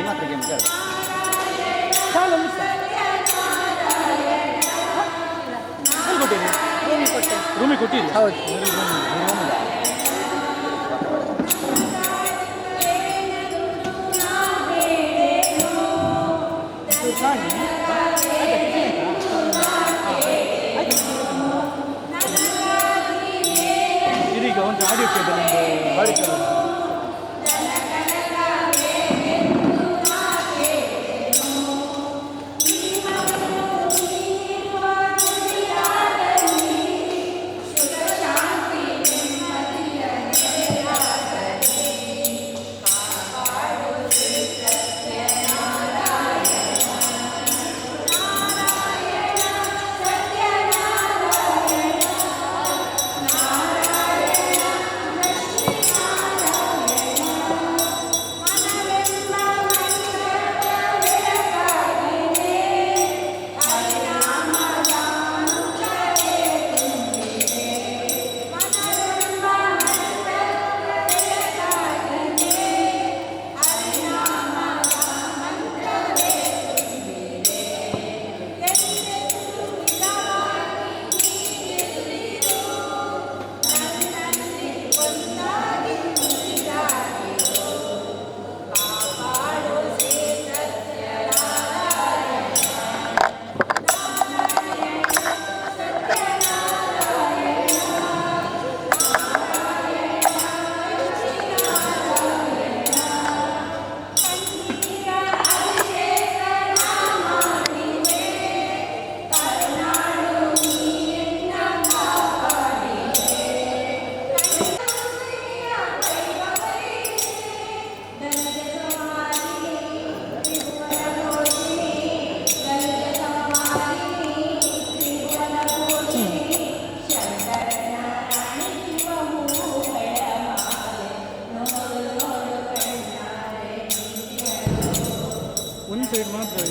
ಮಾತ್ರ ಗೇಮ್ ಕೇಳ ಸಾಲ ಮಿಸ್ ಕೊಟ್ಟಿರಿ ರೂಮಿಗೆ ಕೊಟ್ಟೆ ರೂಮಿಗೆ ಕೊಟ್ಟಿರಿ ಹೌದು ಇದೀಗ ಒಂದು ಆಡಿಯೋ ಕೇಳಿದೆ ಆಡಿಯೋ ಒಂದು ಸೈಡ್ ಮಾತ್ರ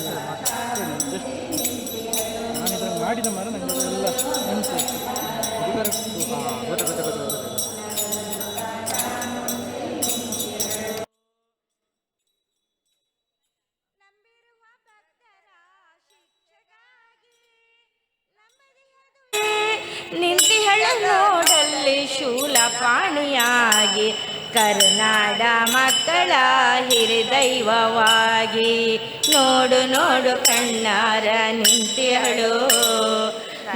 ಜಸ್ಟ್ ನಾನು ಇದನ್ನು ಮಾಡಿದ ಮರ ನನಗೆ ಎಲ್ಲ ನೆನಪು ನಿಂತಿಹಳು ನೋಡಲ್ಲಿ ಶೂಲಪಾಣಿಯಾಗಿ ಕರುನಾಡ ಮಕ್ಕಳ ಹಿರಿದೈವವಾಗಿ ನೋಡು ನೋಡು ಕಣ್ಣಾರ ನಿಂತಿಹಳು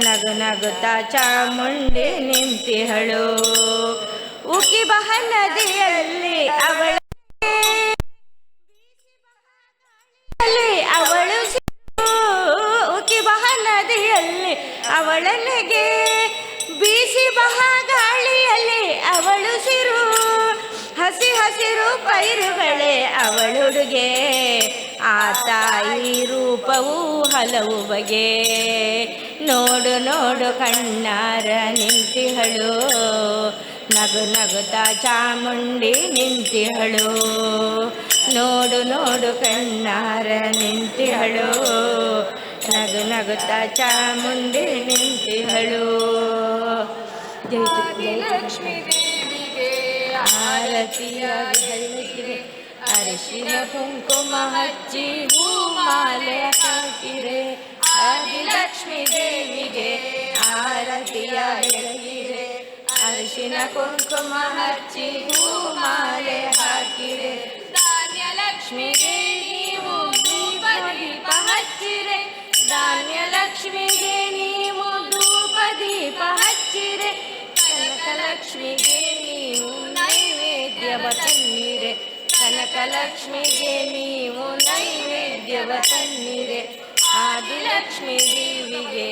ನಗು ನಗುತ್ತ ಚಾಮುಂಡಿ ನಿಂತಿಹಳು ಉಕ್ಕಿ ಬಹ ನದಿಯಲ್ಲಿ ಅವಳು ಉಕ್ಕಿ ಬಹ ನದಿಯಲ್ಲಿ ಅವಳನೆಗೆ ಬೀಸಿ ಬಹ ಗಾಳಿಯಲ್ಲಿ ಅವಳು ಸಿರು ಹಸಿ ಹಸಿರು ಪೈರುಗಳೇ ಅವಳುಡುಗೆ ಆ ತಾಯಿ ರೂಪವು ಹಲವು ಬಗೆ ನೋಡು ನೋಡು ಕಣ್ಣಾರ ನಿಂತಿಹಳು ನಗು ನಗುತ್ತ ಚಾಮುಂಡಿ ನಿಂತಿಹಳು ನೋಡು ನೋಡು ಕಣ್ಣಾರ ನಿಂತಿಹಳು ನಗು ನಗುತ್ತ ಚಾಮುಂಡಿ ನಿಂತಿಹಳು ಲಕ್ಷ್ಮೀ ದೇವಿಗೆ ಆರತಿಯ ಬೆಳಗಿರೆ ಅರಿಶಿನ ಕುಂಕುಮ ಹಚ್ಚಿ ಹೂಮಾಲೆ ಹಾಕಿರೆ ಆದಿಲಕ್ಷ್ಮೀ ದೇವಿಗೆ ಆರತಿಯ ಬೆಳಗಿರೆ ಅರಿಶಿನ ಕುಂಕುಮ ಹಚ್ಚಿ ಹೂಮಾಲೆ ಹಾಕಿರೆ ಧಾನ್ಯ ಲಕ್ಷ್ಮಿಗೆ ನೀವು ಧೂಪ ದೀಪ ಹಚ್ಚಿರೆ ಧಾನ್ಯ ಲಕ್ಷ್ಮಿಗೆ ನೀವು ಧೂಪ ದೀಪ ಹಚ್ಚಿರೆ ಕನಕ ಲಕ್ಷ್ಮಿಗೆ ನೀವು ನೈವೇದ್ಯವ ತನ್ನಿರೆ ಕನಕ ಲಕ್ಷ್ಮಿಗೆ ನೀವು ನೈವೇದ್ಯವ ತನ್ನಿರೆ ಆದಿಲಕ್ಷ್ಮೀ ದೇವಿಗೆ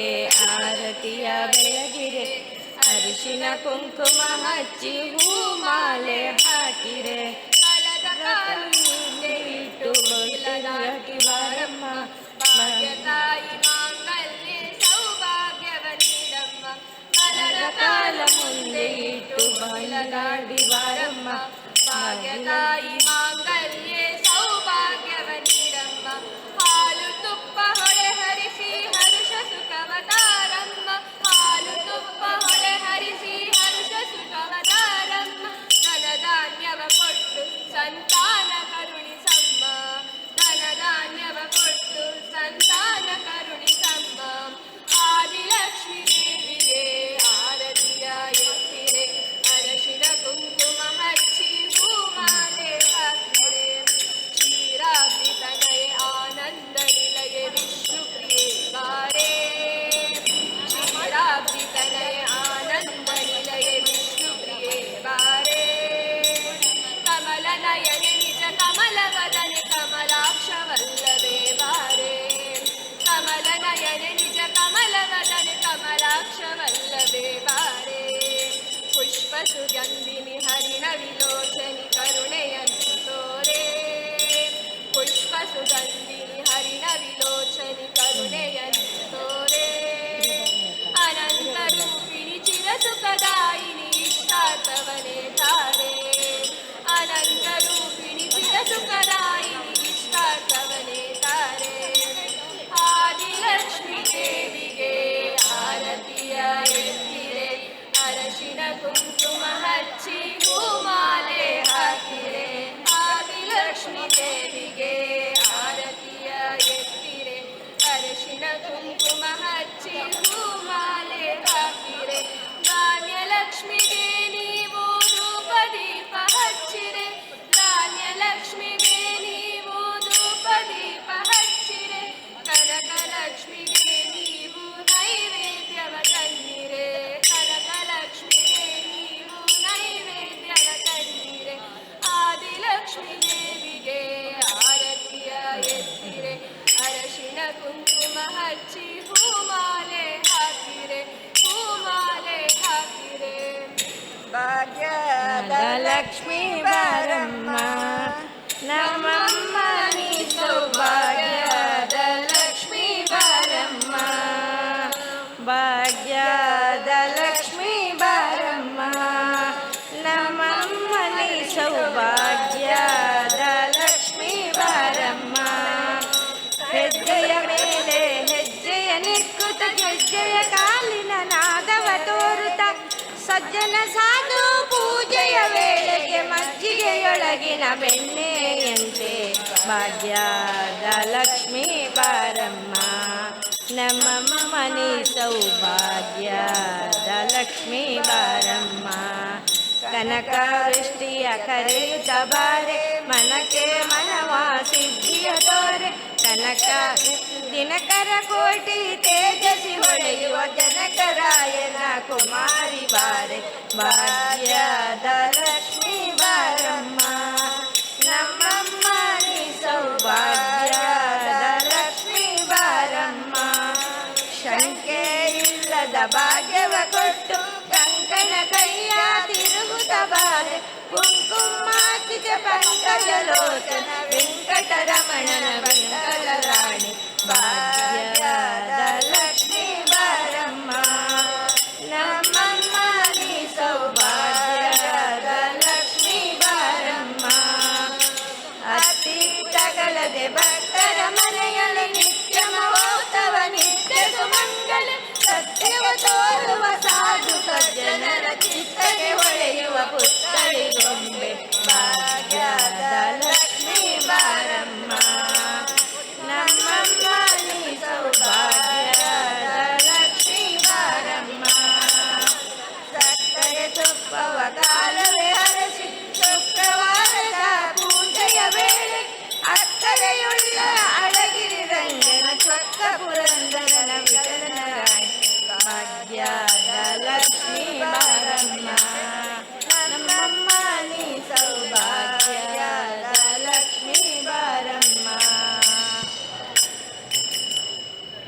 ಆರತಿಯ ಬೆಳಗಿರೆ ಅರಿಶಿನ ಕುಂಕುಮ ಹಚ್ಚಿ ಹೂಮಾಲೆ ಹಾಕಿರೆ ಬಲದ ಕಾಲು ಹಿಂದೆ ಇಟ್ಟು ಬಲದಾಟಿ ಬಾರಮ್ಮ ಭಾಗ್ಯತಾಯಿ ಮಾಂಗಲ್ಯ ಸೌಭಾಗ್ಯವ ನೀಡಮ್ಮ ಬಲದ ಕಾಲ ಮುಂದೆ ಇಟ್ಟು ಬಲದಾಡಿ ಬಾರಮ್ಮ ಭಾಗ್ಯತಾಯಿ ಮಾಂಗಲ್ಯ ಸೌಭಾಗ್ಯವ ನೀಡಮ್ಮ ಹಾಲು ತುಪ್ಪ ಹೊಳೆ ಹರಿಸಿ ಹರುಷ ಸುಖವತಾರಮ್ಮ ಹಾಲು ತುಪ್ಪ ಹೊಳೆ ಹರಿಸಿ ಹರುಷ ಸುಖವತಾರಮ್ಮ ಧನಧಾನ್ಯವ ಕೊಟ್ಟು ಸಂತಾನ ಸುಗಂಧಿನಿ ಹರಿಣ ವಿಲೋಚನಿ ಕರುಣೆಯನ್ನು ತೋರೆ ಪುಷ್ಪ ಸುಗಂಧಿನಿ ಹರಿಣ ವಿಲೋಚನಿ ಕರುಣೆಯನ್ನು ತೋರೆ ಅನಂತ ರೂಪಿಣಿ ಚಿರ ಸುಖದಾಯಿನಿ ಇಷ್ಟಾರ್ಥವನೇ ತಾರೆ ಅನಂತ ರೂಪಿಣಿ ಚಿರ ಸುಖದಾಯಿನಿ ಇಷ್ಟಾರ್ಥವನೇ ತಾರೆ ಆದಿಲಕ್ಷ್ಮೀ ದೇವಿಗೆ ಆರತಿಯ ಎತ್ತಿರೆ ಅರಶಿನ ಕುಂಕುಮ ಹಚ್ಚಿ ಹೂಮಾಲೆ ಹಾಕಿರೆ ಆದಿಲಕ್ಷ್ಮೀ ದೇವಿಗೆ ಆರತಿಯ ಎತ್ತಿರೆ ಅರಶಿನ ಕುಂಕುಮ ಹಚ್ಚಿ ಹೂಮಾಲೆ ಹಾಕಿರೆ ಧಾನ್ಯಲಕ್ಷ್ಮಿಗೆ ನೀವು ಧೂಪ ದೀಪ ಹಚ್ಚಿರೆ ಧಾನ್ಯಲಕ್ಷ್ಮಿಗೆ ನೀವು ಧೂಪ ದೀಪ ಹಚ್ಚಿರೆ ಕನಕಲಕ್ಷ್ಮಿಗೆ ನೀವು ನೈವೇದ್ಯವ ತನ್ನಿರೆ ಕನಕಲಕ್ಷ್ಮಿಗೆ ನೀವು ನೈವೇದ್ಯವ ತನ್ನಿರೆ ಆದಿಲಕ್ಷ್ಮೀ ದೇವಿಗೆ ಆರತಿಯ ಎತ್ತಿರೆ ಅರಶಿನ ಕುಂಕುಮ ಹಚ್ಚಿ ಹೂಮಾಲೆ ಹಾಕಿರೆ ಹೂಮಾಲೆ ಹಾಕಿರೆ ಭಾಗ್ಯದ ಲಕ್ಷ್ಮೀ ಬಾರಮ್ಮ ನಮ್ಮಮ್ಮ ನೀ ಸೌಭಾಗ್ಯದ ಲಕ್ಷ್ಮೀ ಬಾರಮ್ಮ ಭಾಗ್ಯದ ಲಕ್ಷ್ಮೀ ಬಾರಮ್ಮ ನಮ್ಮಮ್ಮ ನೀ ಸೌಭಾಗ್ಯದ ಲಕ್ಷ್ಮೀ ಬಾರಮ್ಮ ಹೆಜ್ಜೆಯ ಮೇಲೆ ಹೆಜ್ಜೆಯ ನಿಕ್ಕುತ್ತ ಗೆಜ್ಜೆಯ ಕಾಲಿನ ನಾದವ ತೋರುತ್ತ ಸಜ್ಜನ ಸಾಧು ಪೂಜೆಯ ವೇಳೆಗೆ ಮಜ್ಜಿಗೆಯೊಳಗಿನ ಬೆಣ್ಣೆಯಂತೆ ಭಾಗ್ಯದ ಲಕ್ಷ್ಮೀ ಬಾರಮ್ಮ ನಮ್ಮಮ್ಮ ಮನೆ ಸೌಭಾಗ್ಯದ ಲಕ್ಷ್ಮೀ ಬಾರಮ್ಮ ಕನಕ ವೃಷ್ಟಿಯ ಕರೆಯುತ್ತ ಬಾರೆ ಮನಕ್ಕೆ ಮನವಾ ಸಿದ್ಧಿಯ ತೋರೆ ಕನಕ ದಿನಕರ ಕೋಟಿ ತೇಜಸಿ ಹೊಳೆಯುವ ಜನಕರಾಯನ ಕುಮಾರಿ ಬಾರೆ ಭಾಗ್ಯದ ಲಕ್ಷ್ಮೀ ಬಾರಮ್ಮ ನಮ್ಮಮ್ಮ ನೀ ಸೌಭಾಗ್ಯದ ಲಕ್ಷ್ಮೀ ಬಾರಮ್ಮ ಶಂಕೆ ಇಲ್ಲದ ಭಾಗ್ಯವ ಕೊಟ್ಟು ಕಂಕಣ ಕೈಯ ತಿರುಗುತ್ತ ಬಾರೆ ಕುಂಕುಮಾರ್ಚಿತ ಪಂಕಜಲೋಚನ ವೆಂಕಟರಮಣನ ಮಂಗಲ ರಾಣಿ ಭಾಗ್ಯದ ಲಕ್ಷ್ಮೀ ಬಾರಮ್ಮ ನಮ್ಮಮ್ಮ ನೀ ಸೌಭಾಗ್ಯದ ಲಕ್ಷ್ಮೀ ಬಾರಮ್ಮ ಅತೀತಗಳದೆ ಭಕ್ತರ ಮನೆಯಲ್ಲಿ ನಿತ್ಯ ಮಹೋತ್ಸವ ನಿತ್ಯ ಸುಮಂಗಲ ಸತ್ಯವ ತೋರುವ ಸಾಧು ಸಜ್ಜನರ ಚಿತ್ತಗೆ ಹೊಳೆಯುವ ಪುತ್ಥಳಿ ಗೊಂಬೆ ಭಾಗ್ಯದ ಲಕ್ಷ್ಮೀ ಬಾರಮ್ಮ ನಮ್ಮಮ್ಮ ನೀ ಸೌಭಾಗ್ಯದ ಲಕ್ಷ್ಮೀ ಬಾರಮ್ಮ ಸಕ್ಕರೆ ತುಪ್ಪವ ಕಾಲವೇ ಹರಸಿ ಶುಕ್ರವಾರದ ಪೂಜೆಯ ವೇಳೆ ಅಕ್ಕರೆಯುಳ್ಳ ಅಳಗಿರಿ ರಂಗನ ಚೊಕ್ಕ ಪುರಂದರನ ವಿಠಲನ ರಾಣಿ ಭಾಗ್ಯದ ಲಕ್ಷ್ಮೀ ಬಾರಮ್ಮ ನಮ್ಮಮ್ಮ ನೀ ಸೌಭಾಗ್ಯದ ಲಕ್ಷ್ಮೀ ಬಾರಮ್ಮ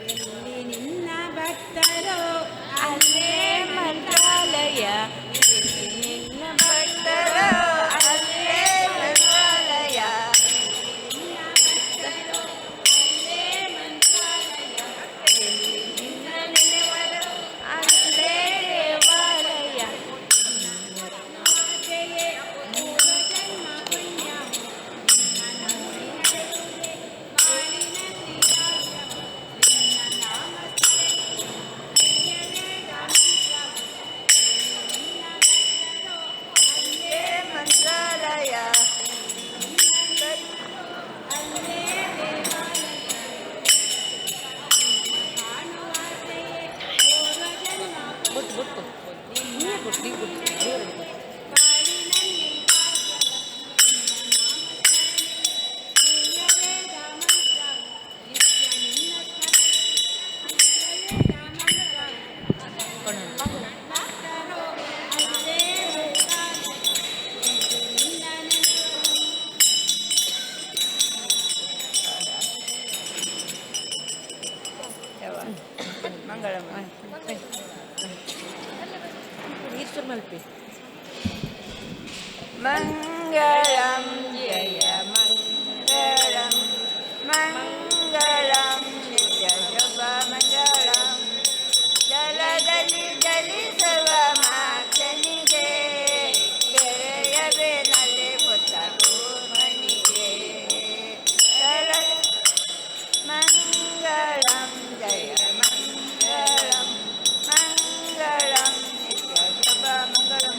ಎಲ್ಲಿ ನಿನ್ನ ಭಕ್ತರೋ ಅಲ್ಲೇ ಮಂತ್ರಾಲಯ ಎಲ್ಲಿ ನಿನ್ನ ಭಕ್ತರೋ ಅಲ್ಲೇ ಮಂತ್ರಾಲಯ ಎಲ್ಲಿ ನಿನ್ನ ನೆನೆವರು ಅಲ್ಲೇ ದೇವಾಲಯ ಮಂತ್ರಾಲಯ ಮಂಗಳಮ್ಮ ಈಶ್ವರ ಮಲ್ಪಿ ಮಂಗಳಂ ಜಯ ಮಂಗಳಂ ಮಂಗಳಂ ನಿತ್ಯ ಶುಭ ಮಂಗಳಂ ಜಲದಲ್ಲಿ ಜಲಿಸುವ ಮಾತನಿಗೆ ಗೆಳೆಯಬೇನಲ್ಲಿ ಪುತ್ತ ಕೂರ್ಮನಿಗೆ ಮಂಗಳಂ ಜಯ ಮಂಗಳಂ ಮಂಗಳಂ ನಿತ್ಯ ಶುಭ ಮಂಗಳಂ.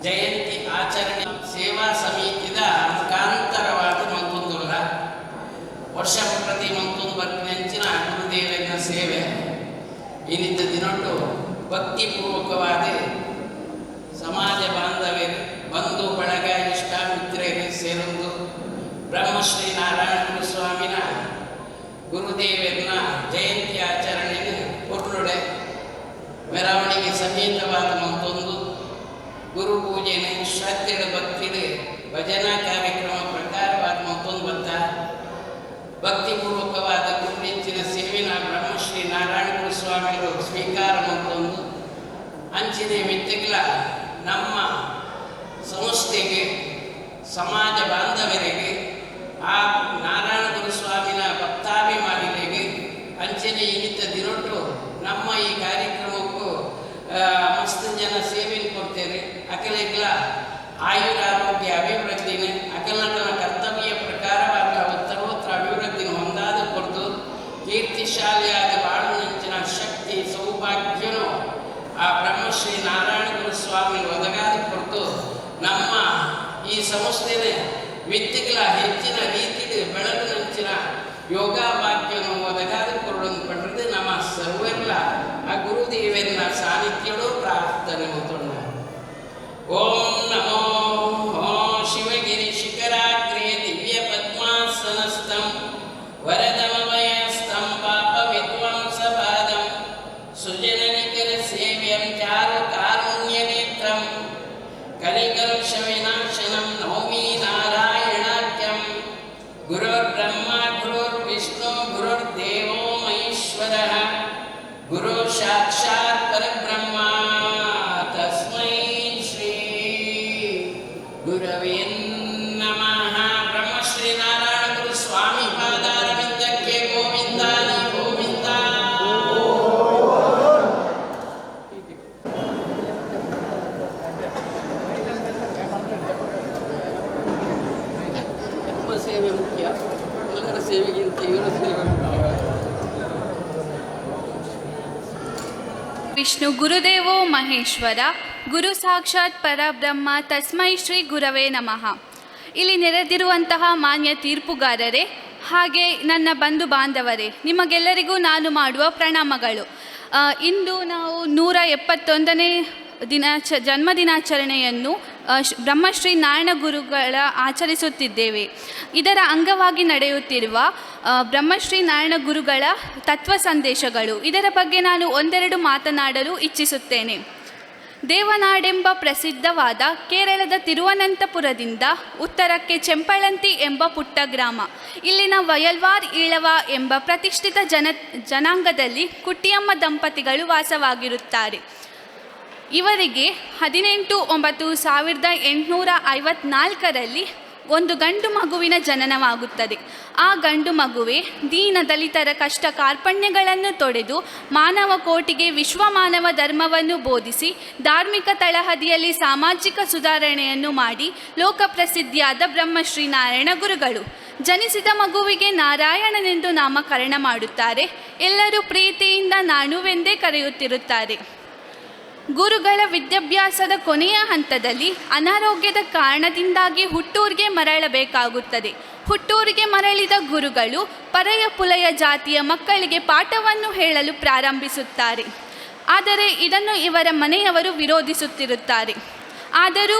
ಜಯಂತಿ ಆಚರಣೆ ಸೇವಾ ಸಮಿತಿದ ಮುಖಾಂತರವಾದ ಮಂತೊಂದುಲ್ಲ ವರ್ಷ ಪ್ರತಿ ಮಂತೊಂದು ಬರ್ತಿನಂಚಿನ ಗುರುದೇವನ ಸೇವೆ ಇನ್ನಿದ್ದ ದಿನೊಟ್ಟು ಭಕ್ತಿಪೂರ್ವಕವಾದ ಸಮಾಜ ಬಾಂಧವ್ಯರು ಬಂಧು ಬಳಗ ಇಷ್ಟ ಮಿತ್ರರು ಸೇರೊಂದು ಬ್ರಹ್ಮಶ್ರೀ ನಾರಾಯಣ ಗುರುಸ್ವಾಮಿನ ಗುರುದೇವನ ಜಯಂತಿ ಆಚರಣೆಯನ್ನು ಪೊರ್ಲುಡೆ ಮೆರವಣಿಗೆ ಸಮೇತವಾದ ಮತ್ತೊಂದು ಗುರು ಪೂಜೆಯನ್ನು ಶ್ರದ್ಧೆಡು ಭಕ್ತಿಡು ಭಜನಾ ಕಾರ್ಯಕ್ರಮ ಪ್ರಕಾರವಾದ ಮತ್ತೊಂದು ಬದ್ದ ಭಕ್ತಿಪೂರ್ವಕವಾದ ಗುರುನೆಚ್ಚಿನ ಸೇವಿನ ಬ್ರಹ್ಮಶ್ರೀ ನಾರಾಯಣ ಗುರುಸ್ವಾಮಿಗಳು ಸ್ವೀಕಾರ ಮತ್ತೊಂದು ಅಂಚಿನ ಮಿತ್ತಿಗಳ ನಮ್ಮ ಸಂಸ್ಥೆಗೆ ಸಮಾಜ ಬಾಂಧವರಿಗೆ ಆ ನಾರಾಯಣ ಗುರುಸ್ವಾಮಿನ ಭಕ್ತಾಭಿಮಾನಿಗಳಿಗೆ ಅಂಚನೆ ಇನಿತ ದಿನೊಟ್ಟು ನಮ್ಮ ಈ ಕಾರ್ಯಕ್ರಮಕ್ಕೂ ಮಸ್ತ್ ಜನ ಸೇವೆಯನ್ನು ಕೊಡ್ತೇವೆ ಅಕಲೆಗಳ ಆಯುರಾರೋಗ್ಯ ಅಭಿವೃದ್ಧಿನ ಅಕಲನ ಕರ್ತವ್ಯ ಪ್ರಕಾರವಾದ ಉತ್ತರೋತ್ತರ ಅಭಿವೃದ್ಧಿನ ಹೊಂದಾದ ಕೊಡ್ತು ಕೀರ್ತಿಶಾಲಿಯಾದ ಬಾಳು ನಂಚಿನ ಶಕ್ತಿ ಸೌಭಾಗ್ಯನು ಆ ಬ್ರಹ್ಮಶ್ರೀ ನಾರಾಯಣ ಗುರುಸ್ವಾಮಿ ಒದಗಾದ ಕೊಡ್ತು ನಮ್ಮ ಈ ಸಂಸ್ಥೆಯ ವ್ಯಕ್ತಿಗಳ ಹೆಚ್ಚಿನ ರೀತಿಯ ಬೆಳಕು ನಂಚಿನ ಯೋಗಾಭಾಗ್ಯನು ಒದಗಾದ ಕೊಡೋದು ಪಡೆದು ನಮ್ಮ ಸರ್ವೆಲ್ಲ ಆ ಗುರುದೇವನ ಸಾನ್ನಿಧ್ಯಗಳು ಪ್ರಾರ್ಥನೆ ಮಾಡೋಣ. ಓಂ ನಮೋ ಶಿವಗಿರಿ ಶಿಖರಾಗ್ರೇ ದಿವ್ಯ ಪದ್ಮಾಸನಸ್ಥಂ ವರದಮವಯಸ್ಥಂ ಪಾಪ ವಿದ್ವಾಂಸಪಾದಂ ಸುಜನನಿಕರ ಸೇವ್ಯಂ ಚಾರು ಕಾರುಣ್ಯ ನೇತ್ರಂ ಕಲಿಕಲುಷ ವಿನಾಶನಂ ನೌಮಿ ನಾರಾಯಣಾಖ್ಯಂ ಗುರುರ್ಬ್ರಹ್ಮ ಗುರುರ್ವಿಷ್ಣು ಗುರುರ್ದೇವೋ ಮಹೇಶ್ವರಃ ಗುರು ಸಾಕ್ಷಾತ್ ಪರಬ್ರಹ್ಮ ತಸ್ಮೈ ಶ್ರೀ ಗುರವೇ ನಮಃ. ಬ್ರಹ್ಮಶ್ರೀ ನಾರಾಯಣ ಗುರು ಸ್ವಾಮಿ ಪಾದಾರವಿಂದಕ್ಕೆ ಗೋವಿಂದಾನಿ ಗೋವಿಂದ. ಸೇವೆ ಮುಖ್ಯ, ಎಲ್ಲರ ಸೇವೆಗಿಂತ ಇವರ ಸೇವೆ ವಿಷ್ಣು ಗುರುದೇವೋ ಮಹೇಶ್ವರ ಗುರು ಸಾಕ್ಷಾತ್ ಪರಬ್ರಹ್ಮ ತಸ್ಮೈ ಶ್ರೀ ಗುರವೇ ನಮಃ. ಇಲ್ಲಿ ನೆರೆದಿರುವಂತಹ ಮಾನ್ಯ ತೀರ್ಪುಗಾರರೇ ಹಾಗೆ ನನ್ನ ಬಂಧು ಬಾಂಧವರೇ, ನಿಮಗೆಲ್ಲರಿಗೂ ನಾನು ಮಾಡುವ ಪ್ರಣಾಮಗಳು. ಇಂದು ನಾವು 171ನೇ ಜನ್ಮದಿನಾಚರಣೆಯನ್ನು ಬ್ರಹ್ಮಶ್ರೀ ನಾರಾಯಣ ಗುರುಗಳ ಆಚರಿಸುತ್ತಿದ್ದೇವೆ. ಇದರ ಅಂಗವಾಗಿ ನಡೆಯುತ್ತಿರುವ ಬ್ರಹ್ಮಶ್ರೀ ನಾರಾಯಣ ಗುರುಗಳ ತತ್ವ ಸಂದೇಶಗಳು, ಇದರ ಬಗ್ಗೆ ನಾನು ಒಂದೆರಡು ಮಾತನಾಡಲು ಇಚ್ಛಿಸುತ್ತೇನೆ. ದೇವನಾಡೆಂಬ ಪ್ರಸಿದ್ಧವಾದ ಕೇರಳದ ತಿರುವನಂತಪುರದಿಂದ ಉತ್ತರಕ್ಕೆ ಚೆಂಪಳಂತಿ ಎಂಬ ಪುಟ್ಟ ಗ್ರಾಮ. ಇಲ್ಲಿನ ವಯಲ್ವಾರ್ ಈಳವ ಎಂಬ ಪ್ರತಿಷ್ಠಿತ ಜನಾಂಗದಲ್ಲಿ ಕುಟ್ಟಿಯಮ್ಮ ದಂಪತಿಗಳು ವಾಸವಾಗಿರುತ್ತಾರೆ. ಇವರಿಗೆ 18/9/1854ರಲ್ಲಿ ಒಂದು ಗಂಡು ಮಗುವಿನ ಜನನವಾಗುತ್ತದೆ. ಆ ಗಂಡು ಮಗುವೆ ದೀನ ದಲಿತರ ಕಷ್ಟ ಕಾರ್ಪಣ್ಯಗಳನ್ನು ತೊಡೆದು ಮಾನವ ಕೋಟಿಗೆ ವಿಶ್ವಮಾನವ ಧರ್ಮವನ್ನು ಬೋಧಿಸಿ ಧಾರ್ಮಿಕ ತಳಹದಿಯಲ್ಲಿ ಸಾಮಾಜಿಕ ಸುಧಾರಣೆಯನ್ನು ಮಾಡಿ ಲೋಕಪ್ರಸಿದ್ಧಿಯಾದ ಬ್ರಹ್ಮಶ್ರೀ ನಾರಾಯಣ ಗುರುಗಳು. ಜನಿಸಿದ ಮಗುವಿಗೆ ನಾರಾಯಣನೆಂದು ನಾಮಕರಣ ಮಾಡುತ್ತಾರೆ. ಎಲ್ಲರೂ ಪ್ರೀತಿಯಿಂದ ನಾನುವೆಂದೇ ಕರೆಯುತ್ತಿರುತ್ತಾರೆ. ಗುರುಗಳ ವಿದ್ಯಾಭ್ಯಾಸದ ಕೊನೆಯ ಹಂತದಲ್ಲಿ ಅನಾರೋಗ್ಯದ ಕಾರಣದಿಂದಾಗಿ ಹುಟ್ಟೂರಿಗೆ ಮರಳಬೇಕಾಗುತ್ತದೆ. ಹುಟ್ಟೂರಿಗೆ ಮರಳಿದ ಗುರುಗಳು ಪರಯ ಪುಲಯ ಜಾತಿಯ ಮಕ್ಕಳಿಗೆ ಪಾಠವನ್ನು ಹೇಳಲು ಪ್ರಾರಂಭಿಸುತ್ತಾರೆ. ಆದರೆ ಇದನ್ನು ಇವರ ಮನೆಯವರು ವಿರೋಧಿಸುತ್ತಿರುತ್ತಾರೆ. ಆದರೂ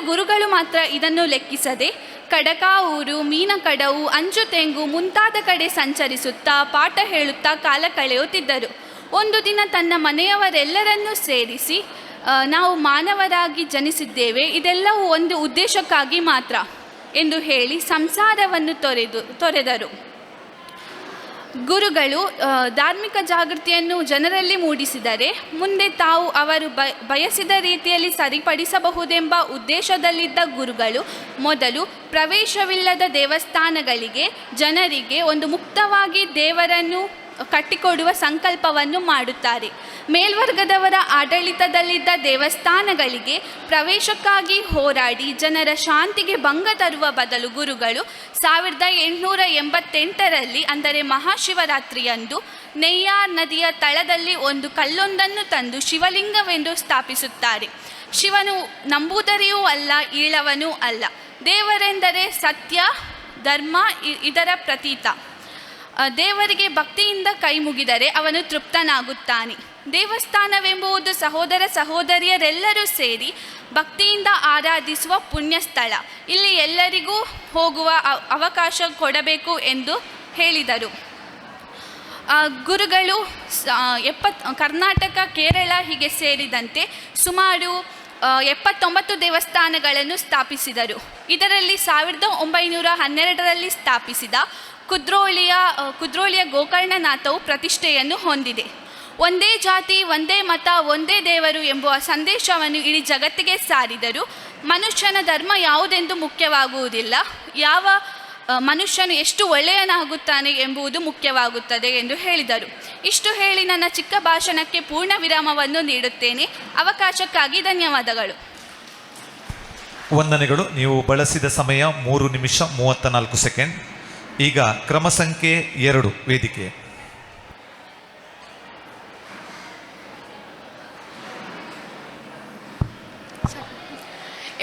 ಗುರುಗಳು ಮಾತ್ರ ಇದನ್ನು ಲೆಕ್ಕಿಸದೆ ಕಡಕಾವೂರು, ಮೀನಕಡವು, ಅಂಜುತೆಂಗು ಮುಂತಾದ ಕಡೆ ಸಂಚರಿಸುತ್ತಾ ಪಾಠ ಹೇಳುತ್ತಾ ಕಾಲ ಕಳೆಯುತ್ತಿದ್ದರು. ಒಂದು ದಿನ ತನ್ನ ಮನೆಯವರೆಲ್ಲರನ್ನೂ ಸೇರಿಸಿ, ನಾವು ಮಾನವರಾಗಿ ಜನಿಸಿದ್ದೇವೆ, ಇದೆಲ್ಲವೂ ಒಂದು ಉದ್ದೇಶಕ್ಕಾಗಿ ಮಾತ್ರ ಎಂದು ಹೇಳಿ ಸಂಸಾರವನ್ನು ತೊರೆದರು. ಗುರುಗಳು ಧಾರ್ಮಿಕ ಜಾಗೃತಿಯನ್ನು ಜನರಲ್ಲಿ ಮೂಡಿಸಿದರೆ ಮುಂದೆ ತಾವು ಅವರು ಬಯಸಿದ ರೀತಿಯಲ್ಲಿ ಸರಿಪಡಿಸಬಹುದೆಂಬ ಉದ್ದೇಶದಲ್ಲಿದ್ದ ಗುರುಗಳು ಮೊದಲು ಪ್ರವೇಶವಿಲ್ಲದ ದೇವಸ್ಥಾನಗಳಿಗೆ ಜನರಿಗೆ ಒಂದು ಮುಕ್ತವಾಗಿ ದೇವರನ್ನು ಕಟ್ಟಿಕೊಡುವ ಸಂಕಲ್ಪವನ್ನು ಮಾಡುತ್ತಾರೆ. ಮೇಲ್ವರ್ಗದವರ ಆಡಳಿತದಲ್ಲಿದ್ದ ದೇವಸ್ಥಾನಗಳಿಗೆ ಪ್ರವೇಶಕ್ಕಾಗಿ ಹೋರಾಡಿ ಜನರ ಶಾಂತಿಗೆ ಭಂಗ ತರುವ ಬದಲು ಗುರುಗಳು 1888ರಲ್ಲಿ ಅಂದರೆ ಮಹಾಶಿವರಾತ್ರಿಯಂದು ನೆಯ್ಯಾರ್ ನದಿಯ ತಳದಲ್ಲಿ ಒಂದು ಕಲ್ಲೊಂದನ್ನು ತಂದು ಶಿವಲಿಂಗವೆಂದು ಸ್ಥಾಪಿಸುತ್ತಾರೆ. ಶಿವನು ನಂಬುವುದರಿಯೂ ಅಲ್ಲ, ಈಳವನೂ ಅಲ್ಲ. ದೇವರೆಂದರೆ ಸತ್ಯ, ಧರ್ಮ, ಇದರ ಪ್ರತೀತ. ದೇವರಿಗೆ ಭಕ್ತಿಯಿಂದ ಕೈ ಮುಗಿದರೆ ಅವನು ತೃಪ್ತನಾಗುತ್ತಾನೆ. ದೇವಸ್ಥಾನವೆಂಬುದು ಸಹೋದರ ಸಹೋದರಿಯರೆಲ್ಲರೂ ಸೇರಿ ಭಕ್ತಿಯಿಂದ ಆರಾಧಿಸುವ ಪುಣ್ಯಸ್ಥಳ. ಇಲ್ಲಿ ಎಲ್ಲರಿಗೂ ಹೋಗುವ ಅವಕಾಶ ಕೊಡಬೇಕು ಎಂದು ಹೇಳಿದರು. ಗುರುಗಳು ಕರ್ನಾಟಕ, ಕೇರಳ ಹೀಗೆ ಸೇರಿದಂತೆ ಸುಮಾರು 79 ದೇವಸ್ಥಾನಗಳನ್ನು ಸ್ಥಾಪಿಸಿದರು. ಇದರಲ್ಲಿ 1912ರಲ್ಲಿ ಸ್ಥಾಪಿಸಿದ ಕುದ್ರೋಳಿಯ ಗೋಕರ್ಣನಾಥವು ಪ್ರತಿಷ್ಠೆಯನ್ನು ಹೊಂದಿದೆ. ಒಂದೇ ಜಾತಿ, ಒಂದೇ ಮತ, ಒಂದೇ ದೇವರು ಎಂಬುವ ಸಂದೇಶವನ್ನು ಇಡೀ ಜಗತ್ತಿಗೆ ಸಾರಿದರು. ಮನುಷ್ಯನ ಧರ್ಮ ಯಾವುದೆಂದು ಮುಖ್ಯವಾಗುವುದಿಲ್ಲ, ಯಾವ ಮನುಷ್ಯನು ಎಷ್ಟು ಒಳ್ಳೆಯನಾಗುತ್ತಾನೆ ಎಂಬುದು ಮುಖ್ಯವಾಗುತ್ತದೆ ಎಂದು ಹೇಳಿದರು. ಇಷ್ಟು ಹೇಳಿ ನನ್ನ ಚಿಕ್ಕ ಭಾಷಣಕ್ಕೆ ಪೂರ್ಣ ವಿರಾಮವನ್ನು ನೀಡುತ್ತೇನೆ. ಅವಕಾಶಕ್ಕಾಗಿ ಧನ್ಯವಾದಗಳು. ವಂದನೆಗಳು. ನೀವು ಬಳಸಿದ ಸಮಯ 3 ನಿಮಿಷ 34 ಸೆಕೆಂಡ್. ಈಗ ಕ್ರಮ ಸಂಖ್ಯೆ 2 ವೇದಿಕೆ.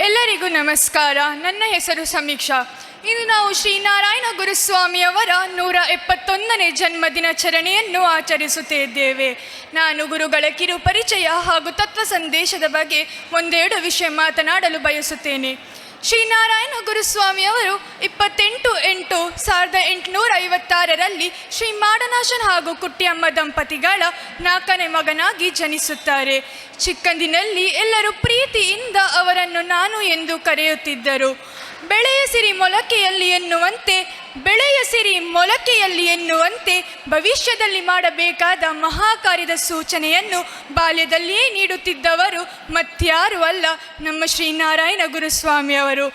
ಎಲ್ಲರಿಗೂ ನಮಸ್ಕಾರ. ನನ್ನ ಹೆಸರು ಸಮೀಕ್ಷಾ. ಇಂದು ನಾವು ಶ್ರೀನಾರಾಯಣ ಗುರುಸ್ವಾಮಿಯವರ 171ನೇ ಜನ್ಮದಿನಾಚರಣೆಯನ್ನು ಆಚರಿಸುತ್ತಿದ್ದೇವೆ. ನಾನು ಗುರುಗಳ ಕಿರು ಪರಿಚಯ ಹಾಗೂ ತತ್ವ ಸಂದೇಶದ ಬಗ್ಗೆ ಒಂದೆರಡು ವಿಷಯ ಮಾತನಾಡಲು ಬಯಸುತ್ತೇನೆ. ಶ್ರೀನಾರಾಯಣ ಗುರುಸ್ವಾಮಿಯವರು 28/8/1856ರಲ್ಲಿ ಶ್ರೀ ಮಾಡನಾಶನ್ ಹಾಗೂ ಕುಟ್ಟಿಯಮ್ಮ ದಂಪತಿಗಳ 4ನೇ ಮಗನಾಗಿ ಜನಿಸುತ್ತಾರೆ. ಚಿಕ್ಕಂದಿನಲ್ಲಿ ಎಲ್ಲರೂ ಪ್ರೀತಿಯಿಂದ ಅವರನ್ನು ನಾನು ಎಂದು ಕರೆಯುತ್ತಿದ್ದರು. ಬೆಳೆಯ ಸಿರಿ ಮೊಳಕೆಯಲ್ಲಿ ಎನ್ನುವಂತೆ ಭವಿಷ್ಯದಲ್ಲಿ ಮಾಡಬೇಕಾದ ಮಹಾಕಾರ್ಯದ ಸೂಚನೆಯನ್ನು ಬಾಲ್ಯದಲ್ಲಿಯೇ ನೀಡುತ್ತಿದ್ದವರು ಮತ್ಯಾರೂ ಅಲ್ಲ, ನಮ್ಮ ಶ್ರೀನಾರಾಯಣ ಗುರುಸ್ವಾಮಿಯವರು.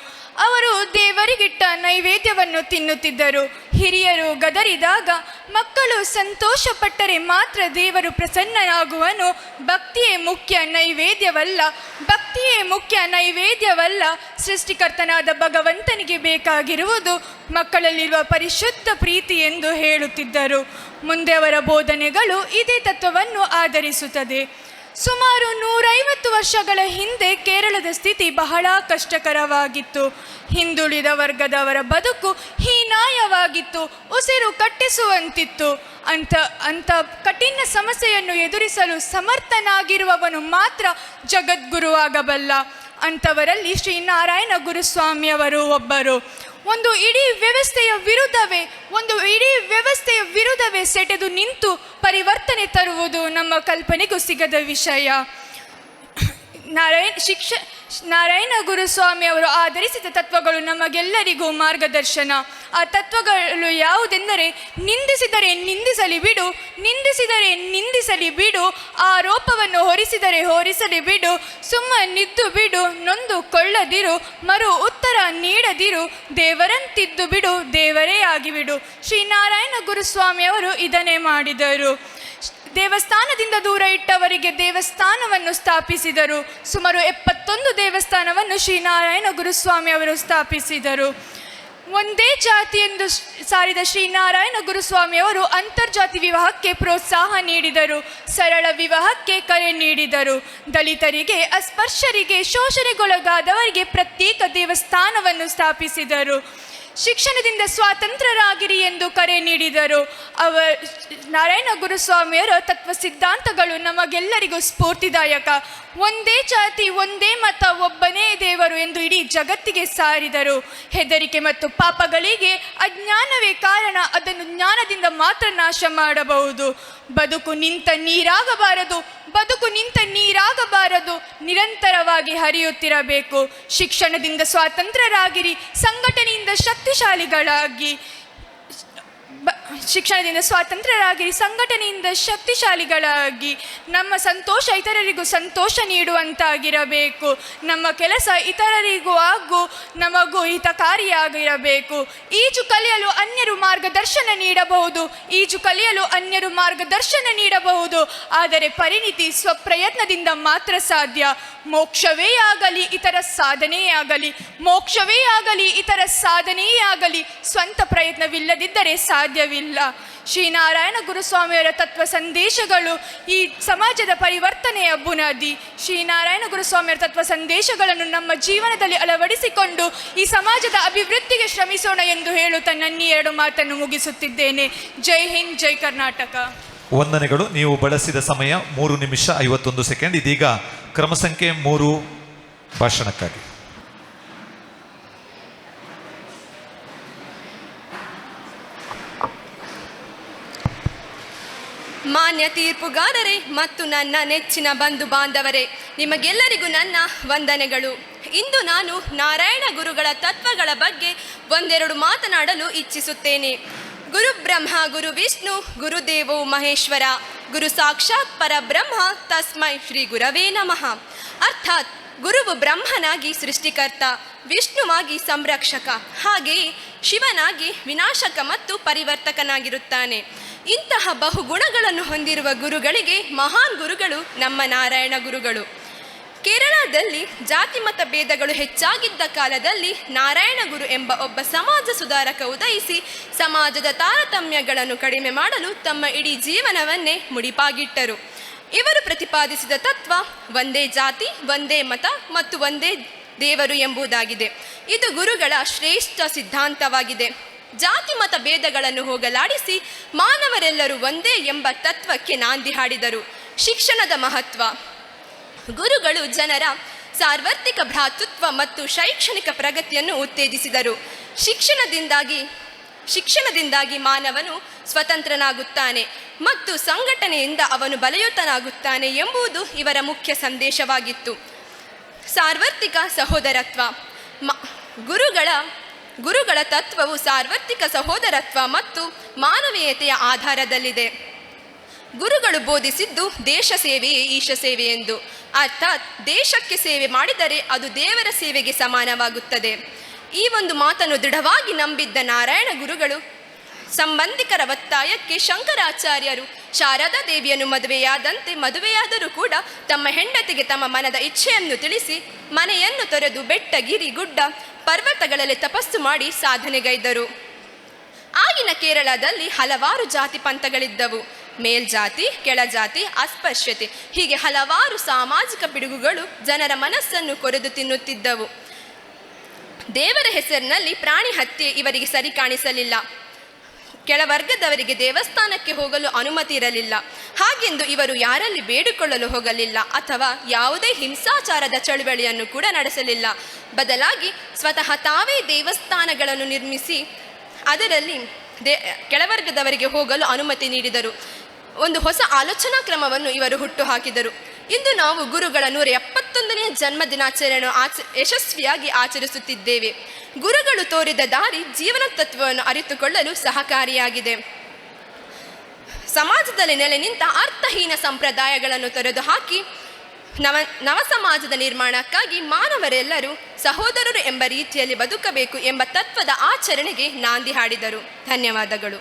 ಅವರು ದೇವರಿಗಿಟ್ಟ ನೈವೇದ್ಯವನ್ನು ತಿನ್ನುತ್ತಿದ್ದರು. ಹಿರಿಯರು ಗದರಿದಾಗ ಮಕ್ಕಳು ಸಂತೋಷಪಟ್ಟರೆ ಮಾತ್ರ ದೇವರು ಪ್ರಸನ್ನನಾಗುವನು. ಭಕ್ತಿಯೇ ಮುಖ್ಯ ನೈವೇದ್ಯವಲ್ಲ. ಸೃಷ್ಟಿಕರ್ತನಾದ ಭಗವಂತನಿಗೆ ಬೇಕಾಗಿರುವುದು ಮಕ್ಕಳಲ್ಲಿರುವ ಪರಿಶುದ್ಧ ಪ್ರೀತಿ ಎಂದು ಹೇಳುತ್ತಿದ್ದರು. ಮುಂದೆ ಅವರ ಬೋಧನೆಗಳು ಇದೇ ತತ್ವವನ್ನು ಆಧರಿಸುತ್ತದೆ. ಸುಮಾರು 150 ವರ್ಷಗಳ ಹಿಂದೆ ಕೇರಳದ ಸ್ಥಿತಿ ಬಹಳ ಕಷ್ಟಕರವಾಗಿತ್ತು. ಹಿಂದುಳಿದ ವರ್ಗದವರ ಬದುಕು ಹೀನಾಯವಾಗಿತ್ತು, ಉಸಿರು ಕಟ್ಟಿಸುವಂತಿತ್ತು. ಅಂಥ ಕಠಿಣ ಸಮಸ್ಯೆಯನ್ನು ಎದುರಿಸಲು ಸಮರ್ಥನಾಗಿರುವವನು ಮಾತ್ರ ಜಗದ್ಗುರುವಾಗಬಲ್ಲ. ಅಂಥವರಲ್ಲಿ ಶ್ರೀನಾರಾಯಣ ಗುರುಸ್ವಾಮಿಯವರು ಒಬ್ಬರು. ಒಂದು ಇಡೀ ವ್ಯವಸ್ಥೆಯ ವಿರುದ್ಧವೇ ಸೆಟೆದು ನಿಂತು ಪರಿವರ್ತನೆ ತರುವುದು ನಮ್ಮ ಕಲ್ಪನೆಗೂ ಸಿಗದ ವಿಷಯ. ನಾರಾಯಣ ಗುರುಸ್ವಾಮಿ ಅವರು ಆಧರಿಸಿದ ತತ್ವಗಳು ನಮಗೆಲ್ಲರಿಗೂ ಮಾರ್ಗದರ್ಶನ. ಆ ತತ್ವಗಳು ಯಾವುದೆಂದರೆ ನಿಂದಿಸಿದರೆ ನಿಂದಿಸಲಿ ಬಿಡು, ಆರೋಪವನ್ನು ಹೊರಿಸಲಿ ಬಿಡು, ಸುಮ್ಮನಿದ್ದು ಬಿಡು, ನೊಂದು ಕೊಳ್ಳದಿರು, ಮರು ಉತ್ತರ ನೀಡದಿರು, ದೇವರಂತಿದ್ದು ಬಿಡು, ದೇವರೇ ಆಗಿಬಿಡು. ಶ್ರೀನಾರಾಯಣ ಗುರುಸ್ವಾಮಿ ಅವರು ಇದನ್ನೇ ಮಾಡಿದರು. ದೇವಸ್ಥಾನದಿಂದ ದೂರ ಇಟ್ಟವರಿಗೆ ದೇವಸ್ಥಾನವನ್ನು ಸ್ಥಾಪಿಸಿದರು. ಸುಮಾರು 71 ದೇವಸ್ಥಾನವನ್ನು ಶ್ರೀನಾರಾಯಣ ಗುರುಸ್ವಾಮಿ ಅವರು ಸ್ಥಾಪಿಸಿದರು. ಒಂದೇ ಜಾತಿ ಎಂದು ಸಾರಿದ ಶ್ರೀನಾರಾಯಣ ಗುರುಸ್ವಾಮಿಯವರು ಅಂತರ್ಜಾತಿ ವಿವಾಹಕ್ಕೆ ಪ್ರೋತ್ಸಾಹ ನೀಡಿದರು. ಸರಳ ವಿವಾಹಕ್ಕೆ ಕರೆ ನೀಡಿದರು. ದಲಿತರಿಗೆ, ಅಸ್ಪೃಶ್ಯರಿಗೆ, ಶೋಷಣೆಗೊಳಗಾದವರಿಗೆ ಪ್ರತ್ಯೇಕ ದೇವಸ್ಥಾನವನ್ನು ಸ್ಥಾಪಿಸಿದರು. ಶಿಕ್ಷಣದಿಂದ ಸ್ವಾತಂತ್ರ್ಯರಾಗಿರಿ ಎಂದು ಕರೆ ನೀಡಿದರು. ನಾರಾಯಣ ಗುರುಸ್ವಾಮಿಯರ ತತ್ವ ಸಿದ್ಧಾಂತಗಳು ನಮಗೆಲ್ಲರಿಗೂ ಸ್ಫೂರ್ತಿದಾಯಕ. ಒಂದೇ ಜಾತಿ, ಒಂದೇ ಮತ, ಒಬ್ಬನೇ ದೇವರು ಎಂದು ಇಡೀ ಜಗತ್ತಿಗೆ ಸಾರಿದರು. ಹೆದರಿಕೆ ಮತ್ತು ಪಾಪಗಳಿಗೆ ಅಜ್ಞಾನವೇ ಕಾರಣ, ಅದನ್ನು ಜ್ಞಾನದಿಂದ ಮಾತ್ರ ನಾಶ ಮಾಡಬಹುದು. ಬದುಕು ನಿಂತ ನೀರಾಗಬಾರದು, ನಿರಂತರವಾಗಿ ಹರಿಯುತ್ತಿರಬೇಕು. ಶಿಕ್ಷಣದಿಂದ ಸ್ವಾತಂತ್ರ್ಯರಾಗಿರಿ, ಸಂಘಟನೆಯಿಂದ ಶಕ್ತಿಶಾಲಿಗಳಾಗಿ ನಮ್ಮ ಸಂತೋಷ ಇತರರಿಗೂ ಸಂತೋಷ ನೀಡುವಂತಾಗಿರಬೇಕು. ನಮ್ಮ ಕೆಲಸ ಇತರರಿಗೂ ಹಾಗೂ ನಮಗೂ ಹಿತಕಾರಿಯಾಗಿರಬೇಕು. ಈಜು ಕಲಿಯಲು ಅನ್ಯರು ಮಾರ್ಗದರ್ಶನ ನೀಡಬಹುದು, ಆದರೆ ಪರಿಣಿತಿ ಸ್ವಪ್ರಯತ್ನದಿಂದ ಮಾತ್ರ ಸಾಧ್ಯ. ಮೋಕ್ಷವೇ ಆಗಲಿ ಇತರ ಸಾಧನೆಯೇ ಆಗಲಿ ಸ್ವಂತ ಪ್ರಯತ್ನವಿಲ್ಲದಿದ್ದರೆ ಸಾಧ್ಯವಿಲ್ಲ. ಇಲ್ಲ. ಶ್ರೀನಾರಾಯಣ ಗುರುಸ್ವಾಮಿಯವರ ತತ್ವ ಸಂದೇಶಗಳು ಈ ಸಮಾಜದ ಪರಿವರ್ತನೆಯ ಬುನಾದಿ. ಶ್ರೀನಾರಾಯಣ ಗುರುಸ್ವಾಮಿಯವರ ತತ್ವ ಸಂದೇಶಗಳನ್ನು ನಮ್ಮ ಜೀವನದಲ್ಲಿ ಅಳವಡಿಸಿಕೊಂಡು ಈ ಸಮಾಜದ ಅಭಿವೃದ್ಧಿಗೆ ಶ್ರಮಿಸೋಣ ಎಂದು ಹೇಳುತ್ತಾ ನನ್ನ 2 ಮಾತನ್ನು ಮುಗಿಸುತ್ತಿದ್ದೇನೆ. ಜೈ ಹಿಂದ್, ಜೈ ಕರ್ನಾಟಕ. ವಂದನೆಗಳು. ನೀವು ಬಳಸಿದ ಸಮಯ 3 ನಿಮಿಷ 51 ಸೆಕೆಂಡ್. ಇದೀಗ ಕ್ರಮ ಸಂಖ್ಯೆ 3 ಭಾಷಣಕ್ಕಾಗಿ. ಮಾನ್ಯ ತೀರ್ಪುಗಾರರೇ ಮತ್ತು ನನ್ನ ನೆಚ್ಚಿನ ಬಂಧು ಬಾಂಧವರೇ, ನಿಮಗೆಲ್ಲರಿಗೂ ನನ್ನ ವಂದನೆಗಳು. ಇಂದು ನಾನು ನಾರಾಯಣ ಗುರುಗಳ ತತ್ವಗಳ ಬಗ್ಗೆ ಒಂದೆರಡು ಮಾತನಾಡಲು ಇಚ್ಛಿಸುತ್ತೇನೆ. ಗುರು ಬ್ರಹ್ಮ ಗುರು ವಿಷ್ಣು ಗುರುದೇವೋ ಮಹೇಶ್ವರ, ಗುರು ಸಾಕ್ಷಾತ್ ಪರಬ್ರಹ್ಮ ತಸ್ಮೈ ಶ್ರೀ ಗುರವೇ ನಮಃ. ಅರ್ಥಾತ್ ಗುರುವು ಬ್ರಹ್ಮನಾಗಿ ಸೃಷ್ಟಿಕರ್ತ, ವಿಷ್ಣುವಾಗಿ ಸಂರಕ್ಷಕ, ಹಾಗೆಯೇ ಶಿವನಾಗಿ ವಿನಾಶಕ ಮತ್ತು ಪರಿವರ್ತಕನಾಗಿರುತ್ತಾನೆ. ಇಂತಹ ಬಹುಗುಣಗಳನ್ನು ಹೊಂದಿರುವ ಗುರುಗಳಿಗೆ ಮಹಾನ್ ಗುರುಗಳು ನಮ್ಮ ನಾರಾಯಣ ಗುರುಗಳು. ಕೇರಳದಲ್ಲಿ ಜಾತಿ ಮತ ಭೇದಗಳು ಹೆಚ್ಚಾಗಿದ್ದ ಕಾಲದಲ್ಲಿ ನಾರಾಯಣ ಗುರು ಎಂಬ ಒಬ್ಬ ಸಮಾಜ ಸುಧಾರಕ ಉದಯಿಸಿ ಸಮಾಜದ ತಾರತಮ್ಯಗಳನ್ನು ಕಡಿಮೆ ಮಾಡಲು ತಮ್ಮ ಇಡೀ ಜೀವನವನ್ನೇ ಮುಡಿಪಾಗಿಟ್ಟರು. ಇವರು ಪ್ರತಿಪಾದಿಸಿದ ತತ್ವ ಒಂದೇ ಜಾತಿ, ಒಂದೇ ಮತ ಮತ್ತು ಒಂದೇ ದೇವರು ಎಂಬುದಾಗಿದೆ. ಇದು ಗುರುಗಳ ಶ್ರೇಷ್ಠ ಸಿದ್ಧಾಂತವಾಗಿದೆ. ಜಾತಿ ಮತ ಭೇದಗಳನ್ನು ಹೋಗಲಾಡಿಸಿ ಮಾನವರೆಲ್ಲರೂ ಒಂದೇ ಎಂಬ ತತ್ವಕ್ಕೆ ನಾಂದಿ ಹಾಡಿದರು. ಶಿಕ್ಷಣದ ಮಹತ್ವ. ಗುರುಗಳು ಜನರ ಸಾರ್ವತ್ರಿಕ ಭ್ರಾತೃತ್ವ ಮತ್ತು ಶೈಕ್ಷಣಿಕ ಪ್ರಗತಿಯನ್ನು ಉತ್ತೇಜಿಸಿದರು. ಶಿಕ್ಷಣದಿಂದಾಗಿ ಮಾನವನು ಸ್ವತಂತ್ರನಾಗುತ್ತಾನೆ ಮತ್ತು ಸಂಘಟನೆಯಿಂದ ಅವನು ಬಲಯುತನಾಗುತ್ತಾನೆ ಎಂಬುದು ಇವರ ಮುಖ್ಯ ಸಂದೇಶವಾಗಿತ್ತು. ಸಾರ್ವತ್ರಿಕ ಸಹೋದರತ್ವ. ಗುರುಗಳ ತತ್ವವು ಸಾರ್ವತ್ರಿಕ ಸಹೋದರತ್ವ ಮತ್ತು ಮಾನವೀಯತೆಯ ಆಧಾರದಲ್ಲಿದೆ. ಗುರುಗಳು ಬೋಧಿಸಿದ್ದು ದೇಶ ಸೇವೆಯೇ ಈಶ ಸೇವೆ ಎಂದು. ಅರ್ಥಾತ್ ದೇಶಕ್ಕೆ ಸೇವೆ ಮಾಡಿದರೆ ಅದು ದೇವರ ಸೇವೆಗೆ ಸಮಾನವಾಗುತ್ತದೆ. ಈ ಒಂದು ಮಾತನ್ನು ದೃಢವಾಗಿ ನಂಬಿದ್ದ ನಾರಾಯಣ ಗುರುಗಳು ಸಂಬಂಧಿಕರ ಒತ್ತಾಯಕ್ಕೆ ಶಂಕರಾಚಾರ್ಯರು ಶಾರದಾ ದೇವಿಯನ್ನು ಮದುವೆಯಾದರೂ ಕೂಡ ತಮ್ಮ ಹೆಂಡತಿಗೆ ತಮ್ಮ ಮನದ ಇಚ್ಛೆಯನ್ನು ತಿಳಿಸಿ ಮನೆಯನ್ನು ತೊರೆದು ಬೆಟ್ಟ, ಗಿರಿ, ಗುಡ್ಡ, ಪರ್ವತಗಳಲ್ಲಿ ತಪಸ್ಸು ಮಾಡಿ ಸಾಧನೆಗೈದರು. ಆಗಿನ ಕೇರಳದಲ್ಲಿ ಹಲವಾರು ಜಾತಿ ಪಂಥಗಳಿದ್ದವು. ಮೇಲ್ಜಾತಿ, ಕೆಳಜಾತಿ, ಅಸ್ಪೃಶ್ಯತೆ, ಹೀಗೆ ಹಲವಾರು ಸಾಮಾಜಿಕ ಪಿಡುಗುಗಳು ಜನರ ಮನಸ್ಸನ್ನು ಕೊರೆದು ತಿನ್ನುತ್ತಿದ್ದವು. ದೇವರ ಹೆಸರಿನಲ್ಲಿ ಪ್ರಾಣಿ ಹತ್ಯೆ ಇವರಿಗೆ ಸರಿ ಕಾಣಿಸಲಿಲ್ಲ. ಕೆಳವರ್ಗದವರಿಗೆ ದೇವಸ್ಥಾನಕ್ಕೆ ಹೋಗಲು ಅನುಮತಿ ಇರಲಿಲ್ಲ. ಹಾಗೆಂದು ಇವರು ಯಾರಲ್ಲಿ ಬೇಡಿಕೊಳ್ಳಲು ಹೋಗಲಿಲ್ಲ ಅಥವಾ ಯಾವುದೇ ಹಿಂಸಾಚಾರದ ಚಳುವಳಿಯನ್ನು ಕೂಡ ನಡೆಸಲಿಲ್ಲ. ಬದಲಾಗಿ ಸ್ವತಃ ತಾವೇ ದೇವಸ್ಥಾನಗಳನ್ನು ನಿರ್ಮಿಸಿ ಅದರಲ್ಲಿ ಕೆಳವರ್ಗದವರಿಗೆ ಹೋಗಲು ಅನುಮತಿ ನೀಡಿದರು. ಒಂದು ಹೊಸ ಆಲೋಚನಾ ಕ್ರಮವನ್ನು ಇವರು ಹುಟ್ಟುಹಾಕಿದರು. ಇಂದು ನಾವು ಗುರುಗಳ 171ನೇ ಜನ್ಮ ದಿನಾಚರಣೆಯನ್ನು ಯಶಸ್ವಿಯಾಗಿ ಆಚರಿಸುತ್ತಿದ್ದೇವೆ. ಗುರುಗಳು ತೋರಿದ ದಾರಿ ಜೀವನ ತತ್ವವನ್ನು ಅರಿತುಕೊಳ್ಳಲು ಸಹಕಾರಿಯಾಗಿದೆ. ಸಮಾಜದಲ್ಲಿ ನೆಲೆ ನಿಂತ ಅರ್ಥಹೀನ ಸಂಪ್ರದಾಯಗಳನ್ನು ತೊರೆದು ಹಾಕಿ ನವ ಸಮಾಜದ ನಿರ್ಮಾಣಕ್ಕಾಗಿ ಮಾನವರೆಲ್ಲರೂ ಸಹೋದರರು ಎಂಬ ರೀತಿಯಲ್ಲಿ ಬದುಕಬೇಕು ಎಂಬ ತತ್ವದ ಆಚರಣೆಗೆ ನಾಂದಿ ಹಾಡಿದರು. ಧನ್ಯವಾದಗಳು.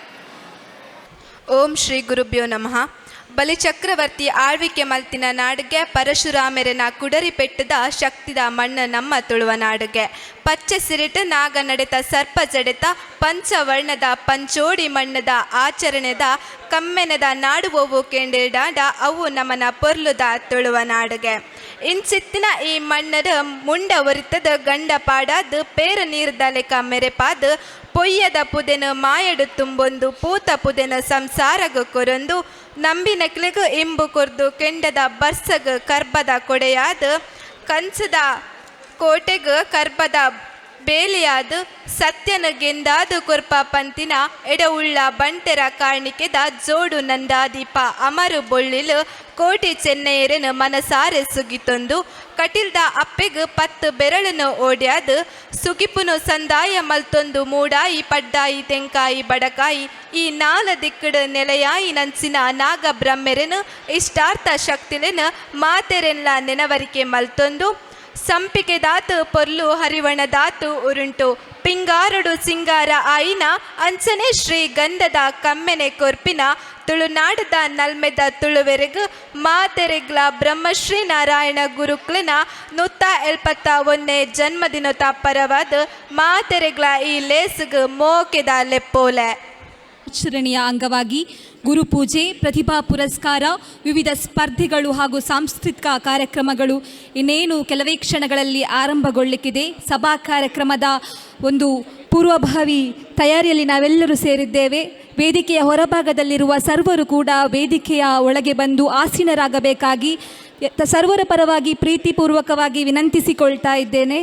ಓಂ ಶ್ರೀ ಗುರುಭ್ಯೋ ನಮಃ. ಬಲಿಚಕ್ರವರ್ತಿ ಆಳ್ವಿಕೆ ಮಲ್ತಿನ ನಾಡಿಗೆ ಪರಶುರಾಮೆರನ ಕುಡರಿ ಪೆಟ್ಟದ ಶಕ್ತಿದ ಮಣ್ಣು ನಮ್ಮ ತುಳುವ ನಾಡಿಗೆ. ಪಚ್ಚೆ ಸಿರಿಟ ನಾಗ ನಡೆತ ಸರ್ಪ ಜಡೆತ ಪಂಚವರ್ಣದ ಪಂಚೋಡಿ ಮಣ್ಣದ ಆಚರಣೆದ ಕಮ್ಮೆನದ ನಾಡುವವು ಕೇಂಡಿಡಾಡ ಅವು ನಮನ ಪೊರ್ಲುದ ತುಳುವ ನಾಡಿಗೆ. ಇನ್ಸಿತ್ತಿನ ಈ ಮಣ್ಣದ ಮುಂಡ ಒರಿತದ ಗಂಡ ಪಾಡಾದ ಪೇರ ನೀರ್ದ ಲೆಕ್ಕ ಮೆರೆಪಾದ ಪೊಯ್ಯದ ಪುದೆನ ಮಾಯಡು ತುಂಬೊಂದು ಪೂತ ಪುದೆನ ಸಂಸಾರಗ ಕೊರೊಂದು ನಂಬಿನ ಕಿಳಗು ಇಂಬು ಕೊರ್ದು ಕೆಂಡದ ಬರ್ಸಗ ಕರ್ಬದ ಕೊಡೆಯಾದ ಕಂಚದ ಕೋಟೆಗ ಕರ್ಬದ ಬೇಲಿಯಾದ ಸತ್ಯನ ಗೆಂದಾದ ಕೊರ್ಪ ಪಂತಿನ ಎಡವುಳ್ಳ ಬಂಟೆರ ಕಾಣಿಕೆದ ಜೋಡು ನಂದಾದೀಪ ಅಮರು ಬೊಳ್ಳಿಲು ಕೋಟಿ ಚೆನ್ನೈಯರನ ಮನಸಾರೆ ಸುಗಿತೊಂದು ಕಟಿಲ್ದ ಅಪ್ಪೆಗ 10 ಬೆರಳನ್ನು ಓಡ್ಯಾದ ಸುಗಿಪುನು ಸಂದಾಯ ಮಲ್ತೊಂದು ಮೂಡಾಯಿ ಪಡ್ಡಾಯಿ ತೆಂಕಾಯಿ ಬಡಕಾಯಿ ಈ 4 ದಿಕ್ಕಡ ನೆಲೆಯಾಯಿ ನಂಚಿನ ನಾಗ ಬ್ರಹ್ಮೆರೆನು ಇಷ್ಟಾರ್ಥ ಶಕ್ತಿಲೆನ ಮಾತೆರೆನ್ಲ ನೆನವರಿಕೆ ಮಲ್ತೊಂದು ಸಂಪಿಗೆ ದಾತು ಪೊರ್ಲು ಹರಿವಣ ದಾತು ಉರುಂಟು ಪಿಂಗಾರಡು ಸಿಂಗಾರ ಆಯಿನ ಅಂಚನೆ ಶ್ರೀ ಗಂಧದ ಕಮ್ಮೆನೆ ಕೊರ್ಪಿನ ತುಳುನಾಡದ ನಲ್ಮೆದ ತುಳುವೆರೆಗು ಮಾತೆರೆಗ್ಲ ಬ್ರಹ್ಮಶ್ರೀ ನಾರಾಯಣ ಗುರುಕ್ಲನ 171ನೇ ಜನ್ಮದಿನದ ಪರವಾದ ಮಾತೆರೆಗ್ಲ ಈ ಲೇಸುಗು ಮೋಕೆದ ಲೆಪ್ಪೋಲೆ. ದಿನಾಚರಣೆಯ ಅಂಗವಾಗಿ ಗುರುಪೂಜೆ, ಪ್ರತಿಭಾ ಪುರಸ್ಕಾರ, ವಿವಿಧ ಸ್ಪರ್ಧೆಗಳು ಹಾಗೂ ಸಾಂಸ್ಕೃತಿಕ ಕಾರ್ಯಕ್ರಮಗಳು ಇನ್ನೇನು ಕೆಲವೇ ಕ್ಷಣಗಳಲ್ಲಿ ಆರಂಭಗೊಳ್ಳಲಿಕ್ಕಿದೆ. ಸಭಾ ಕಾರ್ಯಕ್ರಮದ ಒಂದು ಪೂರ್ವಭಾವಿ ತಯಾರಿಯಲ್ಲಿ ನಾವೆಲ್ಲರೂ ಸೇರಿದ್ದೇವೆ. ವೇದಿಕೆಯ ಹೊರಭಾಗದಲ್ಲಿರುವ ಸರ್ವರು ಕೂಡ ವೇದಿಕೆಯ ಒಳಗೆ ಬಂದು ಆಸೀನರಾಗಬೇಕಾಗಿ ಸರ್ವರ ಪರವಾಗಿ ಪ್ರೀತಿಪೂರ್ವಕವಾಗಿ ವಿನಂತಿಸಿಕೊಳ್ತಾ ಇದ್ದೇನೆ.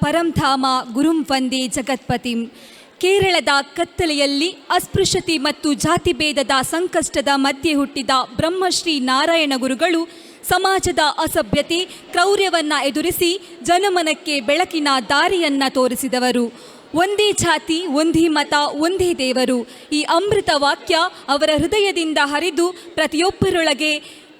ಪರಂಧಾಮ ಗುರುಂ ವಂದೇ ಜಗತ್ಪತಿಂ. ಕೇರಳದ ಕತ್ತಲೆಯಲ್ಲಿ ಅಸ್ಪೃಶ್ಯತೆ ಮತ್ತು ಜಾತಿ ಭೇದದ ಸಂಕಷ್ಟದ ಮಧ್ಯೆ ಹುಟ್ಟಿದ ಬ್ರಹ್ಮಶ್ರೀ ನಾರಾಯಣ ಗುರುಗಳು ಸಮಾಜದ ಅಸಭ್ಯತೆ, ಕ್ರೌರ್ಯವನ್ನು ಎದುರಿಸಿ ಜನಮನಕ್ಕೆ ಬೆಳಕಿನ ದಾರಿಯನ್ನು ತೋರಿಸಿದವರು. ಒಂದೇ ಜಾತಿ, ಒಂದೇ ಮತ, ಒಂದೇ ದೇವರು. ಈ ಅಮೃತ ವಾಕ್ಯ ಅವರ ಹೃದಯದಿಂದ ಹರಿದು ಪ್ರತಿಯೊಬ್ಬರೊಳಗೆ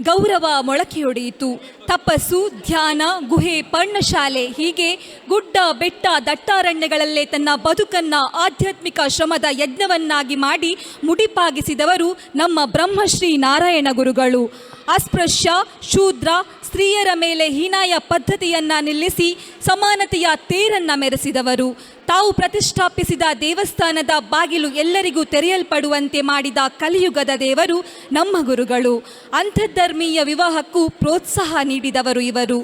ಗೌರವ ಮೊಳಕೆಯೊಡೆಯಿತು. ತಪಸ್ಸು, ಧ್ಯಾನ, ಗುಹೆ, ಪರ್ಣಶಾಲೆ ಹೀಗೆ ಗುಡ್ಡ ಬೆಟ್ಟ ದಟ್ಟಾರಣ್ಯಗಳಲ್ಲೇ ತನ್ನ ಬದುಕನ್ನು ಆಧ್ಯಾತ್ಮಿಕ ಶ್ರಮದ ಯಜ್ಞವನ್ನಾಗಿ ಮಾಡಿ ಮುಡಿಪಾಗಿಸಿದವರು ನಮ್ಮ ಬ್ರಹ್ಮಶ್ರೀ ನಾರಾಯಣ ಗುರುಗಳು. ಅಸ್ಪೃಶ್ಯ, ಶೂದ್ರ, ಸ್ತ್ರೀಯರ ಮೇಲೆ ಹೀನಾಯ ಪದ್ಧತಿಯನ್ನು ನಿಲ್ಲಿಸಿ ಸಮಾನತೆಯ ತೇರನ್ನು ಮೆರೆಸಿದವರು. ತಾವು ಪ್ರತಿಷ್ಠಾಪಿಸಿದ ದೇವಸ್ಥಾನದ ಬಾಗಿಲು ಎಲ್ಲರಿಗೂ ತೆರೆಯಲ್ಪಡುವಂತೆ ಮಾಡಿದ ಕಲಿಯುಗದ ದೇವರು ನಮ್ಮ ಗುರುಗಳು. ಅಂತರ್ಧರ್ಮೀಯ ವಿವಾಹಕ್ಕೂ ಪ್ರೋತ್ಸಾಹ ನೀಡಿದವರು ಇವರು.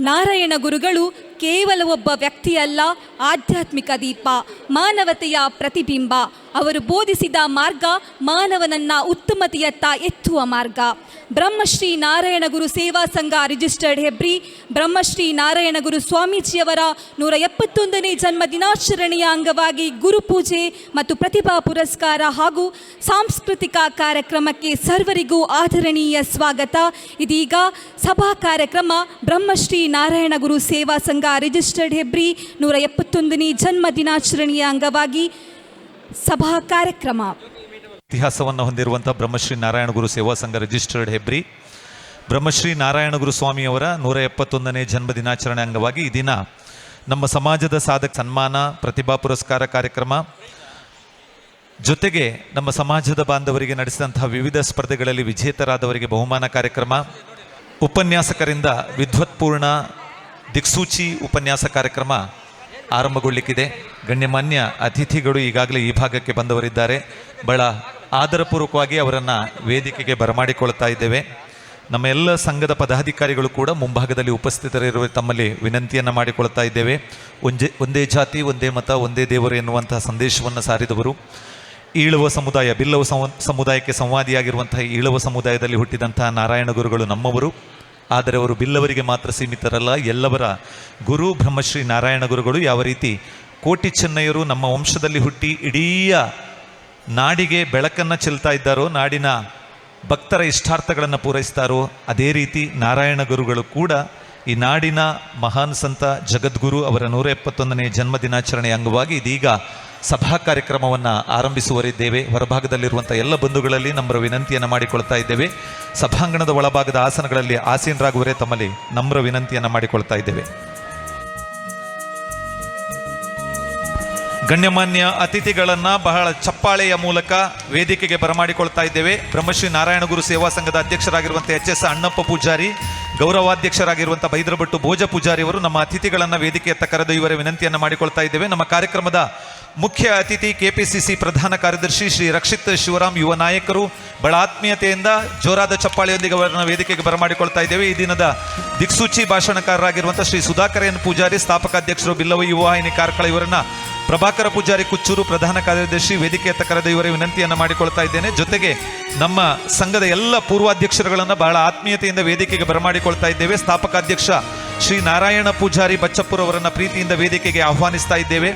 ನಾರಾಯಣ ಗುರುಗಳು ಕೇವಲ ಒಬ್ಬ ವ್ಯಕ್ತಿಯಲ್ಲ, ಆಧ್ಯಾತ್ಮಿಕ ದೀಪ, ಮಾನವತೆಯ ಪ್ರತಿಬಿಂಬ. ಅವರು ಬೋಧಿಸಿದ ಮಾರ್ಗ ಮಾನವನನ್ನ ಉತ್ತಮತೆಯತ್ತ ಎತ್ತುವ ಮಾರ್ಗ. ಬ್ರಹ್ಮಶ್ರೀ ನಾರಾಯಣ ಗುರು ಸೇವಾ ಸಂಘ ರಿಜಿಸ್ಟರ್ಡ್ ಹೆಬ್ರಿ ಬ್ರಹ್ಮಶ್ರೀ ನಾರಾಯಣ ಗುರು ಸ್ವಾಮೀಜಿಯವರ 171ನೇ ಜನ್ಮ ದಿನಾಚರಣೆಯ ಅಂಗವಾಗಿ ಗುರುಪೂಜೆ ಮತ್ತು ಪ್ರತಿಭಾ ಪುರಸ್ಕಾರ ಹಾಗೂ ಸಾಂಸ್ಕೃತಿಕ ಕಾರ್ಯಕ್ರಮಕ್ಕೆ ಸರ್ವರಿಗೂ ಆದರಣೀಯ ಸ್ವಾಗತ. ಇದೀಗ ಸಭಾ ಕಾರ್ಯಕ್ರಮ ಬ್ರಹ್ಮಶ್ರೀ ನಾರಾಯಣ ಗುರು ಸೇವಾ ಸಂಘ ರಿಜಿಸ್ಟರ್ಡ್ ಹೆಬ್ರಿ 171ನೇ ಜನ್ಮ ದಿನಾಚರಣೆಯ ಅಂಗವಾಗಿ ಸಭಾ ಕಾರ್ಯಕ್ರಮ. ಇತಿಹಾಸವನ್ನು ಹೊಂದಿರುವಂಥ ಬ್ರಹ್ಮಶ್ರೀ ನಾರಾಯಣ ಗುರು ಸೇವಾ ಸಂಘ ರಿಜಿಸ್ಟರ್ಡ್ ಹೆಬ್ರಿ ಬ್ರಹ್ಮಶ್ರೀ ನಾರಾಯಣ ಗುರು ಸ್ವಾಮಿಯವರ 171ನೇ ಜನ್ಮ ದಿನಾಚರಣೆ ಅಂಗವಾಗಿ ಈ ದಿನ ನಮ್ಮ ಸಮಾಜದ ಸಾಧಕ ಸನ್ಮಾನ, ಪ್ರತಿಭಾ ಪುರಸ್ಕಾರ ಕಾರ್ಯಕ್ರಮ ಜೊತೆಗೆ ನಮ್ಮ ಸಮಾಜದ ಬಾಂಧವರಿಗೆ ನಡೆಸಿದಂತಹ ವಿವಿಧ ಸ್ಪರ್ಧೆಗಳಲ್ಲಿ ವಿಜೇತರಾದವರಿಗೆ ಬಹುಮಾನ ಕಾರ್ಯಕ್ರಮ, ಉಪನ್ಯಾಸಕರಿಂದ ವಿದ್ವತ್ಪೂರ್ಣ ದಿಕ್ಸೂಚಿ ಉಪನ್ಯಾಸ ಕಾರ್ಯಕ್ರಮ ಆರಂಭಗೊಳ್ಳಿಕ್ಕಿದೆ. ಗಣ್ಯಮಾನ್ಯ ಅತಿಥಿಗಳು ಈಗಾಗಲೇ ಈ ಭಾಗಕ್ಕೆ ಬಂದವರಿದ್ದಾರೆ. ಬಹಳ ಆದರಪೂರ್ವಕವಾಗಿ ಅವರನ್ನು ವೇದಿಕೆಗೆ ಬರಮಾಡಿಕೊಳ್ತಾ ಇದ್ದೇವೆ. ನಮ್ಮ ಎಲ್ಲ ಸಂಘದ ಪದಾಧಿಕಾರಿಗಳು ಕೂಡ ಮುಂಭಾಗದಲ್ಲಿ ಉಪಸ್ಥಿತರಿರುವ ತಮ್ಮಲ್ಲಿ ವಿನಂತಿಯನ್ನು ಮಾಡಿಕೊಳ್ತಾ ಇದ್ದೇವೆ. ಒಂದೇ ಜಾತಿ, ಒಂದೇ ಮತ, ಒಂದೇ ದೇವರು ಎನ್ನುವಂತಹ ಸಂದೇಶವನ್ನು ಸಾರಿದವರು. ಈಳವ ಸಮುದಾಯ, ಬಿಲ್ಲವ ಸಮುದಾಯಕ್ಕೆ ಸಂವಾದಿಯಾಗಿರುವಂತಹ ಈಳವ ಸಮುದಾಯದಲ್ಲಿ ಹುಟ್ಟಿದಂತಹ ನಾರಾಯಣ ಗುರುಗಳು ನಮ್ಮವರು. ಆದರೆ ಅವರು ಬಿಲ್ಲವರಿಗೆ ಮಾತ್ರ ಸೀಮಿತರಲ್ಲ, ಎಲ್ಲವರ ಗುರು ಬ್ರಹ್ಮಶ್ರೀ ನಾರಾಯಣ ಗುರುಗಳು. ಯಾವ ರೀತಿ ಕೋಟಿ ಚೆನ್ನಯ್ಯರು ನಮ್ಮ ವಂಶದಲ್ಲಿ ಹುಟ್ಟಿ ಇಡೀ ನಾಡಿಗೆ ಬೆಳಕನ್ನು ಚೆಲ್ತಾ ಇದ್ದಾರೋ, ನಾಡಿನ ಭಕ್ತರ ಇಷ್ಟಾರ್ಥಗಳನ್ನು ಪೂರೈಸ್ತಾರೋ, ಅದೇ ರೀತಿ ನಾರಾಯಣ ಗುರುಗಳು ಕೂಡ ಈ ನಾಡಿನ ಮಹಾನ್ ಸಂತ ಜಗದ್ಗುರು ಅವರ 171ನೇ ಜನ್ಮ ದಿನಾಚರಣೆ ಅಂಗವಾಗಿ ಇದೀಗ ಸಭಾ ಕಾರ್ಯಕ್ರಮವನ್ನು ಆರಂಭಿಸುವರಿದ್ದೇವೆ. ಹೊರಭಾಗದಲ್ಲಿರುವಂಥ ಎಲ್ಲ ಬಂಧುಗಳಲ್ಲಿ ನಮ್ರ ವಿನಂತಿಯನ್ನು ಮಾಡಿಕೊಳ್ತಾ ಇದ್ದೇವೆ. ಸಭಾಂಗಣದ ಒಳಭಾಗದ ಆಸನಗಳಲ್ಲಿ ಆಸೀನರಾಗುವರೇ ತಮ್ಮಲ್ಲಿ ನಮ್ರ ವಿನಂತಿಯನ್ನು ಮಾಡಿಕೊಳ್ತಾ ಇದ್ದೇವೆ. ಗಣ್ಯಮಾನ್ಯ ಅತಿಥಿಗಳನ್ನು ಬಹಳ ಚಪ್ಪಾಳೆಯ ಮೂಲಕ ವೇದಿಕೆಗೆ ಬರಮಾಡಿಕೊಳ್ತಾ ಇದ್ದೇವೆ. ಬ್ರಹ್ಮಶ್ರೀ ನಾರಾಯಣ ಗುರು ಸೇವಾ ಸಂಘದ ಅಧ್ಯಕ್ಷರಾಗಿರುವಂಥ ಎಚ್.ಎಸ್. ಅಣ್ಣಪ್ಪ ಪೂಜಾರಿ, ಗೌರವಾಧ್ಯಕ್ಷರಾಗಿರುವಂಥ ಬೈದ್ರಭಟ್ಟು ಭೋಜ ಪೂಜಾರಿ ಅವರು ನಮ್ಮ ಅತಿಥಿಗಳನ್ನು ವೇದಿಕೆಯತ್ತ ಕರೆದೊಯ್ಯುವರ ವಿನಂತಿಯನ್ನು ಮಾಡಿಕೊಳ್ತಾ ಇದ್ದೇವೆ. ನಮ್ಮ ಕಾರ್ಯಕ್ರಮದ ಮುಖ್ಯ ಅತಿಥಿ ಕೆಪಿಸಿಸಿ ಪ್ರಧಾನ ಕಾರ್ಯದರ್ಶಿ ಶ್ರೀ ರಕ್ಷಿತ್ ಶಿವರಾಮ್, ಯುವ ನಾಯಕರು. ಬಹಳ ಆತ್ಮೀಯತೆಯಿಂದ ಜೋರಾದ ಚಪ್ಪಾಳೆಯೊಂದಿಗೆ ಅವರನ್ನು ವೇದಿಕೆಗೆ ಬರಮಾಡಿಕೊಳ್ತಾ ಇದ್ದೇವೆ. ಈ ದಿನದ ದಿಕ್ಸೂಚಿ ಭಾಷಣಕಾರರಾಗಿರುವಂಥ ಶ್ರೀ ಸುಧಾಕರ್ ಎನ್ ಪೂಜಾರಿ, ಸ್ಥಾಪಕಾಧ್ಯಕ್ಷರು ಬಿಲ್ಲವ ಯುವ ವಾಹಿನಿ ಕಾರ್ಕಳ, ಇವರನ್ನ ಪ್ರಭಾಕರ ಪೂಜಾರಿ ಕುಚ್ಚೂರು, ಪ್ರಧಾನ ಕಾರ್ಯದರ್ಶಿ, ವೇದಿಕೆಯತ್ತ ಕರೆದೊಯ್ಯುವರ ವಿನಂತಿಯನ್ನು ಮಾಡಿಕೊಳ್ತಾ ಇದ್ದೇನೆ. ಜೊತೆಗೆ ನಮ್ಮ ಸಂಘದ ಎಲ್ಲ ಪೂರ್ವಾಧ್ಯಕ್ಷರುಗಳನ್ನು ಬಹಳ ಆತ್ಮೀಯತೆಯಿಂದ ವೇದಿಕೆಗೆ ಬರಮಾಡಿಕೊಳ್ತಾ ಇದ್ದೇವೆ. ಸ್ಥಾಪಕಾಧ್ಯಕ್ಷ ಶ್ರೀ ನಾರಾಯಣ ಪೂಜಾರಿ ಬಚ್ಚಪ್ಪುರ ಅವರನ್ನು ಪ್ರೀತಿಯಿಂದ ವೇದಿಕೆಗೆ ಆಹ್ವಾನಿಸ್ತಾ ಇದ್ದೇವೆ.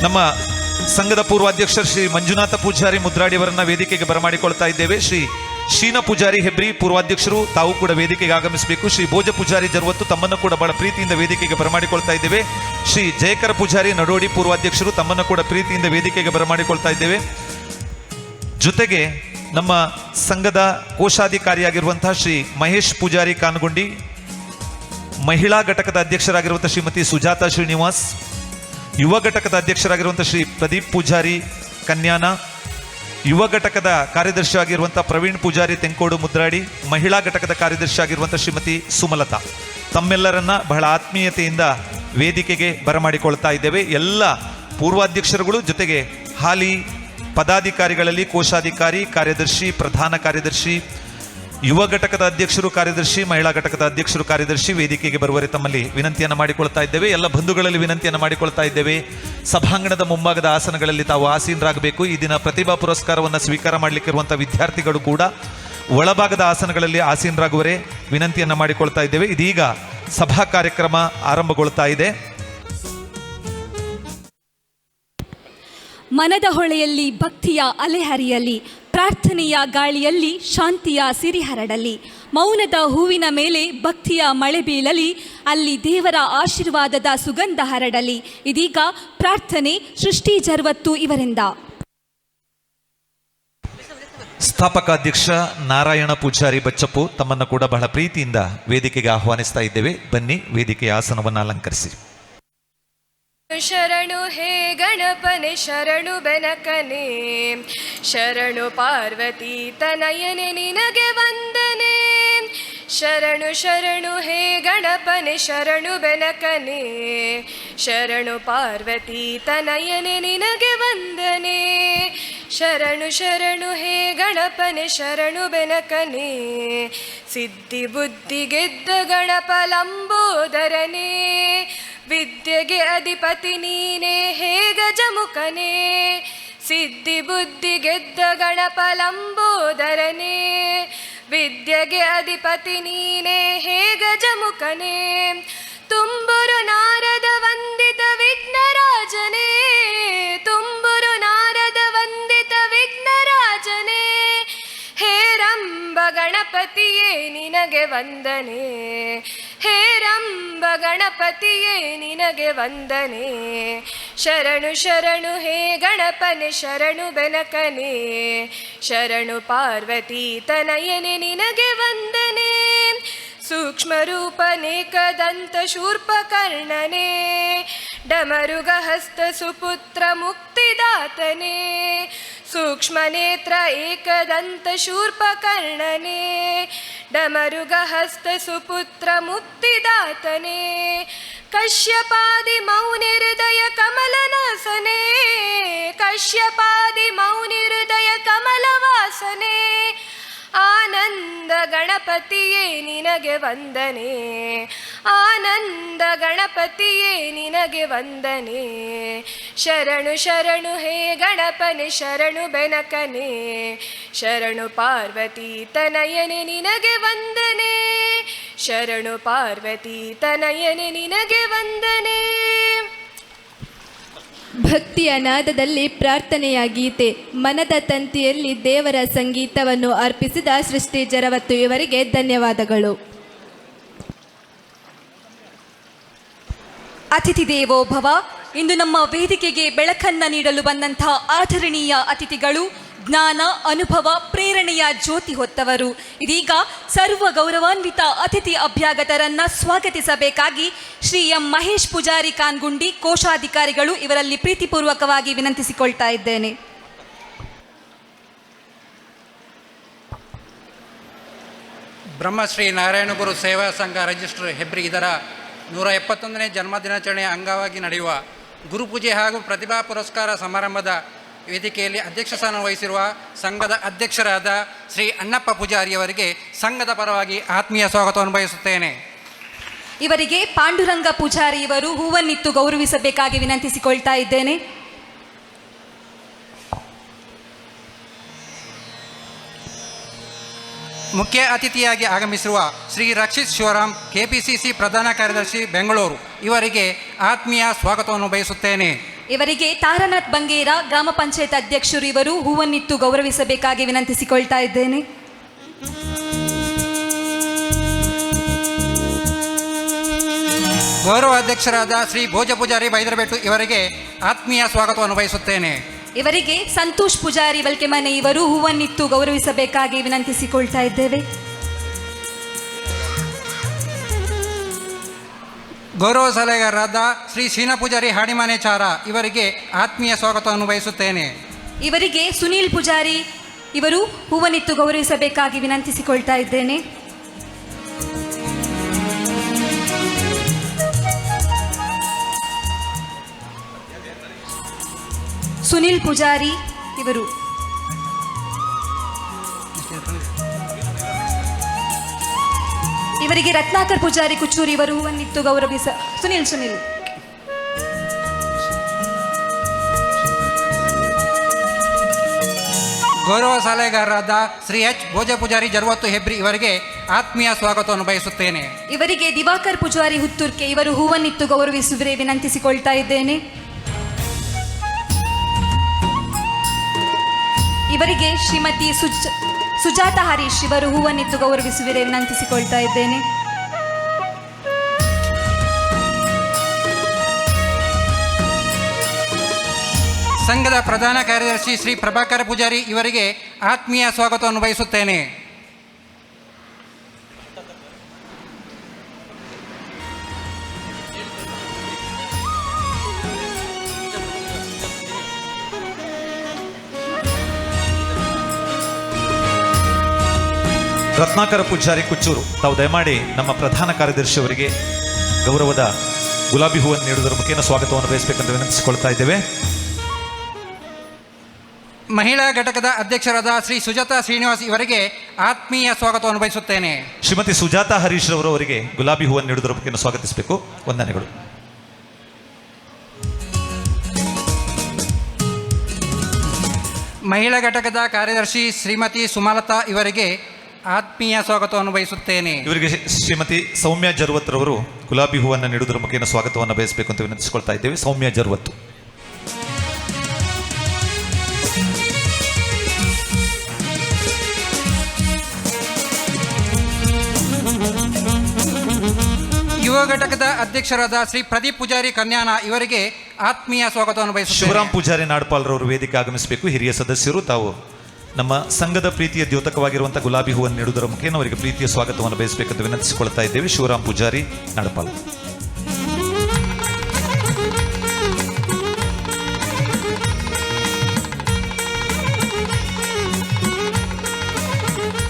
ನಮ್ಮ ಸಂಘದ ಪೂರ್ವಾಧ್ಯಕ್ಷ ಶ್ರೀ ಮಂಜುನಾಥ ಪೂಜಾರಿ ಮುದ್ರಾಡಿ ಅವರನ್ನ ವೇದಿಕೆಗೆ ಬರಮಾಡಿಕೊಳ್ತಾ ಇದ್ದೇವೆ. ಶ್ರೀ ಶೀನ ಪೂಜಾರಿ ಹೆಬ್ರಿ ಪೂರ್ವಾಧ್ಯಕ್ಷರು, ತಾವು ಕೂಡ ವೇದಿಕೆಗೆ ಆಗಮಿಸಬೇಕು. ಶ್ರೀ ಭೋಜ ಪೂಜಾರಿ ಜರ್ವತ್ತು, ತಮ್ಮನ್ನು ಕೂಡ ಬಹಳ ಪ್ರೀತಿಯಿಂದ ವೇದಿಕೆಗೆ ಬರಮಾಡಿಕೊಳ್ತಾ ಇದ್ದೇವೆ. ಶ್ರೀ ಜಯಕರ ಪೂಜಾರಿ ನಡೋಡಿ ಪೂರ್ವಾಧ್ಯಕ್ಷರು, ತಮ್ಮನ್ನು ಕೂಡ ಪ್ರೀತಿಯಿಂದ ವೇದಿಕೆಗೆ ಬರಮಾಡಿಕೊಳ್ತಾ ಇದ್ದೇವೆ. ಜೊತೆಗೆ ನಮ್ಮ ಸಂಘದ ಕೋಶಾಧಿಕಾರಿಯಾಗಿರುವಂತಹ ಶ್ರೀ ಮಹೇಶ್ ಪೂಜಾರಿ ಕಾನಗುಂಡಿ, ಮಹಿಳಾ ಘಟಕದ ಅಧ್ಯಕ್ಷರಾಗಿರುವಂತಹ ಶ್ರೀಮತಿ ಸುಜಾತಾ ಶ್ರೀನಿವಾಸ್, ಯುವ ಘಟಕದ ಅಧ್ಯಕ್ಷರಾಗಿರುವಂಥ ಶ್ರೀ ಪ್ರದೀಪ್ ಪೂಜಾರಿ ಕನ್ಯಾನ, ಯುವ ಘಟಕದ ಕಾರ್ಯದರ್ಶಿ ಆಗಿರುವಂಥ ಪ್ರವೀಣ್ ಪೂಜಾರಿ ತೆಂಕೋಡು ಮುದ್ರಾಡಿ, ಮಹಿಳಾ ಘಟಕದ ಕಾರ್ಯದರ್ಶಿ ಆಗಿರುವಂಥ ಶ್ರೀಮತಿ ಸುಮಲತಾ, ತಮ್ಮೆಲ್ಲರನ್ನ ಬಹಳ ಆತ್ಮೀಯತೆಯಿಂದ ವೇದಿಕೆಗೆ ಬರಮಾಡಿಕೊಳ್ತಾ ಇದ್ದೇವೆ. ಎಲ್ಲ ಪೂರ್ವಾಧ್ಯಕ್ಷರುಗಳು ಜೊತೆಗೆ ಹಾಲಿ ಪದಾಧಿಕಾರಿಗಳಲ್ಲಿ ಕೋಶಾಧಿಕಾರಿ, ಕಾರ್ಯದರ್ಶಿ, ಪ್ರಧಾನ ಕಾರ್ಯದರ್ಶಿ, ಯುವ ಘಟಕದ ಅಧ್ಯಕ್ಷರು, ಕಾರ್ಯದರ್ಶಿ, ಮಹಿಳಾ ಘಟಕದ ಅಧ್ಯಕ್ಷರು, ಕಾರ್ಯದರ್ಶಿ ವೇದಿಕೆಗೆ ಬರುವರೆ ತಮ್ಮಲ್ಲಿ ವಿನಂತಿಯನ್ನು ಮಾಡಿಕೊಳ್ತಾ ಇದ್ದೇವೆ. ಎಲ್ಲ ಬಂಧುಗಳಲ್ಲಿ ವಿನಂತಿಯನ್ನು ಮಾಡಿಕೊಳ್ತಾ ಇದ್ದೇವೆ. ಸಭಾಂಗಣದ ಮುಂಭಾಗದ ಆಸನಗಳಲ್ಲಿ ತಾವು ಆಸೀನರಾಗಬೇಕು. ಈ ದಿನ ಪ್ರತಿಭಾ ಪುರಸ್ಕಾರವನ್ನು ಸ್ವೀಕಾರ ಮಾಡಲಿಕ್ಕಿರುವಂಥ ವಿದ್ಯಾರ್ಥಿಗಳು ಕೂಡ ಒಳಭಾಗದ ಆಸನಗಳಲ್ಲಿ ಆಸೀನರಾಗುವರೆ ವಿನಂತಿಯನ್ನು ಮಾಡಿಕೊಳ್ತಾ ಇದ್ದೇವೆ. ಇದೀಗ ಸಭಾ ಕಾರ್ಯಕ್ರಮ ಆರಂಭಗೊಳ್ತಾ ಇದೆ. ಮನದ ಹೊಳೆಯಲ್ಲಿ ಭಕ್ತಿಯ ಅಲೆ ಹರಿಯಲಿ, ಪ್ರಾರ್ಥನೆಯ ಗಾಳಿಯಲ್ಲಿ ಶಾಂತಿಯ ಸಿರಿ ಹರಡಲಿ, ಮೌನದ ಹೂವಿನ ಮೇಲೆ ಭಕ್ತಿಯ ಮಳೆ ಬೀಳಲಿ, ಅಲ್ಲಿ ದೇವರ ಆಶೀರ್ವಾದದ ಸುಗಂಧ ಹರಡಲಿ. ಇದೀಗ ಪ್ರಾರ್ಥನೆ ಸೃಷ್ಟಿ ಜರ್ವತ್ತು ಇವರಿಂದ. ಸ್ಥಾಪಕ ಅಧ್ಯಕ್ಷ ನಾರಾಯಣ ಪೂಜಾರಿ ಬಚ್ಚಪ್ಪು ತಮ್ಮನ್ನು ಕೂಡ ಬಹಳ ಪ್ರೀತಿಯಿಂದ ವೇದಿಕೆಗೆ ಆಹ್ವಾನಿಸ್ತಾ ಇದ್ದೇವೆ. ಬನ್ನಿ, ವೇದಿಕೆಯ ಆಸನವನ್ನು ಅಲಂಕರಿಸಿ. ಶರಣು ಹೇ ಗಣಪನೆ ಶರಣು ಬೆನಕನೆ, ಶರಣು ಪಾರ್ವತಿ ತನಯನೆ ನಿನಗೆ ವಂದನೆ. ಶರಣು ಶರಣು ಹೇ ಗಣಪನೆ ಶರಣು ಬೆನಕನೆ, ಶರಣು ಪಾರ್ವತಿ ತನಯನೆ ನಿನಗೆ ವಂದನೆ. ಶರಣು ಶರಣು ಹೇ ಗಣಪನೆ ಶರಣು ಬೆನಕನೆ, ಸಿದ್ಧಿ ಬುದ್ಧಿ ಗೆದ್ದ ಗಣಪ ಲಂಬೋದರನೇ, ವಿದ್ಯೆಗೆ ಅಧಿಪತಿ ನೀನೇ ಹೇ ಗಜಮುಖನೇ. ಸಿದ್ಧಿ ಬುದ್ಧಿ ಗೆದ್ದ ಗಣಪ ಲಂಬೋದರನೇ, ವಿದ್ಯೆಗೆ ಅಧಿಪತಿ ನೀನೇ ಹೇ ಗಜಮುಖನೇ. ತುಂಬುರು ನಾರದ ವಂದಿತ ವಿಘ್ನರಾಜನೇ, ತುಂಬುರು ನಾರದ ವಂದಿತ ವಿಘ್ನರಾಜನೇ. ಹೇ ರಂಬ ಗಣಪತಿಯೇ ನಿನಗೆ ವಂದನೆ, ಹೇ ರಂಬ ಗಣಪತಿಯೇ ನಿನಗೆ ವಂದನೆ. ಶರಣು ಶರಣು ಹೇ ಗಣಪನೆ ಶರಣು ಬೆನಕನೆ, ಶರಣು ಪಾರ್ವತಿ ತನಯನೆ ನಿನಗೆ ವಂದನೆ. ಸೂಕ್ಷ್ಮ ರೂಪನೇಕದಂತ ಶೂರ್ಪಕರ್ಣನೆ, ಡಮರುಗ ಹಸ್ತ ಸುಪುತ್ರ ಮುಕ್ತಿದಾತನೇ. ಸೂಕ್ಷ್ಮ ನೇತ್ರ ಏಕದಂತ ಶೂರ್ಪಕರ್ಣನೆ, ಡಮರುಗ ಹಸ್ತ ಸುಪುತ್ರ ಮುಕ್ತಿದಾತನೇ. ಕಶ್ಯಪಾದಿ ಮೌನಿ ಹೃದಯ ಕಮಲನಾಸನೆ, ಕಶ್ಯಪಾದಿ ಮೌನಿ ಹೃದಯ ಕಮಲವಾಸನೆ. ಆನಂದ ಗಣಪತಿಯೇ ನಿನಗೆ ವಂದನೆ, ಆನಂದ ಗಣಪತಿಯೇ ನಿನಗೆ ವಂದನೆ. ಶರಣು ಶರಣು ಹೇ ಗಣಪನೆ ಶರಣು ಬೆನಕನೆ, ಶರಣು ಪಾರ್ವತಿ ತನಯನೆ ನಿನಗೆ ವಂದನೆ. ಶರಣು ಪಾರ್ವತಿ ತನಯನೆ ನಿನಗೆ ವಂದನೆ. ಭಕ್ತಿಯ ನಾದದಲ್ಲಿ ಪ್ರಾರ್ಥನೆಯ ಗೀತೆ, ಮನದ ತಂತಿಯಲ್ಲಿ ದೇವರ ಸಂಗೀತವನ್ನು ಅರ್ಪಿಸಿದ ಸೃಷ್ಟಿ ಜರವತ್ತು ಇವರಿಗೆ ಧನ್ಯವಾದಗಳು. ಅತಿಥಿ ದೇವೋ ಭವ. ಇಂದು ನಮ್ಮ ವೇದಿಕೆಗೆ ಬೆಳಕನ್ನ ನೀಡಲು ಬಂದಂತಹ ಆದರಣೀಯ ಅತಿಥಿಗಳು ಜ್ಞಾನ, ಅನುಭವ, ಪ್ರೇರಣೆಯ ಜ್ಯೋತಿ ಹೊತ್ತವರು. ಇದೀಗ ಸರ್ವ ಗೌರವಾನ್ವಿತ ಅತಿಥಿ ಅಭ್ಯಾಗತರನ್ನ ಸ್ವಾಗತಿಸಬೇಕಾಗಿ ಶ್ರೀ ಎಂ ಮಹೇಶ್ ಪೂಜಾರಿ ಕಾನ್ಗುಂಡಿ ಕೋಶಾಧಿಕಾರಿಗಳು ಇವರಲ್ಲಿ ಪ್ರೀತಿಪೂರ್ವಕವಾಗಿ ವಿನಂತಿಸಿಕೊಳ್ತಾ ಇದ್ದೇನೆ. ಬ್ರಹ್ಮಶ್ರೀ ನಾರಾಯಣಗುರು ಸೇವಾ ಸಂಘ ರಿಜಿಸ್ಟರ್ ಹೆಬ್ರಿ ಇದರ 171ನೇ ಜನ್ಮದಿನಾಚರಣೆಯ ಅಂಗವಾಗಿ ನಡೆಯುವ ಗುರುಪೂಜೆ ಹಾಗೂ ಪ್ರತಿಭಾ ಪುರಸ್ಕಾರ ಸಮಾರಂಭದ ವೇದಿಕೆಯಲ್ಲಿ ಅಧ್ಯಕ್ಷ ಸ್ಥಾನ ವಹಿಸಿರುವ ಸಂಘದ ಅಧ್ಯಕ್ಷರಾದ ಶ್ರೀ ಅಣ್ಣಪ್ಪ ಪೂಜಾರಿಯವರಿಗೆ ಸಂಘದ ಪರವಾಗಿ ಆತ್ಮೀಯ ಸ್ವಾಗತವನ್ನು ಬಯಸುತ್ತೇನೆ. ಇವರಿಗೆ ಪಾಂಡುರಂಗ ಪೂಜಾರಿ ಇವರು ಹೂವನ್ನಿತ್ತು ಗೌರವಿಸಬೇಕಾಗಿ ವಿನಂತಿಸಿಕೊಳ್ತಾ ಇದ್ದೇನೆ. ಮುಖ್ಯ ಅತಿಥಿಯಾಗಿ ಆಗಮಿಸಿರುವ ಶ್ರೀ ರಕ್ಷಿತ್ ಶಿವರಾಮ್ ಕೆಪಿಸಿಸಿ ಪ್ರಧಾನ ಕಾರ್ಯದರ್ಶಿ ಬೆಂಗಳೂರು ಇವರಿಗೆ ಆತ್ಮೀಯ ಸ್ವಾಗತವನ್ನು ಬಯಸುತ್ತೇನೆ. ಇವರಿಗೆ ತಾರನಾಥ್ ಬಂಗೇರ ಗ್ರಾಮ ಪಂಚಾಯತ್ ಅಧ್ಯಕ್ಷರು ಇವರು ಹೂವನ್ನಿತ್ತು ಗೌರವಿಸಬೇಕಾಗಿ ವಿನಂತಿಸಿಕೊಳ್ತಾ ಇದ್ದೇನೆ. ಗೌರವ ಅಧ್ಯಕ್ಷರಾದ ಶ್ರೀ ಭೋಜ ಪೂಜಾರಿ ಬೈದರಬೆಟ್ಟು ಇವರಿಗೆ ಆತ್ಮೀಯ ಸ್ವಾಗತವನ್ನು ಬಯಸುತ್ತೇನೆ. ಇವರಿಗೆ ಸಂತೋಷ್ ಪೂಜಾರಿ ಬಲ್ಕೆಮನೆ ಇವರು ಹೂವನ್ನಿತ್ತು ಗೌರವಿಸಬೇಕಾಗಿ ವಿನಂತಿಸಿಕೊಳ್ತಾ ಇದ್ದೇವೆ. ಗೌರವ ಸಲಹೆಗಾರರಾದ ಶ್ರೀ ಶೀನಾ ಪೂಜಾರಿ ಹಾಡಿಮನೆ ಚಾರ ಇವರಿಗೆ ಆತ್ಮೀಯ ಸ್ವಾಗತವನ್ನು ಬಯಸುತ್ತೇನೆ. ಇವರಿಗೆ ಸುನೀಲ್ ಪೂಜಾರಿ ಇವರು ಹೂವನ್ನಿತ್ತು ಗೌರವಿಸಬೇಕಾಗಿ ವಿನಂತಿಸಿಕೊಳ್ತಾ ಇದ್ದೇನೆ. ಸುನೀಲ್ ಪೂಜಾರಿ ಇವರಿಗೆ ರತ್ನಾಕರ್ ಪೂಜಾರಿ ಕುಚ್ಚೂರು ಇವರು ಹೂವನ್ನಿತ್ತು ಗೌರವಿಸ ಸುನಿಲ್ ಗೌರವ ಸಲಹೆಗಾರರಾದ ಶ್ರೀ ಎಚ್ ಭೋಜ ಪೂಜಾರಿ ಜರ್ವತ್ತು ಹೆಬ್ರಿ ಇವರಿಗೆ ಆತ್ಮೀಯ ಸ್ವಾಗತವನ್ನು ಬಯಸುತ್ತೇನೆ. ಇವರಿಗೆ ದಿವಾಕರ್ ಪೂಜಾರಿ ಹುತ್ತೂರ್ಕೆ ಇವರು ಹೂವನ್ನಿತ್ತು ಗೌರವಿಸುವರೆ ವಿನಂತಿಸಿಕೊಳ್ತಾ ಇದ್ದೇನೆ. ಇವರಿಗೆ ಶ್ರೀಮತಿ ಸುಜಾತ ಹರೀಶ್ ಇವರು ಹೂವನ್ನಿತ್ತು ಗೌರವಿಸುವರೆ ವಿನಂತಿಸಿಕೊಳ್ತಾ ಇದ್ದೇನೆ. ಸಂಘದ ಪ್ರಧಾನ ಕಾರ್ಯದರ್ಶಿ ಶ್ರೀ ಪ್ರಭಾಕರ ಪೂಜಾರಿ ಇವರಿಗೆ ಆತ್ಮೀಯ ಸ್ವಾಗತವನ್ನು ಬಯಸುತ್ತೇನೆ. ರತ್ನಾಕರ ಪೂಜಾರಿ ಕುಚ್ಚೂರು, ತಾವು ದಯಮಾಡಿ ನಮ್ಮ ಪ್ರಧಾನ ಕಾರ್ಯದರ್ಶಿ ಅವರಿಗೆ ಗೌರವದ ಗುಲಾಬಿ ಹೂವನ್ನು ನೀಡುವುದರ ಮುಖೇನ ಸ್ವಾಗತವನ್ನು ಬಯಸಬೇಕೆಂದು ವಿನಂತಿಸಿಕೊಳ್ತಾ ಇದ್ದೇವೆ. ಮಹಿಳಾ ಘಟಕದ ಅಧ್ಯಕ್ಷರಾದ ಶ್ರೀ ಸುಜಾತಾ ಶ್ರೀನಿವಾಸ್ ಇವರಿಗೆ ಆತ್ಮೀಯ ಸ್ವಾಗತವನ್ನು ಬಯಸುತ್ತೇನೆ. ಶ್ರೀಮತಿ ಸುಜಾತಾ ಹರೀಶ್ ರವರು ಅವರಿಗೆ ಗುಲಾಬಿ ಹೂವನ್ನು ನೀಡುವುದರ ಮುಖೇನ ಸ್ವಾಗತಿಸಬೇಕು. ವಂದನೆಗಳು. ಮಹಿಳಾ ಘಟಕದ ಕಾರ್ಯದರ್ಶಿ ಶ್ರೀಮತಿ ಸುಮಲತಾ ಇವರಿಗೆ ಆತ್ಮೀಯ ಸ್ವಾಗತವನ್ನು ಬಯಸುತ್ತೇನೆ. ಇವರಿಗೆ ಶ್ರೀಮತಿ ಸೌಮ್ಯ ಜರ್ವತ್ ರವರು ಗುಲಾಬಿ ಹೂವನ್ನು ನೀಡುವುದರ ಮುಖೇನ ಸ್ವಾಗತವನ್ನು ಬಯಸಬೇಕು ಅಂತ ವಿನಂತಿಸಿಕೊಳ್ತಾ ಇದ್ದೇವೆ. ಸೌಮ್ಯ ಜರ್ವತ್. ಯುವ ಘಟಕದ ಅಧ್ಯಕ್ಷರಾದ ಶ್ರೀ ಪ್ರದೀಪ್ ಪೂಜಾರಿ ಕನ್ಯಾನ ಇವರಿಗೆ ಆತ್ಮೀಯ ಸ್ವಾಗತವನ್ನು ಬಯಸುತ್ತೇನೆ. ಶಿವರಾಮ್ ಪೂಜಾರಿ ನಾಡ್ಪಾಲ್ ರವರು ವೇದಿಕೆ ಆಗಮಿಸಬೇಕು. ಹಿರಿಯ ಸದಸ್ಯರು ತಾವು ನಮ್ಮ ಸಂಘದ ಪ್ರೀತಿಯ ದ್ಯೋತಕವಾಗಿರುವಂತಹ ಗುಲಾಬಿ ಹೂವನ್ನು ನೀಡುವುದರ ಮುಖೇನ ಅವರಿಗೆ ಪ್ರೀತಿಯ ಸ್ವಾಗತವನ್ನು ಬಯಸಬೇಕೆಂದು ವಿನಂತಿಸಿಕೊಳ್ತಾ ಇದ್ದೇವೆ. ಶಿವರಾಮ್ ಪೂಜಾರಿ ನಾಡ್ಪಾಲ್.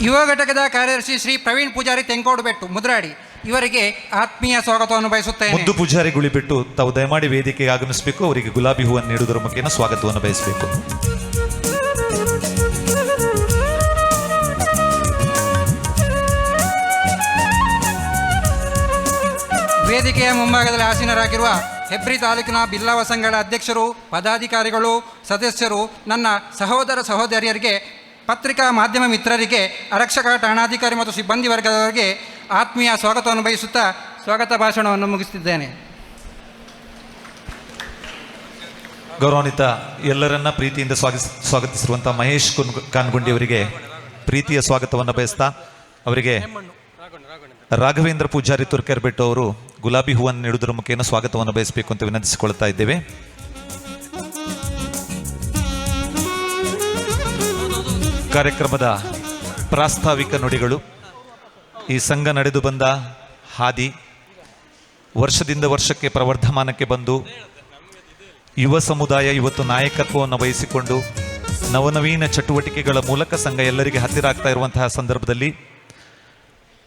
ಯುವ ಘಟಕದ ಕಾರ್ಯದರ್ಶಿ ಶ್ರೀ ಪ್ರವೀಣ್ ಪೂಜಾರಿ ತೆಂಕೋಡುಬೆಟ್ಟು ಮುದ್ರಾಡಿ ಇವರಿಗೆ ಆತ್ಮೀಯ ಸ್ವಾಗತವನ್ನು ಬಯಸುತ್ತೇನೆ. ಮುದ್ದು ಪೂಜಾರಿ ಗುಳಿಬಿಟ್ಟು, ತಾವು ದಯಮಾಡಿ ವೇದಿಕೆಗೆ ಆಗಮಿಸಬೇಕು. ಅವರಿಗೆ ಗುಲಾಬಿ ಹೂವನ್ನು ನೀಡುವುದರ ಮುಖೇನ ಸ್ವಾಗತವನ್ನು ಬಯಸಬೇಕು. ವೇದಿಕೆಯ ಮುಂಭಾಗದಲ್ಲಿ ಆಸೀನರಾಗಿರುವ ಹೆಬ್ರಿ ತಾಲೂಕಿನ ಬಿಲ್ಲವ ಸಂಘಗಳ ಅಧ್ಯಕ್ಷರು, ಪದಾಧಿಕಾರಿಗಳು, ಸದಸ್ಯರು, ನನ್ನ ಸಹೋದರ ಸಹೋದರಿಯರಿಗೆ, ಪತ್ರಿಕಾ ಮಾಧ್ಯಮ ಮಿತ್ರರಿಗೆ, ಆರಕ್ಷಕ ಠಾಣಾಧಿಕಾರಿ ಮತ್ತು ಸಿಬ್ಬಂದಿ ವರ್ಗದವರಿಗೆ ಆತ್ಮೀಯ ಸ್ವಾಗತವನ್ನು ಬಯಸುತ್ತಾ ಸ್ವಾಗತ ಭಾಷಣವನ್ನು ಮುಗಿಸುತ್ತಿದ್ದೇನೆ. ಗೌರವಾನ್ವಿತ ಎಲ್ಲರನ್ನ ಪ್ರೀತಿಯಿಂದ ಸ್ವಾಗತಿಸಿರುವಂತಹ ಮಹೇಶ್ ಕಾನ್ಗುಂಡಿ ಅವರಿಗೆ ಪ್ರೀತಿಯ ಸ್ವಾಗತವನ್ನು ಬಯಸ್ತಾ ಅವರಿಗೆ ರಾಘವೇಂದ್ರ ಪೂಜಾರಿ ತುರ್ಕೆರ್ಬೆಟ್ಟು ಅವರು ಗುಲಾಬಿ ಹೂವನ್ನು ನೀಡುವುದರ ಮುಖೇನ ಸ್ವಾಗತವನ್ನು ಬಯಸಬೇಕು ಅಂತ ವಿನಂತಿಸಿಕೊಳ್ತಾ ಇದ್ದೇವೆ. ಕಾರ್ಯಕ್ರಮದ ಪ್ರಾಸ್ತಾವಿಕ ನುಡಿಗಳು. ಈ ಸಂಘ ನಡೆದು ಬಂದ ಹಾದಿ ವರ್ಷದಿಂದ ವರ್ಷಕ್ಕೆ ಪ್ರವರ್ಧಮಾನಕ್ಕೆ ಬಂದು ಯುವ ಸಮುದಾಯ ಇವತ್ತು ನಾಯಕತ್ವವನ್ನು ವಹಿಸಿಕೊಂಡು ನವನವೀನ ಚಟುವಟಿಕೆಗಳ ಮೂಲಕ ಸಂಘ ಎಲ್ಲರಿಗೆ ಹತ್ತಿರ ಆಗ್ತಾ ಇರುವಂತಹ ಸಂದರ್ಭದಲ್ಲಿ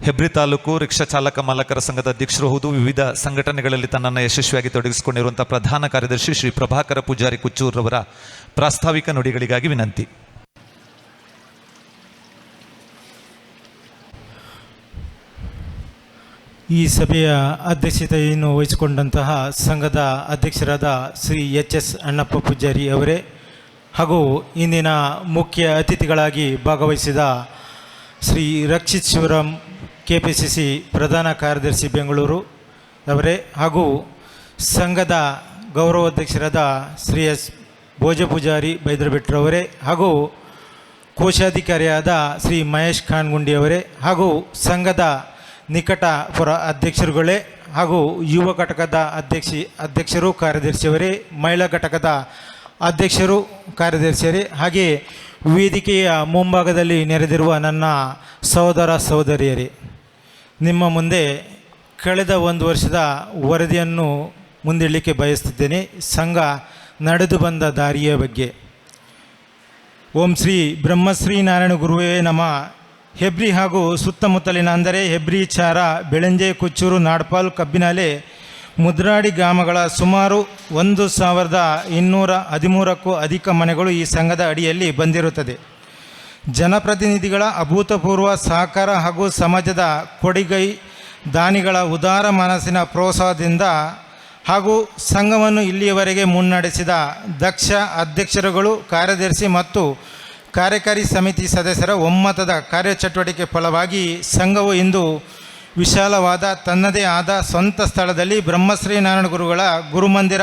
ಹೆಬ್ರಿ ತಾಲೂಕು ರಿಕ್ಷಾ ಚಾಲಕ ಮಾಲಕರ ಸಂಘದ ಅಧ್ಯಕ್ಷರು ಹೌದು, ವಿವಿಧ ಸಂಘಟನೆಗಳಲ್ಲಿ ತನ್ನನ್ನು ಯಶಸ್ವಿಯಾಗಿ ತೊಡಗಿಸಿಕೊಂಡಿರುವಂತಹ ಪ್ರಧಾನ ಕಾರ್ಯದರ್ಶಿ ಶ್ರೀ ಪ್ರಭಾಕರ ಪೂಜಾರಿ ಕುಚ್ಚೂರವರ ಪ್ರಾಸ್ತಾವಿಕ ನುಡಿಗಳಿಗಾಗಿ ವಿನಂತಿ. ಈ ಸಭೆಯ ಅಧ್ಯಕ್ಷತೆಯನ್ನು ವಹಿಸಿಕೊಂಡಂತಹ ಸಂಘದ ಅಧ್ಯಕ್ಷರಾದ ಶ್ರೀ ಎಚ್ ಎಸ್ ಅಣ್ಣಪ್ಪ ಪೂಜಾರಿ ಅವರೇ ಹಾಗೂ ಇಂದಿನ ಮುಖ್ಯ ಅತಿಥಿಗಳಾಗಿ ಭಾಗವಹಿಸಿದ ಶ್ರೀ ರಕ್ಷಿತ್ ಶಿವರಾಮ್ KPCC ಪ್ರಧಾನ ಕಾರ್ಯದರ್ಶಿ ಬೆಂಗಳೂರು ಅವರೇ ಹಾಗೂ ಸಂಘದ ಗೌರವಾಧ್ಯಕ್ಷರಾದ ಶ್ರೀ ಎಸ್ ಭೋಜ ಪೂಜಾರಿ ಬೈದ್ರಬೆಟ್ರವರೇ ಹಾಗೂ ಕೋಶಾಧಿಕಾರಿಯಾದ ಶ್ರೀ ಮಹೇಶ್ ಖಾನ್ಗುಂಡಿ ಅವರೇ ಹಾಗೂ ಸಂಘದ ನಿಕಟ ಪುರ ಅಧ್ಯಕ್ಷರುಗಳೇ ಹಾಗೂ ಯುವ ಘಟಕದ ಅಧ್ಯಕ್ಷರು ಕಾರ್ಯದರ್ಶಿಯವರೇ, ಮಹಿಳಾ ಘಟಕದ ಅಧ್ಯಕ್ಷರು ಕಾರ್ಯದರ್ಶಿಯರೇ, ಹಾಗೆ ವೇದಿಕೆಯ ಮುಂಭಾಗದಲ್ಲಿ ನೆರೆದಿರುವ ನನ್ನ ಸಹೋದರ ಸಹೋದರಿಯರೇ, ನಿಮ್ಮ ಮುಂದೆ ಕಳೆದ ಒಂದು ವರ್ಷದ ವರದಿಯನ್ನು ಮುಂದಿಡಲಿಕ್ಕೆ ಬಯಸುತ್ತಿದ್ದೇನೆ. ಸಂಘ ನಡೆದು ಬಂದ ದಾರಿಯ ಬಗ್ಗೆ. ಓಂ ಶ್ರೀ ಬ್ರಹ್ಮಶ್ರೀ ನಾರಾಯಣ ಗುರುವೇ ನಮ. ಹೆಬ್ರಿ ಹಾಗೂ ಸುತ್ತಮುತ್ತಲಿನ ಅಂದರೆ ಹೆಬ್ರಿ, ಚಾರ, ಬೆಳಂಜೆ, ಕುಚ್ಚೂರು, ನಾಡ್ಪಾಲ್, ಕಬ್ಬಿನಾಲೆ ಮುದ್ರಾಡಿ ಗ್ರಾಮಗಳ ಸುಮಾರು 1213ಕ್ಕೂ ಅಧಿಕ ಮನೆಗಳು ಈ ಸಂಘದ ಅಡಿಯಲ್ಲಿ ಬಂದಿರುತ್ತದೆ. ಜನಪ್ರತಿನಿಧಿಗಳ ಅಭೂತಪೂರ್ವ ಸಹಕಾರ ಹಾಗೂ ಸಮಾಜದ ಕೊಡುಗೈ ದಾನಿಗಳ ಉದಾರ ಮನಸ್ಸಿನ ಪ್ರೋತ್ಸಾಹದಿಂದ ಹಾಗೂ ಸಂಘವನ್ನು ಇಲ್ಲಿಯವರೆಗೆ ಮುನ್ನಡೆಸಿದ ದಕ್ಷ ಅಧ್ಯಕ್ಷರುಗಳು, ಕಾರ್ಯದರ್ಶಿ ಮತ್ತು ಕಾರ್ಯಕಾರಿ ಸಮಿತಿ ಸದಸ್ಯರ ಒಮ್ಮತದ ಕಾರ್ಯಚಟುವಟಿಕೆ ಫಲವಾಗಿ ಸಂಘವು ಇಂದು ವಿಶಾಲವಾದ ತನ್ನದೇ ಆದ ಸ್ವಂತ ಸ್ಥಳದಲ್ಲಿ ಬ್ರಹ್ಮಶ್ರೀ ನಾರಾಯಣ ಗುರುಗಳ ಗುರುಮಂದಿರ,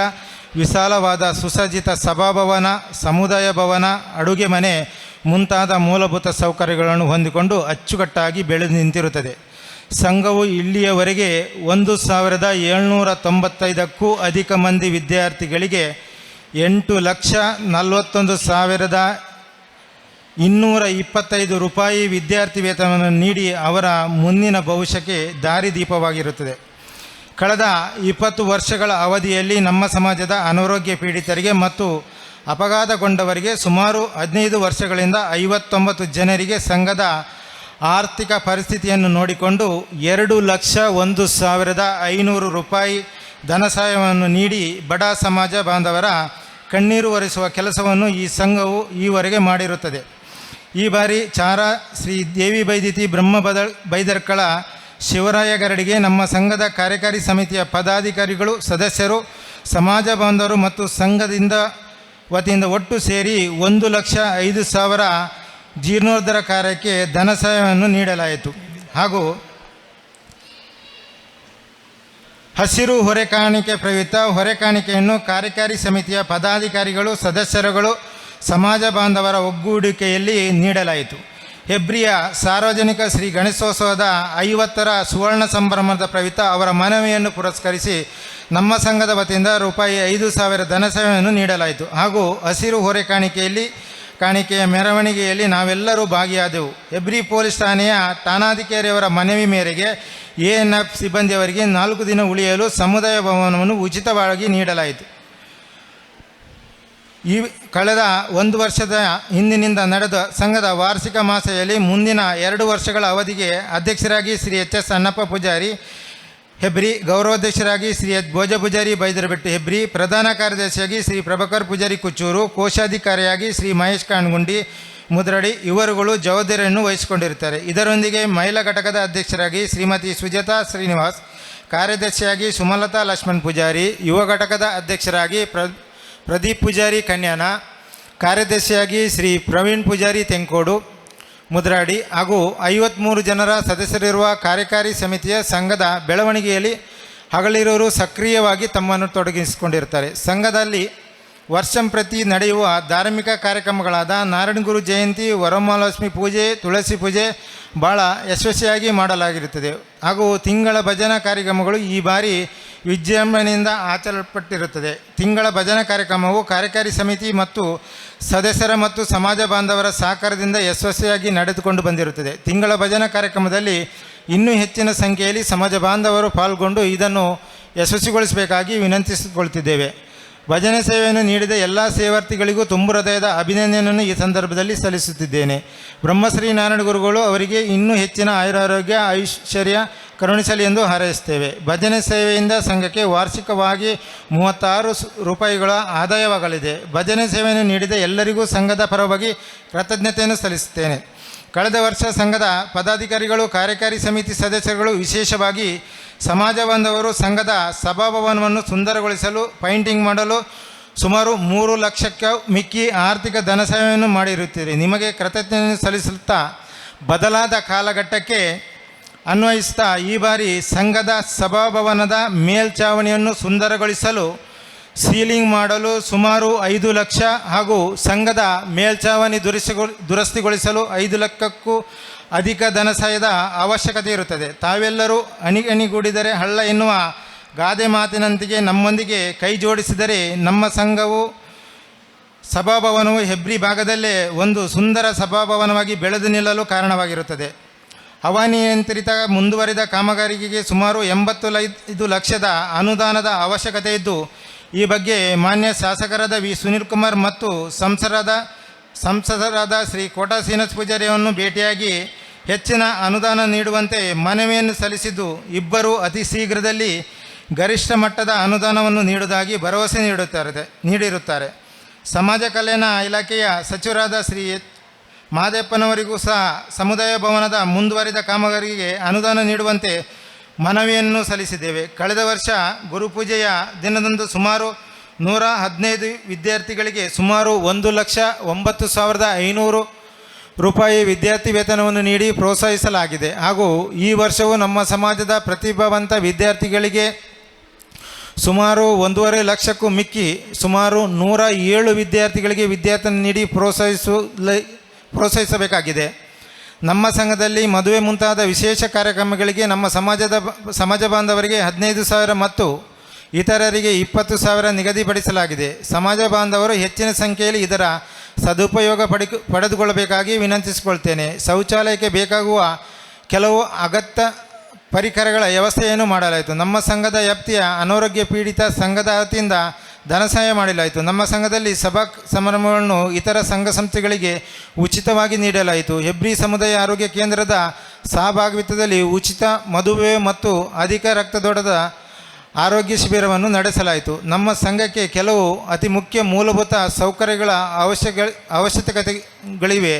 ವಿಶಾಲವಾದ ಸುಸಜ್ಜಿತ ಸಭಾಭವನ, ಸಮುದಾಯ ಭವನ, ಅಡುಗೆ ಮನೆ ಮುಂತಾದ ಮೂಲಭೂತ ಸೌಕರ್ಯಗಳನ್ನು ಹೊಂದಿಕೊಂಡು ಅಚ್ಚುಕಟ್ಟಾಗಿ ಬೆಳೆದು ನಿಂತಿರುತ್ತದೆ. ಸಂಘವು ಇಲ್ಲಿಯವರೆಗೆ 1795ಕ್ಕೂ ಅಧಿಕ ಮಂದಿ ವಿದ್ಯಾರ್ಥಿಗಳಿಗೆ 8,41,225 ರೂಪಾಯಿ ವಿದ್ಯಾರ್ಥಿ ವೇತನವನ್ನು ನೀಡಿ ಅವರ ಮುಂದಿನ ಭವಿಷ್ಯಕ್ಕೆ ದಾರಿದೀಪವಾಗಿರುತ್ತದೆ. ಕಳೆದ 20 ವರ್ಷಗಳ ಅವಧಿಯಲ್ಲಿ ನಮ್ಮ ಸಮಾಜದ ಅನಾರೋಗ್ಯ ಪೀಡಿತರಿಗೆ ಮತ್ತು ಅಪಘಾತಗೊಂಡವರಿಗೆ ಸುಮಾರು 15 ವರ್ಷಗಳಿಂದ 59 ಜನರಿಗೆ ಸಂಘದ ಆರ್ಥಿಕ ಪರಿಸ್ಥಿತಿಯನ್ನು ನೋಡಿಕೊಂಡು 2,01,500 ರೂಪಾಯಿ ಧನ ಸಹಾಯವನ್ನು ನೀಡಿ ಬಡ ಸಮಾಜ ಬಾಂಧವರ ಕಣ್ಣೀರು ಒರೆಸುವ ಕೆಲಸವನ್ನು ಈ ಸಂಘವು ಈವರೆಗೆ ಮಾಡಿರುತ್ತದೆ. ಈ ಬಾರಿ ಚಾರ ಶ್ರೀ ದೇವಿ ಬೈದಿತಿ ಬೈದರ್ಕಳ ಶಿವರಾಯ ಗರಡಿಗೆ ನಮ್ಮ ಸಂಘದ ಕಾರ್ಯಕಾರಿ ಸಮಿತಿಯ ಪದಾಧಿಕಾರಿಗಳು, ಸದಸ್ಯರು, ಸಮಾಜ ಬಾಂಧವರು ಮತ್ತು ಸಂಘದಿಂದ ವತಿಯಿಂದ ಒಟ್ಟು ಸೇರಿ 1,05,000 ಜೀರ್ಣೋದ್ಧಾರ ಕಾರ್ಯಕ್ಕೆ ಧನ ಸಹಾಯವನ್ನು ನೀಡಲಾಯಿತು. ಹಾಗೂ ಹಸಿರು ಹೊರೆಕಾಣಿಕೆ ಪ್ರಯುಕ್ತ ಹೊರೆಕಾಣಿಕೆಯನ್ನು ಕಾರ್ಯಕಾರಿ ಸಮಿತಿಯ ಪದಾಧಿಕಾರಿಗಳು, ಸದಸ್ಯರುಗಳು, ಸಮಾಜ ಬಾಂಧವರ ಒಗ್ಗೂಡಿಕೆಯಲ್ಲಿ ನೀಡಲಾಯಿತು. ಹೆಬ್ರಿಯ ಸಾರ್ವಜನಿಕ ಶ್ರೀ ಗಣೇಶೋತ್ಸವದ 50ರ ಸುವರ್ಣ ಸಂಭ್ರಮದ ಪ್ರಯುಕ್ತ ಅವರ ಮನವಿಯನ್ನು ಪುರಸ್ಕರಿಸಿ ನಮ್ಮ ಸಂಘದ ವತಿಯಿಂದ ರೂಪಾಯಿ 5,000 ಧನ ಸಹಾಯವನ್ನು ನೀಡಲಾಯಿತು. ಹಾಗೂ ಹಸಿರು ಕಾಣಿಕೆಯ ಮೆರವಣಿಗೆಯಲ್ಲಿ ನಾವೆಲ್ಲರೂ ಭಾಗಿಯಾದೆವು. ಹೆಬ್ರಿ ಪೊಲೀಸ್ ಠಾಣೆಯ ಠಾಣಾಧಿಕಾರಿಯವರ ಮನವಿ ಮೇರೆಗೆ ANF ಸಿಬ್ಬಂದಿಯವರಿಗೆ 4 ದಿನ ಉಳಿಯಲು ಸಮುದಾಯ ಭವನವನ್ನು ಉಚಿತವಾಗಿ ನೀಡಲಾಯಿತು. ಈ ಕಳೆದ 1 ವರ್ಷದ ಹಿಂದಿನಿಂದ ನಡೆದ ಸಂಘದ ವಾರ್ಷಿಕ ಮಹಾಸಭೆಯಲ್ಲಿ ಮುಂದಿನ 2 ವರ್ಷಗಳ ಅವಧಿಗೆ ಅಧ್ಯಕ್ಷರಾಗಿ ಶ್ರೀ HS ಅಣ್ಣಪ್ಪ ಪೂಜಾರಿ ಹೆಬ್ರಿ, ಗೌರವಾಧ್ಯಕ್ಷರಾಗಿ ಶ್ರೀ H ಭೋಜ ಪೂಜಾರಿ ಬೈದರಬೆಟ್ಟು ಹೆಬ್ರಿ, ಪ್ರಧಾನ ಕಾರ್ಯದರ್ಶಿಯಾಗಿ ಶ್ರೀ ಪ್ರಭಾಕರ್ ಪೂಜಾರಿ ಕುಚ್ಚೂರು, ಕೋಶಾಧಿಕಾರಿಯಾಗಿ ಶ್ರೀ ಮಹೇಶ್ ಕಾಣ್ಗುಂಡಿ ಮುದ್ರಡಿ ಇವರುಗಳು ಜವಾಬ್ದಾರಿಯನ್ನು ವಹಿಸಿಕೊಂಡಿರುತ್ತಾರೆ. ಇದರೊಂದಿಗೆ ಮಹಿಳಾ ಘಟಕದ ಅಧ್ಯಕ್ಷರಾಗಿ ಶ್ರೀಮತಿ ಸುಜಾತಾ ಶ್ರೀನಿವಾಸ್, ಕಾರ್ಯದರ್ಶಿಯಾಗಿ ಸುಮಲತಾ ಲಕ್ಷ್ಮಣ್ ಪೂಜಾರಿ, ಯುವ ಘಟಕದ ಅಧ್ಯಕ್ಷರಾಗಿ ಪ್ರದೀಪ್ ಪೂಜಾರಿ ಕನ್ಯಾನ, ಕಾರ್ಯದರ್ಶಿಯಾಗಿ ಶ್ರೀ ಪ್ರವೀಣ್ ಪೂಜಾರಿ ತೆಂಕೋಡು ಮುದ್ರಾಡಿ ಹಾಗೂ 53 ಜನರ ಸದಸ್ಯರಿರುವ ಕಾರ್ಯಕಾರಿ ಸಮಿತಿಯ ಸಂಘದ ಬೆಳವಣಿಗೆಯಲ್ಲಿ ಹಗಲಿರೋರು ಸಕ್ರಿಯವಾಗಿ ತಮ್ಮನ್ನು ತೊಡಗಿಸಿಕೊಂಡಿರ್ತಾರೆ. ಸಂಘದಲ್ಲಿ ವರ್ಷಂಪ್ರತಿ ನಡೆಯುವ ಧಾರ್ಮಿಕ ಕಾರ್ಯಕ್ರಮಗಳಾದ ನಾರಾಯಣಗುರು ಜಯಂತಿ, ವರಮಹಾಲಕ್ಷ್ಮಿ ಪೂಜೆ, ತುಳಸಿ ಪೂಜೆ ಭಾಳ ಯಶಸ್ವಿಯಾಗಿ ಮಾಡಲಾಗಿರುತ್ತದೆ. ಹಾಗೂ ತಿಂಗಳ ಭಜನಾ ಕಾರ್ಯಕ್ರಮಗಳು ಈ ಬಾರಿ ವಿಜೃಂಭಣೆಯಿಂದ ಆಚರಿಸಲ್ಪಟ್ಟಿರುತ್ತದೆ. ತಿಂಗಳ ಭಜನಾ ಕಾರ್ಯಕ್ರಮವು ಕಾರ್ಯಕಾರಿ ಸಮಿತಿ ಮತ್ತು ಸದಸ್ಯರ ಮತ್ತು ಸಮಾಜ ಬಾಂಧವರ ಸಹಕಾರದಿಂದ ಯಶಸ್ವಿಯಾಗಿ ನಡೆದುಕೊಂಡು ಬಂದಿರುತ್ತದೆ. ತಿಂಗಳ ಭಜನಾ ಕಾರ್ಯಕ್ರಮದಲ್ಲಿ ಇನ್ನೂ ಹೆಚ್ಚಿನ ಸಂಖ್ಯೆಯಲ್ಲಿ ಸಮಾಜ ಬಾಂಧವರು ಪಾಲ್ಗೊಂಡು ಇದನ್ನು ಯಶಸ್ವಿಗೊಳಿಸಬೇಕಾಗಿ ವಿನಂತಿಸಿಕೊಳ್ತಿದ್ದೇವೆ. ಭಜನೆ ಸೇವೆಯನ್ನು ನೀಡಿದ ಎಲ್ಲ ಸೇವಾರ್ಥಿಗಳಿಗೂ ತುಂಬು ಹೃದಯದ ಅಭಿನಂದನೆಯನ್ನು ಈ ಸಂದರ್ಭದಲ್ಲಿ ಸಲ್ಲಿಸುತ್ತಿದ್ದೇನೆ. ಬ್ರಹ್ಮಶ್ರೀ ನಾರಾಯಣ ಗುರುಗಳು ಅವರಿಗೆ ಇನ್ನೂ ಹೆಚ್ಚಿನ ಆಯುರಾರೋಗ್ಯ, ಐಶ್ವರ್ಯ ಕರುಣಿಸಲಿ ಎಂದು ಹಾರೈಸುತ್ತೇವೆ. ಭಜನೆ ಸೇವೆಯಿಂದ ಸಂಘಕ್ಕೆ ವಾರ್ಷಿಕವಾಗಿ 36 ರೂಪಾಯಿಗಳ ಆದಾಯವಾಗಲಿದೆ. ಭಜನೆ ಸೇವೆಯನ್ನು ನೀಡಿದ ಎಲ್ಲರಿಗೂ ಸಂಘದ ಪರವಾಗಿ ಕೃತಜ್ಞತೆಯನ್ನು ಸಲ್ಲಿಸುತ್ತೇನೆ. ಕಳೆದ ವರ್ಷ ಸಂಘದ ಪದಾಧಿಕಾರಿಗಳು, ಕಾರ್ಯಕಾರಿ ಸಮಿತಿ ಸದಸ್ಯರುಗಳು, ವಿಶೇಷವಾಗಿ ಸಮಾಜ ಬಾಂಧವರು ಸಂಘದ ಸಭಾಭವನವನ್ನು ಸುಂದರಗೊಳಿಸಲು ಪೈಂಟಿಂಗ್ ಮಾಡಲು ಸುಮಾರು 3 ಲಕ್ಷಕ್ಕೆ ಮಿಕ್ಕಿ ಆರ್ಥಿಕ ಧನ ಸಹಾಯವನ್ನು ಮಾಡಿರುತ್ತೀರಿ. ನಿಮಗೆ ಕೃತಜ್ಞತೆಯನ್ನು ಸಲ್ಲಿಸುತ್ತಾ ಬದಲಾದ ಕಾಲಘಟ್ಟಕ್ಕೆ ಅನ್ವಯಿಸುತ್ತಾ ಈ ಬಾರಿ ಸಂಘದ ಸಭಾಭವನದ ಮೇಲ್ಛಾವಣಿಯನ್ನು ಸುಂದರಗೊಳಿಸಲು ಸೀಲಿಂಗ್ ಮಾಡಲು ಸುಮಾರು 5 ಲಕ್ಷ ಹಾಗೂ ಸಂಘದ ಮೇಲ್ಛಾವಣಿ ದುರಸ್ತಿಗೊಳಿಸಲು 5 ಲಕ್ಷಕ್ಕೂ ಅಧಿಕ ಧನ ಸಹಾಯದ ಅವಶ್ಯಕತೆ ಇರುತ್ತದೆ. ತಾವೆಲ್ಲರೂ ಅಣಿಗೂಡಿದರೆ ಹಳ್ಳ ಎನ್ನುವ ಗಾದೆ ಮಾತಿನಂತೆಯೇ ನಮ್ಮೊಂದಿಗೆ ಕೈ ಜೋಡಿಸಿದರೆ ನಮ್ಮ ಸಂಘವು ಸಭಾಭವನವು ಹೆಬ್ರಿ ಭಾಗದಲ್ಲೇ ಒಂದು ಸುಂದರ ಸಭಾಭವನವಾಗಿ ಬೆಳೆದು ನಿಲ್ಲಲು ಕಾರಣವಾಗಿರುತ್ತದೆ. ಹವಾನಿಯಂತ್ರಿತ ಮುಂದುವರಿದ ಕಾಮಗಾರಿಗೆ ಸುಮಾರು 85 ಲಕ್ಷದ ಅನುದಾನದ ಅವಶ್ಯಕತೆ ಇದ್ದು, ಈ ಬಗ್ಗೆ ಮಾನ್ಯ ಶಾಸಕರಾದ ವಿ ಸುನೀಲ್ ಕುಮಾರ್ ಮತ್ತು ಸಂಸದರಾದ ಶ್ರೀ ಕೋಟಾ ಶ್ರೀನಿವಾಸ ಪೂಜಾರಿಯನ್ನು ಭೇಟಿಯಾಗಿ ಹೆಚ್ಚಿನ ಅನುದಾನ ನೀಡುವಂತೆ ಮನವಿಯನ್ನು ಸಲ್ಲಿಸಿದ್ದು, ಇಬ್ಬರು ಅತಿ ಶೀಘ್ರದಲ್ಲಿ ಗರಿಷ್ಠ ಮಟ್ಟದ ಅನುದಾನವನ್ನು ನೀಡುವುದಾಗಿ ಭರವಸೆ ನೀಡಿರುತ್ತಾರೆ. ಸಮಾಜ ಕಲ್ಯಾಣ ಇಲಾಖೆಯ ಸಚಿವರಾದ ಶ್ರೀ ಮಹದೇವಪ್ಪನವರಿಗೂ ಸಹ ಸಮುದಾಯ ಭವನದ ಮುಂದುವರಿದ ಕಾಮಗಾರಿಗೆ ಅನುದಾನ ನೀಡುವಂತೆ ಮನವಿಯನ್ನು ಸಲ್ಲಿಸಿದ್ದೇವೆ. ಕಳೆದ ವರ್ಷ ಗುರುಪೂಜೆಯ ದಿನದಂದು ಸುಮಾರು 115 ವಿದ್ಯಾರ್ಥಿಗಳಿಗೆ ಸುಮಾರು 1,09,500 ರೂಪಾಯಿ ವಿದ್ಯಾರ್ಥಿ ವೇತನವನ್ನು ನೀಡಿ ಪ್ರೋತ್ಸಾಹಿಸಲಾಗಿದೆ. ಹಾಗೂ ಈ ವರ್ಷವೂ ನಮ್ಮ ಸಮಾಜದ ಪ್ರತಿಭಾವಂತ ವಿದ್ಯಾರ್ಥಿಗಳಿಗೆ ಸುಮಾರು 1.5 ಲಕ್ಷಕ್ಕೂ ಮಿಕ್ಕಿ ಸುಮಾರು 107 ವಿದ್ಯಾರ್ಥಿಗಳಿಗೆ ವಿದ್ಯಾರ್ಥಿ ನೀಡಿ ಪ್ರೋತ್ಸಾಹಿಸಬೇಕಾಗಿದೆ. ನಮ್ಮ ಸಂಘದಲ್ಲಿ ಮದುವೆ ಮುಂತಾದ ವಿಶೇಷ ಕಾರ್ಯಕ್ರಮಗಳಿಗೆ ನಮ್ಮ ಸಮಾಜ ಬಾಂಧವರಿಗೆ 15,000 ಮತ್ತು ಇತರರಿಗೆ 20,000 ನಿಗದಿಪಡಿಸಲಾಗಿದೆ. ಸಮಾಜ ಬಾಂಧವರು ಹೆಚ್ಚಿನ ಸಂಖ್ಯೆಯಲ್ಲಿ ಇದರ ಸದುಪಯೋಗ ಪಡೆದುಕೊಳ್ಳಬೇಕಾಗಿ ವಿನಂತಿಸಿಕೊಳ್ತೇನೆ. ಶೌಚಾಲಯಕ್ಕೆ ಬೇಕಾಗುವ ಕೆಲವು ಅಗತ್ಯ ಪರಿಕರಗಳ ವ್ಯವಸ್ಥೆಯನ್ನು ಮಾಡಲಾಯಿತು. ನಮ್ಮ ಸಂಘದ ವ್ಯಾಪ್ತಿಯ ಅನಾರೋಗ್ಯ ಪೀಡಿತ ಸಂಘದ ವತಿಯಿಂದ ಧನಸಹಾಯ ಮಾಡಲಾಯಿತು. ನಮ್ಮ ಸಂಘದಲ್ಲಿ ಸಭಾ ಸಮಾರಂಭಗಳನ್ನು ಇತರ ಸಂಘ ಸಂಸ್ಥೆಗಳಿಗೆ ಉಚಿತವಾಗಿ ನೀಡಲಾಯಿತು. ಹೆಬ್ರಿ ಸಮುದಾಯ ಆರೋಗ್ಯ ಕೇಂದ್ರದ ಸಹಭಾಗಿತ್ವದಲ್ಲಿ ಉಚಿತ ಮಧುಮೇಹ ಮತ್ತು ಅಧಿಕ ರಕ್ತದೊತ್ತಡದ ಆರೋಗ್ಯ ಶಿಬಿರವನ್ನು ನಡೆಸಲಾಯಿತು. ನಮ್ಮ ಸಂಘಕ್ಕೆ ಕೆಲವು ಅತಿ ಮುಖ್ಯ ಮೂಲಭೂತ ಸೌಕರ್ಯಗಳ ಅವಶ್ಯಕತೆಗಳಿವೆ.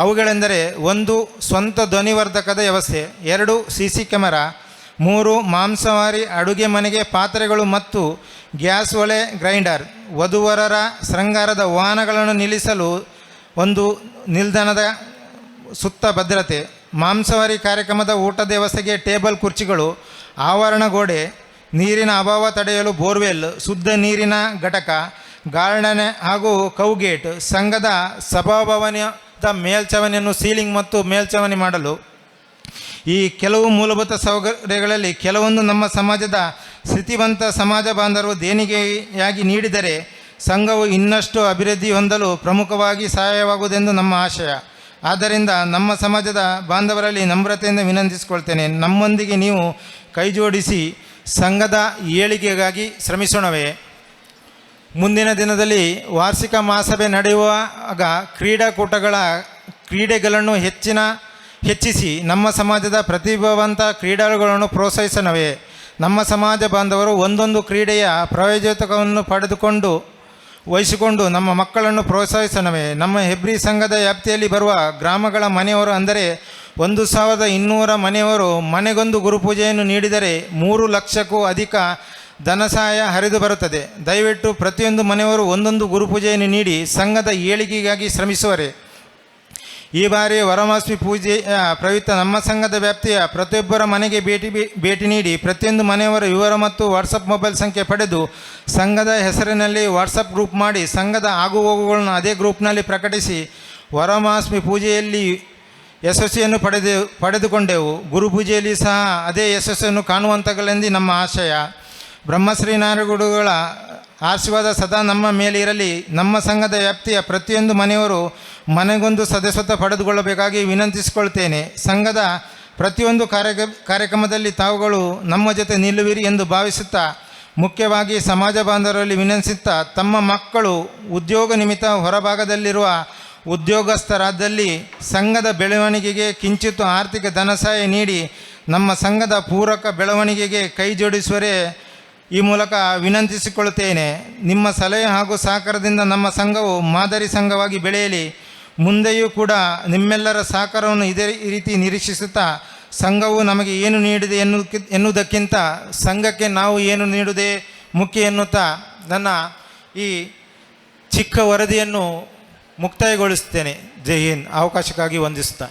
ಅವುಗಳೆಂದರೆ 1 ಸ್ವಂತ ಧ್ವನಿವರ್ಧಕದ ವ್ಯವಸ್ಥೆ, 2 CC ಕ್ಯಾಮೆರಾ, 3 ಮಾಂಸಾಹಾರಿ ಅಡುಗೆ ಮನೆಗೆ ಪಾತ್ರೆಗಳು ಮತ್ತು ಗ್ಯಾಸ್ ಒಲೆ ಗ್ರೈಂಡರ್, ವಧುವರರ ಶೃಂಗಾರದ ವಾಹನಗಳನ್ನು ನಿಲ್ಲಿಸಲು 1 ನಿಲ್ದಾಣದ ಸುತ್ತ ಭದ್ರತೆ, ಮಾಂಸಾಹಾರಿ ಕಾರ್ಯಕ್ರಮದ ಊಟದ ವ್ಯವಸ್ಥೆಗೆ ಟೇಬಲ್ ಕುರ್ಚಿಗಳು, ಆವರಣ ಗೋಡೆ, ನೀರಿನ ಅಭಾವ ತಡೆಯಲು ಬೋರ್ವೆಲ್, ಶುದ್ಧ ನೀರಿನ ಘಟಕ, ಗಾರ್ಡನ್ ಹಾಗೂ ಕೌಗೇಟ್, ಸಂಘದ ಸಭಾಭವನದ ಮೇಲ್ಛಾವಣಿಯನ್ನು ಸೀಲಿಂಗ್ ಮತ್ತು ಮೇಲ್ಛಾವಣಿ ಮಾಡಲು. ಈ ಕೆಲವು ಮೂಲಭೂತ ಸೌಕರ್ಯಗಳಲ್ಲಿ ಕೆಲವೊಂದು ನಮ್ಮ ಸಮಾಜದ ಸ್ಥಿತಿವಂತ ಸಮಾಜ ಬಾಂಧವರು ದೇಣಿಗೆಯಾಗಿ ನೀಡಿದರೆ ಸಂಘವು ಇನ್ನಷ್ಟು ಅಭಿವೃದ್ಧಿ ಹೊಂದಲು ಪ್ರಮುಖವಾಗಿ ಸಹಾಯವಾಗುವುದೆಂದು ನಮ್ಮ ಆಶಯ. ಆದ್ದರಿಂದ ನಮ್ಮ ಸಮಾಜದ ಬಾಂಧವರಲ್ಲಿ ನಮ್ರತೆಯಿಂದ ವಿನಂತಿಸಿಕೊಳ್ತೇನೆ, ನಮ್ಮೊಂದಿಗೆ ನೀವು ಕೈಜೋಡಿಸಿ ಸಂಘದ ಏಳಿಗೆಗಾಗಿ ಶ್ರಮಿಸೋಣವೇ. ಮುಂದಿನ ದಿನದಲ್ಲಿ ವಾರ್ಷಿಕ ಮಹಾಸಭೆ ನಡೆಯುವಾಗ ಕ್ರೀಡೆಗಳನ್ನು ಹೆಚ್ಚಿಸಿ ನಮ್ಮ ಸಮಾಜದ ಪ್ರತಿಭಾವಂತ ಕ್ರೀಡಾಳುಗಳನ್ನು ಪ್ರೋತ್ಸಾಹಿಸೋಣವೇ. ನಮ್ಮ ಸಮಾಜ ಬಾಂಧವರು ಒಂದೊಂದು ಕ್ರೀಡೆಯ ಪ್ರಾಯೋಜಕವನ್ನು ವಹಿಸಿಕೊಂಡು ನಮ್ಮ ಮಕ್ಕಳನ್ನು ಪ್ರೋತ್ಸಾಹಿಸೋಣವೇ. ನಮ್ಮ ಹೆಬ್ರಿ ಸಂಘದ ವ್ಯಾಪ್ತಿಯಲ್ಲಿ ಬರುವ ಗ್ರಾಮಗಳ ಮನೆಯವರು ಅಂದರೆ 1,200 ಮನೆಯವರು ಮನೆಗೊಂದು ಗುರುಪೂಜೆಯನ್ನು ನೀಡಿದರೆ 3 ಲಕ್ಷಕ್ಕೂ ಅಧಿಕ ಧನ ಸಹಾಯ ಹರಿದು ಬರುತ್ತದೆ. ದಯವಿಟ್ಟು ಪ್ರತಿಯೊಂದು ಮನೆಯವರು ಒಂದೊಂದು ಗುರುಪೂಜೆಯನ್ನು ನೀಡಿ ಸಂಘದ ಏಳಿಗೆಗಾಗಿ ಶ್ರಮಿಸುವರೆ. ಈ ಬಾರಿ ವರಮಹಾಲಕ್ಷ್ಮಿ ಪೂಜೆಯ ಪ್ರಯುಕ್ತ ನಮ್ಮ ಸಂಘದ ವ್ಯಾಪ್ತಿಯ ಪ್ರತಿಯೊಬ್ಬರ ಮನೆಗೆ ಭೇಟಿ ನೀಡಿ ಪ್ರತಿಯೊಂದು ಮನೆಯವರ ವಿವರ ಮತ್ತು ವಾಟ್ಸಪ್ ಮೊಬೈಲ್ ಸಂಖ್ಯೆ ಪಡೆದು ಸಂಘದ ಹೆಸರಿನಲ್ಲಿ ವಾಟ್ಸಪ್ ಗ್ರೂಪ್ ಮಾಡಿ ಸಂಘದ ಆಗುಹೋಗುಗಳನ್ನು ಅದೇ ಗ್ರೂಪ್ನಲ್ಲಿ ಪ್ರಕಟಿಸಿ ವರಮಹಾಲಕ್ಷ್ಮಿ ಪೂಜೆಯಲ್ಲಿ ಯಶಸ್ವಿಯನ್ನು ಪಡೆದುಕೊಂಡೆವು. ಗುರುಪೂಜೆಯಲ್ಲಿ ಸಹ ಅದೇ ಯಶಸ್ಸನ್ನು ಕಾಣುವಂತಾಗಲೆಂದು ನಮ್ಮ ಆಶಯ. ಬ್ರಹ್ಮಶ್ರೀ ನಾರಾಯಣಗುರುಗಳ ಆಶೀರ್ವಾದ ಸದಾ ನಮ್ಮ ಮೇಲಿರಲಿ. ನಮ್ಮ ಸಂಘದ ವ್ಯಾಪ್ತಿಯ ಪ್ರತಿಯೊಂದು ಮನೆಯವರು ಮನೆಗೊಂದು ಸದಸ್ಯತ್ವ ಪಡೆದುಕೊಳ್ಳಬೇಕಾಗಿ ವಿನಂತಿಸಿಕೊಳ್ತೇನೆ. ಸಂಘದ ಪ್ರತಿಯೊಂದು ಕಾರ್ಯಕ್ರಮದಲ್ಲಿ ತಾವುಗಳು ನಮ್ಮ ಜೊತೆ ನಿಲ್ಲುವಿರಿ ಎಂದು ಭಾವಿಸುತ್ತಾ, ಮುಖ್ಯವಾಗಿ ಸಮಾಜ ಬಾಂಧವರಲ್ಲಿ ವಿನಂತಿಸುತ್ತಾ, ತಮ್ಮ ಮಕ್ಕಳು ಉದ್ಯೋಗ ನಿಮಿತ್ತ ಹೊರಭಾಗದಲ್ಲಿರುವ ಉದ್ಯೋಗಸ್ಥರಾದಲ್ಲಿ ಸಂಘದ ಬೆಳವಣಿಗೆಗೆ ಕಿಂಚಿತ್ತು ಆರ್ಥಿಕ ಧನ ಸಹಾಯ ನೀಡಿ ನಮ್ಮ ಸಂಘದ ಪೂರಕ ಬೆಳವಣಿಗೆಗೆ ಕೈ ಜೋಡಿಸುವರೇ ಈ ಮೂಲಕ ವಿನಂತಿಸಿಕೊಳ್ಳುತ್ತೇನೆ. ನಿಮ್ಮ ಸಲಹೆ ಹಾಗೂ ಸಹಕಾರದಿಂದ ನಮ್ಮ ಸಂಘವು ಮಾದರಿ ಸಂಘವಾಗಿ ಬೆಳೆಯಲಿ. ಮುಂದೆಯೂ ಕೂಡ ನಿಮ್ಮೆಲ್ಲರ ಸಹಕಾರವನ್ನು ಇದೇ ರೀತಿ ನಿರೀಕ್ಷಿಸುತ್ತಾ, ಸಂಘವು ನಮಗೆ ಏನು ನೀಡಿದೆ ಎನ್ನುವುದಕ್ಕಿಂತ ಸಂಘಕ್ಕೆ ನಾವು ಏನು ನೀಡುವುದೇ ಮುಖ್ಯ ಎನ್ನುತ್ತಾ ನನ್ನ ಈ ಚಿಕ್ಕ ವರದಿಯನ್ನು ಮುಕ್ತಾಯಗೊಳಿಸುತ್ತೇನೆ. ಜೈ ಹಿಂದ್. ಅವಕಾಶಕ್ಕಾಗಿ ವಂದಿಸುತ್ತಾ.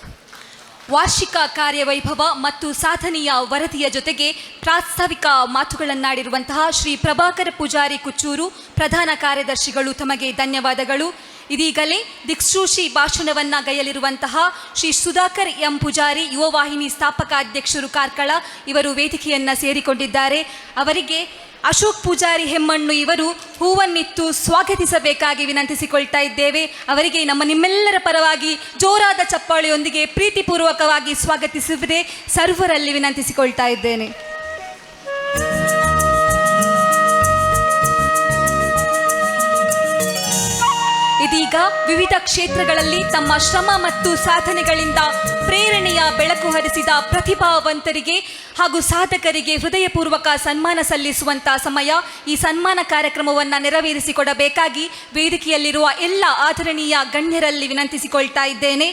ವಾರ್ಷಿಕ ಕಾರ್ಯವೈಭವ ಮತ್ತು ಸಾಧನೆಯ ವರದಿಯ ಜೊತೆಗೆ ಪ್ರಾಸ್ತಾವಿಕ ಮಾತುಗಳನ್ನಾಡಿರುವಂತಹ ಶ್ರೀ ಪ್ರಭಾಕರ ಪೂಜಾರಿ ಕುಚ್ಚೂರು ಪ್ರಧಾನ ಕಾರ್ಯದರ್ಶಿಗಳು, ತಮಗೆ ಧನ್ಯವಾದಗಳು. ಇದೀಗಲೇ ದಿಕ್ಸೂಚಿ ಭಾಷಣವನ್ನ ಗೈಯಲಿರುವಂತಹ ಶ್ರೀ ಸುಧಾಕರ್ ಎಂ ಪೂಜಾರಿ, ಯುವ ವಾಹಿನಿ ಸ್ಥಾಪಕ ಅಧ್ಯಕ್ಷರು ಕಾರ್ಕಳ, ಇವರು ವೇದಿಕೆಯನ್ನ ಸೇರಿಕೊಂಡಿದ್ದಾರೆ. ಅವರಿಗೆ ಅಶೋಕ್ ಪೂಜಾರಿ ಹೆಮ್ಮಣ್ಣು ಇವರು ಹೂವನ್ನಿತ್ತು ಸ್ವಾಗತಿಸಬೇಕಾಗಿ ವಿನಂತಿಸಿಕೊಳ್ತಾ ಇದ್ದೇವೆ. ಅವರಿಗೆ ನಿಮ್ಮೆಲ್ಲರ ಪರವಾಗಿ ಜೋರಾದ ಚಪ್ಪಾಳೆಯೊಂದಿಗೆ ಪ್ರೀತಿಪೂರ್ವಕವಾಗಿ ಸ್ವಾಗತಿಸುವುದೇ ಸರ್ವರಲ್ಲಿ ವಿನಂತಿಸಿಕೊಳ್ತಾ ಇದ್ದೇನೆ. ಇದೀಗ ವಿವಿಧ ಕ್ಷೇತ್ರಗಳಲ್ಲಿ ತಮ್ಮ ಶ್ರಮ ಮತ್ತು ಸಾಧನೆಗಳಿಂದ ಪ್ರೇರಣೆಯ ಬೆಳಕು ಹರಿಸಿದ ಪ್ರತಿಭಾವಂತರಿಗೆ ಹಾಗೂ ಸಾಧಕರಿಗೆ ಹೃದಯಪೂರ್ವಕ ಸನ್ಮಾನ ಸಲ್ಲಿಸುವಂಥ ಸಮಯ. ಈ ಸನ್ಮಾನ ಕಾರ್ಯಕ್ರಮವನ್ನು ನೆರವೇರಿಸಿಕೊಡಬೇಕಾಗಿ ವೇದಿಕೆಯಲ್ಲಿರುವ ಎಲ್ಲ ಆದರಣೀಯ ಗಣ್ಯರಲ್ಲಿ ವಿನಂತಿಸಿಕೊಳ್ತಾ ಇದ್ದೇನೆ.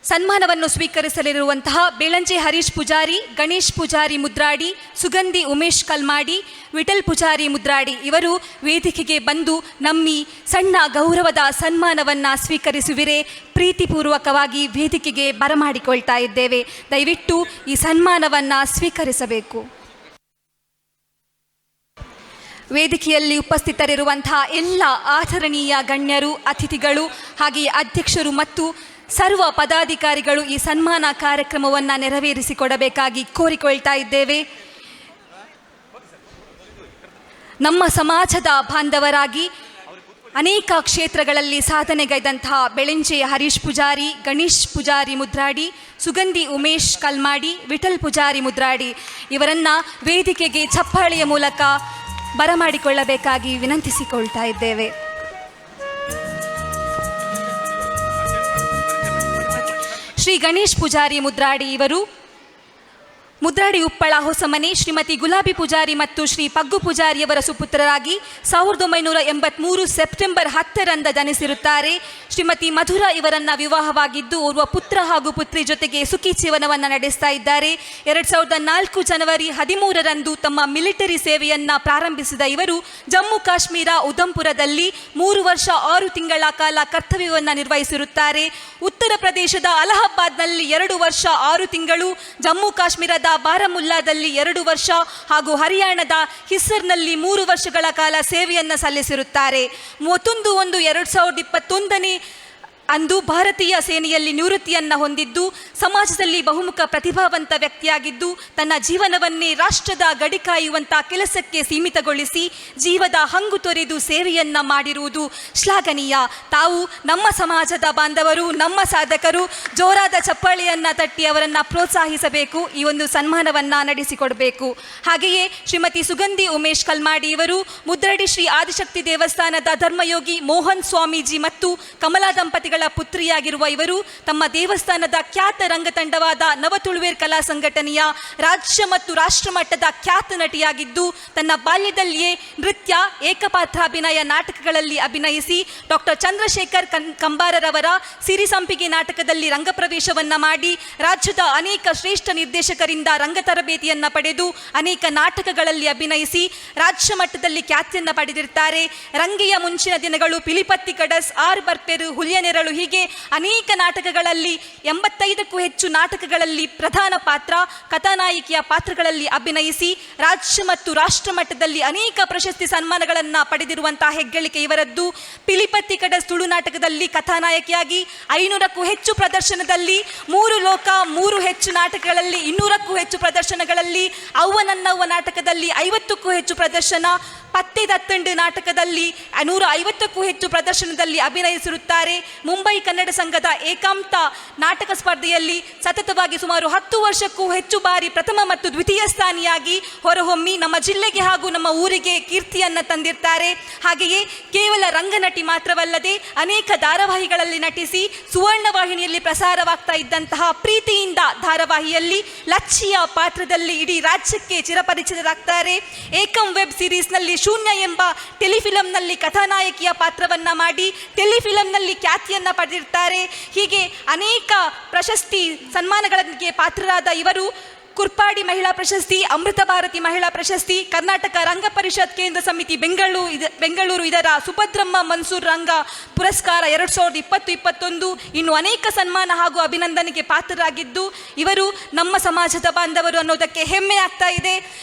ಸನ್ಮಾನವನ್ನು ಸ್ವೀಕರಿಸಲಿರುವಂತಹ ಬೆಳಂಜೆ ಹರೀಶ್ ಪೂಜಾರಿ, ಗಣೇಶ್ ಪೂಜಾರಿ ಮುದ್ರಾಡಿ, ಸುಗಂಧಿ ಉಮೇಶ್ ಕಲ್ಮಾಡಿ, ವಿಠಲ್ ಪೂಜಾರಿ ಮುದ್ರಾಡಿ ಇವರು ವೇದಿಕೆಗೆ ಬಂದು ನಮ್ಮಿ ಸಣ್ಣ ಗೌರವದ ಸನ್ಮಾನವನ್ನು ಸ್ವೀಕರಿಸುವಿರೆ ಪ್ರೀತಿಪೂರ್ವಕವಾಗಿ ವೇದಿಕೆಗೆ ಬರಮಾಡಿಕೊಳ್ತಾ ಇದ್ದೇವೆ. ದಯವಿಟ್ಟು ಈ ಸನ್ಮಾನವನ್ನು ಸ್ವೀಕರಿಸಬೇಕು. ವೇದಿಕೆಯಲ್ಲಿ ಉಪಸ್ಥಿತರಿರುವಂತಹ ಎಲ್ಲ ಆದರಣೀಯ ಗಣ್ಯರು, ಅತಿಥಿಗಳು, ಹಾಗೆಯೇ ಅಧ್ಯಕ್ಷರು ಮತ್ತು ಸರ್ವ ಪದಾಧಿಕಾರಿಗಳು ಈ ಸನ್ಮಾನ ಕಾರ್ಯಕ್ರಮವನ್ನು ನೆರವೇರಿಸಿಕೊಡಬೇಕಾಗಿ ಕೋರಿಕೊಳ್ತಾ ಇದ್ದೇವೆ. ನಮ್ಮ ಸಮಾಜದ ಬಾಂಧವರಾಗಿ ಅನೇಕ ಕ್ಷೇತ್ರಗಳಲ್ಲಿ ಸಾಧನೆಗೈದಂತಹ ಬೆಳಂಜೆ ಹರೀಶ್ ಪೂಜಾರಿ, ಗಣೇಶ್ ಪೂಜಾರಿ ಮುದ್ರಾಡಿ, ಸುಗಂಧಿ ಉಮೇಶ್ ಕಲ್ಮಾಡಿ, ವಿಠಲ್ ಪೂಜಾರಿ ಮುದ್ರಾಡಿ ಇವರನ್ನು ವೇದಿಕೆಗೆ ಚಪ್ಪಾಳೆಯ ಮೂಲಕ ಬರಮಾಡಿಕೊಳ್ಳಬೇಕಾಗಿ ವಿನಂತಿಸಿಕೊಳ್ತಾ ಇದ್ದೇವೆ. ಶ್ರೀ ಗಣೇಶ್ ಪೂಜಾರಿ ಮುದ್ರಾಡಿ ಇವರು ಮುದ್ರಾಡಿ ಉಪ್ಪಳ ಹೊಸಮನೆ ಶ್ರೀಮತಿ ಗುಲಾಬಿ ಪೂಜಾರಿ ಮತ್ತು ಶ್ರೀ ಪಗ್ಗು ಪೂಜಾರಿಯವರ ಸುಪುತ್ರರಾಗಿ 1983 ಸೆಪ್ಟೆಂಬರ್ 10ರಂದು ಜನಿಸಿರುತ್ತಾರೆ. ಶ್ರೀಮತಿ ಮಧುರಾ ಇವರನ್ನು ವಿವಾಹವಾಗಿದ್ದು ಓರ್ವ ಪುತ್ರ ಹಾಗೂ ಪುತ್ರಿ ಜೊತೆಗೆ ಸುಖಿ ಜೀವನವನ್ನು ನಡೆಸ್ತಾ ಇದ್ದಾರೆ. 2004 ಜನವರಿ 13ರಂದು ತಮ್ಮ ಮಿಲಿಟರಿ ಸೇವೆಯನ್ನು ಪ್ರಾರಂಭಿಸಿದ ಇವರು ಜಮ್ಮು ಕಾಶ್ಮೀರ ಉಧಂಪುರದಲ್ಲಿ 3 ವರ್ಷ 6 ತಿಂಗಳ ಕಾಲ ಕರ್ತವ್ಯವನ್ನು ನಿರ್ವಹಿಸಿರುತ್ತಾರೆ. ಉತ್ತರ ಪ್ರದೇಶದ ಅಲಹಾಬಾದ್ನಲ್ಲಿ 2 ವರ್ಷ 6 ತಿಂಗಳು, ಜಮ್ಮು ಕಾಶ್ಮೀರದ ಬಾರಾಮುಲ್ಲಾದಲ್ಲಿ 2 ವರ್ಷ ಹಾಗೂ ಹರಿಯಾಣದ ಹಿಸ್ಸರ್ನಲ್ಲಿ 3 ವರ್ಷಗಳ ಕಾಲ ಸೇವೆಯನ್ನು ಸಲ್ಲಿಸಿರುತ್ತಾರೆ. 31/1/2021 ಅಂದು ಭಾರತೀಯ ಸೇನೆಯಲ್ಲಿ ನಿವೃತ್ತಿಯನ್ನು ಹೊಂದಿದ್ದು ಸಮಾಜದಲ್ಲಿ ಬಹುಮುಖ ಪ್ರತಿಭಾವಂತ ವ್ಯಕ್ತಿಯಾಗಿದ್ದು ತನ್ನ ಜೀವನವನ್ನೇ ರಾಷ್ಟ್ರದ ಗಡಿ ಕಾಯುವಂಥ ಕೆಲಸಕ್ಕೆ ಸೀಮಿತಗೊಳಿಸಿ ಜೀವದ ಹಂಗು ತೊರೆದು ಸೇವೆಯನ್ನು ಮಾಡಿರುವುದು ಶ್ಲಾಘನೀಯ. ತಾವು ನಮ್ಮ ಸಮಾಜದ ಬಾಂಧವರು, ನಮ್ಮ ಸಾಧಕರು ಜೋರಾದ ಚಪ್ಪಾಳೆಯನ್ನು ತಟ್ಟಿ ಅವರನ್ನು ಪ್ರೋತ್ಸಾಹಿಸಬೇಕು, ಈ ಒಂದು ಸನ್ಮಾನವನ್ನು ನಡೆಸಿಕೊಡಬೇಕು. ಹಾಗೆಯೇ ಶ್ರೀಮತಿ ಸುಗಂಧಿ ಉಮೇಶ್ ಕಲ್ಮಾಡಿ ಇವರು ಮುದ್ರಡಿ ಶ್ರೀ ಆದಿಶಕ್ತಿ ದೇವಸ್ಥಾನದ ಧರ್ಮಯೋಗಿ ಮೋಹನ್ ಸ್ವಾಮೀಜಿ ಮತ್ತು ಕಮಲಾ ದಂಪತಿಗಳ ಪುತ್ರಿಯಾಗಿರುವ ಇವರು ತಮ್ಮ ದೇವಸ್ಥಾನದ ಖ್ಯಾತ ರಂಗತಂಡವಾದ ನವತುಳುವೇರ್ ಕಲಾ ಸಂಘಟನೆಯ ರಾಜ್ಯ ಮತ್ತು ರಾಷ್ಟ್ರ ಮಟ್ಟದ ಖ್ಯಾತ ನಟಿಯಾಗಿದ್ದು ತನ್ನ ಬಾಲ್ಯದಲ್ಲಿಯೇ ನೃತ್ಯ, ಏಕಪಾತ್ರಾಭಿನಯ ನಾಟಕಗಳಲ್ಲಿ ಅಭಿನಯಿಸಿ ಡಾಕ್ಟರ್ ಚಂದ್ರಶೇಖರ್ ಕಂಬಾರರವರ ಸಿರಿಸಂಪಿಗೆ ನಾಟಕದಲ್ಲಿ ರಂಗಪ್ರವೇಶವನ್ನು ಮಾಡಿ ರಾಜ್ಯದ ಅನೇಕ ಶ್ರೇಷ್ಠ ನಿರ್ದೇಶಕರಿಂದ ರಂಗ ತರಬೇತಿಯನ್ನು ಪಡೆದು ಅನೇಕ ನಾಟಕಗಳಲ್ಲಿ ಅಭಿನಯಿಸಿ ರಾಜ್ಯ ಮಟ್ಟದಲ್ಲಿ ಖ್ಯಾತಿಯನ್ನು ಪಡೆದಿರ್ತಾರೆ. ರಂಗೆಯ ಮುಂಚಿನ ದಿನಗಳು, ಪಿಲಿಪತ್ತಿ ಕಡಸ್, ಆರ್ ಬರ್ಪೆರು, ಹುಲಿಯನೆರಳು ಹೀಗೆ ಅನೇಕ ನಾಟಕಗಳಲ್ಲಿ 85ಕ್ಕೂ ಹೆಚ್ಚು ನಾಟಕಗಳಲ್ಲಿ ಪ್ರಧಾನ ಪಾತ್ರ, ಕಥಾನಾಯಕಿಯ ಪಾತ್ರಗಳಲ್ಲಿ ಅಭಿನಯಿಸಿ ರಾಜ್ಯ ಮತ್ತು ರಾಷ್ಟ್ರ ಮಟ್ಟದಲ್ಲಿ ಅನೇಕ ಪ್ರಶಸ್ತಿ ಸನ್ಮಾನಗಳನ್ನು ಪಡೆದಿರುವಂತಹ ಹೆಗ್ಗಳಿಕೆ ಇವರದ್ದು. ಪಿಲಿಪತ್ತಿ ಕಡಸ್ ತುಳು ನಾಟಕದಲ್ಲಿ ಕಥಾನಾಯಕಿಯಾಗಿ 500ಕ್ಕೂ ಹೆಚ್ಚು ಪ್ರದರ್ಶನದಲ್ಲಿ, 3 ಲೋಕ 3 ಹೆಚ್ಚು ನಾಟಕಗಳಲ್ಲಿ 200ಕ್ಕೂ ಹೆಚ್ಚು ಪ್ರದರ್ಶನಗಳಲ್ಲಿ, ಅವ್ವನನ್ನವ್ವ ನಾಟಕದಲ್ಲಿ 50ಕ್ಕೂ ಹೆಚ್ಚು ಪ್ರದರ್ಶನ, ಪತ್ತೆ ದತ್ತಂಡು ನಾಟಕದಲ್ಲಿ 150ಕ್ಕೂ ಹೆಚ್ಚು ಪ್ರದರ್ಶನದಲ್ಲಿ ಅಭಿನಯಿಸಿರುತ್ತಾರೆ. ಮುಂಬೈ ಕನ್ನಡ ಸಂಘದ ಏಕಾಂತ ನಾಟಕ ಸ್ಪರ್ಧೆಯಲ್ಲಿ ಸತತವಾಗಿ ಸುಮಾರು 10 ವರ್ಷಕ್ಕೂ ಹೆಚ್ಚು ಬಾರಿ ಪ್ರಥಮ ಮತ್ತು ದ್ವಿತೀಯ ಸ್ಥಾನಿಯಾಗಿ ಹೊರಹೊಮ್ಮಿ ನಮ್ಮ ಜಿಲ್ಲೆಗೆ ಹಾಗೂ ನಮ್ಮ ಊರಿಗೆ ಕೀರ್ತಿಯನ್ನು ತಂದಿರ್ತಾರೆ. ಹಾಗೆಯೇ ಕೇವಲ ರಂಗನಟಿ ಮಾತ್ರವಲ್ಲದೆ ಅನೇಕ ಧಾರಾವಾಹಿಗಳಲ್ಲಿ ನಟಿಸಿ ಸುವರ್ಣ ವಾಹಿನಿಯಲ್ಲಿ ಪ್ರಸಾರವಾಗ್ತಾ ಇದ್ದಂತಹ ಪ್ರೀತಿಯಿಂದ ಧಾರಾವಾಹಿಯಲ್ಲಿ ಲಚ್ಚಿಯ ಪಾತ್ರದಲ್ಲಿ ಇಡೀ ರಾಜ್ಯಕ್ಕೆ ಚಿರಪರಿಚಿತರಾಗ್ತಾರೆ. ಏಕಂ ವೆಬ್ ಸೀರೀಸ್ನಲ್ಲಿ ಶೂನ್ಯ ಎಂಬ ಟೆಲಿಫಿಲಂನಲ್ಲಿ ಕಥಾನಾಯಕಿಯ ಪಾತ್ರವನ್ನು ಮಾಡಿ ಟೆಲಿಫಿಲಂನಲ್ಲಿ ಖ್ಯಾತಿಯನ್ನು ಪಡೆದಿರ್ತಾರೆ. ಹೀಗೆ ಅನೇಕ ಪ್ರಶಸ್ತಿ ಸನ್ಮಾನಗಳಿಗೆ ಪಾತ್ರರಾದ ಇವರು ಕುರ್ಪಾಡಿ ಮಹಿಳಾ ಪ್ರಶಸ್ತಿ, ಅಮೃತ ಭಾರತಿ ಮಹಿಳಾ ಪ್ರಶಸ್ತಿ, ಕರ್ನಾಟಕ ರಂಗ ಪರಿಷತ್ ಕೇಂದ್ರ ಸಮಿತಿ ಬೆಂಗಳೂರು ಇದರ ಸುಭದ್ರಮ್ಮ ಮನ್ಸೂರ್ ರಂಗ ಪುರಸ್ಕಾರ 2020-21 ಇನ್ನು ಅನೇಕ ಸನ್ಮಾನ ಹಾಗೂ ಅಭಿನಂದನೆಗೆ ಪಾತ್ರರಾಗಿದ್ದು ಇವರು ನಮ್ಮ ಸಮಾಜದ ಬಾಂಧವರು ಅನ್ನೋದಕ್ಕೆ ಹೆಮ್ಮೆ ಆಗ್ತಾ ಇದೆ.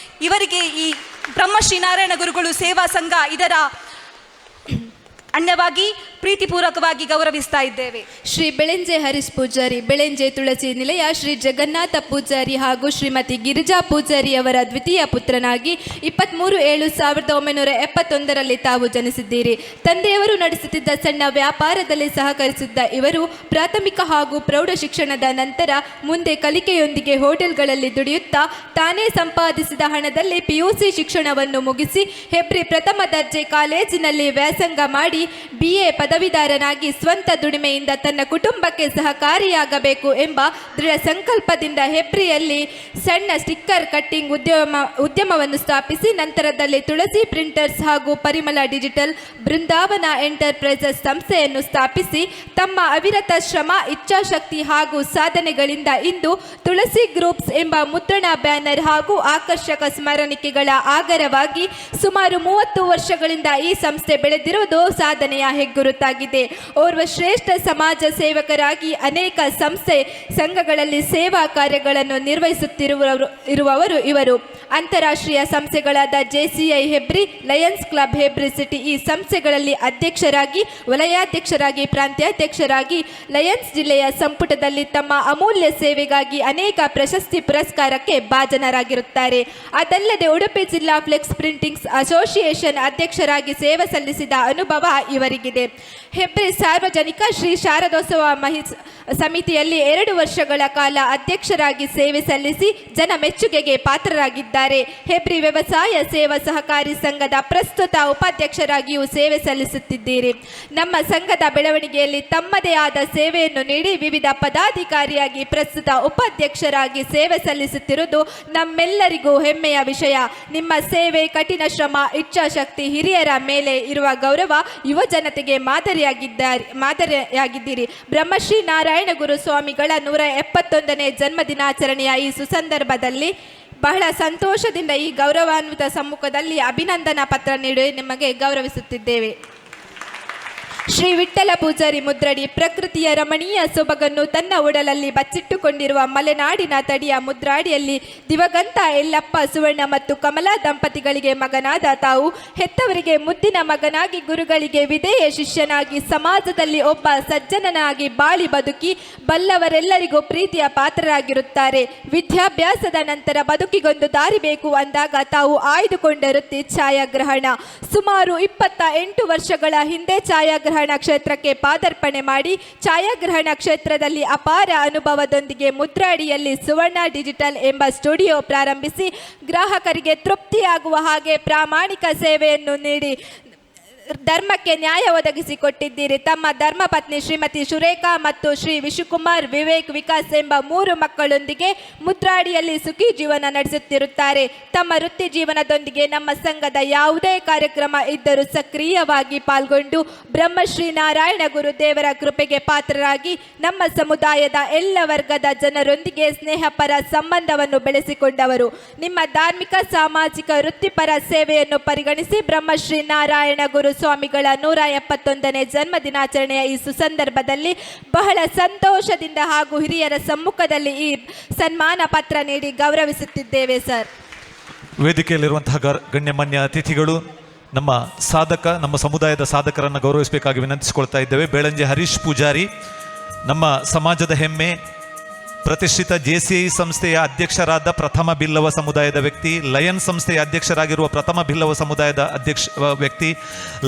ಇವರಿಗೆ ಈ ಬ್ರಹ್ಮಶ್ರೀ ನಾರಾಯಣ ಗುರುಗಳು ಸೇವಾ ಸಂಘ ಇದರ ಅನ್ಯವಾಗಿ ಪ್ರೀತಿಪೂರ್ವಕವಾಗಿ ಗೌರವಿಸ್ತಾ ಇದ್ದೇವೆ. ಶ್ರೀ ಬೆಳಂಜೆ ಹರೀಶ್ ಪೂಜಾರಿ, ಬೆಳಂಜೆ ತುಳಸಿ ನಿಲಯ, ಶ್ರೀ ಜಗನ್ನಾಥ ಪೂಜಾರಿ ಹಾಗೂ ಶ್ರೀಮತಿ ಗಿರಿಜಾ ಪೂಜಾರಿ ಅವರ ದ್ವಿತೀಯ ಪುತ್ರನಾಗಿ 23/7/1971 ತಾವು ಜನಿಸಿದ್ದೀರಿ. ತಂದೆಯವರು ನಡೆಸುತ್ತಿದ್ದ ಸಣ್ಣ ವ್ಯಾಪಾರದಲ್ಲಿ ಸಹಕರಿಸಿದ್ದ ಇವರು ಪ್ರಾಥಮಿಕ ಹಾಗೂ ಪ್ರೌಢ ಶಿಕ್ಷಣದ ನಂತರ ಮುಂದೆ ಕಲಿಕೆಯೊಂದಿಗೆ ಹೋಟೆಲ್ಗಳಲ್ಲಿ ದುಡಿಯುತ್ತಾ ತಾನೇ ಸಂಪಾದಿಸಿದ ಹಣದಲ್ಲಿ PUC ಶಿಕ್ಷಣವನ್ನು ಮುಗಿಸಿ ಹೆಬ್ರಿ ಪ್ರಥಮ ದರ್ಜೆ ಕಾಲೇಜಿನಲ್ಲಿ ವ್ಯಾಸಂಗ ಮಾಡಿ BA ಪದವೀಧರನಾಗಿ ಸ್ವಂತ ದುಡಿಮೆಯಿಂದ ತನ್ನ ಕುಟುಂಬಕ್ಕೆ ಸಹಕಾರಿಯಾಗಬೇಕು ಎಂಬ ದೃಢ ಸಂಕಲ್ಪದಿಂದ ಹೆಬ್ರಿಯಲ್ಲಿ ಸಣ್ಣ ಸ್ಟಿಕ್ಕರ್ ಕಟ್ಟಿಂಗ್ ಉದ್ಯಮವನ್ನು ಸ್ಥಾಪಿಸಿ ನಂತರದಲ್ಲಿ ತುಳಸಿ ಪ್ರಿಂಟರ್ಸ್ ಹಾಗೂ ಪರಿಮಳ ಡಿಜಿಟಲ್ ಬೃಂದಾವನ ಎಂಟರ್ಪ್ರೈಸಸ್ ಸಂಸ್ಥೆಯನ್ನು ಸ್ಥಾಪಿಸಿ ತಮ್ಮ ಅವಿರತ ಶ್ರಮ, ಇಚ್ಛಾಶಕ್ತಿ ಹಾಗೂ ಸಾಧನೆಗಳಿಂದ ಇಂದು ತುಳಸಿ ಗ್ರೂಪ್ಸ್ ಎಂಬ ಮುದ್ರಣ ಬ್ಯಾನರ್ ಹಾಗೂ ಆಕರ್ಷಕ ಸ್ಮರಣಿಕೆಗಳ ಆಗರವಾಗಿ ಸುಮಾರು 30 ವರ್ಷಗಳಿಂದ ಈ ಸಂಸ್ಥೆ ಬೆಳೆದಿರುವುದು ಸಾಧನೆಯ ಹೆಗ್ಗುರುತಾಗಿದೆ. ಓರ್ವ ಶ್ರೇಷ್ಠ ಸಮಾಜ ಸೇವಕರಾಗಿ ಅನೇಕ ಸಂಘಗಳಲ್ಲಿ ಸೇವಾ ಕಾರ್ಯಗಳನ್ನು ನಿರ್ವಹಿಸುತ್ತಿರುವವರು ಇವರು. ಅಂತಾರಾಷ್ಟ್ರೀಯ ಸಂಸ್ಥೆಗಳಾದ JCI Hebri, Lions club Hebri city ಈ ಸಂಸ್ಥೆಗಳಲ್ಲಿ ಅಧ್ಯಕ್ಷರಾಗಿ, ವಲಯಾಧ್ಯಕ್ಷರಾಗಿ, ಪ್ರಾಂತ್ಯಾಧ್ಯಕ್ಷರಾಗಿ, ಲಯನ್ಸ್ ಜಿಲ್ಲೆಯ ಸಂಪುಟದಲ್ಲಿ ತಮ್ಮ ಅಮೂಲ್ಯ ಸೇವೆಗಾಗಿ ಅನೇಕ ಪ್ರಶಸ್ತಿ ಪುರಸ್ಕಾರಕ್ಕೆ ಭಾಜನರಾಗಿರುತ್ತಾರೆ. ಅದಲ್ಲದೆ ಉಡುಪಿ ಜಿಲ್ಲಾ ಫ್ಲೆಕ್ಸ್ ಪ್ರಿಂಟಿಂಗ್ಸ್ ಅಸೋಸಿಯೇಷನ್ ಅಧ್ಯಕ್ಷರಾಗಿ ಸೇವೆ ಸಲ್ಲಿಸಿದ ಅನುಭವ ಇವರಿಗಿದೆ. ಹೆಬ್ರಿ ಸಾರ್ವಜನಿಕ ಶ್ರೀ ಶಾರದೋತ್ಸವ ಸಮಿತಿಯಲ್ಲಿ 2 ವರ್ಷಗಳ ಕಾಲ ಅಧ್ಯಕ್ಷರಾಗಿ ಸೇವೆ ಸಲ್ಲಿಸಿ ಜನ ಮೆಚ್ಚುಗೆಗೆ ಪಾತ್ರರಾಗಿದ್ದಾರೆ. ಹೆಬ್ರಿ ವ್ಯವಸಾಯ ಸೇವಾ ಸಹಕಾರಿ ಸಂಘದ ಪ್ರಸ್ತುತ ಉಪಾಧ್ಯಕ್ಷರಾಗಿಯೂ ಸೇವೆ ಸಲ್ಲಿಸುತ್ತಿದ್ದೀರಿ. ನಮ್ಮ ಸಂಘದ ಬೆಳವಣಿಗೆಯಲ್ಲಿ ತಮ್ಮದೇ ಆದ ಸೇವೆಯನ್ನು ನೀಡಿ ವಿವಿಧ ಪದಾಧಿಕಾರಿಯಾಗಿ ಪ್ರಸ್ತುತ ಉಪಾಧ್ಯಕ್ಷರಾಗಿ ಸೇವೆ ಸಲ್ಲಿಸುತ್ತಿರುವುದು ನಮ್ಮೆಲ್ಲರಿಗೂ ಹೆಮ್ಮೆಯ ವಿಷಯ. ನಿಮ್ಮ ಸೇವೆ, ಕಠಿಣ ಶ್ರಮ, ಇಚ್ಛಾಶಕ್ತಿ, ಹಿರಿಯರ ಮೇಲೆ ಇರುವ ಗೌರವ ಯುವ ಜನತೆಗೆ ಮಾದರಿಯಾಗಿದ್ದೀರಿ. ಬ್ರಹ್ಮಶ್ರೀ ನಾರಾಯಣ ಗುರು ಸ್ವಾಮಿಗಳ 171ನೇ ಜನ್ಮದಿನಾಚರಣೆಯ ಈ ಸುಸಂದರ್ಭದಲ್ಲಿ ಬಹಳ ಸಂತೋಷದಿಂದ ಈ ಗೌರವಾನ್ವಿತ ಸಮ್ಮುಖದಲ್ಲಿ ಅಭಿನಂದನಾ ಪತ್ರ ನೀಡಿ ನಿಮಗೆ ಗೌರವಿಸುತ್ತಿದ್ದೇವೆ. ಶ್ರೀ ವಿಠ್ಠಲ ಪೂಜಾರಿ ಮುದ್ರಡಿ ಪ್ರಕೃತಿಯ ರಮಣೀಯ ಸೊಬಗನ್ನು ತನ್ನ ಒಡಲಲ್ಲಿ ಬಚ್ಚಿಟ್ಟುಕೊಂಡಿರುವ ಮಲೆನಾಡಿನ ತಡಿಯ ಮುದ್ರಾಡಿಯಲ್ಲಿ ದಿವಂಗತ ಯಲ್ಲಪ್ಪ, ಸುವರ್ಣ ಮತ್ತು ಕಮಲಾ ದಂಪತಿಗಳಿಗೆ ಮಗನಾದ ತಾವು ಹೆತ್ತವರಿಗೆ ಮುದ್ದಿನ ಮಗನಾಗಿ, ಗುರುಗಳಿಗೆ ವಿಧೇಯ ಶಿಷ್ಯನಾಗಿ, ಸಮಾಜದಲ್ಲಿ ಒಬ್ಬ ಸಜ್ಜನನಾಗಿ ಬಾಳಿ ಬದುಕಿ ಬಲ್ಲವರೆಲ್ಲರಿಗೂ ಪ್ರೀತಿಯ ಪಾತ್ರರಾಗಿರುತ್ತಾರೆ. ವಿದ್ಯಾಭ್ಯಾಸದ ನಂತರ ಬದುಕಿಗೊಂದು ದಾರಿ ಬೇಕು ಅಂದಾಗ ತಾವು ಆಯ್ದುಕೊಂಡ ವೃತ್ತಿ ಛಾಯಾಗ್ರಹಣ. ಸುಮಾರು 28 ವರ್ಷಗಳ ಹಿಂದೆ ಛಾಯಾಗ್ರಹಣ ಕ್ಷೇತ್ರಕ್ಕೆ ಪಾದಾರ್ಪಣೆ ಮಾಡಿ ಛಾಯಾಗ್ರಹಣ ಕ್ಷೇತ್ರದಲ್ಲಿ ಅಪಾರ ಅನುಭವದೊಂದಿಗೆ ಮುದ್ರಾಡಿಯಲ್ಲಿ ಸುವರ್ಣ ಡಿಜಿಟಲ್ ಎಂಬ ಸ್ಟುಡಿಯೋ ಪ್ರಾರಂಭಿಸಿ ಗ್ರಾಹಕರಿಗೆ ತೃಪ್ತಿಯಾಗುವ ಹಾಗೆ ಪ್ರಾಮಾಣಿಕ ಸೇವೆಯನ್ನು ನೀಡಿ ಧರ್ಮಕ್ಕೆ ನ್ಯಾಯ ಒದಗಿಸಿಕೊಟ್ಟಿದ್ದೀರಿ. ತಮ್ಮ ಧರ್ಮಪತ್ನಿ ಶ್ರೀಮತಿ ಸುರೇಖಾ ಮತ್ತು ಶ್ರೀ ವಿಶುಕುಮಾರ್, ವಿವೇಕ್, ವಿಕಾಸ್ ಎಂಬ 3 ಮಕ್ಕಳೊಂದಿಗೆ ಮುದ್ರಾಡಿಯಲ್ಲಿ ಸುಖಿ ಜೀವನ ನಡೆಸುತ್ತಿರುತ್ತಾರೆ. ತಮ್ಮ ವೃತ್ತಿ ಜೀವನದೊಂದಿಗೆ ನಮ್ಮ ಸಂಘದ ಯಾವುದೇ ಕಾರ್ಯಕ್ರಮ ಇದ್ದರೂ ಸಕ್ರಿಯವಾಗಿ ಪಾಲ್ಗೊಂಡು ಬ್ರಹ್ಮಶ್ರೀ ನಾರಾಯಣ ಗುರು ದೇವರ ಕೃಪೆಗೆ ಪಾತ್ರರಾಗಿ ನಮ್ಮ ಸಮುದಾಯದ ಎಲ್ಲ ವರ್ಗದ ಜನರೊಂದಿಗೆ ಸ್ನೇಹಪರ ಸಂಬಂಧವನ್ನು ಬೆಳೆಸಿಕೊಂಡವರು. ನಿಮ್ಮ ಧಾರ್ಮಿಕ, ಸಾಮಾಜಿಕ, ವೃತ್ತಿಪರ ಸೇವೆಯನ್ನು ಪರಿಗಣಿಸಿ ಬ್ರಹ್ಮಶ್ರೀ ನಾರಾಯಣ ಗುರು ಸ್ವಾಮಿಗಳ 171ನೇ ಜನ್ಮದಿನಾಚರಣೆಯ ಈ ಸುಸಂದರ್ಭದಲ್ಲಿ ಬಹಳ ಸಂತೋಷದಿಂದ ಹಾಗೂ ಹಿರಿಯರ ಸಮ್ಮುಖದಲ್ಲಿ ಈ ಸನ್ಮಾನ ಪತ್ರ ನೀಡಿ ಗೌರವಿಸುತ್ತಿದ್ದೇವೆ. ಸರ್, ವೇದಿಕೆಯಲ್ಲಿರುವಂತಹ ಗಣ್ಯಮಾನ್ಯ ಅತಿಥಿಗಳು, ನಮ್ಮ ಸಮುದಾಯದ ಸಾಧಕರನ್ನು ಗೌರವಿಸಬೇಕಾಗಿ ವಿನಂತಿಸಿಕೊಳ್ತಾ ಇದ್ದೇವೆ. ಬೇಳಂಜೆ ಹರೀಶ್ ಪೂಜಾರಿ, ನಮ್ಮ ಸಮಾಜದ ಹೆಮ್ಮೆ, ಪ್ರತಿಷ್ಠಿತ JCI ಸಂಸ್ಥೆಯ ಅಧ್ಯಕ್ಷರಾದ ಪ್ರಥಮ ಬಿಲ್ಲವ ಸಮುದಾಯದ ವ್ಯಕ್ತಿ, ಲಯನ್ ಸಂಸ್ಥೆಯ ಅಧ್ಯಕ್ಷರಾಗಿರುವ ಪ್ರಥಮ ಬಿಲ್ಲವ ಸಮುದಾಯದ ವ್ಯಕ್ತಿ,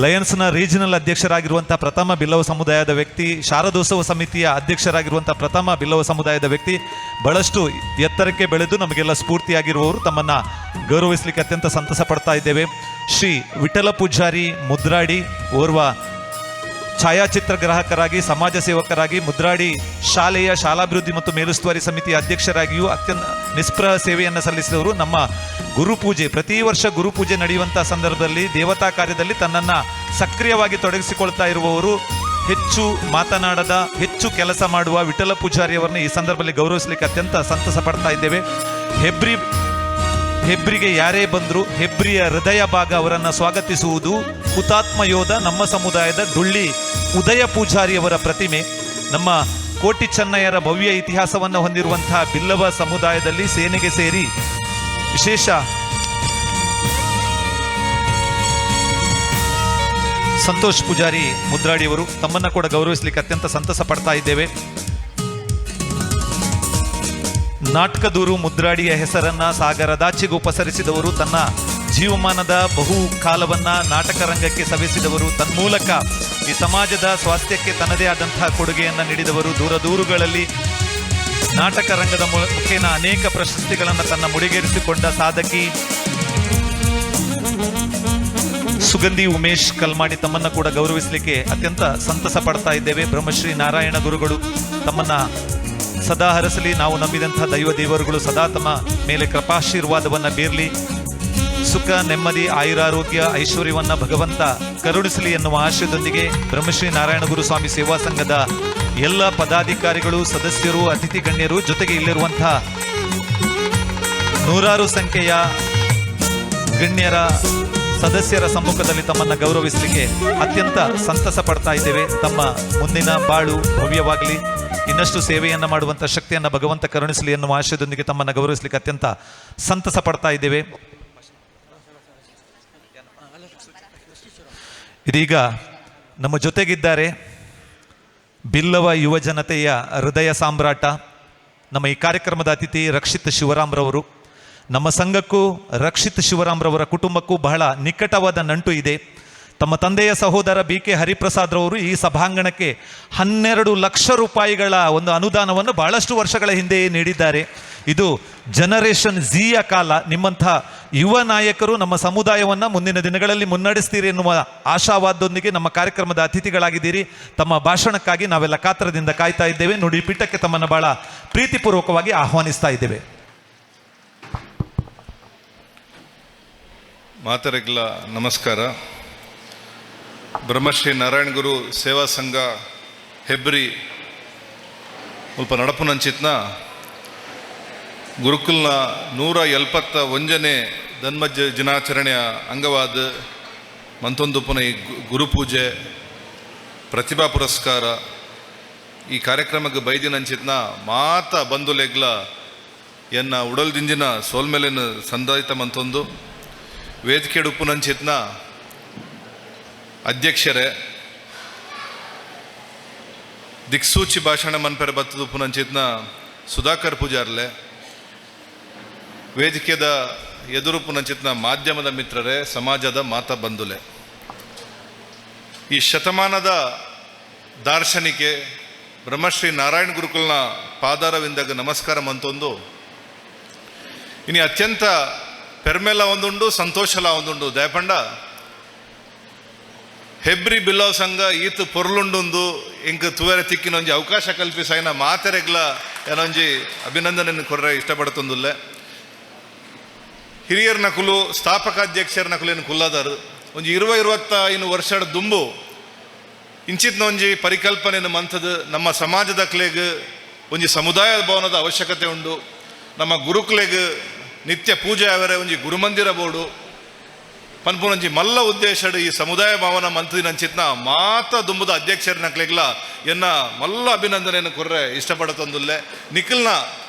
ಲಯನ್ಸ್ನ ರೀಜನಲ್ ಅಧ್ಯಕ್ಷರಾಗಿರುವಂಥ ಪ್ರಥಮ ಬಿಲ್ಲವ ಸಮುದಾಯದ ವ್ಯಕ್ತಿ, ಶಾರದೋತ್ಸವ ಸಮಿತಿಯ ಅಧ್ಯಕ್ಷರಾಗಿರುವಂಥ ಪ್ರಥಮ ಬಿಲ್ಲವ ಸಮುದಾಯದ ವ್ಯಕ್ತಿ, ಬಹಳಷ್ಟು ಎತ್ತರಕ್ಕೆ ಬೆಳೆದು ನಮಗೆಲ್ಲ ಸ್ಫೂರ್ತಿಯಾಗಿರುವವರು. ತಮ್ಮನ್ನು ಗೌರವಿಸಲಿಕ್ಕೆ ಅತ್ಯಂತ ಸಂತಸ ಪಡ್ತಾ ಇದ್ದೇವೆ. ಶ್ರೀ ವಿಠಲ ಪೂಜಾರಿ ಮುದ್ರಾಡಿ, ಓರ್ವ ಛಾಯಾಚಿತ್ರ ಗ್ರಾಹಕರಾಗಿ, ಸಮಾಜ ಸೇವಕರಾಗಿ, ಮುದ್ರಾಡಿ ಶಾಲೆಯ ಶಾಲಾಭಿವೃದ್ಧಿ ಮತ್ತು ಮೇಲುಸ್ತುವಾರಿ ಸಮಿತಿಯ ಅಧ್ಯಕ್ಷರಾಗಿಯೂ ಅತ್ಯಂತ ನಿಷ್ಪ್ರಹ ಸೇವೆಯನ್ನು ಸಲ್ಲಿಸಿದವರು. ನಮ್ಮ ಗುರುಪೂಜೆ, ಪ್ರತಿ ವರ್ಷ ಗುರುಪೂಜೆ ನಡೆಯುವಂಥ ಸಂದರ್ಭದಲ್ಲಿ ದೇವತಾ ಕಾರ್ಯದಲ್ಲಿ ತನ್ನನ್ನು ಸಕ್ರಿಯವಾಗಿ ತೊಡಗಿಸಿಕೊಳ್ತಾ ಇರುವವರು, ಹೆಚ್ಚು ಮಾತನಾಡದ, ಹೆಚ್ಚು ಕೆಲಸ ಮಾಡುವ ವಿಠಲ ಪೂಜಾರಿಯವರನ್ನು ಈ ಸಂದರ್ಭದಲ್ಲಿ ಗೌರವಿಸಲಿಕ್ಕೆ ಅತ್ಯಂತ ಸಂತಸ ಪಡ್ತಾ ಇದ್ದೇವೆ. ಹೆಬ್ರಿಗೆ ಯಾರೇ ಬಂದರೂ ಹೆಬ್ರಿಯ ಹೃದಯ ಭಾಗ ಅವರನ್ನು ಸ್ವಾಗತಿಸುವುದು. ಹುತಾತ್ಮ ಯೋಧ, ನಮ್ಮ ಸಮುದಾಯದ ಡುಳ್ಳಿ ಉದಯ ಪೂಜಾರಿಯವರ ಪ್ರತಿಮೆ. ನಮ್ಮ ಕೋಟಿ ಚೆನ್ನಯ್ಯರ ಭವ್ಯ ಇತಿಹಾಸವನ್ನು ಹೊಂದಿರುವಂತಹ ಬಿಲ್ಲವ ಸಮುದಾಯದಲ್ಲಿ ಸೇನೆಗೆ ಸೇರಿ ವಿಶೇಷ ಸಂತೋಷ್ ಪೂಜಾರಿ ಮುದ್ರಾಡಿಯವರು, ತಮ್ಮನ್ನು ಕೂಡ ಗೌರವಿಸಲಿಕ್ಕೆ ಅತ್ಯಂತ ಸಂತಸ ಪಡ್ತಾ ಇದ್ದೇವೆ. ನಾಟಕದೂರು ಮುದ್ರಾಡಿಯ ಹೆಸರನ್ನ ಸಾಗರದಾಚೆಗೂ ಪಸರಿಸಿದವರು, ತನ್ನ ಜೀವಮಾನದ ಬಹು ಕಾಲವನ್ನ ನಾಟಕ ರಂಗಕ್ಕೆ ಸವೆಸಿದವರು, ತನ್ಮೂಲಕ ಈ ಸಮಾಜದ ಸ್ವಾಸ್ಥ್ಯಕ್ಕೆ ತನ್ನದೇ ಆದಂತಹ ಕೊಡುಗೆಯನ್ನು ನೀಡಿದವರು. ದೂರಗಳಲ್ಲಿ ನಾಟಕ ರಂಗದ ಮುಖೇನ ಅನೇಕ ಪ್ರಶಸ್ತಿಗಳನ್ನು ತನ್ನ ಮುಡಿಗೇರಿಸಿಕೊಂಡ ಸಾಧಕಿ. ಸುಗಂಧಿ ಉಮೇಶ್ ಕಲ್ಮಾಡಿ ತಮ್ಮನ್ನ ಕೂಡ ಗೌರವಿಸಲಿಕ್ಕೆ ಅತ್ಯಂತ ಸಂತಸ ಪಡ್ತಾ ಇದ್ದೇವೆ. ಬ್ರಹ್ಮಶ್ರೀ ನಾರಾಯಣ ಗುರುಗಳು ತಮ್ಮನ್ನ ಸದಾ ಹರಸಲಿ. ನಾವು ನಂಬಿದಂತಹ ದೈವ ದೇವರುಗಳು ಸದಾ ತಮ್ಮ ಮೇಲೆ ಕೃಪಾಶೀರ್ವಾದವನ್ನ ಬೀರ್ಲಿ. ಸುಖ, ನೆಮ್ಮದಿ, ಆಯುರಾರೋಗ್ಯ, ಐಶ್ವರ್ಯವನ್ನ ಭಗವಂತ ಕರುಣಿಸಲಿ ಎನ್ನುವ ಆಶಯದೊಂದಿಗೆ ಬ್ರಹ್ಮಶ್ರೀ ನಾರಾಯಣ ಗುರು ಸ್ವಾಮಿ ಸೇವಾ ಸಂಘದ ಎಲ್ಲ ಪದಾಧಿಕಾರಿಗಳು, ಸದಸ್ಯರು, ಅತಿಥಿ ಗಣ್ಯರು, ಜೊತೆಗೆ ಇಲ್ಲಿರುವಂತಹ ನೂರಾರು ಸಂಖ್ಯೆಯ ಗಣ್ಯರ ಸದಸ್ಯರ ಸಮ್ಮುಖದಲ್ಲಿ ತಮ್ಮನ್ನ ಗೌರವಿಸಲಿಕ್ಕೆ ಅತ್ಯಂತ ಸಂತಸ ಪಡ್ತಾ ಇದ್ದೇವೆ. ತಮ್ಮ ಮುಂದಿನ ಬಾಳು ಭವ್ಯವಾಗಲಿ, ಇನ್ನಷ್ಟು ಸೇವೆಯನ್ನ ಮಾಡುವಂತ ಶಕ್ತಿಯನ್ನ ಭಗವಂತ ಕರುಣಿಸಲಿ ಎನ್ನುವ ಆಶಯದೊಂದಿಗೆ ತಮ್ಮನ್ನ ಗೌರವಿಸಲಿಕ್ಕೆ ಅತ್ಯಂತ ಸಂತಸ ಪಡ್ತಾ ಇದ್ದೇವೆ. ಇದೀಗ ನಮ್ಮ ಜೊತೆಗಿದ್ದಾರೆ ಬಿಲ್ಲವ ಯುವ ಜನತೆಯ ಹೃದಯ ಸಾಮ್ರಾಟ, ನಮ್ಮ ಈ ಕಾರ್ಯಕ್ರಮದ ಅತಿಥಿ ರಕ್ಷಿತ್ ಶಿವರಾಮ್ರವರು. ನಮ್ಮ ಸಂಘಕ್ಕೂ ರಕ್ಷಿತ್ ಶಿವರಾಮ್ರವರ ಕುಟುಂಬಕ್ಕೂ ಬಹಳ ನಿಕಟವಾದ ನಂಟು ಇದೆ. ತಮ್ಮ ತಂದೆಯ ಸಹೋದರ BK ಹರಿಪ್ರಸಾದ್ರವರು ಈ ಸಭಾಂಗಣಕ್ಕೆ 12 ಲಕ್ಷ ರೂಪಾಯಿಗಳ ಒಂದು ಅನುದಾನವನ್ನು ಬಹಳಷ್ಟು ವರ್ಷಗಳ ಹಿಂದೆಯೇ ನೀಡಿದ್ದಾರೆ. ಇದು ಜನರೇಷನ್ ಝಿಯ ಕಾಲ. ನಿಮ್ಮಂಥ ಯುವ ನಾಯಕರು ನಮ್ಮ ಸಮುದಾಯವನ್ನು ಮುಂದಿನ ದಿನಗಳಲ್ಲಿ ಮುನ್ನಡೆಸ್ತೀರಿ ಎನ್ನುವ ಆಶಾವಾದದೊಂದಿಗೆ ನಮ್ಮ ಕಾರ್ಯಕ್ರಮದ ಅತಿಥಿಗಳಾಗಿದ್ದೀರಿ. ತಮ್ಮ ಭಾಷಣಕ್ಕಾಗಿ ನಾವೆಲ್ಲ ಕಾತರದಿಂದ ಕಾಯ್ತಾ ಇದ್ದೇವೆ. ನುಡಿ ಪೀಠಕ್ಕೆ ತಮ್ಮನ್ನು ಬಹಳ ಪ್ರೀತಿಪೂರ್ವಕವಾಗಿ ಆಹ್ವಾನಿಸ್ತಾ ಇದ್ದೇವೆ. ಮಾತರಿಗಳ ನಮಸ್ಕಾರ. ಬ್ರಹ್ಮಶ್ರೀ ನಾರಾಯಣ ಗುರು ಸೇವಾ ಸಂಘ ಹೆಬ್ರಿ ಸ್ವಲ್ಪ ನಡಪುನಂಚಿತ್ನ ಗುರುಕುಲ್ನ 171ನೇ ಧನ್ಮ ದಿನಾಚರಣೆಯ ಅಂಗವಾದ ಮಂತೊಂದು ಪುನಃ ಈ ಗುರುಪೂಜೆ, ಪ್ರತಿಭಾ ಪುರಸ್ಕಾರ ಈ ಕಾರ್ಯಕ್ರಮಕ್ಕೆ ಬೈದಿನಂಚಿತ್ನ ಮಾತ ಬಂಧುಲೆಗ್ಲ ಎನ್ನ ಉಡಲ್ದಿಂಜಿನ ಸೋಲ್ಮೇಲಿನ ಸಂದಾಯಿತ ಮಂತೊಂದು ವೇದಿಕೆ ಉಪ್ಪುನಂಚಿತ್ನ ಅಧ್ಯಕ್ಷರೇ ದಿಕ್ಸೂಚಿ ಭಾಷಣ ಮನ್ಪೆರ ಬತ್ತದು ಪುನಂಚಿತ್ನ ಸುಧಾಕರ್ ಪೂಜಾರ್ಲೆ, ವೇದಿಕೆದ ಎದುರು ಪುನಂಚಿತ್ನ ಮಾಧ್ಯಮದ ಮಿತ್ರರೇ, ಸಮಾಜದ ಮಾತಾ ಬಂಧುಲೆ, ಈ ಶತಮಾನದ ದಾರ್ಶನಿಕೆ ಬ್ರಹ್ಮಶ್ರೀ ನಾರಾಯಣ ಗುರುಕುಲ್ನ ಪಾದಾರವಿಂದಾಗ ನಮಸ್ಕಾರ ಮಂತೊಂದು ಇನಿ ಅತ್ಯಂತ ಪೆರ್ಮೆಲ ಒಂದುಂಡು, ಸಂತೋಷಲ ಒಂದುಂಡು. ದಯಪಂಡ ಹೆಬ್ರಿ ಬಿಲ್ಲವ ಸಂಘ ಈತ ಪೊರ್ಲುಂಡು ಇಂಕ ತುವರೆ ತಿಕ್ಕಿನೊಂಜಿ ಅವಕಾಶ ಕಲ್ಪಿಸಾಯಿನ ಮಾತೆರೆಗ್ಲ ಏನೊಂಜಿ ಅಭಿನಂದನೆ ಕೊರ್ರೆ ಇಷ್ಟಪಡ್ತೊಂದುಲ್ಲೆ. ಹಿರಿಯರ್ನ ಕುಲು ಸ್ಥಾಪಕಾಧ್ಯಕ್ಷರ್ನ ಕುಲೇನು ಕುಲ್ಲದಾರು ಒಂಜಿ 20-25 ವರ್ಷದ ದುಂಬು ಇಂಚಿತ್ನ ಒಂಜಿ ಪರಿಕಲ್ಪನೆಯನ್ನು ಮಂತದು ನಮ್ಮ ಸಮಾಜದ ಕ್ಲೆಗ್ ಒಂಜಿ ಸಮುದಾಯ ಭವನದ ಅವಶ್ಯಕತೆ ಉಂಡು. ನಮ್ಮ ಗುರುಕ್ಲೆಗ್ ನಿತ್ಯ ಪೂಜೆ ಅವರೇ ಒಂಜಿ ಗುರುಮಂದಿರ ಬೋರ್ಡು ಪನ್ಪುನಂಜಿ ಮಲ್ಲ ಉದ್ದೇಶಡ್ ಈ ಸಮುದಾಯ ಭವನ ಮಂತದಿನಂಚಿತ್ನ ಮಾತ ದುಂಬುದ ಅಧ್ಯಕ್ಷರನಕ್ಲೆಗ್ಲ ಎನ್ನ ಮಲ್ಲ ಅಭಿನಂದನೆಯನ್ನು ಕೊರ್ರೆ ಇಷ್ಟಪಡತೊಂದುಲ್ಲೆ. ನಿಖಿಲ್ನ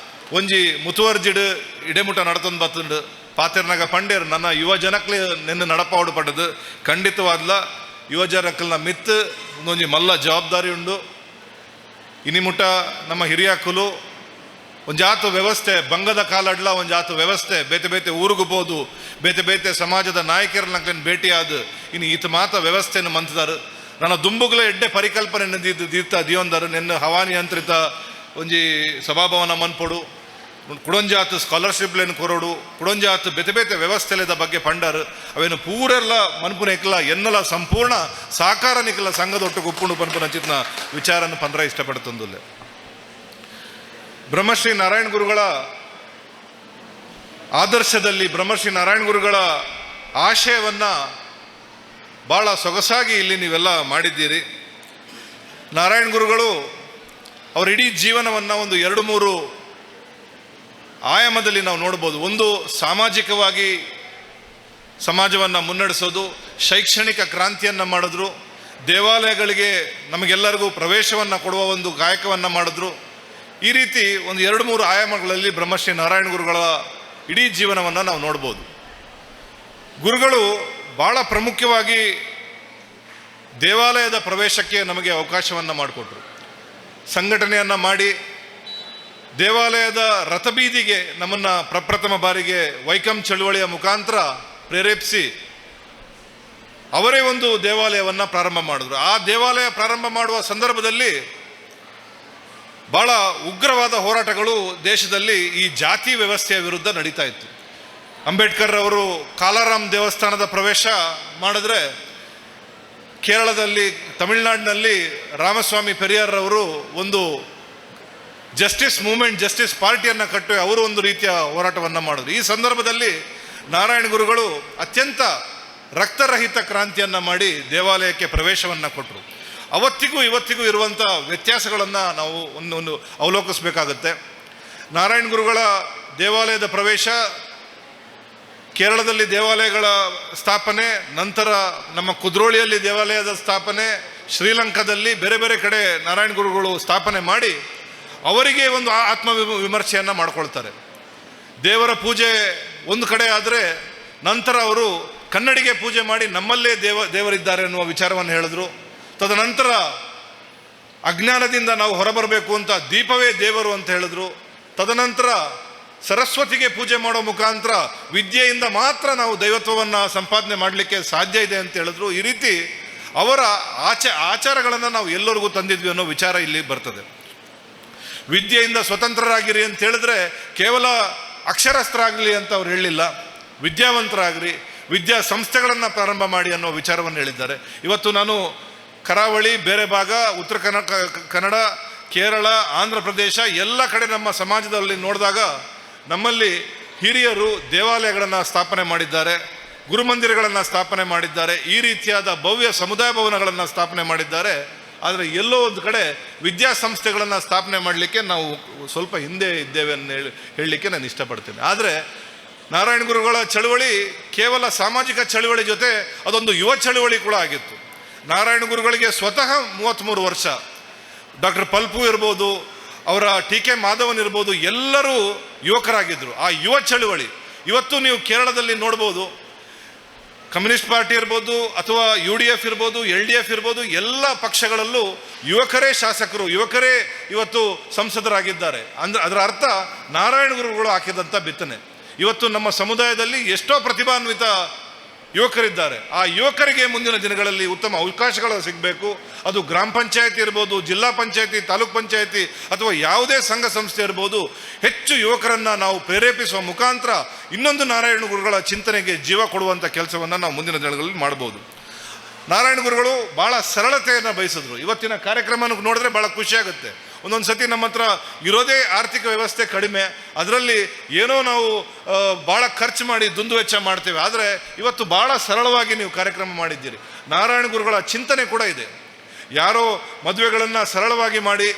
ಒಂಜಿ ಮುತುವರ್ಜಿಡ್ ಇಡೆಮುಟ ನಡತೊಂದು ಬತ್ತುಂಡು ಪಾತೆರ್ನಾಗ ಪಂಡೇರ್ ನನ್ನ ಯುವ ಜನಕ್ಲೆ ನಿನ್ನ ನಡಪಾವಡು ಪಡ್ಡದು ಖಂಡಿತವಾದ್ಲ ಯುವ ಜನಕ್ಕಲ್ನ ಮಿತ್ತು ಒಂದೊಂಜಿ ಮಲ್ಲ ಜವಾಬ್ದಾರಿ ಉಂಡು. ಇನಿಮುಟ ನಮ್ಮ ಹಿರಿಯಕ್ಕಲು ಒಂಜಾತು ವ್ಯವಸ್ಥೆ ಬಂಗದ ಕಾಲಡ್ಲ ಒಂಜಾತು ವ್ಯವಸ್ಥೆ ಬೇತೆ ಬೇತೆ ಊರಿಗೂ ಬೋದು, ಬೇತೆ ಬೇತೆ ಸಮಾಜದ ನಾಯಕರನ್ನ ಭೇಟಿಯಾದ ಇನ್ನು ಈತ ಮಾತ ವ್ಯವಸ್ಥೆಯನ್ನು ಮಂತಿದಾರು. ನನ್ನ ದುಂಬುಗಳ ಎಡ್ಡೆ ಪರಿಕಲ್ಪನೆ ದೀರ್ತ ದಿಯೊಂದರು ನೆನ್ನ ಹವಾನಿಯಂತ್ರಿತ ಒಂಜಿ ಸಭಾಭವನ ಮನ್ಪೊಡು ಕುಡೊಂಜಾತು ಸ್ಕಾಲರ್ಶಿಪ್ಲೇನು ಕೊರೋಡು ಕುಡೊಂಜಾತು ಬೇತೆ ಬೇತೆ ವ್ಯವಸ್ಥೆಲೆದ ಬಗ್ಗೆ ಪಂಡರು ಅವೇನು ಪೂರೆಲ್ಲ ಮನ್ಪುನ ಇಕ್ಕಲ ಎನ್ನಲ ಸಂಪೂರ್ಣ ಸಾಕಾರ ನಿಕ್ಕಲ ಸಂಘದೊಟ್ಟಿಗೆ ಉಪ್ಪುಂಡು ಪನ್ಪುನ ಚಿತ್ನ ವಿಚಾರನ ಪಂದ್ರ ಇಷ್ಟಪಡ್ತಂದುಲ್ಲೆ. ಬ್ರಹ್ಮಶ್ರೀ ನಾರಾಯಣ ಗುರುಗಳ ಆದರ್ಶದಲ್ಲಿ ಬ್ರಹ್ಮಶ್ರೀ ನಾರಾಯಣ ಗುರುಗಳ ಆಶಯವನ್ನು ಭಾಳ ಸೊಗಸಾಗಿ ಇಲ್ಲಿ ನೀವೆಲ್ಲ ಮಾಡಿದ್ದೀರಿ. ನಾರಾಯಣ ಗುರುಗಳು ಅವರ ಇಡೀ ಜೀವನವನ್ನು ಒಂದು 2-3 ಆಯಾಮದಲ್ಲಿ ನಾವು ನೋಡ್ಬೋದು. ಒಂದು, ಸಾಮಾಜಿಕವಾಗಿ ಸಮಾಜವನ್ನು ಮುನ್ನಡೆಸೋದು, ಶೈಕ್ಷಣಿಕ ಕ್ರಾಂತಿಯನ್ನು ಮಾಡಿದ್ರು, ದೇವಾಲಯಗಳಿಗೆ ನಮಗೆಲ್ಲರಿಗೂ ಪ್ರವೇಶವನ್ನು ಕೊಡುವ ಒಂದು ಕಾಯಕವನ್ನು ಮಾಡಿದ್ರು. ಈ ರೀತಿ ಒಂದು 2-3 ಆಯಾಮಗಳಲ್ಲಿ ಬ್ರಹ್ಮಶ್ರೀ ನಾರಾಯಣ ಗುರುಗಳ ಇಡೀ ಜೀವನವನ್ನು ನಾವು ನೋಡ್ಬೋದು. ಗುರುಗಳು ಭಾಳ ಪ್ರಮುಖವಾಗಿ ದೇವಾಲಯದ ಪ್ರವೇಶಕ್ಕೆ ನಮಗೆ ಅವಕಾಶವನ್ನು ಮಾಡಿಕೊಟ್ರು. ಸಂಘಟನೆಯನ್ನು ಮಾಡಿ ದೇವಾಲಯದ ರಥಬೀದಿಗೆ ನಮ್ಮನ್ನು ಪ್ರಪ್ರಥಮ ಬಾರಿಗೆ ವೈಕಂ ಚಳುವಳಿಯ ಮುಖಾಂತರ ಪ್ರೇರೇಪಿಸಿ ಅವರೇ ಒಂದು ದೇವಾಲಯವನ್ನು ಪ್ರಾರಂಭ ಮಾಡಿದ್ರು. ಆ ದೇವಾಲಯ ಪ್ರಾರಂಭ ಮಾಡುವ ಸಂದರ್ಭದಲ್ಲಿ ಭಾಳ ಉಗ್ರವಾದ ಹೋರಾಟಗಳು ದೇಶದಲ್ಲಿ ಈ ಜಾತಿ ವ್ಯವಸ್ಥೆಯ ವಿರುದ್ಧ ನಡೀತಾ ಇತ್ತು. ಅಂಬೇಡ್ಕರ್ ಅವರು ಕಾಲಾರಾಮ್ ದೇವಸ್ಥಾನದ ಪ್ರವೇಶ ಮಾಡಿದ್ರೆ ಕೇರಳದಲ್ಲಿ, ತಮಿಳುನಾಡಿನಲ್ಲಿ ರಾಮಸ್ವಾಮಿ ಪೆರಿಯಾರ್ ಒಂದು ಜಸ್ಟಿಸ್ ಮೂವ್ಮೆಂಟ್, ಜಸ್ಟಿಸ್ ಪಾರ್ಟಿಯನ್ನು ಕಟ್ಟಿ ಅವರು ಒಂದು ರೀತಿಯ ಹೋರಾಟವನ್ನು ಮಾಡಿದ್ರು. ಈ ಸಂದರ್ಭದಲ್ಲಿ ನಾರಾಯಣ ಗುರುಗಳು ಅತ್ಯಂತ ರಕ್ತರಹಿತ ಕ್ರಾಂತಿಯನ್ನು ಮಾಡಿ ದೇವಾಲಯಕ್ಕೆ ಪ್ರವೇಶವನ್ನು ಕೊಟ್ಟರು. ಅವತ್ತಿಗೂ ಇವತ್ತಿಗೂ ಇರುವಂಥ ವ್ಯತ್ಯಾಸಗಳನ್ನು ನಾವು ಒಂದು ಅವಲೋಕಿಸಬೇಕಾಗುತ್ತೆ. ನಾರಾಯಣ ಗುರುಗಳ ದೇವಾಲಯದ ಪ್ರವೇಶ, ಕೇರಳದಲ್ಲಿ ದೇವಾಲಯಗಳ ಸ್ಥಾಪನೆ, ನಂತರ ನಮ್ಮ ಕುದ್ರೋಳಿಯಲ್ಲಿ ದೇವಾಲಯದ ಸ್ಥಾಪನೆ, ಶ್ರೀಲಂಕಾದಲ್ಲಿ ಬೇರೆ ಬೇರೆ ಕಡೆ ನಾರಾಯಣ ಗುರುಗಳು ಸ್ಥಾಪನೆ ಮಾಡಿ ಅವರಿಗೆ ಒಂದು ಆತ್ಮ ವಿಮರ್ಶೆಯನ್ನು ಮಾಡ್ಕೊಳ್ತಾರೆ. ದೇವರ ಪೂಜೆ ಒಂದು ಕಡೆ ಆದರೆ ನಂತರ ಅವರು ಕನ್ನಡಿಗೆ ಪೂಜೆ ಮಾಡಿ ನಮ್ಮಲ್ಲೇ ದೇವರಿದ್ದಾರೆ ಅನ್ನುವ ವಿಚಾರವನ್ನು ಹೇಳಿದ್ರು. ತದನಂತರ ಅಜ್ಞಾನದಿಂದ ನಾವು ಹೊರಬರಬೇಕು ಅಂತ ದೀಪವೇ ದೇವರು ಅಂತ ಹೇಳಿದ್ರು. ತದನಂತರ ಸರಸ್ವತಿಗೆ ಪೂಜೆ ಮಾಡೋ ಮುಖಾಂತರ ವಿದ್ಯೆಯಿಂದ ಮಾತ್ರ ನಾವು ದೈವತ್ವವನ್ನು ಸಂಪಾದನೆ ಮಾಡಲಿಕ್ಕೆ ಸಾಧ್ಯ ಇದೆ ಅಂತ ಹೇಳಿದ್ರು. ಈ ರೀತಿ ಅವರ ಆಚಾರಗಳನ್ನು ನಾವು ಎಲ್ಲರಿಗೂ ತಂದಿದ್ವಿ ಅನ್ನೋ ವಿಚಾರ ಇಲ್ಲಿ ಬರ್ತದೆ. ವಿದ್ಯೆಯಿಂದ ಸ್ವತಂತ್ರರಾಗಿರಿ ಅಂತ ಹೇಳಿದ್ರೆ ಕೇವಲ ಅಕ್ಷರಸ್ಥರಾಗಲಿ ಅಂತ ಅವ್ರು ಹೇಳಲಿಲ್ಲ, ವಿದ್ಯಾವಂತರಾಗಿರಿ, ವಿದ್ಯಾ ಸಂಸ್ಥೆಗಳನ್ನು ಪ್ರಾರಂಭ ಮಾಡಿ ಅನ್ನೋ ವಿಚಾರವನ್ನು ಹೇಳಿದ್ದಾರೆ. ಇವತ್ತು ನಾನು ಕರಾವಳಿ, ಬೇರೆ ಭಾಗ, ಉತ್ತರ ಕನ್ನಡ, ಕೇರಳ, ಆಂಧ್ರ ಪ್ರದೇಶ ಎಲ್ಲ ಕಡೆ ನಮ್ಮ ಸಮಾಜದಲ್ಲಿ ನೋಡಿದಾಗ ನಮ್ಮಲ್ಲಿ ಹಿರಿಯರು ದೇವಾಲಯಗಳನ್ನು ಸ್ಥಾಪನೆ ಮಾಡಿದ್ದಾರೆ, ಗುರುಮಂದಿರಗಳನ್ನು ಸ್ಥಾಪನೆ ಮಾಡಿದ್ದಾರೆ, ಈ ರೀತಿಯಾದ ಭವ್ಯ ಸಮುದಾಯ ಭವನಗಳನ್ನು ಸ್ಥಾಪನೆ ಮಾಡಿದ್ದಾರೆ. ಆದರೆ ಎಲ್ಲೋ ಒಂದು ಕಡೆ ವಿದ್ಯಾಸಂಸ್ಥೆಗಳನ್ನು ಸ್ಥಾಪನೆ ಮಾಡಲಿಕ್ಕೆ ನಾವು ಸ್ವಲ್ಪ ಹಿಂದೆ ಇದ್ದೇವೆ ಅಂತ ಹೇಳಲಿಕ್ಕೆ ನಾನು ಇಷ್ಟಪಡ್ತೇನೆ. ಆದರೆ ನಾರಾಯಣ ಗುರುಗಳ ಚಳುವಳಿ ಕೇವಲ ಸಾಮಾಜಿಕ ಚಳುವಳಿ ಜೊತೆ ಅದೊಂದು ಯುವ ಚಳುವಳಿ ಕೂಡ ಆಗಿತ್ತು. ನಾರಾಯಣ ಗುರುಗಳಿಗೆ ಸ್ವತಃ 33 ವರ್ಷ. ಡಾಕ್ಟರ್ ಪಲ್ಪು ಇರ್ಬೋದು, ಅವರ ಟಿ.ಕೆ. ಮಾಧವನ್ ಇರ್ಬೋದು, ಎಲ್ಲರೂ ಯುವಕರಾಗಿದ್ದರು. ಆ ಯುವ ಚಳುವಳಿ ಇವತ್ತು ನೀವು ಕೇರಳದಲ್ಲಿ ನೋಡ್ಬೋದು. ಕಮ್ಯುನಿಸ್ಟ್ ಪಾರ್ಟಿ ಇರ್ಬೋದು ಅಥವಾ UDF ಇರ್ಬೋದು, LDF ಇರ್ಬೋದು, ಎಲ್ಲ ಪಕ್ಷಗಳಲ್ಲೂ ಯುವಕರೇ ಶಾಸಕರು, ಯುವಕರೇ ಇವತ್ತು ಸಂಸದರಾಗಿದ್ದಾರೆ. ಅದರ ಅರ್ಥ ನಾರಾಯಣ ಗುರುಗಳು ಹಾಕಿದಂಥ ಬಿತ್ತನೆ. ಇವತ್ತು ನಮ್ಮ ಸಮುದಾಯದಲ್ಲಿ ಎಷ್ಟೋ ಪ್ರತಿಭಾನ್ವಿತ ಯುವಕರಿದ್ದಾರೆ. ಆ ಯುವಕರಿಗೆ ಮುಂದಿನ ದಿನಗಳಲ್ಲಿ ಉತ್ತಮ ಅವಕಾಶಗಳು ಸಿಗಬೇಕು. ಅದು ಗ್ರಾಮ ಪಂಚಾಯತಿ ಇರ್ಬೋದು, ಜಿಲ್ಲಾ ಪಂಚಾಯತಿ, ತಾಲೂಕ್ ಪಂಚಾಯತಿ ಅಥವಾ ಯಾವುದೇ ಸಂಘ ಸಂಸ್ಥೆ ಇರ್ಬೋದು, ಹೆಚ್ಚು ಯುವಕರನ್ನು ನಾವು ಪ್ರೇರೇಪಿಸುವ ಮುಖಾಂತರ ಇನ್ನೊಂದು ನಾರಾಯಣ ಗುರುಗಳ ಚಿಂತನೆಗೆ ಜೀವ ಕೊಡುವಂಥ ಕೆಲಸವನ್ನು ನಾವು ಮುಂದಿನ ದಿನಗಳಲ್ಲಿ ಮಾಡ್ಬೋದು. ನಾರಾಯಣ ಗುರುಗಳು ಭಾಳ ಸರಳತೆಯನ್ನು ಬಯಸಿದ್ರು. ಇವತ್ತಿನ ಕಾರ್ಯಕ್ರಮನ ನೋಡಿದ್ರೆ ಭಾಳ ಖುಷಿಯಾಗುತ್ತೆ. ಒಂದೊಂದು ಸತಿ ನಮ್ಮ ಹತ್ರ ಇರೋದೇ ಆರ್ಥಿಕ ವ್ಯವಸ್ಥೆ ಕಡಿಮೆ, ಅದರಲ್ಲಿ ಏನೋ ನಾವು ಭಾಳ ಖರ್ಚು ಮಾಡಿ ದುಂದುವೆಚ್ಚ ಮಾಡ್ತೇವೆ. ಆದರೆ ಇವತ್ತು ಭಾಳ ಸರಳವಾಗಿ ನೀವು ಕಾರ್ಯಕ್ರಮ ಮಾಡಿದ್ದೀರಿ. ನಾರಾಯಣ ಗುರುಗಳ ಚಿಂತನೆ ಕೂಡ ಇದೆ. ಯಾರೋ ಮದುವೆಗಳನ್ನು ಸರಳವಾಗಿ ಮಾಡಿ,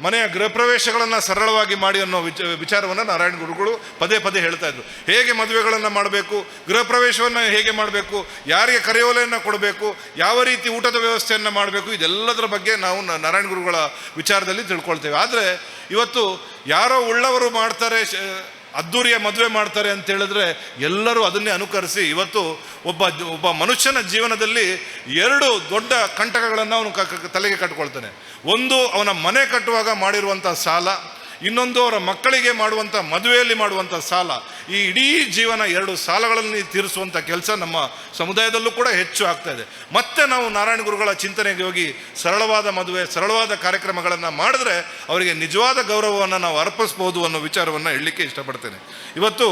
ಮನೆಯ ಗೃಹ ಪ್ರವೇಶಗಳನ್ನು ಸರಳವಾಗಿ ಮಾಡಿ ಅನ್ನೋ ವಿಚಾರವನ್ನು ನಾರಾಯಣ ಗುರುಗಳು ಪದೇ ಪದೇ ಹೇಳ್ತಾ ಇದ್ರು. ಹೇಗೆ ಮದುವೆಗಳನ್ನು ಮಾಡಬೇಕು, ಗೃಹ ಪ್ರವೇಶವನ್ನು ಹೇಗೆ ಮಾಡಬೇಕು, ಯಾರಿಗೆ ಕರೆಯೋಲೆಯನ್ನು ಕೊಡಬೇಕು, ಯಾವ ರೀತಿ ಊಟದ ವ್ಯವಸ್ಥೆಯನ್ನು ಮಾಡಬೇಕು, ಇದೆಲ್ಲದರ ಬಗ್ಗೆ ನಾವು ನಾರಾಯಣ ಗುರುಗಳ ವಿಚಾರದಲ್ಲಿ ತಿಳ್ಕೊಳ್ತೇವೆ. ಆದರೆ ಇವತ್ತು ಯಾರೋ ಉಳ್ಳವರು ಮಾಡ್ತಾರೆ, ಅದ್ದೂರಿಯ ಮದುವೆ ಮಾಡ್ತಾರೆ ಅಂತ ಹೇಳಿದ್ರೆ ಎಲ್ಲರೂ ಅದನ್ನೇ ಅನುಕರಿಸಿ ಇವತ್ತು ಒಬ್ಬ ಮನುಷ್ಯನ ಜೀವನದಲ್ಲಿ 2 ದೊಡ್ಡ ಕಂಟಕಗಳನ್ನು ಅವನು ತಲೆಗೆ ಕಟ್ಕೊಳ್ತಾನೆ. ಒಂದು ಅವನ ಮನೆ ಕಟ್ಟುವಾಗ ಮಾಡಿರುವಂಥ ಸಾಲ, ಇನ್ನೊಂದು ಅವರ ಮಕ್ಕಳಿಗೆ ಮಾಡುವಂಥ ಮದುವೆಯಲ್ಲಿ ಮಾಡುವಂಥ ಸಾಲ. ಈ ಇಡೀ ಜೀವನ 2 ಸಾಲಗಳಲ್ಲಿ ತೀರಿಸುವಂಥ ಕೆಲಸ ನಮ್ಮ ಸಮುದಾಯದಲ್ಲೂ ಕೂಡ ಹೆಚ್ಚು ಆಗ್ತಾ ಇದೆ. ಮತ್ತೆ ನಾವು ನಾರಾಯಣ ಗುರುಗಳ ಚಿಂತನೆಗೆ ಹೋಗಿ ಸರಳವಾದ ಮದುವೆ, ಸರಳವಾದ ಕಾರ್ಯಕ್ರಮಗಳನ್ನು ಮಾಡಿದ್ರೆ ಅವರಿಗೆ ನಿಜವಾದ ಗೌರವವನ್ನು ನಾವು ಅರ್ಪಿಸ್ಬೋದು ಅನ್ನೋ ವಿಚಾರವನ್ನು ಹೇಳಲಿಕ್ಕೆ ಇಷ್ಟಪಡ್ತೇನೆ. ಇವತ್ತು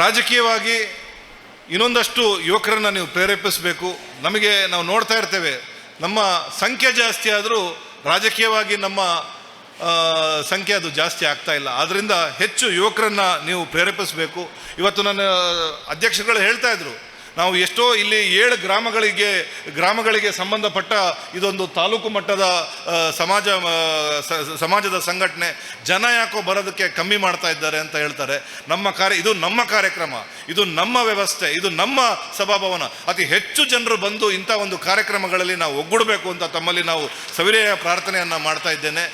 ರಾಜಕೀಯವಾಗಿ ಇನ್ನೊಂದಷ್ಟು ಯುವಕರನ್ನು ನೀವು ಪ್ರೇರೇಪಿಸಬೇಕು. ನಾವು ನೋಡ್ತಾ ಇರ್ತೇವೆ, ನಮ್ಮ ಸಂಖ್ಯೆ ಜಾಸ್ತಿ ಆದರೂ ರಾಜಕೀಯವಾಗಿ ನಮ್ಮ ಸಂಖ್ಯೆ ಅದು ಜಾಸ್ತಿ ಆಗ್ತಾ ಇಲ್ಲ. ಆದ್ದರಿಂದ ಹೆಚ್ಚು ಯುವಕರನ್ನು ನೀವು ಪ್ರೇರೇಪಿಸಬೇಕು. ಇವತ್ತು ನನ್ನ ಅಧ್ಯಕ್ಷರುಗಳು ಹೇಳ್ತಾ ಇದ್ರು, ನಾವು ಎಷ್ಟೋ ಇಲ್ಲಿ 7 ಗ್ರಾಮಗಳಿಗೆ ಸಂಬಂಧಪಟ್ಟ ಇದೊಂದು ತಾಲೂಕು ಮಟ್ಟದ ಸಮಾಜದ ಸಂಘಟನೆ, ಜನ ಯಾಕೋ ಬರೋದಕ್ಕೆ ಕಮ್ಮಿ ಮಾಡ್ತಾ ಇದ್ದಾರೆ ಅಂತ ಹೇಳ್ತಾರೆ. ಇದು ನಮ್ಮ ಕಾರ್ಯಕ್ರಮ, ಇದು ನಮ್ಮ ವ್ಯವಸ್ಥೆ, ಇದು ನಮ್ಮ ಸಭಾಭವನ. ಅತಿ ಹೆಚ್ಚು ಜನರು ಬಂದು ಇಂಥ ಒಂದು ಕಾರ್ಯಕ್ರಮಗಳಲ್ಲಿ ನಾವು ಒಗ್ಗೂಡಬೇಕು ಅಂತ ತಮ್ಮಲ್ಲಿ ನಾವು ಸವಿನಯ ಪ್ರಾರ್ಥನೆಯನ್ನು ಮಾಡ್ತಾ ಇದ್ದೇನೆ.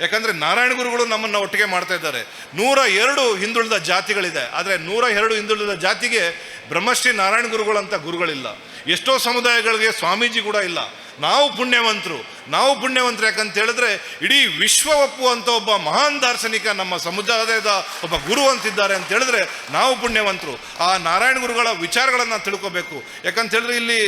ಯಾಕಂದರೆ ನಾರಾಯಣ ಗುರುಗಳು ನಮ್ಮನ್ನು ಒಟ್ಟಿಗೆ ಮಾಡ್ತಾ ಇದ್ದಾರೆ. 102 ಹಿಂದುಳಿದ ಜಾತಿಗಳಿದೆ, ಆದರೆ 102 ಹಿಂದುಳಿದ ಜಾತಿಗೆ ಬ್ರಹ್ಮಶ್ರೀ ನಾರಾಯಣ ಗುರುಗಳಂತ ಗುರುಗಳಿಲ್ಲ. ಎಷ್ಟೋ ಸಮುದಾಯಗಳಿಗೆ ಸ್ವಾಮೀಜಿ ಕೂಡ ಇಲ್ಲ. ನಾವು ಪುಣ್ಯವಂತರು, ನಾವು ಪುಣ್ಯವಂತರು. ಯಾಕಂತ ಹೇಳಿದ್ರೆ ಇಡೀ ವಿಶ್ವ ಒಪ್ಪುವಂಥ ಒಬ್ಬ ಮಹಾನ್ ದಾರ್ಶನಿಕ ನಮ್ಮ ಸಮುದಾಯದ ಒಬ್ಬ ಗುರು ಅಂತಿದ್ದಾರೆ ಅಂತ ಹೇಳಿದ್ರೆ ನಾವು ಪುಣ್ಯವಂತರು. ಆ ನಾರಾಯಣ ಗುರುಗಳ ವಿಚಾರಗಳನ್ನು ತಿಳ್ಕೋಬೇಕು. ಯಾಕಂತ ಹೇಳಿದ್ರೆ ಇಲ್ಲಿ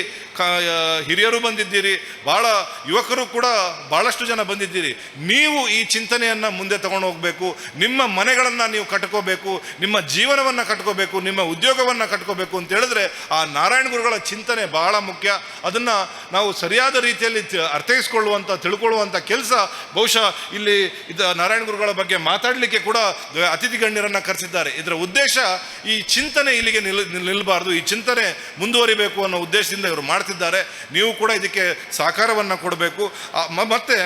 ಹಿರಿಯರು ಬಂದಿದ್ದೀರಿ, ಭಾಳ ಯುವಕರು ಕೂಡ ಭಾಳಷ್ಟು ಜನ ಬಂದಿದ್ದೀರಿ. ನೀವು ಈ ಚಿಂತನೆಯನ್ನು ಮುಂದೆ ತಗೊಂಡು ಹೋಗಬೇಕು. ನಿಮ್ಮ ಮನೆಗಳನ್ನು ನೀವು ಕಟ್ಕೋಬೇಕು, ನಿಮ್ಮ ಜೀವನವನ್ನು ಕಟ್ಕೋಬೇಕು, ನಿಮ್ಮ ಉದ್ಯೋಗವನ್ನು ಕಟ್ಕೋಬೇಕು ಅಂತ ಹೇಳಿದ್ರೆ ಆ ನಾರಾಯಣ ಗುರುಗಳ ಚಿಂತನೆ ಬಹಳ ಮುಖ್ಯ. ಅದನ್ನು ನಾವು ಸರಿಯಾದ ರೀತಿಯಲ್ಲಿ ಅರ್ಥೈಸ್ಕೊಳ್ಳುವಂಥ ತಿಳ್ಕೊಳ್ಳುವಂಥ ಕೆಲಸ ಬಹುಶಃ ಇಲ್ಲಿ ನಾರಾಯಣ ಗುರುಗಳ ಬಗ್ಗೆ ಮಾತಾಡಲಿಕ್ಕೆ ಕೂಡ ಅತಿಥಿ ಗಣ್ಯರನ್ನು ಕರೆಸಿದ್ದಾರೆ. ಇದರ ಉದ್ದೇಶ ಈ ಚಿಂತನೆ ಇಲ್ಲಿಗೆ ನಿಲ್ಲಬಾರ್ದು, ಈ ಚಿಂತನೆ ಮುಂದುವರಿಬೇಕು ಅನ್ನೋ ಉದ್ದೇಶದಿಂದ ಇವರು ಮಾಡ್ತಿದ್ದಾರೆ. ನೀವು ಕೂಡ ಇದಕ್ಕೆ ಸಹಕಾರವನ್ನು ಕೊಡಬೇಕು. ಮತ್ತು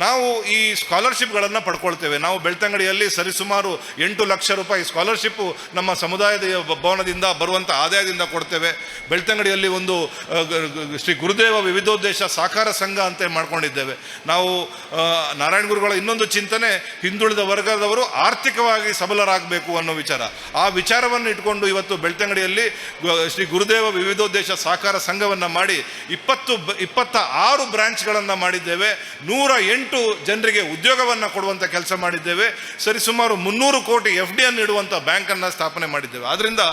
ನಾವು ಈ ಸ್ಕಾಲರ್ಶಿಪ್ಗಳನ್ನು ಪಡ್ಕೊಳ್ತೇವೆ. ನಾವು ಬೆಳ್ತಂಗಡಿಯಲ್ಲಿ ಸರಿಸುಮಾರು 8 ಲಕ್ಷ ರೂಪಾಯಿ ಸ್ಕಾಲರ್ಶಿಪ್ಪು ನಮ್ಮ ಸಮುದಾಯದ ಭವನದಿಂದ ಬರುವಂಥ ಆದಾಯದಿಂದ ಕೊಡ್ತೇವೆ. ಬೆಳ್ತಂಗಡಿಯಲ್ಲಿ ಒಂದು ಶ್ರೀ ಗುರುದೇವ ವಿವಿಧೋದ್ದೇಶ ಸಹಕಾರ ಸಂಘ ಅಂತ ಮಾಡ್ಕೊಂಡಿದ್ದೇವೆ. ನಾವು ನಾರಾಯಣ ಗುರುಗಳ ಇನ್ನೊಂದು ಚಿಂತನೆ ಹಿಂದುಳಿದ ವರ್ಗದವರು ಆರ್ಥಿಕವಾಗಿ ಸಬಲರಾಗಬೇಕು ಅನ್ನೋ ವಿಚಾರ. ಆ ವಿಚಾರವನ್ನು ಇಟ್ಕೊಂಡು ಇವತ್ತು ಬೆಳ್ತಂಗಡಿಯಲ್ಲಿ ಶ್ರೀ ಗುರುದೇವ ವಿವಿಧೋದ್ದೇಶ ಸಹಕಾರ ಸಂಘವನ್ನು ಮಾಡಿ 26 ಬ್ರಾಂಚ್ಗಳನ್ನು ಮಾಡಿದ್ದೇವೆ. 108 ಜನರಿಗೆ ಉದ್ಯೋಗವನ್ನು ಕೊಡುವಂಥ ಕೆಲಸ ಮಾಡಿದ್ದೇವೆ. ಸರಿಸುಮಾರು 300 ಕೋಟಿ FD ಅನ್ನು ಇಡುವಂಥ ಬ್ಯಾಂಕನ್ನು ಸ್ಥಾಪನೆ ಮಾಡಿದ್ದೇವೆ. ಆದ್ದರಿಂದ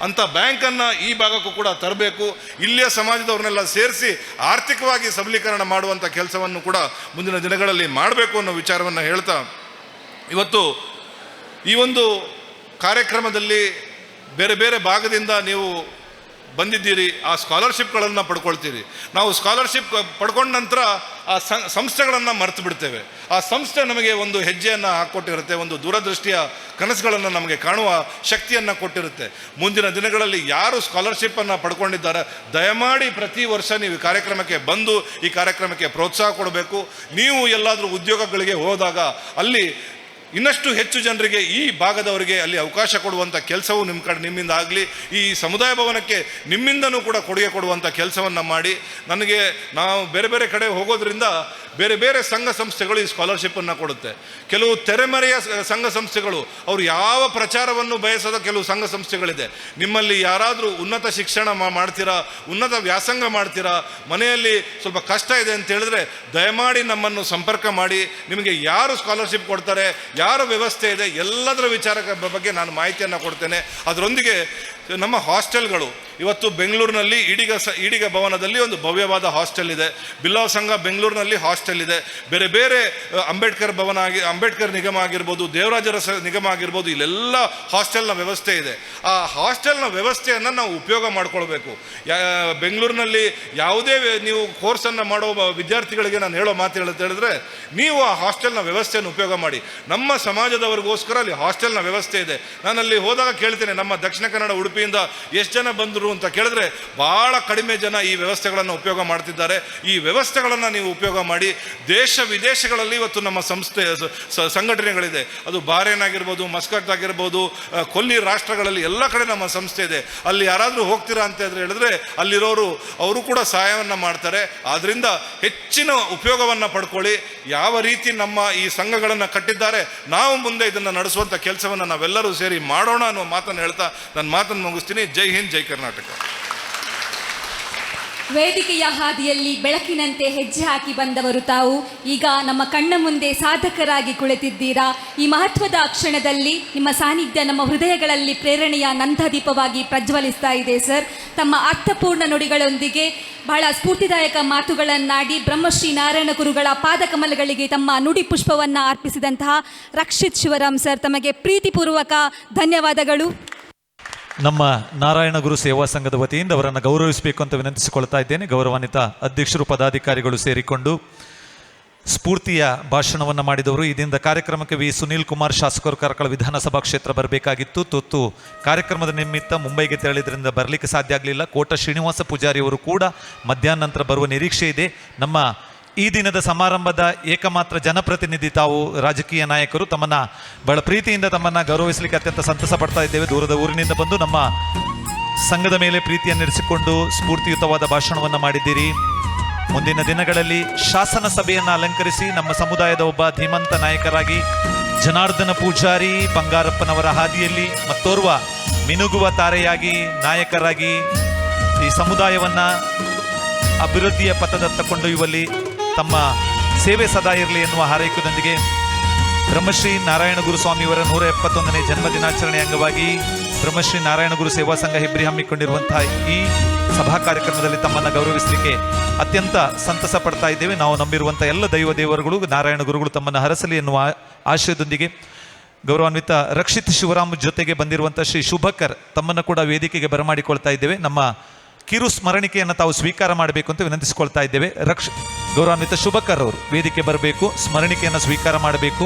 ಅಂಥ ಬ್ಯಾಂಕನ್ನು ಈ ಭಾಗಕ್ಕೂ ಕೂಡ ತರಬೇಕು. ಇಲ್ಲಿಯ ಸಮಾಜದವ್ರನ್ನೆಲ್ಲ ಸೇರಿಸಿ ಆರ್ಥಿಕವಾಗಿ ಸಬಲೀಕರಣ ಮಾಡುವಂಥ ಕೆಲಸವನ್ನು ಕೂಡ ಮುಂದಿನ ದಿನಗಳಲ್ಲಿ ಮಾಡಬೇಕು ಅನ್ನೋ ವಿಚಾರವನ್ನು ಹೇಳ್ತಾ, ಇವತ್ತು ಈ ಒಂದು ಕಾರ್ಯಕ್ರಮದಲ್ಲಿ ಬೇರೆ ಬೇರೆ ಭಾಗದಿಂದ ನೀವು ಬಂದಿದ್ದೀರಿ. ಆ ಸ್ಕಾಲರ್ಶಿಪ್ಗಳನ್ನು ಪಡ್ಕೊಳ್ತೀರಿ. ನಾವು ಸ್ಕಾಲರ್ಶಿಪ್ ಪಡ್ಕೊಂಡ ನಂತರ ಆ ಸಂಸ್ಥೆಗಳನ್ನು ಮರೆತು ಬಿಡ್ತೇವೆ. ಆ ಸಂಸ್ಥೆ ನಮಗೆ ಒಂದು ಹೆಜ್ಜೆಯನ್ನು ಹಾಕ್ಕೊಟ್ಟಿರುತ್ತೆ, ಒಂದು ದೂರದೃಷ್ಟಿಯ ಕನಸುಗಳನ್ನು ನಮಗೆ ಕಾಣುವ ಶಕ್ತಿಯನ್ನು ಕೊಟ್ಟಿರುತ್ತೆ. ಮುಂದಿನ ದಿನಗಳಲ್ಲಿ ಯಾರು ಸ್ಕಾಲರ್ಶಿಪ್ಪನ್ನು ಪಡ್ಕೊಂಡಿದ್ದಾರೆ ದಯಮಾಡಿ ಪ್ರತಿ ವರ್ಷ ನೀವು ಈ ಕಾರ್ಯಕ್ರಮಕ್ಕೆ ಬಂದು ಈ ಕಾರ್ಯಕ್ರಮಕ್ಕೆ ಪ್ರೋತ್ಸಾಹ ಕೊಡಬೇಕು. ನೀವು ಎಲ್ಲಾದರೂ ಉದ್ಯೋಗಗಳಿಗೆ ಹೋದಾಗ ಅಲ್ಲಿ ಇನ್ನಷ್ಟು ಹೆಚ್ಚು ಜನರಿಗೆ, ಈ ಭಾಗದವರಿಗೆ ಅಲ್ಲಿ ಅವಕಾಶ ಕೊಡುವಂಥ ಕೆಲಸವು ನಿಮ್ಮಿಂದ ಆಗಲಿ. ಈ ಸಮುದಾಯ ಭವನಕ್ಕೆ ನಿಮ್ಮಿಂದನೂ ಕೂಡ ಕೊಡುಗೆ ಕೊಡುವಂಥ ಕೆಲಸವನ್ನು ಮಾಡಿ. ನಾವು ಬೇರೆ ಬೇರೆ ಕಡೆ ಹೋಗೋದ್ರಿಂದ ಬೇರೆ ಬೇರೆ ಸಂಘ ಸಂಸ್ಥೆಗಳು ಈ ಸ್ಕಾಲರ್ಶಿಪ್ಪನ್ನು ಕೊಡುತ್ತೆ. ಕೆಲವು ತೆರೆಮರೆಯ ಸಂಘ ಸಂಸ್ಥೆಗಳು, ಅವರು ಯಾವ ಪ್ರಚಾರವನ್ನು ಬಯಸದ ಕೆಲವು ಸಂಘ ಸಂಸ್ಥೆಗಳಿದೆ. ನಿಮ್ಮಲ್ಲಿ ಯಾರಾದರೂ ಉನ್ನತ ಶಿಕ್ಷಣ ಮಾಡ್ತೀರಾ, ಉನ್ನತ ವ್ಯಾಸಂಗ ಮಾಡ್ತೀರಾ, ಮನೆಯಲ್ಲಿ ಸ್ವಲ್ಪ ಕಷ್ಟ ಇದೆ ಅಂತ ಹೇಳಿದ್ರೆ ದಯಮಾಡಿ ನಮ್ಮನ್ನು ಸಂಪರ್ಕ ಮಾಡಿ. ನಿಮಗೆ ಯಾರು ಸ್ಕಾಲರ್ಶಿಪ್ ಕೊಡ್ತಾರೆ, ಯಾರ ವ್ಯವಸ್ಥೆ ಇದೆ, ಎಲ್ಲದರ ವಿಚಾರದ ಬಗ್ಗೆ ನಾನು ಮಾಹಿತಿಯನ್ನು ಕೊಡ್ತೇನೆ. ಅದರೊಂದಿಗೆ ನಮ್ಮ ಹಾಸ್ಟೆಲ್ಗಳು ಇವತ್ತು ಬೆಂಗಳೂರಿನಲ್ಲಿ ಈಡಿಗ ಭವನದಲ್ಲಿ ಒಂದು ಭವ್ಯವಾದ ಹಾಸ್ಟೆಲ್ ಇದೆ. ಬಿಲ್ಲಾವ್ ಸಂಘ ಬೆಂಗಳೂರಿನಲ್ಲಿ ಹಾಸ್ಟೆಲ್ ಇದೆ. ಬೇರೆ ಬೇರೆ ಅಂಬೇಡ್ಕರ್ ನಿಗಮ ಆಗಿರ್ಬೋದು, ದೇವರಾಜರ ನಿಗಮ ಆಗಿರ್ಬೋದು, ಇಲ್ಲೆಲ್ಲ ಹಾಸ್ಟೆಲ್ನ ವ್ಯವಸ್ಥೆ ಇದೆ. ಆ ಹಾಸ್ಟೆಲ್ನ ವ್ಯವಸ್ಥೆಯನ್ನು ನಾವು ಉಪಯೋಗ ಮಾಡ್ಕೊಳ್ಬೇಕು. ಬೆಂಗಳೂರಿನಲ್ಲಿ ಯಾವುದೇ ನೀವು ಕೋರ್ಸನ್ನು ಮಾಡೋ ವಿದ್ಯಾರ್ಥಿಗಳಿಗೆ ನಾನು ಹೇಳೋ ಮಾತು ಹೇಳಿದ್ರೆ ನೀವು ಆ ಹಾಸ್ಟೆಲ್ನ ವ್ಯವಸ್ಥೆಯನ್ನು ಉಪಯೋಗ ಮಾಡಿ. ನಮ್ಮ ಸಮಾಜದವರಿಗೋಸ್ಕರ ಅಲ್ಲಿ ಹಾಸ್ಟೆಲ್ನ ವ್ಯವಸ್ಥೆ ಇದೆ. ನಾನಲ್ಲಿ ಹೋದಾಗ ಕೇಳ್ತೇನೆ, ನಮ್ಮ ದಕ್ಷಿಣ ಕನ್ನಡ ಉಡುಪಿಯಿಂದ ಎಷ್ಟು ಜನ ಬಂದರು ಅಂತ ಕೇಳಿದ್ರೆ ಭಾಳ ಕಡಿಮೆ ಜನ ಈ ವ್ಯವಸ್ಥೆಗಳನ್ನು ಉಪಯೋಗ ಮಾಡ್ತಿದ್ದಾರೆ. ಈ ವ್ಯವಸ್ಥೆಗಳನ್ನು ನೀವು ಉಪಯೋಗ ಮಾಡಿ. ದೇಶ ವಿದೇಶಗಳಲ್ಲಿ ಇವತ್ತು ನಮ್ಮ ಸಂಘಟನೆಗಳಿದೆ. ಅದು ಬಾರೇನ್ ಆಗಿರ್ಬೋದು, ಮಸ್ಕಟ್ ಆಗಿರ್ಬೋದು, ಕೊಲ್ಲಿ ರಾಷ್ಟ್ರಗಳಲ್ಲಿ ಎಲ್ಲ ಕಡೆ ನಮ್ಮ ಸಂಸ್ಥೆ ಇದೆ. ಅಲ್ಲಿ ಯಾರಾದರೂ ಹೋಗ್ತೀರಾ ಅಂತ ಹೇಳಿದ್ರೆ ಅಲ್ಲಿರೋರು ಅವರು ಕೂಡ ಸಹಾಯವನ್ನು ಮಾಡ್ತಾರೆ. ಆದ್ದರಿಂದ ಹೆಚ್ಚಿನ ಉಪಯೋಗವನ್ನು ಪಡ್ಕೊಳ್ಳಿ. ಯಾವ ರೀತಿ ನಮ್ಮ ಈ ಸಂಘಗಳನ್ನು ಕಟ್ಟಿದ್ದಾರೆ, ನಾವು ಮುಂದೆ ಇದನ್ನು ನಡೆಸುವಂಥ ಕೆಲಸವನ್ನು ನಾವೆಲ್ಲರೂ ಸೇರಿ ಮಾಡೋಣ ಅನ್ನೋ ಮಾತನ್ನು ಹೇಳ್ತಾ ನನ್ನ ಮಾತನ್ನು ಮುಗಿಸ್ತೀನಿ. ಜೈ ಹಿಂದ್, ಜೈ ಕರ್ನಾಟಕ. ವೇದಿಕೆಯ ಹಾದಿಯಲ್ಲಿ ಬೆಳಕಿನಂತೆ ಹೆಜ್ಜೆ ಹಾಕಿ ಬಂದವರು ತಾವು ಈಗ ನಮ್ಮ ಕಣ್ಣ ಮುಂದೆ ಸಾಧಕರಾಗಿ ಕುಳಿತಿದ್ದೀರಾ. ಈ ಮಹತ್ವದ ಕ್ಷಣದಲ್ಲಿ ನಿಮ್ಮ ಸಾನ್ನಿಧ್ಯ ನಮ್ಮ ಹೃದಯಗಳಲ್ಲಿ ಪ್ರೇರಣೆಯ ನಂದದೀಪವಾಗಿ ಪ್ರಜ್ವಲಿಸ್ತಾ ಇದೆ ಸರ್. ತಮ್ಮ ಅರ್ಥಪೂರ್ಣ ನುಡಿಗಳೊಂದಿಗೆ ಬಹಳ ಸ್ಫೂರ್ತಿದಾಯಕ ಮಾತುಗಳನ್ನಾಡಿ ಬ್ರಹ್ಮಶ್ರೀ ನಾರಾಯಣ ಗುರುಗಳ ಪಾದಕಮಲಗಳಿಗೆ ತಮ್ಮ ನುಡಿ ಪುಷ್ಪವನ್ನು ಅರ್ಪಿಸಿದಂತಹ ರಕ್ಷಿತ್ ಶಿವರಾಮ್ ಸರ್, ತಮಗೆ ಪ್ರೀತಿಪೂರ್ವಕ ಧನ್ಯವಾದಗಳು. ನಮ್ಮ ನಾರಾಯಣ ಗುರು ಸೇವಾ ಸಂಘದ ವತಿಯಿಂದ ಅವರನ್ನು ಗೌರವಿಸಬೇಕು ಅಂತ ವಿನಂತಿಸಿಕೊಳ್ತಾ ಇದ್ದೇನೆ. ಗೌರವಾನ್ವಿತ ಅಧ್ಯಕ್ಷರು, ಪದಾಧಿಕಾರಿಗಳು ಸೇರಿಕೊಂಡು ಸ್ಫೂರ್ತಿಯ ಭಾಷಣವನ್ನು ಮಾಡಿದವರು. ಇದರಿಂದ ಕಾರ್ಯಕ್ರಮಕ್ಕೆ ವಿ ಸುನೀಲ್ ಕುಮಾರ್ ಶಾಸಕರು ಕಾರ್ಕಳ ವಿಧಾನಸಭಾ ಕ್ಷೇತ್ರ ಬರಬೇಕಾಗಿತ್ತು. ತುರ್ತು ಕಾರ್ಯಕ್ರಮದ ನಿಮಿತ್ತ ಮುಂಬೈಗೆ ತೆರಳಿದ್ರಿಂದ ಬರಲಿಕ್ಕೆ ಸಾಧ್ಯ ಆಗಲಿಲ್ಲ. ಕೋಟ ಶ್ರೀನಿವಾಸ ಪೂಜಾರಿ ಅವರು ಕೂಡ ಮಧ್ಯಾಹ್ನ ನಂತರ ಬರುವ ನಿರೀಕ್ಷೆ ಇದೆ. ನಮ್ಮ ಈ ದಿನದ ಸಮಾರಂಭದ ಏಕಮಾತ್ರ ಜನಪ್ರತಿನಿಧಿ ತಾವು ರಾಜಕೀಯ ನಾಯಕರು. ತಮ್ಮನ್ನು ಬಹಳ ಪ್ರೀತಿಯಿಂದ ತಮ್ಮನ್ನು ಗೌರವಿಸಲಿಕ್ಕೆ ಅತ್ಯಂತ ಸಂತಸ ಪಡ್ತಾ ಇದ್ದೇವೆ. ದೂರದ ಊರಿನಿಂದ ಬಂದು ನಮ್ಮ ಸಂಘದ ಮೇಲೆ ಪ್ರೀತಿಯನ್ನಿರಿಸಿಕೊಂಡು ಸ್ಫೂರ್ತಿಯುತವಾದ ಭಾಷಣವನ್ನು ಮಾಡಿದ್ದೀರಿ. ಮುಂದಿನ ದಿನಗಳಲ್ಲಿ ಶಾಸನ ಸಭೆಯನ್ನು ಅಲಂಕರಿಸಿ ನಮ್ಮ ಸಮುದಾಯದ ಒಬ್ಬ ಧೀಮಂತ ನಾಯಕರಾಗಿ ಜನಾರ್ದನ ಪೂಜಾರಿ ಬಂಗಾರಪ್ಪನವರ ಹಾದಿಯಲ್ಲಿ ಮತ್ತೋರ್ವ ಮಿನುಗುವ ತಾರೆಯಾಗಿ ನಾಯಕರಾಗಿ ಈ ಸಮುದಾಯವನ್ನು ಅಭಿವೃದ್ಧಿಯ ಪಥದತ್ತ ಕೊಂಡೊಯ್ಯುವಲ್ಲಿ ತಮ್ಮ ಸೇವೆ ಸದಾ ಇರಲಿ ಎನ್ನುವ ಹಾರೈಕೆಯೊಂದಿಗೆ ಬ್ರಹ್ಮಶ್ರೀ ನಾರಾಯಣ ಗುರುಸ್ವಾಮಿಯವರ 171ನೇ ಜನ್ಮ ದಿನಾಚರಣೆ ಅಂಗವಾಗಿ ಬ್ರಹ್ಮಶ್ರೀ ನಾರಾಯಣ ಗುರು ಸೇವಾ ಸಂಘ ಹೆಬ್ರಿ ಹಮ್ಮಿಕೊಂಡಿರುವಂತಹ ಈ ಸಭಾ ಕಾರ್ಯಕ್ರಮದಲ್ಲಿ ತಮ್ಮನ್ನು ಗೌರವಿಸಲಿಕ್ಕೆ ಅತ್ಯಂತ ಸಂತಸ ಪಡ್ತಾ ಇದ್ದೇವೆ. ನಾವು ನಂಬಿರುವಂಥ ಎಲ್ಲ ದೈವ ದೇವರುಗಳು ನಾರಾಯಣ ಗುರುಗಳು ತಮ್ಮನ್ನು ಹರಸಲಿ ಎನ್ನುವ ಆಶಯದೊಂದಿಗೆ ಗೌರವಾನ್ವಿತ ರಕ್ಷಿತ್ ಶಿವರಾಮ್ ಜೊತೆಗೆ ಬಂದಿರುವಂಥ ಶ್ರೀ ಶುಭಕರ್ ತಮ್ಮನ್ನು ಕೂಡ ವೇದಿಕೆಗೆ ಬರಮಾಡಿಕೊಳ್ತಾ ಇದ್ದೇವೆ. ನಮ್ಮ ಕಿರು ಸ್ಮರಣಿಕೆಯನ್ನು ತಾವು ಸ್ವೀಕಾರ ಮಾಡಬೇಕು ಅಂತ ವಿನಂತಿಸಿಕೊಳ್ತಾ ಇದ್ದೇವೆ. ಗೌರವಾನ್ವಿತ ಶುಭಕರ್ ಅವರು ವೇದಿಕೆ ಬರಬೇಕು, ಸ್ಮರಣಿಕೆಯನ್ನು ಸ್ವೀಕಾರ ಮಾಡಬೇಕು.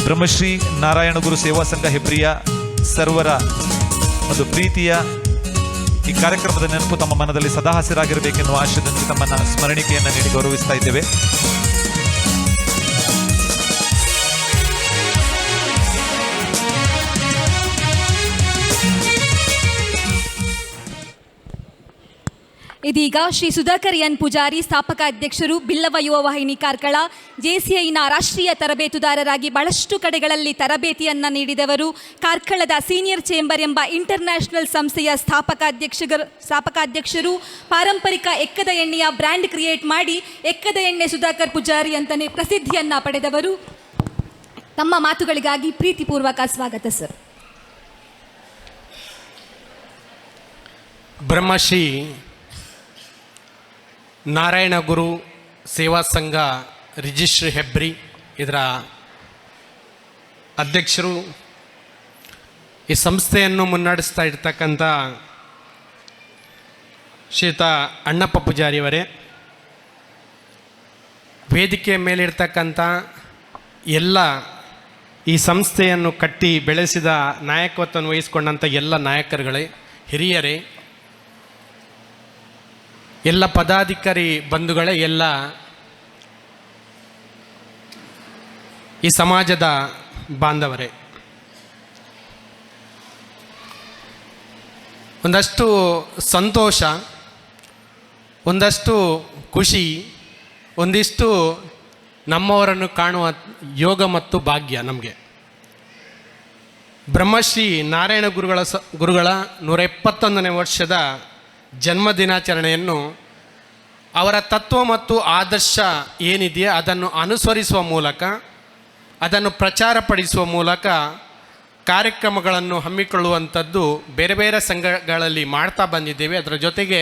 ಬ್ರಹ್ಮಶ್ರೀ ನಾರಾಯಣ ಗುರು ಸೇವಾ ಸಂಘ ಹೆಬ್ರಿಯ ಸರ್ವರ ಒಂದು ಪ್ರೀತಿಯ ಈ ಕಾರ್ಯಕ್ರಮದ ನೆನಪು ತಮ್ಮ ಮನದಲ್ಲಿ ಸದಾ ಹಸಿರಾಗಿರಬೇಕೆನ್ನುವ ಆಶಯದೊಂದಿಗೆ ತಮ್ಮನ್ನ ಸ್ಮರಣಿಕೆಯನ್ನು ನೀಡಿ ಗೌರವಿಸ್ತಾ ಇದ್ದೇವೆ. ಇದೀಗ ಶ್ರೀ ಸುಧಾಕರ್ ಎನ್ ಪೂಜಾರಿ, ಸ್ಥಾಪಕ ಅಧ್ಯಕ್ಷರು, ಬಿಲ್ಲವ ಯುವ ವಾಹಿನಿ ಕಾರ್ಕಳ, ಜೆಸಿಐನ ರಾಷ್ಟ್ರೀಯ ತರಬೇತುದಾರರಾಗಿ ಬಹಳಷ್ಟು ಕಡೆಗಳಲ್ಲಿ ತರಬೇತಿಯನ್ನು ನೀಡಿದವರು, ಕಾರ್ಕಳದ ಸೀನಿಯರ್ ಚೇಂಬರ್ ಎಂಬ ಇಂಟರ್ನ್ಯಾಷನಲ್ ಸಂಸ್ಥೆಯ ಸ್ಥಾಪಕಾಧ್ಯಕ್ಷರು, ಪಾರಂಪರಿಕ ಎಕ್ಕದ ಎಣ್ಣೆಯ ಬ್ರ್ಯಾಂಡ್ ಕ್ರಿಯೇಟ್ ಮಾಡಿ ಎಕ್ಕದ ಎಣ್ಣೆ ಸುಧಾಕರ್ ಪೂಜಾರಿ ಅಂತಲೇ ಪ್ರಸಿದ್ಧಿಯನ್ನು ಪಡೆದವರು. ತಮ್ಮ ಮಾತುಗಳಿಗಾಗಿ ಪ್ರೀತಿಪೂರ್ವಕ ಸ್ವಾಗತ ಸರ್. ಬ್ರಹ್ಮಶ್ರೀ ನಾರಾಯಣ ಗುರು ಸೇವಾ ಸಂಘ ರಿಜಿಸ್ಟ್ರಿ ಹೆಬ್ರಿ ಇದರ ಅಧ್ಯಕ್ಷರು, ಈ ಸಂಸ್ಥೆಯನ್ನು ಮುನ್ನಡೆಸ್ತಾ ಇರ್ತಕ್ಕಂಥ ಶ್ರೀಯುತ ಅಣ್ಣಪ್ಪ ಪೂಜಾರಿಯವರೇ, ವೇದಿಕೆ ಮೇಲಿರ್ತಕ್ಕಂಥ ಎಲ್ಲ ಈ ಸಂಸ್ಥೆಯನ್ನು ಕಟ್ಟಿ ಬೆಳೆಸಿದ ನಾಯಕತ್ವವನ್ನು ವಹಿಸಿಕೊಂಡಂಥ ಎಲ್ಲ ನಾಯಕರುಗಳೇ, ಹಿರಿಯರೇ, ಎಲ್ಲ ಪದಾಧಿಕಾರಿ ಬಂಧುಗಳೇ, ಎಲ್ಲ ಈ ಸಮಾಜದ ಬಾಂಧವರೇ, ಒಂದಷ್ಟು ಸಂತೋಷ, ಒಂದಷ್ಟು ಖುಷಿ, ಒಂದಿಷ್ಟು ನಮ್ಮವರನ್ನು ಕಾಣುವ ಯೋಗ ಮತ್ತು ಭಾಗ್ಯ ನಮಗೆ. ಬ್ರಹ್ಮಶ್ರೀ ನಾರಾಯಣ ಗುರುಗಳ 171ನೇ ವರ್ಷದ ಜನ್ಮ ದಿನಾಚರಣೆಯನ್ನು ಅವರ ತತ್ವ ಮತ್ತು ಆದರ್ಶ ಏನಿದೆಯೋ ಅದನ್ನು ಅನುಸರಿಸುವ ಮೂಲಕ, ಅದನ್ನು ಪ್ರಚಾರಪಡಿಸುವ ಮೂಲಕ ಕಾರ್ಯಕ್ರಮಗಳನ್ನು ಹಮ್ಮಿಕೊಳ್ಳುವಂಥದ್ದು ಬೇರೆ ಬೇರೆ ಸಂಘಗಳಲ್ಲಿ ಮಾಡ್ತಾ ಬಂದಿದ್ದೇವೆ. ಅದರ ಜೊತೆಗೆ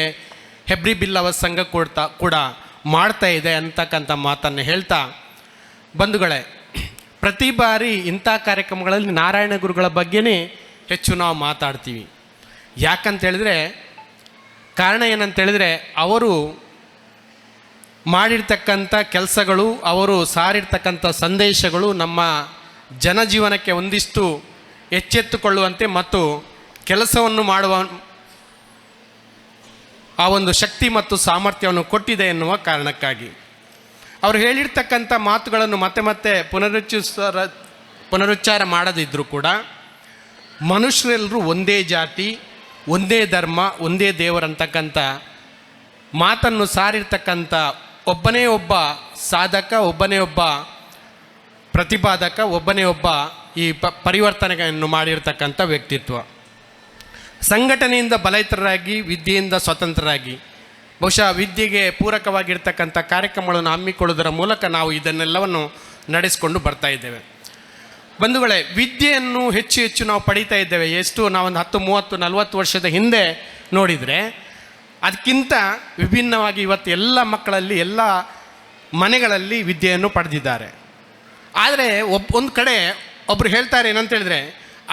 ಹೆಬ್ರಿ ಬಿಲ್ಲವ ಸಂಘ ಕೂಡ ಮಾಡ್ತಾ ಇದೆ ಅಂತಕ್ಕಂಥ ಮಾತನ್ನು ಹೇಳ್ತಾ, ಬಂಧುಗಳೇ, ಪ್ರತಿ ಬಾರಿ ಇಂಥ ಕಾರ್ಯಕ್ರಮಗಳಲ್ಲಿ ನಾರಾಯಣ ಗುರುಗಳ ಬಗ್ಗೆನೇ ಹೆಚ್ಚು ನಾವು ಮಾತಾಡ್ತೀವಿ. ಯಾಕಂತೇಳಿದ್ರೆ ಕಾರಣ ಏನಂತೇಳಿದರೆ, ಅವರು ಮಾಡಿರ್ತಕ್ಕಂಥ ಕೆಲಸಗಳು, ಅವರು ಸಾರಿರ್ತಕ್ಕಂಥ ಸಂದೇಶಗಳು ನಮ್ಮ ಜನಜೀವನಕ್ಕೆ ಒಂದಿಷ್ಟು ಎಚ್ಚೆತ್ತುಕೊಳ್ಳುವಂತೆ ಮತ್ತು ಕೆಲಸವನ್ನು ಮಾಡುವ ಆ ಒಂದು ಶಕ್ತಿ ಮತ್ತು ಸಾಮರ್ಥ್ಯವನ್ನು ಕೊಟ್ಟಿದೆ ಎನ್ನುವ ಕಾರಣಕ್ಕಾಗಿ ಅವರು ಹೇಳಿರ್ತಕ್ಕಂಥ ಮಾತುಗಳನ್ನು ಮತ್ತೆ ಮತ್ತೆ ಪುನರುಚ್ಚಾರ ಮಾಡದಿದ್ದರೂ ಕೂಡ ಮನುಷ್ಯರೆಲ್ಲರೂ ಒಂದೇ ಜಾತಿ, ಒಂದೇ ಧರ್ಮ, ಒಂದೇ ದೇವರಂತಕ್ಕಂಥ ಮಾತನ್ನು ಸಾರಿರ್ತಕ್ಕಂಥ ಒಬ್ಬನೇ ಒಬ್ಬ ಸಾಧಕ, ಒಬ್ಬನೇ ಒಬ್ಬ ಪ್ರತಿಪಾದಕ, ಒಬ್ಬನೇ ಒಬ್ಬ ಈ ಪರಿವರ್ತನೆಯನ್ನು ಮಾಡಿರ್ತಕ್ಕಂಥ ವ್ಯಕ್ತಿತ್ವ. ಸಂಘಟನೆಯಿಂದ ಬಲೈತರಾಗಿ, ವಿದ್ಯೆಯಿಂದ ಸ್ವತಂತ್ರರಾಗಿ, ಬಹುಶಃ ವಿದ್ಯೆಗೆ ಪೂರಕವಾಗಿರ್ತಕ್ಕಂಥ ಕಾರ್ಯಕ್ರಮಗಳನ್ನು ಹಮ್ಮಿಕೊಳ್ಳುವುದರ ಮೂಲಕ ನಾವು ಇದನ್ನೆಲ್ಲವನ್ನು ನಡೆಸಿಕೊಂಡು ಬರ್ತಾ ಇದ್ದೇವೆ. ಬಂಧುಗಳೇ, ವಿದ್ಯೆಯನ್ನು ಹೆಚ್ಚು ಹೆಚ್ಚು ನಾವು ಪಡೀತಾ ಇದ್ದೇವೆ. ಎಷ್ಟು ನಾವೊಂದು 10, 30, 40 ವರ್ಷದ ಹಿಂದೆ ನೋಡಿದರೆ ಅದಕ್ಕಿಂತ ವಿಭಿನ್ನವಾಗಿ ಇವತ್ತು ಎಲ್ಲ ಮಕ್ಕಳಲ್ಲಿ, ಎಲ್ಲ ಮನೆಗಳಲ್ಲಿ ವಿದ್ಯೆಯನ್ನು ಪಡೆದಿದ್ದಾರೆ. ಆದರೆ ಒಂದು ಕಡೆ ಒಬ್ಬರು ಹೇಳ್ತಾರೆ ಏನಂತೇಳಿದರೆ,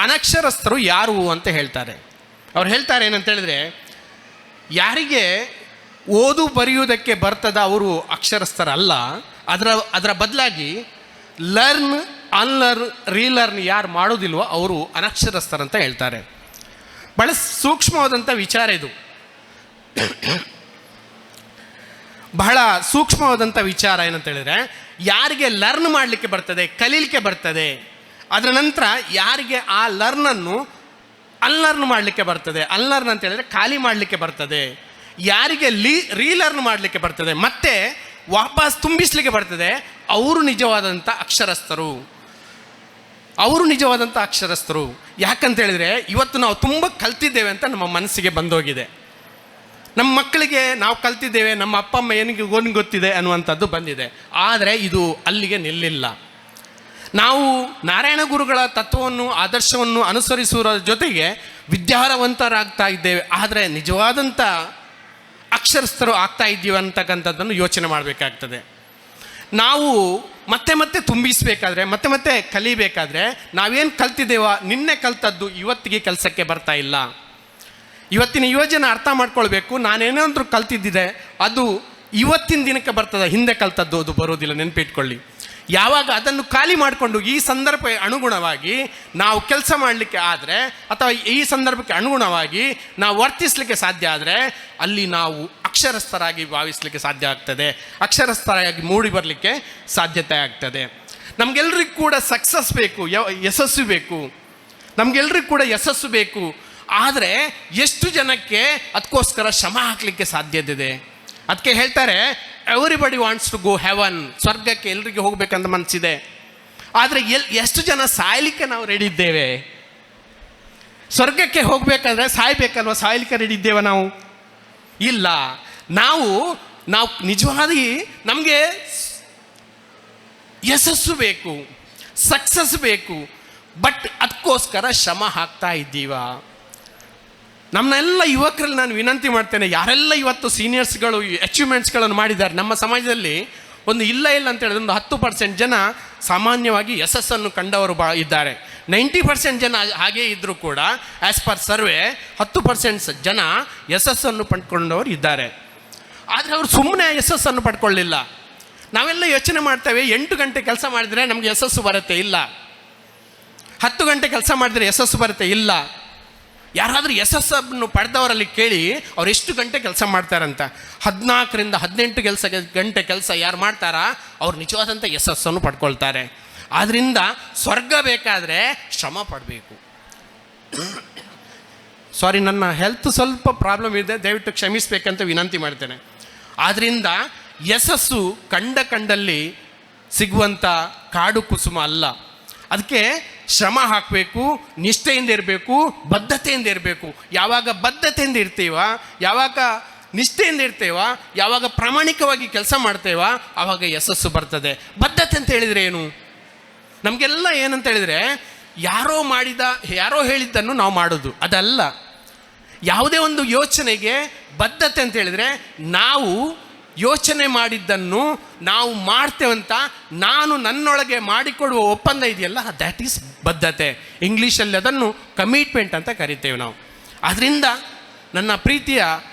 ಅನಕ್ಷರಸ್ಥರು ಯಾರು ಅಂತ ಹೇಳ್ತಾರೆ. ಅವ್ರು ಹೇಳ್ತಾರೆ ಏನಂತೇಳಿದರೆ, ಯಾರಿಗೆ ಓದು ಬರೆಯುವುದಕ್ಕೆ ಬರ್ತದ ಅವರು ಅಕ್ಷರಸ್ಥರಲ್ಲ, ಅದರ ಬದಲಾಗಿ ಲರ್ನ್, ಅನ್ಲರ್ನ್, ರೀಲರ್ನ್ ಯಾರು ಮಾಡೋದಿಲ್ವೋ ಅವರು ಅನಕ್ಷರಸ್ಥರಂತ ಹೇಳ್ತಾರೆ. ಬಹಳ ಸೂಕ್ಷ್ಮವಾದಂಥ ವಿಚಾರ ಇದು. ಬಹಳ ಸೂಕ್ಷ್ಮವಾದಂಥ ವಿಚಾರ ಏನಂತೇಳಿದರೆ, ಯಾರಿಗೆ ಲರ್ನ್ ಮಾಡಲಿಕ್ಕೆ ಬರ್ತದೆ, ಕಲೀಲಿಕ್ಕೆ ಬರ್ತದೆ, ಅದರ ನಂತರ ಯಾರಿಗೆ ಆ ಲರ್ನನ್ನು ಅನ್ಲರ್ನ್ ಮಾಡಲಿಕ್ಕೆ ಬರ್ತದೆ, ಅನ್ಲರ್ನ್ ಅಂತ ಹೇಳಿದ್ರೆ ಖಾಲಿ ಮಾಡಲಿಕ್ಕೆ ಬರ್ತದೆ, ಯಾರಿಗೆ ರೀಲರ್ನ್ ಮಾಡಲಿಕ್ಕೆ ಬರ್ತದೆ, ಮತ್ತೆ ವಾಪಸ್ ತುಂಬಿಸ್ಲಿಕ್ಕೆ ಬರ್ತದೆ, ಅವರು ನಿಜವಾದಂಥ ಅಕ್ಷರಸ್ಥರು. ಅವರು ನಿಜವಾದಂಥ ಅಕ್ಷರಸ್ಥರು. ಯಾಕಂತೇಳಿದರೆ ಇವತ್ತು ನಾವು ತುಂಬ ಕಲ್ತಿದ್ದೇವೆ ಅಂತ ನಮ್ಮ ಮನಸ್ಸಿಗೆ ಬಂದೋಗಿದೆ. ನಮ್ಮ ಮಕ್ಕಳಿಗೆ ನಾವು ಕಲ್ತಿದ್ದೇವೆ, ನಮ್ಮ ಅಪ್ಪ ಅಮ್ಮ ಏನಿಗೆ ಗೊತ್ತಿದೆ ಅನ್ನುವಂಥದ್ದು ಬಂದಿದೆ. ಆದರೆ ಇದು ಅಲ್ಲಿಗೆ ನಿಲ್ಲಿಲ್ಲ. ನಾವು ನಾರಾಯಣ ಗುರುಗಳ ತತ್ವವನ್ನು ಆದರ್ಶವನ್ನು ಅನುಸರಿಸುವ ಜೊತೆಗೆ ವಿದ್ಯಾವಂತರಾಗ್ತಾ ಇದ್ದೇವೆ, ಆದರೆ ನಿಜವಾದಂಥ ಅಕ್ಷರಸ್ಥರು ಆಗ್ತಾ ಇದ್ದೀವಿ ಅಂತಕ್ಕಂಥದ್ದನ್ನು ಯೋಚನೆ ಮಾಡಬೇಕಾಗ್ತದೆ. ನಾವು ಮತ್ತೆ ಮತ್ತೆ ತುಂಬಿಸಬೇಕಾದ್ರೆ, ಮತ್ತೆ ಮತ್ತೆ ಕಲಿಬೇಕಾದ್ರೆ ನಾವೇನು ಕಲ್ತಿದ್ದೇವೋ ನಿನ್ನೆ ಕಲ್ತದ್ದು ಇವತ್ತಿಗೆ ಕೆಲಸಕ್ಕೆ ಬರ್ತಾ ಇಲ್ಲ. ಇವತ್ತಿನ ಯುವಜನ ಅರ್ಥ ಮಾಡ್ಕೊಳ್ಬೇಕು, ನಾನೇನಾದರೂ ಕಲ್ತಿದ್ದಿದೆ ಅದು ಇವತ್ತಿನ ದಿನಕ್ಕೆ ಬರ್ತದೆ, ಹಿಂದೆ ಕಲ್ತದ್ದು ಅದು ಬರೋದಿಲ್ಲ, ನೆನಪಿಟ್ಕೊಳ್ಳಿ. ಯಾವಾಗ ಅದನ್ನು ಖಾಲಿ ಮಾಡಿಕೊಂಡು ಈ ಸಂದರ್ಭ ಅನುಗುಣವಾಗಿ ನಾವು ಕೆಲಸ ಮಾಡಲಿಕ್ಕೆ ಆದರೆ, ಅಥವಾ ಈ ಸಂದರ್ಭಕ್ಕೆ ಅನುಗುಣವಾಗಿ ನಾವು ವರ್ತಿಸಲಿಕ್ಕೆ ಸಾಧ್ಯ ಆದರೆ, ಅಲ್ಲಿ ನಾವು ಅಕ್ಷರಸ್ಥರಾಗಿ ಭಾವಿಸಲಿಕ್ಕೆ ಸಾಧ್ಯ ಆಗ್ತದೆ, ಅಕ್ಷರಸ್ಥರಾಗಿ ಮೂಡಿ ಬರಲಿಕ್ಕೆ ಸಾಧ್ಯತೆ ಆಗ್ತದೆ. ನಮಗೆಲ್ರಿಗೂ ಕೂಡ ಸಕ್ಸಸ್ ಬೇಕು, ಯಶಸ್ಸು ಬೇಕು, ನಮಗೆಲ್ರಿಗೂ ಕೂಡ ಯಶಸ್ಸು ಬೇಕು. ಆದರೆ ಎಷ್ಟು ಜನಕ್ಕೆ ಅದಕ್ಕೋಸ್ಕರ ಶ್ರಮ ಹಾಕಲಿಕ್ಕೆ ಸಾಧ್ಯತೆ ಇದೆ? ಅದಕ್ಕೆ ಹೇಳ್ತಾರೆ everybody wants to go heaven, ಸ್ವರ್ಗಕ್ಕೆ ಎಲ್ರಿಗೆ ಹೋಗ್ಬೇಕಂತ ಮನಸ್ಸಿದೆ. ಆದರೆ ಎಷ್ಟು ಜನ ಸಾಯಲಿಕ್ಕೆ ನಾವು ರೆಡಿ ಇದ್ದೇವೆ? ಸ್ವರ್ಗಕ್ಕೆ ಹೋಗಬೇಕಾದ್ರೆ ಸಾಯ್ಬೇಕಲ್ವ, ಸಾಯಲಿಕ್ಕೆ ರೆಡಿ ಇದ್ದೇವೆ ನಾವು? ಇಲ್ಲ. ನಾವು ನಿಜವಾಗಿ ನಮಗೆ ಯಶಸ್ಸು ಬೇಕು, ಸಕ್ಸಸ್ ಬೇಕು, ಬಟ್ ಅದಕ್ಕೋಸ್ಕರ ಶ್ರಮ ಹಾಕ್ತಾ ಇದ್ದೀವ? ನಮ್ಮನ್ನೆಲ್ಲ ಯುವಕರಲ್ಲಿ ನಾನು ವಿನಂತಿ ಮಾಡ್ತೇನೆ, ಯಾರೆಲ್ಲ ಇವತ್ತು ಸೀನಿಯರ್ಸ್ಗಳು ಅಚೀವ್ಮೆಂಟ್ಸ್ಗಳನ್ನು ಮಾಡಿದ್ದಾರೆ ನಮ್ಮ ಸಮಾಜದಲ್ಲಿ, ಒಂದು ಇಲ್ಲ ಅಂತ ಹೇಳಿದ್ರೆ ಒಂದು 10% ಜನ ಸಾಮಾನ್ಯವಾಗಿ ಯಶಸ್ಸನ್ನು ಕಂಡವರು ಇದ್ದಾರೆ. 90% ಜನ ಹಾಗೇ ಇದ್ದರೂ ಕೂಡ ಆ್ಯಸ್ ಪರ್ ಸರ್ವೆ 10% ಜನ ಯಶಸ್ಸನ್ನು ಪಡ್ಕೊಂಡವರು ಇದ್ದಾರೆ. ಆದರೆ ಅವರು ಸುಮ್ಮನೆ ಯಶಸ್ಸನ್ನು ಪಡ್ಕೊಳ್ಳಿಲ್ಲ. ನಾವೆಲ್ಲ ಯೋಚನೆ ಮಾಡ್ತೇವೆ 8 ಗಂಟೆ ಕೆಲಸ ಮಾಡಿದರೆ ನಮಗೆ ಯಶಸ್ಸು ಬರುತ್ತೆ, ಇಲ್ಲ. 10 ಗಂಟೆ ಕೆಲಸ ಮಾಡಿದರೆ ಯಶಸ್ಸು ಬರುತ್ತೆ, ಇಲ್ಲ. ಯಾರಾದರೂ ಯಶಸ್ಸನ್ನು ಪಡೆದವರಲ್ಲಿ ಕೇಳಿ ಅವ್ರು ಎಷ್ಟು ಗಂಟೆ ಕೆಲಸ ಮಾಡ್ತಾರಂತ. 14ರಿಂದ 18 ಗಂಟೆ ಕೆಲಸ ಯಾರು ಮಾಡ್ತಾರಾ ಅವ್ರು ನಿಜವಾದಂಥ ಯಶಸ್ಸನ್ನು ಪಡ್ಕೊಳ್ತಾರೆ. ಆದ್ದರಿಂದ ಸ್ವರ್ಗ ಬೇಕಾದರೆ ಶ್ರಮ ಪಡಬೇಕು. ಸಾರಿ, ನನ್ನ ಹೆಲ್ತ್ ಸ್ವಲ್ಪ ಪ್ರಾಬ್ಲಮ್ ಇದೆ, ದಯವಿಟ್ಟು ಕ್ಷಮಿಸಬೇಕಂತ ವಿನಂತಿ ಮಾಡ್ತೇನೆ. ಆದ್ದರಿಂದ ಯಶಸ್ಸು ಕಂಡಲ್ಲಿ ಸಿಗುವಂಥ ಕಾಡು ಕುಸುಮ ಅಲ್ಲ. ಅದಕ್ಕೆ ಶ್ರಮ ಹಾಕಬೇಕು, ನಿಷ್ಠೆಯಿಂದ ಇರಬೇಕು, ಬದ್ಧತೆಯಿಂದ ಇರಬೇಕು. ಯಾವಾಗ ಬದ್ಧತೆಯಿಂದ ಇರ್ತೀವ, ಯಾವಾಗ ನಿಷ್ಠೆಯಿಂದ ಇರ್ತೇವ, ಯಾವಾಗ ಪ್ರಾಮಾಣಿಕವಾಗಿ ಕೆಲಸ ಮಾಡ್ತೇವ, ಆವಾಗ ಯಶಸ್ಸು ಬರ್ತದೆ. ಬದ್ಧತೆ ಅಂತ ಹೇಳಿದರೆ ಏನು? ನಮಗೆಲ್ಲ ಏನಂತ ಹೇಳಿದರೆ ಯಾರೋ ಹೇಳಿದ್ದನ್ನು ನಾವು ಮಾಡೋದು, ಅದಲ್ಲ. ಯಾವುದೇ ಒಂದು ಯೋಚನೆಗೆ ಬದ್ಧತೆ ಅಂತ ಹೇಳಿದರೆ ನಾವು ಯೋಚನೆ ಮಾಡಿದ್ದನ್ನು ನಾವು ಮಾಡ್ತೇವಂತ ನಾನು ನನ್ನೊಳಗೆ ಮಾಡಿಕೊಡುವ ಒಪ್ಪಂದ ಇದೆಯಲ್ಲ, ದ್ಯಾಟ್ ಈಸ್ ಬದ್ಧತೆ. ಇಂಗ್ಲೀಷಲ್ಲಿ ಅದನ್ನು ಕಮಿಟ್ಮೆಂಟ್ ಅಂತ ಕರಿತೇವೆ ನಾವು. ಆದ್ದರಿಂದ ನನ್ನ ಪ್ರೀತಿಯ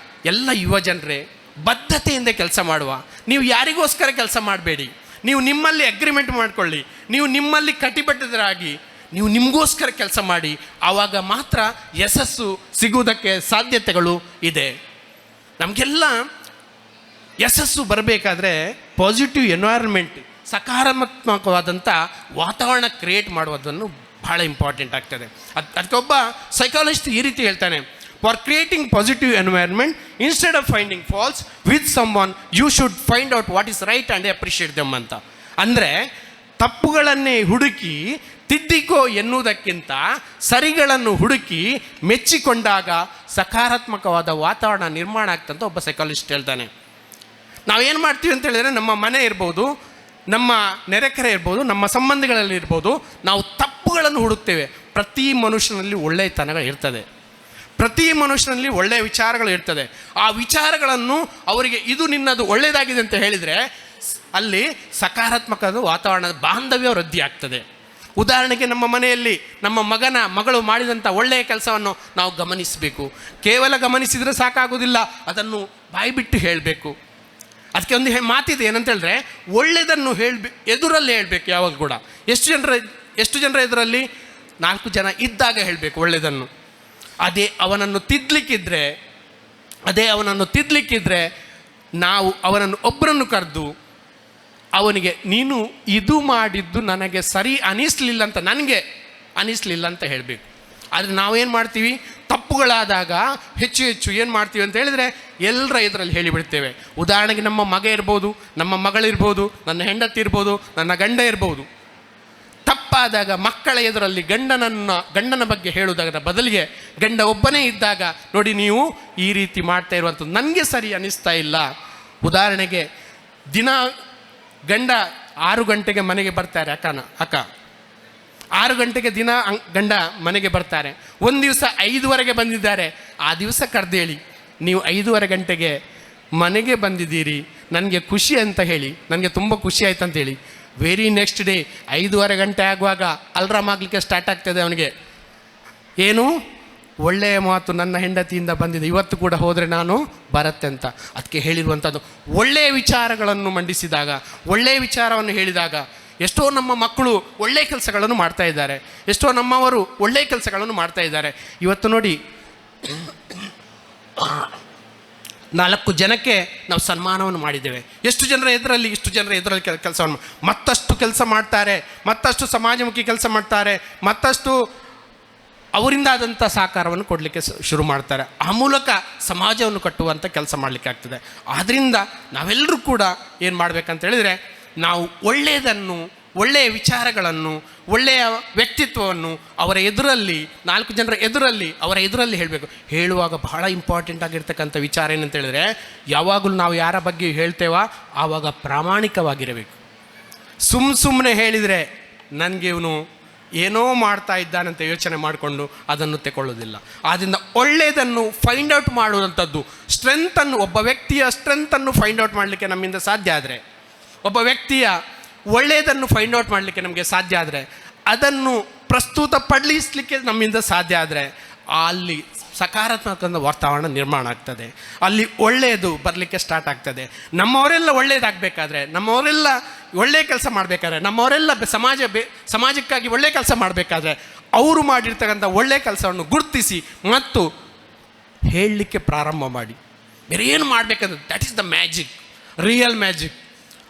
ಎಲ್ಲ ಯುವ ಜನರೇ, ಬದ್ಧತೆಯಿಂದ ಕೆಲಸ ಮಾಡುವ. ನೀವು ಯಾರಿಗೋಸ್ಕರ ಕೆಲಸ ಮಾಡಬೇಡಿ, ನೀವು ನಿಮ್ಮಲ್ಲಿ ಅಗ್ರಿಮೆಂಟ್ ಮಾಡಿಕೊಳ್ಳಿ, ನೀವು ನಿಮ್ಮಲ್ಲಿ ಕಟಿಬದ್ಧರಾಗಿ ನೀವು ನಿಮಗೋಸ್ಕರ ಕೆಲಸ ಮಾಡಿ. ಆವಾಗ ಮಾತ್ರ ಯಶಸ್ಸು ಸಿಗುವುದಕ್ಕೆ ಸಾಧ್ಯತೆಗಳು ಇದೆ. ನಮಗೆಲ್ಲ ಯಶಸ್ಸು ಬರಬೇಕಾದ್ರೆ ಪಾಸಿಟಿವ್ ಎನ್ವೈರನ್ಮೆಂಟ್, ಸಕಾರಾತ್ಮಕವಾದಂಥ ವಾತಾವರಣ ಕ್ರಿಯೇಟ್ ಮಾಡುವುದನ್ನು ಭಾಳ ಇಂಪಾರ್ಟೆಂಟ್ ಆಗ್ತದೆ. ಅದಕ್ಕೊಬ್ಬ ಸೈಕಾಲಜಿಸ್ಟ್ ಈ ರೀತಿ ಹೇಳ್ತಾನೆ, for creating positive environment instead of finding faults with someone you should find out what is right and appreciate them ಅಂತ. ಅಂದರೆ ತಪ್ಪುಗಳನ್ನೇ ಹುಡುಕಿ ತಿದ್ದಿಕೋ ಎನ್ನುವುದಕ್ಕಿಂತ ಸರಿಗಳನ್ನು ಹುಡುಕಿ ಮೆಚ್ಚಿಕೊಂಡಾಗ ಸಕಾರಾತ್ಮಕವಾದ ವಾತಾವರಣ ನಿರ್ಮಾಣ ಆಗ್ತಂತ ಒಬ್ಬ ಸೈಕಾಲಜಿಸ್ಟ್ ಹೇಳ್ತಾನೆ. ನಾವೇನು ಮಾಡ್ತೀವಿ ಅಂತ ಹೇಳಿದರೆ, ನಮ್ಮ ಮನೆ ಇರ್ಬೋದು, ನಮ್ಮ ನೆರೆಕೆರೆ ಇರ್ಬೋದು, ನಮ್ಮ ಸಂಬಂಧಗಳಲ್ಲಿ ಇರ್ಬೋದು, ನಾವು ತಪ್ಪುಗಳನ್ನು ಹುಡುಕ್ತೇವೆ. ಪ್ರತಿ ಮನುಷ್ಯನಲ್ಲಿ ಒಳ್ಳೆಯತನಗಳು ಇರ್ತದೆ, ಪ್ರತಿ ಮನುಷ್ಯನಲ್ಲಿ ಒಳ್ಳೆಯ ವಿಚಾರಗಳು ಇರ್ತದೆ. ಆ ವಿಚಾರಗಳನ್ನು ಅವರಿಗೆ ಇದು ನಿನ್ನದು ಒಳ್ಳೆಯದಾಗಿದೆ ಅಂತ ಹೇಳಿದರೆ ಅಲ್ಲಿ ಸಕಾರಾತ್ಮಕವಾದ ವಾತಾವರಣದ ಬಾಂಧವ್ಯ ವೃದ್ಧಿ ಆಗ್ತದೆ. ಉದಾಹರಣೆಗೆ ನಮ್ಮ ಮನೆಯಲ್ಲಿ ನಮ್ಮ ಮಗಳು ಮಾಡಿದಂಥ ಒಳ್ಳೆಯ ಕೆಲಸವನ್ನು ನಾವು ಗಮನಿಸಬೇಕು. ಕೇವಲ ಗಮನಿಸಿದರೆ ಸಾಕಾಗೋದಿಲ್ಲ, ಅದನ್ನು ಬಾಯಿಬಿಟ್ಟು ಹೇಳಬೇಕು. ಅದಕ್ಕೆ ಒಂದು ಮಾತಿದೆ, ಏನಂತ ಹೇಳಿದ್ರೆ ಒಳ್ಳೆಯದನ್ನು ಎದುರಲ್ಲಿ ಹೇಳಬೇಕು ಯಾವಾಗ ಕೂಡ. ಎಷ್ಟು ಜನರ ಎದುರಲ್ಲಿ? 4 ಜನ ಇದ್ದಾಗ ಹೇಳಬೇಕು ಒಳ್ಳೆಯದನ್ನು. ಅದೇ ಅವನನ್ನು ತಿದ್ದಲಿಕ್ಕಿದ್ರೆ ನಾವು ಅವನನ್ನು ಒಬ್ಬರನ್ನು ಕರೆದು ಅವನಿಗೆ ನೀನು ಇದು ಮಾಡಿದ್ದು ನನಗೆ ಸರಿ ಅನಿಸ್ಲಿಲ್ಲ ಅಂತ, ನನಗೆ ಅನಿಸ್ಲಿಲ್ಲ ಅಂತ ಹೇಳಬೇಕು. ಆದರೆ ನಾವೇನು ಮಾಡ್ತೀವಿ, ತಪ್ಪುಗಳಾದಾಗ ಹೆಚ್ಚು ಏನು ಮಾಡ್ತೀವಿ ಅಂತ ಹೇಳಿದರೆ ಎಲ್ಲರ ಇದರಲ್ಲಿ ಹೇಳಿಬಿಡ್ತೇವೆ. ಉದಾಹರಣೆಗೆ ನಮ್ಮ ಮಗ ಇರ್ಬೋದು, ನಮ್ಮ ಮಗಳಿರ್ಬೋದು, ನನ್ನ ಹೆಂಡತಿ ಇರ್ಬೋದು, ನನ್ನ ಗಂಡ ಇರ್ಬೋದು. ತಪ್ಪು ಅಪ್ಪ ಆದಾಗ ಮಕ್ಕಳ ಎದುರಲ್ಲಿ ಗಂಡನ ಬಗ್ಗೆ ಹೇಳುವುದರ ಬದಲಿಗೆ ಗಂಡ ಒಬ್ಬನೇ ಇದ್ದಾಗ ನೋಡಿ ನೀವು ಈ ರೀತಿ ಮಾಡ್ತಾ ಇರುವಂಥದ್ದು ನನಗೆ ಸರಿ ಅನ್ನಿಸ್ತಾ ಇಲ್ಲ. ಉದಾಹರಣೆಗೆ ದಿನ ಗಂಡ 6 ಗಂಟೆಗೆ ಮನೆಗೆ ಬರ್ತಾರೆ ಅಕ್ಕ 6 ಗಂಟೆಗೆ ದಿನ ಗಂಡ ಮನೆಗೆ ಬರ್ತಾರೆ. ಒಂದು ದಿವಸ 5:15 ಬಂದಿದ್ದಾರೆ. ಆ ದಿವಸ ಕರೆದೇಳಿ ನೀವು 5:15 ಗಂಟೆಗೆ ಮನೆಗೆ ಬಂದಿದ್ದೀರಿ, ನನಗೆ ಖುಷಿ ಅಂತ ಹೇಳಿ, ನನಗೆ ತುಂಬ ಖುಷಿ ಆಯ್ತು ಅಂತೇಳಿ. ವೆರಿ ನೆಕ್ಸ್ಟ್ ಡೇ 5:15 ಗಂಟೆ ಆಗುವಾಗ ಅಲ್ರಾಮ್ ಆಗಲಿಕ್ಕೆ ಸ್ಟಾರ್ಟ್ ಆಗ್ತದೆ ಅವನಿಗೆ. ಏನು ಒಳ್ಳೆಯ ಮಾತು ನನ್ನ ಹೆಂಡತಿಯಿಂದ ಬಂದಿದೆ, ಇವತ್ತು ಕೂಡ ಹೋದರೆ ನಾನು ಬರುತ್ತೆ ಅಂತ. ಅದಕ್ಕೆ ಹೇಳಿರುವಂಥದ್ದು ಒಳ್ಳೆಯ ವಿಚಾರಗಳನ್ನು ಮಂಡಿಸಿದಾಗ, ಒಳ್ಳೆಯ ವಿಚಾರವನ್ನು ಹೇಳಿದಾಗ ಎಷ್ಟೋ ನಮ್ಮ ಮಕ್ಕಳು ಒಳ್ಳೆಯ ಕೆಲಸಗಳನ್ನು ಮಾಡ್ತಾ ಇದ್ದಾರೆ, ಎಷ್ಟೋ ನಮ್ಮವರು ಒಳ್ಳೆಯ ಕೆಲಸಗಳನ್ನು ಮಾಡ್ತಾ ಇದ್ದಾರೆ. ಇವತ್ತು ನೋಡಿ 4 ಜನಕ್ಕೆ ನಾವು ಸನ್ಮಾನವನ್ನು ಮಾಡಿದ್ದೇವೆ. ಎಷ್ಟು ಜನರ ಎದುರಲ್ಲಿ ಕೆಲಸವನ್ನು ಮತ್ತಷ್ಟು ಕೆಲಸ ಮಾಡ್ತಾರೆ, ಮತ್ತಷ್ಟು ಸಮಾಜಮುಖಿ ಕೆಲಸ ಮಾಡ್ತಾರೆ, ಮತ್ತಷ್ಟು ಅವರಿಂದ ಆದಂಥ ಸಹಕಾರವನ್ನು ಕೊಡಲಿಕ್ಕೆ ಶುರು ಮಾಡ್ತಾರೆ. ಆ ಮೂಲಕ ಸಮಾಜವನ್ನು ಕಟ್ಟುವಂಥ ಕೆಲಸ ಮಾಡಲಿಕ್ಕೆ ಆಗ್ತದೆ. ಆದ್ದರಿಂದ ನಾವೆಲ್ಲರೂ ಕೂಡ ಏನು ಮಾಡಬೇಕಂತ ಹೇಳಿದರೆ, ನಾವು ಒಳ್ಳೆಯದನ್ನು, ಒಳ್ಳೆಯ ವಿಚಾರಗಳನ್ನು, ಒಳ್ಳೆಯ ವ್ಯಕ್ತಿತ್ವವನ್ನು ಅವರ ಎದುರಲ್ಲಿ, 4 ಜನರ ಎದುರಲ್ಲಿ, ಅವರ ಎದುರಲ್ಲಿ ಹೇಳಬೇಕು. ಹೇಳುವಾಗ ಬಹಳ ಇಂಪಾರ್ಟೆಂಟ್ ಆಗಿರ್ತಕ್ಕಂಥ ವಿಚಾರ ಏನಂತ ಹೇಳಿದ್ರೆ, ಯಾವಾಗಲೂ ನಾವು ಯಾರ ಬಗ್ಗೆ ಹೇಳ್ತೇವೋ ಆವಾಗ ಪ್ರಾಮಾಣಿಕವಾಗಿರಬೇಕು. ಸುಮ್ಮನೆ ಹೇಳಿದರೆ ನನಗೆ ಇವನು ಏನೋ ಮಾಡ್ತಾ ಇದ್ದಾನಂತ ಯೋಚನೆ ಮಾಡಿಕೊಂಡು ಅದನ್ನು ತಗೊಳ್ಳೋದಿಲ್ಲ. ಆದ್ದರಿಂದ ಒಳ್ಳೆಯದನ್ನು ಫೈಂಡ್ ಔಟ್ ಮಾಡುವಂಥದ್ದು, ಸ್ಟ್ರೆಂತನ್ನು, ಒಬ್ಬ ವ್ಯಕ್ತಿಯ ಸ್ಟ್ರೆಂತನ್ನು ಫೈಂಡ್ ಔಟ್ ಮಾಡಲಿಕ್ಕೆ ನಮ್ಮಿಂದ ಸಾಧ್ಯ ಆದರೆ, ಒಬ್ಬ ವ್ಯಕ್ತಿಯ ಒಳ್ಳೆಯದನ್ನು ಫೈಂಡ್ ಔಟ್ ಮಾಡಲಿಕ್ಕೆ ನಮಗೆ ಸಾಧ್ಯ ಆದರೆ, ಅದನ್ನು ಪ್ರಸ್ತುತಪಡಿಸಲಿಕ್ಕೆ ನಮ್ಮಿಂದ ಸಾಧ್ಯ ಆದರೆ, ಅಲ್ಲಿ ಸಕಾರಾತ್ಮಕ ವಾತಾವರಣ ನಿರ್ಮಾಣ ಆಗ್ತದೆ, ಅಲ್ಲಿ ಒಳ್ಳೆಯದು ಬರಲಿಕ್ಕೆ ಸ್ಟಾರ್ಟ್ ಆಗ್ತದೆ. ನಮ್ಮವರೆಲ್ಲ ಒಳ್ಳೆಯದಾಗಬೇಕಾದ್ರೆ, ನಮ್ಮವರೆಲ್ಲ ಒಳ್ಳೆಯ ಕೆಲಸ ಮಾಡಬೇಕಾದ್ರೆ, ನಮ್ಮವರೆಲ್ಲ ಸಮಾಜಕ್ಕಾಗಿ ಒಳ್ಳೆಯ ಕೆಲಸ ಮಾಡಬೇಕಾದ್ರೆ, ಅವರು ಮಾಡಿರ್ತಕ್ಕಂಥ ಒಳ್ಳೆಯ ಕೆಲಸವನ್ನು ಗುರುತಿಸಿ ಮತ್ತು ಹೇಳಲಿಕ್ಕೆ ಪ್ರಾರಂಭ ಮಾಡಿ. ಬೇರೆ ಏನು ಮಾಡಬೇಕಂದ್ರೆ that is the magic, real magic.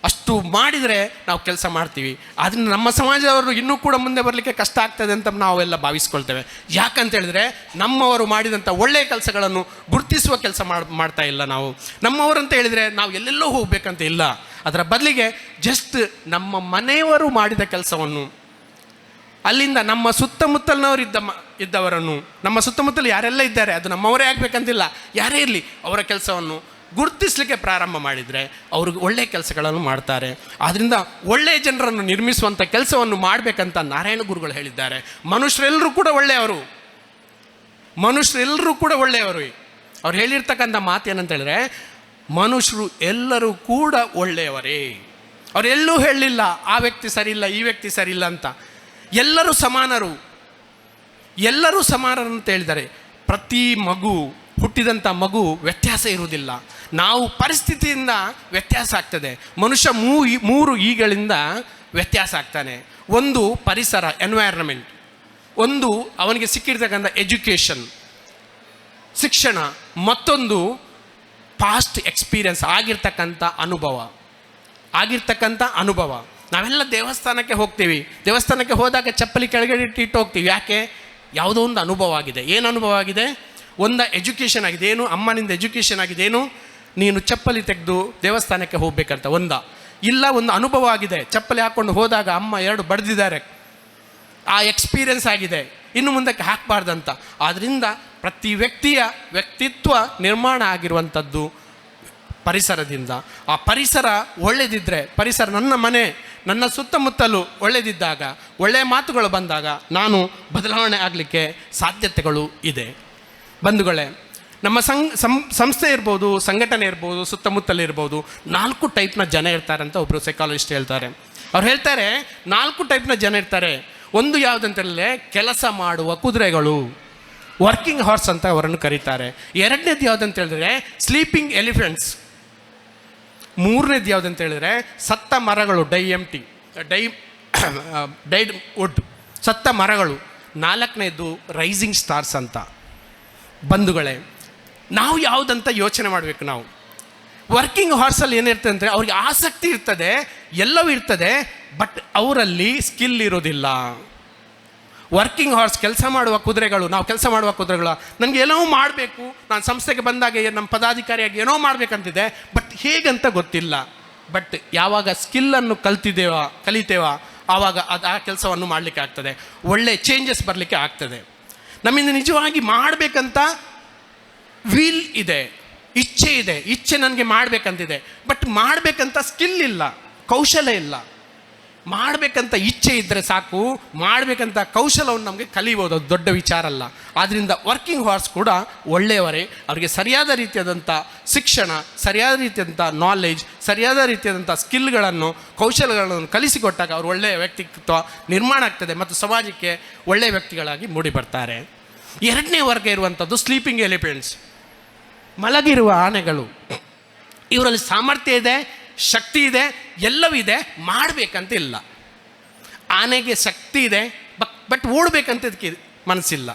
ಅಷ್ಟು ಮಾಡಿದರೆ ನಾವು ಕೆಲಸ ಮಾಡ್ತೀವಿ. ಆದ್ದರಿಂದ ನಮ್ಮ ಸಮಾಜದವರು ಇನ್ನೂ ಕೂಡ ಮುಂದೆ ಬರಲಿಕ್ಕೆ ಕಷ್ಟ ಆಗ್ತದೆ ಅಂತ ನಾವೆಲ್ಲ ಭಾವಿಸ್ಕೊಳ್ತೇವೆ. ಯಾಕಂತೇಳಿದ್ರೆ ನಮ್ಮವರು ಮಾಡಿದಂಥ ಒಳ್ಳೆಯ ಕೆಲಸಗಳನ್ನು ಗುರುತಿಸುವ ಕೆಲಸ ಮಾಡ್ತಾ ಇಲ್ಲ ನಾವು. ನಮ್ಮವರಂತ ಹೇಳಿದರೆ ನಾವು ಎಲ್ಲೆಲ್ಲೋ ಹೋಗಬೇಕಂತ ಇಲ್ಲ. ಅದರ ಬದಲಿಗೆ ಜಸ್ಟ್ ನಮ್ಮ ಮನೆಯವರು ಮಾಡಿದ ಕೆಲಸವನ್ನು, ಅಲ್ಲಿಂದ ನಮ್ಮ ಸುತ್ತಮುತ್ತಲಿನವರು ಇದ್ದವರನ್ನು, ನಮ್ಮ ಸುತ್ತಮುತ್ತಲು ಯಾರೆಲ್ಲ ಇದ್ದಾರೆ ಅದು ನಮ್ಮವರೇ ಆಗಬೇಕಂತಿಲ್ಲ, ಯಾರೇ ಇರಲಿ, ಅವರ ಕೆಲಸವನ್ನು ಗುರುತಿಸಲಿಕ್ಕೆ ಪ್ರಾರಂಭ ಮಾಡಿದರೆ ಅವ್ರಿಗೆ ಒಳ್ಳೆಯ ಕೆಲಸಗಳನ್ನು ಮಾಡ್ತಾರೆ. ಆದ್ದರಿಂದ ಒಳ್ಳೆಯ ಜನರನ್ನು ನಿರ್ಮಿಸುವಂಥ ಕೆಲಸವನ್ನು ಮಾಡಬೇಕಂತ ನಾರಾಯಣ ಗುರುಗಳು ಹೇಳಿದ್ದಾರೆ. ಮನುಷ್ಯರೆಲ್ಲರೂ ಕೂಡ ಒಳ್ಳೆಯವರು, ಮನುಷ್ಯರೆಲ್ಲರೂ ಕೂಡ ಒಳ್ಳೆಯವರು. ಅವ್ರು ಹೇಳಿರ್ತಕ್ಕಂಥ ಮಾತು ಏನಂತ ಹೇಳಿದ್ರೆ, ಮನುಷ್ಯರು ಎಲ್ಲರೂ ಕೂಡ ಒಳ್ಳೆಯವರೇ. ಅವರೆಲ್ಲೂ ಹೇಳಲಿಲ್ಲ ಆ ವ್ಯಕ್ತಿ ಸರಿಯಿಲ್ಲ, ಈ ವ್ಯಕ್ತಿ ಸರಿಯಿಲ್ಲ ಅಂತ. ಎಲ್ಲರೂ ಸಮಾನರು, ಎಲ್ಲರೂ ಸಮಾನರು ಅಂತ ಹೇಳಿದ್ದಾರೆ. ಪ್ರತಿ ಹುಟ್ಟಿದಂಥ ಮಗು ವ್ಯತ್ಯಾಸ ಇರುವುದಿಲ್ಲ. ನಾವು ಪರಿಸ್ಥಿತಿಯಿಂದ ವ್ಯತ್ಯಾಸ ಆಗ್ತದೆ. ಮನುಷ್ಯ ಮೂರು ಈಗಳಿಂದ ವ್ಯತ್ಯಾಸ ಆಗ್ತಾನೆ. ಒಂದು ಪರಿಸರ, ಎನ್ವೈರ್ನಮೆಂಟ್, ಒಂದು ಅವನಿಗೆ ಸಿಕ್ಕಿರ್ತಕ್ಕಂಥ ಎಜುಕೇಷನ್, ಶಿಕ್ಷಣ, ಮತ್ತೊಂದು ಪಾಸ್ಟ್ ಎಕ್ಸ್ಪೀರಿಯನ್ಸ್, ಆಗಿರ್ತಕ್ಕಂಥ ಅನುಭವ. ನಾವೆಲ್ಲ ದೇವಸ್ಥಾನಕ್ಕೆ ಹೋಗ್ತೀವಿ, ದೇವಸ್ಥಾನಕ್ಕೆ ಹೋದಾಗ ಚಪ್ಪಲಿ ಕೆಳಗಡೆ ಇಟ್ಟು ಹೋಗ್ತೀವಿ. ಯಾಕೆ? ಯಾವುದೋ ಒಂದು ಅನುಭವ ಆಗಿದೆ. ಏನು ಅನುಭವ ಆಗಿದೆ? ಒಂದು ಎಜುಕೇಷನ್ ಆಗಿದೆ. ಏನು? ಅಮ್ಮನಿಂದ ಎಜುಕೇಷನ್ ಆಗಿದೆ. ಏನು? ನೀನು ಚಪ್ಪಲಿ ತೆಗೆದು ದೇವಸ್ಥಾನಕ್ಕೆ ಹೋಗ್ಬೇಕಂತ ಇಲ್ಲ, ಒಂದು ಅನುಭವ ಆಗಿದೆ. ಚಪ್ಪಲಿ ಹಾಕ್ಕೊಂಡು ಹೋದಾಗ ಅಮ್ಮ 2 ಬಡ್ದಿದ್ದಾರೆ, ಆ ಎಕ್ಸ್ಪೀರಿಯನ್ಸ್ ಆಗಿದೆ, ಇನ್ನು ಮುಂದಕ್ಕೆ ಹಾಕಬಾರ್ದಂತ. ಆದ್ದರಿಂದ ಪ್ರತಿ ವ್ಯಕ್ತಿಯ ವ್ಯಕ್ತಿತ್ವ ನಿರ್ಮಾಣ ಆಗಿರುವಂಥದ್ದು ಪರಿಸರದಿಂದ. ಆ ಪರಿಸರ ಒಳ್ಳೆದಿದ್ದರೆ, ಪರಿಸರ, ನನ್ನ ಮನೆ, ನನ್ನ ಸುತ್ತಮುತ್ತಲು ಒಳ್ಳೆದಿದ್ದಾಗ, ಒಳ್ಳೆಯ ಮಾತುಗಳು ಬಂದಾಗ ನಾನು ಬದಲಾವಣೆ ಆಗಲಿಕ್ಕೆ ಸಾಧ್ಯತೆಗಳು ಇದೆ. ಬಂಧುಗಳೇ, ನಮ್ಮ ಸಂಸ್ಥೆ ಇರ್ಬೋದು, ಸಂಘಟನೆ ಇರ್ಬೋದು, ಸುತ್ತಮುತ್ತಲಿರ್ಬೋದು, 4 ಟೈಪ್ನ ಜನ ಇರ್ತಾರೆ ಅಂತ ಒಬ್ಬರು ಸೈಕಾಲಜಿಸ್ಟ್ ಹೇಳ್ತಾರೆ. ಅವ್ರು ಹೇಳ್ತಾರೆ 4 ಟೈಪ್ನ ಜನ ಇರ್ತಾರೆ. ಒಂದು ಯಾವುದಂತೇಳಿದ್ರೆ ಕೆಲಸ ಮಾಡುವ ಕುದುರೆಗಳು, ವರ್ಕಿಂಗ್ ಹಾರ್ಸ್ ಅಂತ ಅವರನ್ನು ಕರೀತಾರೆ. ಎರಡನೇದು ಯಾವುದಂತ ಹೇಳಿದ್ರೆ ಸ್ಲೀಪಿಂಗ್ ಎಲಿಫೆಂಟ್ಸ್. ಮೂರನೇದು ಯಾವುದಂತ ಹೇಳಿದ್ರೆ ಸತ್ತ ಮರಗಳು, ಡೈಡ್ ವುಡ್, ಸತ್ತ ಮರಗಳು. 4ನೇದು ರೈಸಿಂಗ್ ಸ್ಟಾರ್ಸ್ ಅಂತ. ಬಂಧುಗಳೇ, ನಾವು ಯಾವುದಂತ ಯೋಚನೆ ಮಾಡಬೇಕು. ನಾವು ವರ್ಕಿಂಗ್ ಹಾರ್ಸಲ್ಲಿ ಏನಿರ್ತದೆ ಅಂದರೆ ಅವ್ರಿಗೆ ಆಸಕ್ತಿ ಇರ್ತದೆ, ಎಲ್ಲವೂ ಇರ್ತದೆ, ಬಟ್ ಅವರಲ್ಲಿ ಸ್ಕಿಲ್ ಇರೋದಿಲ್ಲ. ವರ್ಕಿಂಗ್ ಹಾರ್ಸ್, ಕೆಲಸ ಮಾಡುವ ಕುದುರೆಗಳು, ನಾವು ಕೆಲಸ ಮಾಡುವ ಕುದುರೆಗಳು, ನನಗೆ ಏನೋ ಮಾಡಬೇಕು, ನಾನು ಸಂಸ್ಥೆಗೆ ಬಂದಾಗ ನಮ್ಮ ಪದಾಧಿಕಾರಿಯಾಗಿ ಏನೋ ಮಾಡಬೇಕಂತಿದೆ, ಬಟ್ ಹೇಗಂತ ಗೊತ್ತಿಲ್ಲ. ಬಟ್ ಯಾವಾಗ ಸ್ಕಿಲ್ಲನ್ನು ಕಲಿತೇವ ಆವಾಗ ಅದು ಆ ಕೆಲಸವನ್ನು ಮಾಡಲಿಕ್ಕೆ ಆಗ್ತದೆ, ಒಳ್ಳೆ ಚೇಂಜಸ್ ಬರಲಿಕ್ಕೆ ಆಗ್ತದೆ. ನಮ್ಮಿಂದ ನಿಜವಾಗಿ ಮಾಡಬೇಕಂತ ವೀಲ್ ಇದೆ, ಇಚ್ಛೆ ಇದೆ, ಇಚ್ಛೆ ನನಗೆ ಮಾಡಬೇಕಂತಿದೆ, ಬಟ್ ಮಾಡಬೇಕಂತ ಸ್ಕಿಲ್ ಇಲ್ಲ, ಕೌಶಲ ಇಲ್ಲ. ಮಾಡಬೇಕಂತ ಇಚ್ಛೆ ಇದ್ದರೆ ಸಾಕು, ಮಾಡಬೇಕಂತ ಕೌಶಲವನ್ನು ನಮಗೆ ಕಲಿಬೋದು, ಅದು ದೊಡ್ಡ ವಿಚಾರ ಅಲ್ಲ. ಆದ್ದರಿಂದ ವರ್ಕಿಂಗ್ ಹಾರ್ಸ್ ಕೂಡ ಒಳ್ಳೆಯವರೇ, ಅವರಿಗೆ ಸರಿಯಾದ ರೀತಿಯಾದಂಥ ಶಿಕ್ಷಣ, ಸರಿಯಾದ ರೀತಿಯಾದಂಥ ನಾಲೆಜ್, ಸರಿಯಾದ ರೀತಿಯಾದಂಥ ಸ್ಕಿಲ್ಗಳನ್ನು, ಕೌಶಲಗಳನ್ನು ಕಲಿಸಿಕೊಟ್ಟಾಗ ಅವರು ಒಳ್ಳೆಯ ವ್ಯಕ್ತಿತ್ವ ನಿರ್ಮಾಣ ಆಗ್ತದೆ ಮತ್ತು ಸಮಾಜಕ್ಕೆ ಒಳ್ಳೆಯ ವ್ಯಕ್ತಿಗಳಾಗಿ ಮೂಡಿ ಬರ್ತಾರೆ. ಎರಡನೇ ವರ್ಗ ಇರುವಂಥದ್ದು ಸ್ಲೀಪಿಂಗ್ ಎಲಿಫೆಂಟ್ಸ್, ಮಲಗಿರುವ ಆನೆಗಳು. ಇವರಲ್ಲಿ ಸಾಮರ್ಥ್ಯ ಇದೆ, ಶಕ್ತಿ ಇದೆ, ಎಲ್ಲವೂ ಇದೆ, ಮಾಡಬೇಕಂತ ಇಲ್ಲ. ಆನೆಗೆ ಶಕ್ತಿ ಇದೆ, ಬಟ್ ಓಡಬೇಕಂತ ಇದಕ್ಕೆ ಮನಸ್ಸಿಲ್ಲ.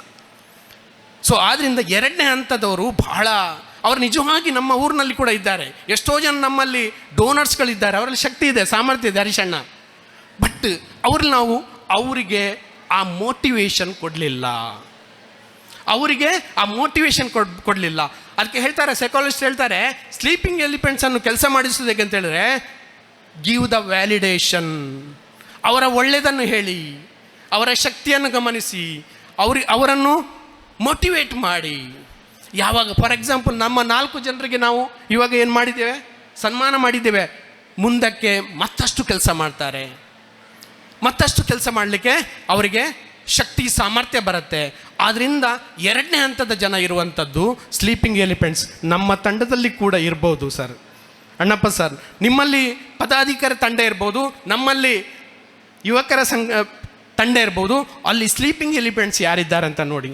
ಸೊ ಆದ್ದರಿಂದ ಎರಡನೇ ಹಂತದವರು ಬಹಳ, ಅವರು ನಿಜವಾಗಿ ನಮ್ಮ ಊರಿನಲ್ಲಿ ಕೂಡ ಇದ್ದಾರೆ. ಎಷ್ಟೋ ಜನ ನಮ್ಮಲ್ಲಿ ಡೋನರ್ಸ್ಗಳಿದ್ದಾರೆ, ಅವರಲ್ಲಿ ಶಕ್ತಿ ಇದೆ, ಸಾಮರ್ಥ್ಯ ಇದೆ, ಹರೀಶಣ್ಣ. ಬಟ್ ನಾವು ಅವರಿಗೆ ಆ ಮೋಟಿವೇಶನ್ ಕೊಡಲಿಲ್ಲ, ಅವರಿಗೆ ಆ ಮೋಟಿವೇಶನ್ ಕೊಡಲಿಲ್ಲ. ಅದಕ್ಕೆ ಹೇಳ್ತಾರೆ, ಸೈಕಾಲಜಿಸ್ಟ್ ಹೇಳ್ತಾರೆ, ಸ್ಲೀಪಿಂಗ್ ಎಲಿಫೆಂಟ್ಸನ್ನು ಕೆಲಸ ಮಾಡಿಸೋದಕ್ಕೆ ಅಂತ ಹೇಳಿದ್ರೆ ಗಿವ್ ದ ವ್ಯಾಲಿಡೇಷನ್. ಅವರ ಒಳ್ಳೆಯದನ್ನು ಹೇಳಿ, ಅವರ ಶಕ್ತಿಯನ್ನು ಗಮನಿಸಿ, ಅವರನ್ನು ಮೋಟಿವೇಟ್ ಮಾಡಿ. ಯಾವಾಗ ಫಾರ್ ಎಕ್ಸಾಂಪಲ್ ನಮ್ಮ 4 ಜನರಿಗೆ ನಾವು ಇವಾಗ ಏನು ಮಾಡಿದ್ದೇವೆ, ಸನ್ಮಾನ ಮಾಡಿದ್ದೇವೆ, ಮುಂದಕ್ಕೆ ಮತ್ತಷ್ಟು ಕೆಲಸ ಮಾಡ್ತಾರೆ, ಮತ್ತಷ್ಟು ಕೆಲಸ ಮಾಡಲಿಕ್ಕೆ ಅವರಿಗೆ ಶಕ್ತಿ ಸಾಮರ್ಥ್ಯ ಬರುತ್ತೆ. ಆದ್ದರಿಂದ ಎರಡನೇ ಹಂತದ ಜನ ಇರುವಂಥದ್ದು ಸ್ಲೀಪಿಂಗ್ ಎಲಿಫೆಂಟ್ಸ್. ನಮ್ಮ ತಂಡದಲ್ಲಿ ಕೂಡ ಇರ್ಬೋದು ಸರ್, ಅಣ್ಣಪ್ಪ ಸರ್, ನಿಮ್ಮಲ್ಲಿ ಪದಾಧಿಕಾರಿ ತಂಡ ಇರ್ಬೋದು, ನಮ್ಮಲ್ಲಿ ಯುವಕರ ತಂಡ ಇರ್ಬೋದು. ಅಲ್ಲಿ ಸ್ಲೀಪಿಂಗ್ ಎಲಿಫೆಂಟ್ಸ್ ಯಾರಿದ್ದಾರೆ ಅಂತ ನೋಡಿ,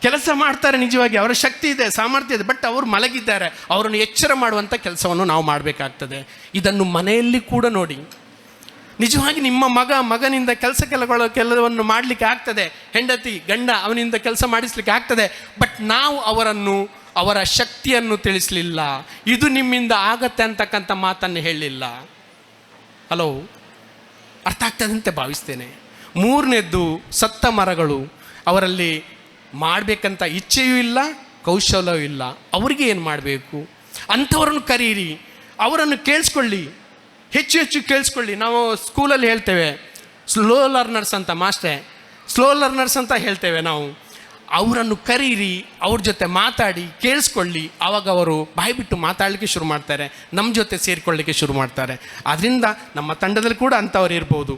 ಕೆಲಸ ಮಾಡ್ತಾರೆ, ನಿಜವಾಗಿ ಅವರ ಶಕ್ತಿ ಇದೆ, ಸಾಮರ್ಥ್ಯ ಇದೆ, ಬಟ್ ಅವರು ಮಲಗಿದ್ದಾರೆ. ಅವರನ್ನು ಎಚ್ಚರ ಮಾಡುವಂಥ ಕೆಲಸವನ್ನು ನಾವು ಮಾಡಬೇಕಾಗ್ತದೆ. ಇದನ್ನು ಮನೆಯಲ್ಲಿ ಕೂಡ ನೋಡಿ. ನಿಜವಾಗಿ ನಿಮ್ಮ ಮಗನಿಂದ ಕೆಲಸವನ್ನು ಮಾಡಲಿಕ್ಕೆ ಆಗ್ತದೆ, ಹೆಂಡತಿ ಗಂಡ ಅವನಿಂದ ಕೆಲಸ ಮಾಡಿಸ್ಲಿಕ್ಕೆ ಆಗ್ತದೆ, ಬಟ್ ನಾವು ಅವರ ಶಕ್ತಿಯನ್ನು ತಿಳಿಸಲಿಲ್ಲ, ಇದು ನಿಮ್ಮಿಂದ ಆಗತ್ತೆ ಅಂತಕ್ಕಂಥ ಮಾತನ್ನು ಹೇಳಲಿಲ್ಲ. ಹಲೋ, ಅರ್ಥ ಆಗ್ತದಂತೆ ಭಾವಿಸ್ತೇನೆ. ಮೂರನೇದ್ದು ಸತ್ತ ಮರಗಳು. ಅವರಲ್ಲಿ ಮಾಡಬೇಕಂತ ಇಚ್ಛೆಯೂ ಇಲ್ಲ, ಕೌಶಲ್ಯವೂ ಇಲ್ಲ. ಅವರಿಗೆ ಏನು ಮಾಡಬೇಕು, ಅಂಥವ್ರನ್ನು ಕರೀರಿ, ಅವರನ್ನು ಕೇಳಿಸ್ಕೊಳ್ಳಿ, ಹೆಚ್ಚು ಹೆಚ್ಚು ಕೇಳಿಸ್ಕೊಳ್ಳಿ. ನಾವು ಸ್ಕೂಲಲ್ಲಿ ಹೇಳ್ತೇವೆ ಸ್ಲೋ ಲರ್ನರ್ಸ್ ಅಂತ, ಸ್ಲೋ ಲರ್ನರ್ಸ್ ಅಂತ ಹೇಳ್ತೇವೆ ನಾವು. ಅವರನ್ನು ಕರೀರಿ, ಅವ್ರ ಜೊತೆ ಮಾತಾಡಿ, ಕೇಳಿಸ್ಕೊಳ್ಳಿ. ಆವಾಗ ಅವರು ಬಾಯಿ ಬಿಟ್ಟು ಮಾತಾಡಲಿಕ್ಕೆ ಶುರು ಮಾಡ್ತಾರೆ, ನಮ್ಮ ಜೊತೆ ಸೇರಿಕೊಳ್ಳಲಿಕ್ಕೆ ಶುರು ಮಾಡ್ತಾರೆ. ಆದ್ದರಿಂದ ನಮ್ಮ ತಂಡದಲ್ಲಿ ಕೂಡ ಅಂಥವ್ರು ಇರ್ಬೋದು.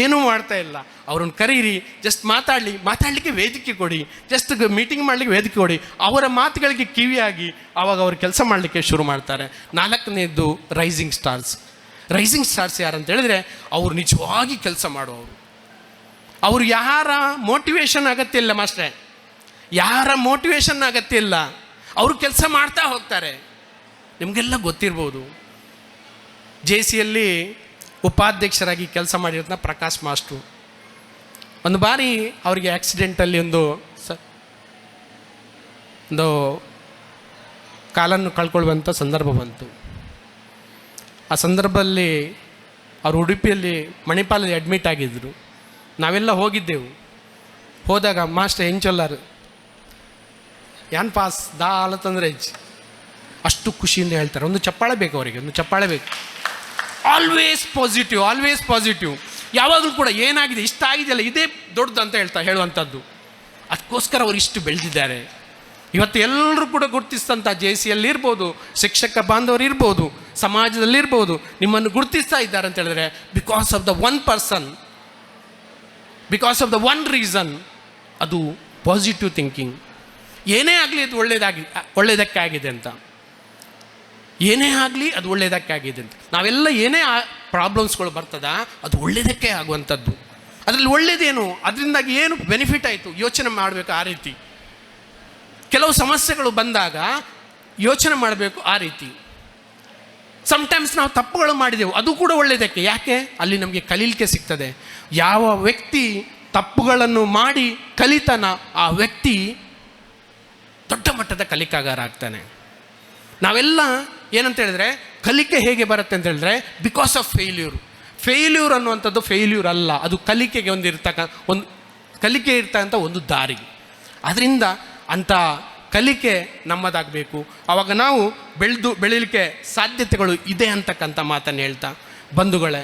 ಏನೂ ಮಾಡ್ತಾ ಇಲ್ಲ, ಅವ್ರನ್ನ ಕರೀರಿ, ಜಸ್ಟ್ ಮಾತಾಡಲಿಕ್ಕೆ ವೇದಿಕೆ ಕೊಡಿ, ಜಸ್ಟ್ ಮೀಟಿಂಗ್ ಮಾಡಲಿಕ್ಕೆ ವೇದಿಕೆ ಕೊಡಿ. ಅವರ ಮಾತುಗಳಿಗೆ ಕಿವಿಯಾಗಿ ಆವಾಗ ಅವರು ಕೆಲಸ ಮಾಡಲಿಕ್ಕೆ ಶುರು ಮಾಡ್ತಾರೆ. 4ನೇದ್ದು ರೈಸಿಂಗ್ ಸ್ಟಾರ್ಸ್. ರೈಸಿಂಗ್ ಸ್ಟಾರ್ಸ್ ಯಾರಂತ ಹೇಳಿದ್ರೆ ಅವರು ನಿಜವಾಗಿ ಕೆಲಸ ಮಾಡುವವರು. ಅವರು ಯಾರ ಮೋಟಿವೇಶನ್ ಅಗತ್ಯ ಇಲ್ಲ ಮಾಸ್ಟ್ರೆ, ಯಾರ ಮೋಟಿವೇಶನ್ ಅಗತ್ಯ ಇಲ್ಲ, ಅವರು ಕೆಲಸ ಮಾಡ್ತಾ ಹೋಗ್ತಾರೆ. ನಿಮಗೆಲ್ಲ ಗೊತ್ತಿರ್ಬೋದು, JCಯಲ್ಲಿ ಉಪಾಧ್ಯಕ್ಷರಾಗಿ ಕೆಲಸ ಮಾಡಿರೋದನ್ನ ಪ್ರಕಾಶ್ ಮಾಸ್ಟ್ರು. ಒಂದು ಬಾರಿ ಅವರಿಗೆ ಆಕ್ಸಿಡೆಂಟಲ್ಲಿ ಒಂದು ಕಾಲನ್ನು ಕಳ್ಕೊಳ್ಳುವಂಥ ಸಂದರ್ಭ ಬಂತು. ಆ ಸಂದರ್ಭದಲ್ಲಿ ಅವರು ಉಡುಪಿಯಲ್ಲಿ ಮಣಿಪಾಲಲ್ಲಿ ಅಡ್ಮಿಟ್ ಆಗಿದ್ದರು. ನಾವೆಲ್ಲ ಹೋಗಿದ್ದೆವು. ಹೋದಾಗ ಮಾಸ್ಟರ್ ಹೆಂಚೊಲ್ಲಾರು ಯಾನ್ ಪಾಸ್ ದಾಲತ್ತಂದ್ರೆ ಅಷ್ಟು ಖುಷಿಯಿಂದ ಹೇಳ್ತಾರೆ. ಒಂದು ಚಪ್ಪಾಳೆ ಬೇಕು ಅವರಿಗೆ, ಒಂದು ಚಪ್ಪಾಳೆ ಬೇಕು. Always positive. ಯಾವಾಗಲೂ ಕೂಡ ಏನಾಗಿದೆ, ಇಷ್ಟ ಆಗಿದೆಯಲ್ಲ, ಇದೇ ದೊಡ್ಡದು ಅಂತ ಹೇಳುವಂಥದ್ದು. ಅದಕ್ಕೋಸ್ಕರ ಅವರು ಇಷ್ಟು ಬೆಳೆದಿದ್ದಾರೆ. ಇವತ್ತು ಎಲ್ಲರೂ ಕೂಡ ಗುರುತಿಸ್ತಂಥ JCಯಲ್ಲಿ ಇರ್ಬೋದು, ಶಿಕ್ಷಕ ಬಾಂಧವರು ಇರ್ಬೋದು, ಸಮಾಜದಲ್ಲಿರ್ಬೋದು, ನಿಮ್ಮನ್ನು ಗುರುತಿಸ್ತಾ ಇದ್ದಾರೆ ಅಂತ ಹೇಳಿದ್ರೆ because of the one person, because of the one reason, ಅದು ಪಾಸಿಟಿವ್ ಥಿಂಕಿಂಗ್. ಏನೇ ಆಗಲಿ ಅದು ಒಳ್ಳೆಯದಕ್ಕೆ ಆಗಿದೆ ಅಂತ, ಏನೇ ಆಗಲಿ ಅದು ಒಳ್ಳೆಯದಕ್ಕೆ ಆಗಿದೆ ಅಂತ. ನಾವೆಲ್ಲ ಏನೇ ಪ್ರಾಬ್ಲಮ್ಸ್ಗಳು ಬರ್ತದ ಅದು ಒಳ್ಳೆಯದಕ್ಕೆ ಆಗುವಂಥದ್ದು. ಅದರಲ್ಲಿ ಒಳ್ಳೆಯದೇನು, ಅದರಿಂದಾಗಿ ಏನು ಬೆನಿಫಿಟ್ ಆಯಿತು ಯೋಚನೆ ಮಾಡಬೇಕು. ಆ ರೀತಿ ಕೆಲವು ಸಮಸ್ಯೆಗಳು ಬಂದಾಗ ಯೋಚನೆ ಮಾಡಬೇಕು. ಆ ರೀತಿ ಸಮ್ಟೈಮ್ಸ್ ನಾವು ತಪ್ಪುಗಳು ಮಾಡಿದೆವು, ಅದು ಕೂಡ ಒಳ್ಳೆಯದಕ್ಕೆ. ಯಾಕೆ? ಅಲ್ಲಿ ನಮಗೆ ಕಲೀಲಿಕ್ಕೆ ಸಿಗ್ತದೆ. ಯಾವ ವ್ಯಕ್ತಿ ತಪ್ಪುಗಳನ್ನು ಮಾಡಿ ಕಲಿತಾನ ಆ ವ್ಯಕ್ತಿ ದೊಡ್ಡ ಮಟ್ಟದ ಕಲಿಕಾಗಾರ ಆಗ್ತಾನೆ. ನಾವೆಲ್ಲ ಏನಂತ ಹೇಳಿದ್ರೆ ಕಲಿಕೆ ಹೇಗೆ ಬರುತ್ತೆ ಅಂತ ಹೇಳಿದ್ರೆ ಬಿಕಾಸ್ ಆಫ್ ಫೇಲ್ಯೂರ್ ಅನ್ನುವಂಥದ್ದು ಫೇಲ್ಯೂರ್ ಅಲ್ಲ, ಅದು ಕಲಿಕೆಗೆ ಒಂದು ಕಲಿಕೆ ಇರ್ತಕ್ಕಂಥ ಒಂದು ದಾರಿ. ಅದರಿಂದ ಅಂಥ ಕಲಿಕೆ ನಮ್ಮದಾಗಬೇಕು. ಆವಾಗ ನಾವು ಬೆಳೀಲಿಕ್ಕೆ ಸಾಧ್ಯತೆಗಳು ಇದೆ ಅಂತಕ್ಕಂಥ ಮಾತನ್ನು ಹೇಳ್ತಾ, ಬಂಧುಗಳೇ,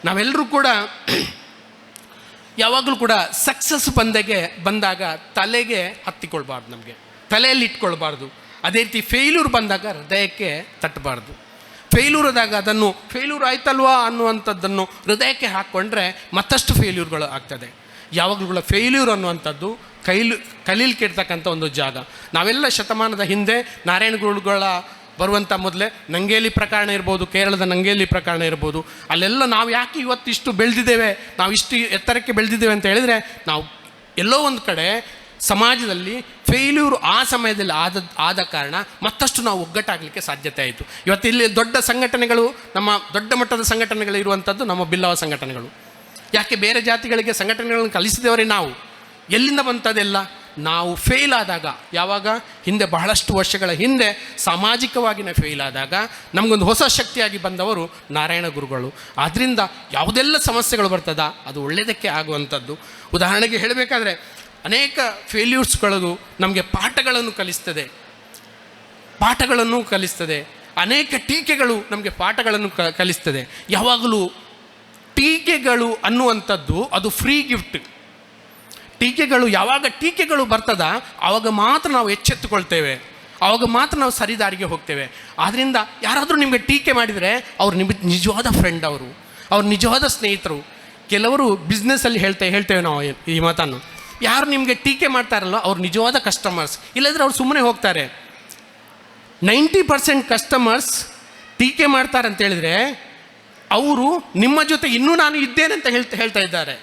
ನಾವೆಲ್ಲರೂ ಕೂಡ ಯಾವಾಗಲೂ ಕೂಡ ಸಕ್ಸಸ್ ಬಂದಾಗ ತಲೆಗೆ ಹತ್ತಿಕೊಳ್ಬಾರ್ದು, ನಮಗೆ ತಲೆಯಲ್ಲಿ ಇಟ್ಕೊಳ್ಬಾರ್ದು. ಅದೇ ರೀತಿ ಫೇಲ್ಯೂರ್ ಬಂದಾಗ ಹೃದಯಕ್ಕೆ ತಟ್ಟಬಾರ್ದು. ಫೇಲ್ಯೂರ್ ಆದಾಗ ಅದನ್ನು ಫೇಲ್ಯೂರ್ ಆಯ್ತಲ್ವಾ ಅನ್ನುವಂಥದ್ದನ್ನು ಹೃದಯಕ್ಕೆ ಹಾಕ್ಕೊಂಡ್ರೆ ಮತ್ತಷ್ಟು ಫೇಲ್ಯೂರ್ಗಳು ಆಗ್ತದೆ. ಯಾವಾಗಲೂ ಕೂಡ ಫೇಲ್ಯೂರ್ ಅನ್ನುವಂಥದ್ದು ಕಲೀಲಿಕ್ಕೆ ಇರ್ತಕ್ಕಂಥ ಒಂದು ಜಾಗ. ನಾವೆಲ್ಲ ಶತಮಾನದ ಹಿಂದೆ ನಾರಾಯಣ ಗುರುಗಳ ಬರುವಂಥ ಮೊದಲೇ ನಂಗೇಲಿ ಪ್ರಕರಣ ಇರ್ಬೋದು, ಕೇರಳದ ನಂಗೇಲಿ ಪ್ರಕರಣ ಇರ್ಬೋದು, ಅಲ್ಲೆಲ್ಲ ನಾವು ಯಾಕೆ ಇವತ್ತಿಷ್ಟು ಬೆಳೆದಿದ್ದೇವೆ, ನಾವು ಇಷ್ಟು ಎತ್ತರಕ್ಕೆ ಬೆಳೆದಿದ್ದೇವೆ ಅಂತ ಹೇಳಿದರೆ ನಾವು ಎಲ್ಲೋ ಒಂದು ಕಡೆ ಸಮಾಜದಲ್ಲಿ ಫೇಲ್ಯೂರ್ ಆ ಸಮಯದಲ್ಲಿ ಆದ ಕಾರಣ ಮತ್ತಷ್ಟು ನಾವು ಒಗ್ಗಟ್ಟಾಗಲಿಕ್ಕೆ ಸಾಧ್ಯತೆ ಆಯಿತು. ಇವತ್ತು ಇಲ್ಲಿ ದೊಡ್ಡ ಸಂಘಟನೆಗಳು, ನಮ್ಮ ದೊಡ್ಡ ಮಟ್ಟದ ಸಂಘಟನೆಗಳು ಇರುವಂಥದ್ದು ನಮ್ಮ ಬಿಲ್ಲವ ಸಂಘಟನೆಗಳು. ಯಾಕೆ ಬೇರೆ ಜಾತಿಗಳಿಗೆ ಸಂಘಟನೆಗಳನ್ನು ಕಲಿಸಿದವರೇ ನಾವು. ಎಲ್ಲಿಂದ ಬಂತದೆಲ್ಲ? ನಾವು ಫೇಲ್ ಆದಾಗ, ಯಾವಾಗ ಹಿಂದೆ ಬಹಳಷ್ಟು ವರ್ಷಗಳ ಹಿಂದೆ ಸಾಮಾಜಿಕವಾಗಿ ಫೇಲ್ ಆದಾಗ ನಮಗೊಂದು ಹೊಸ ಶಕ್ತಿಯಾಗಿ ಬಂದವರು ನಾರಾಯಣ ಗುರುಗಳು. ಆದ್ದರಿಂದ ಯಾವುದೆಲ್ಲ ಸಮಸ್ಯೆಗಳು ಬರ್ತದ ಅದು ಒಳ್ಳೆಯದಕ್ಕೆ ಆಗುವಂಥದ್ದು. ಉದಾಹರಣೆಗೆ ಹೇಳಬೇಕಾದ್ರೆ ಅನೇಕ ಫೇಲ್ಯೂರ್ಸ್ಗಳು ನಮಗೆ ಪಾಠಗಳನ್ನು ಕಲಿಸ್ತದೆ. ಅನೇಕ ಟೀಕೆಗಳು ನಮಗೆ ಪಾಠಗಳನ್ನು ಕಲಿಸ್ತದೆ. ಯಾವಾಗಲೂ ಟೀಕೆಗಳು ಅನ್ನುವಂಥದ್ದು ಅದು ಫ್ರೀ ಗಿಫ್ಟ್. ಯಾವಾಗ ಟೀಕೆಗಳು ಬರ್ತದ ಆವಾಗ ಮಾತ್ರ ನಾವು ಎಚ್ಚೆತ್ತುಕೊಳ್ತೇವೆ, ಆವಾಗ ಮಾತ್ರ ನಾವು ಸರಿದಾರಿಗೆ ಹೋಗ್ತೇವೆ. ಆದ್ದರಿಂದ ಯಾರಾದರೂ ನಿಮಗೆ ಟೀಕೆ ಮಾಡಿದರೆ ಅವ್ರು ನಿಜವಾದ ಫ್ರೆಂಡ್, ಅವ್ರು ನಿಜವಾದ ಸ್ನೇಹಿತರು. ಕೆಲವರು ಬಿಸ್ನೆಸ್ಸಲ್ಲಿ ಹೇಳ್ತೇವೆ ನಾವು ಈ ಮಾತನ್ನು. ಯಾರು ನಿಮಗೆ ಟೀಕೆ ಮಾಡ್ತಾರಲ್ಲ ಅವ್ರು ನಿಜವಾದ ಕಸ್ಟಮರ್ಸ್, ಇಲ್ಲದ್ರೆ ಅವ್ರು ಸುಮ್ಮನೆ ಹೋಗ್ತಾರೆ. 90% ಕಸ್ಟಮರ್ಸ್ ಟೀಕೆ ಮಾಡ್ತಾರೆ ಅಂತ ಹೇಳಿದರೆ ಅವರು ನಿಮ್ಮ ಜೊತೆ ಇನ್ನೂ ನಾನು ಇದ್ದೇನೆ ಅಂತ ಹೇಳ್ತಾ ಇದ್ದಾರೆ.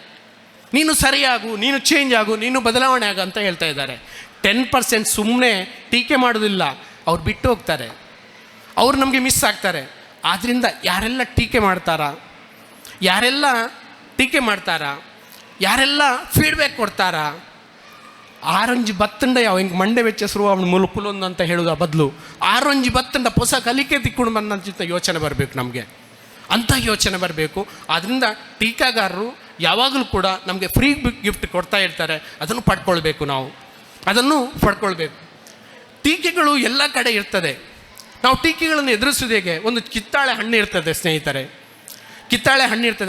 ನೀನು ಸರಿಯಾಗು, ನೀನು ಚೇಂಜ್ ಆಗು, ನೀನು ಬದಲಾವಣೆ ಆಗು ಅಂತ ಹೇಳ್ತಾ ಇದ್ದಾರೆ. 10% ಸುಮ್ಮನೆ ಟೀಕೆ ಮಾಡೋದಿಲ್ಲ, ಅವ್ರು ಬಿಟ್ಟು ಹೋಗ್ತಾರೆ, ಅವ್ರು ನಮಗೆ ಮಿಸ್ ಆಗ್ತಾರೆ. ಆದ್ದರಿಂದ ಯಾರೆಲ್ಲ ಟೀಕೆ ಮಾಡ್ತಾರಾ, ಯಾರೆಲ್ಲ ಫೀಡ್ಬ್ಯಾಕ್ ಕೊಡ್ತಾರಾ, ಆರೊಂಜಿ ಬತ್ತಂಡ ಯಾವ ಹಿಂಗೆ ಮಂಡೆ ವೆಚ್ಚಸರು ಅವನು ಮುಲುಕುಲೊಂದು ಅಂತ ಹೇಳೋದು ಬದಲು ಆರೊಂಜಿ ಬತ್ತಂಡ ಹೊಸ ಕಲಿಕೆ ತಿಕ್ಕೊಂಡು ಬಂದಂತ ಯೋಚನೆ ಬರಬೇಕು, ನಮಗೆ ಅಂಥ ಯೋಚನೆ ಬರಬೇಕು. ಆದ್ದರಿಂದ ಟೀಕಾಗಾರರು ಯಾವಾಗಲೂ ಕೂಡ ನಮಗೆ ಫ್ರೀ ಗಿಫ್ಟ್ ಕೊಡ್ತಾ ಇರ್ತಾರೆ, ಅದನ್ನು ಪಡ್ಕೊಳ್ಬೇಕು. ಟೀಕೆಗಳು ಎಲ್ಲ ಕಡೆ ಇರ್ತದೆ. ನಾವು ಟೀಕೆಗಳನ್ನು ಎದುರಿಸೋದು ಹೇಗೆ? ಒಂದು ಕಿತ್ತಾಳೆ ಹಣ್ಣು ಇರ್ತದೆ ಸ್ನೇಹಿತರೆ,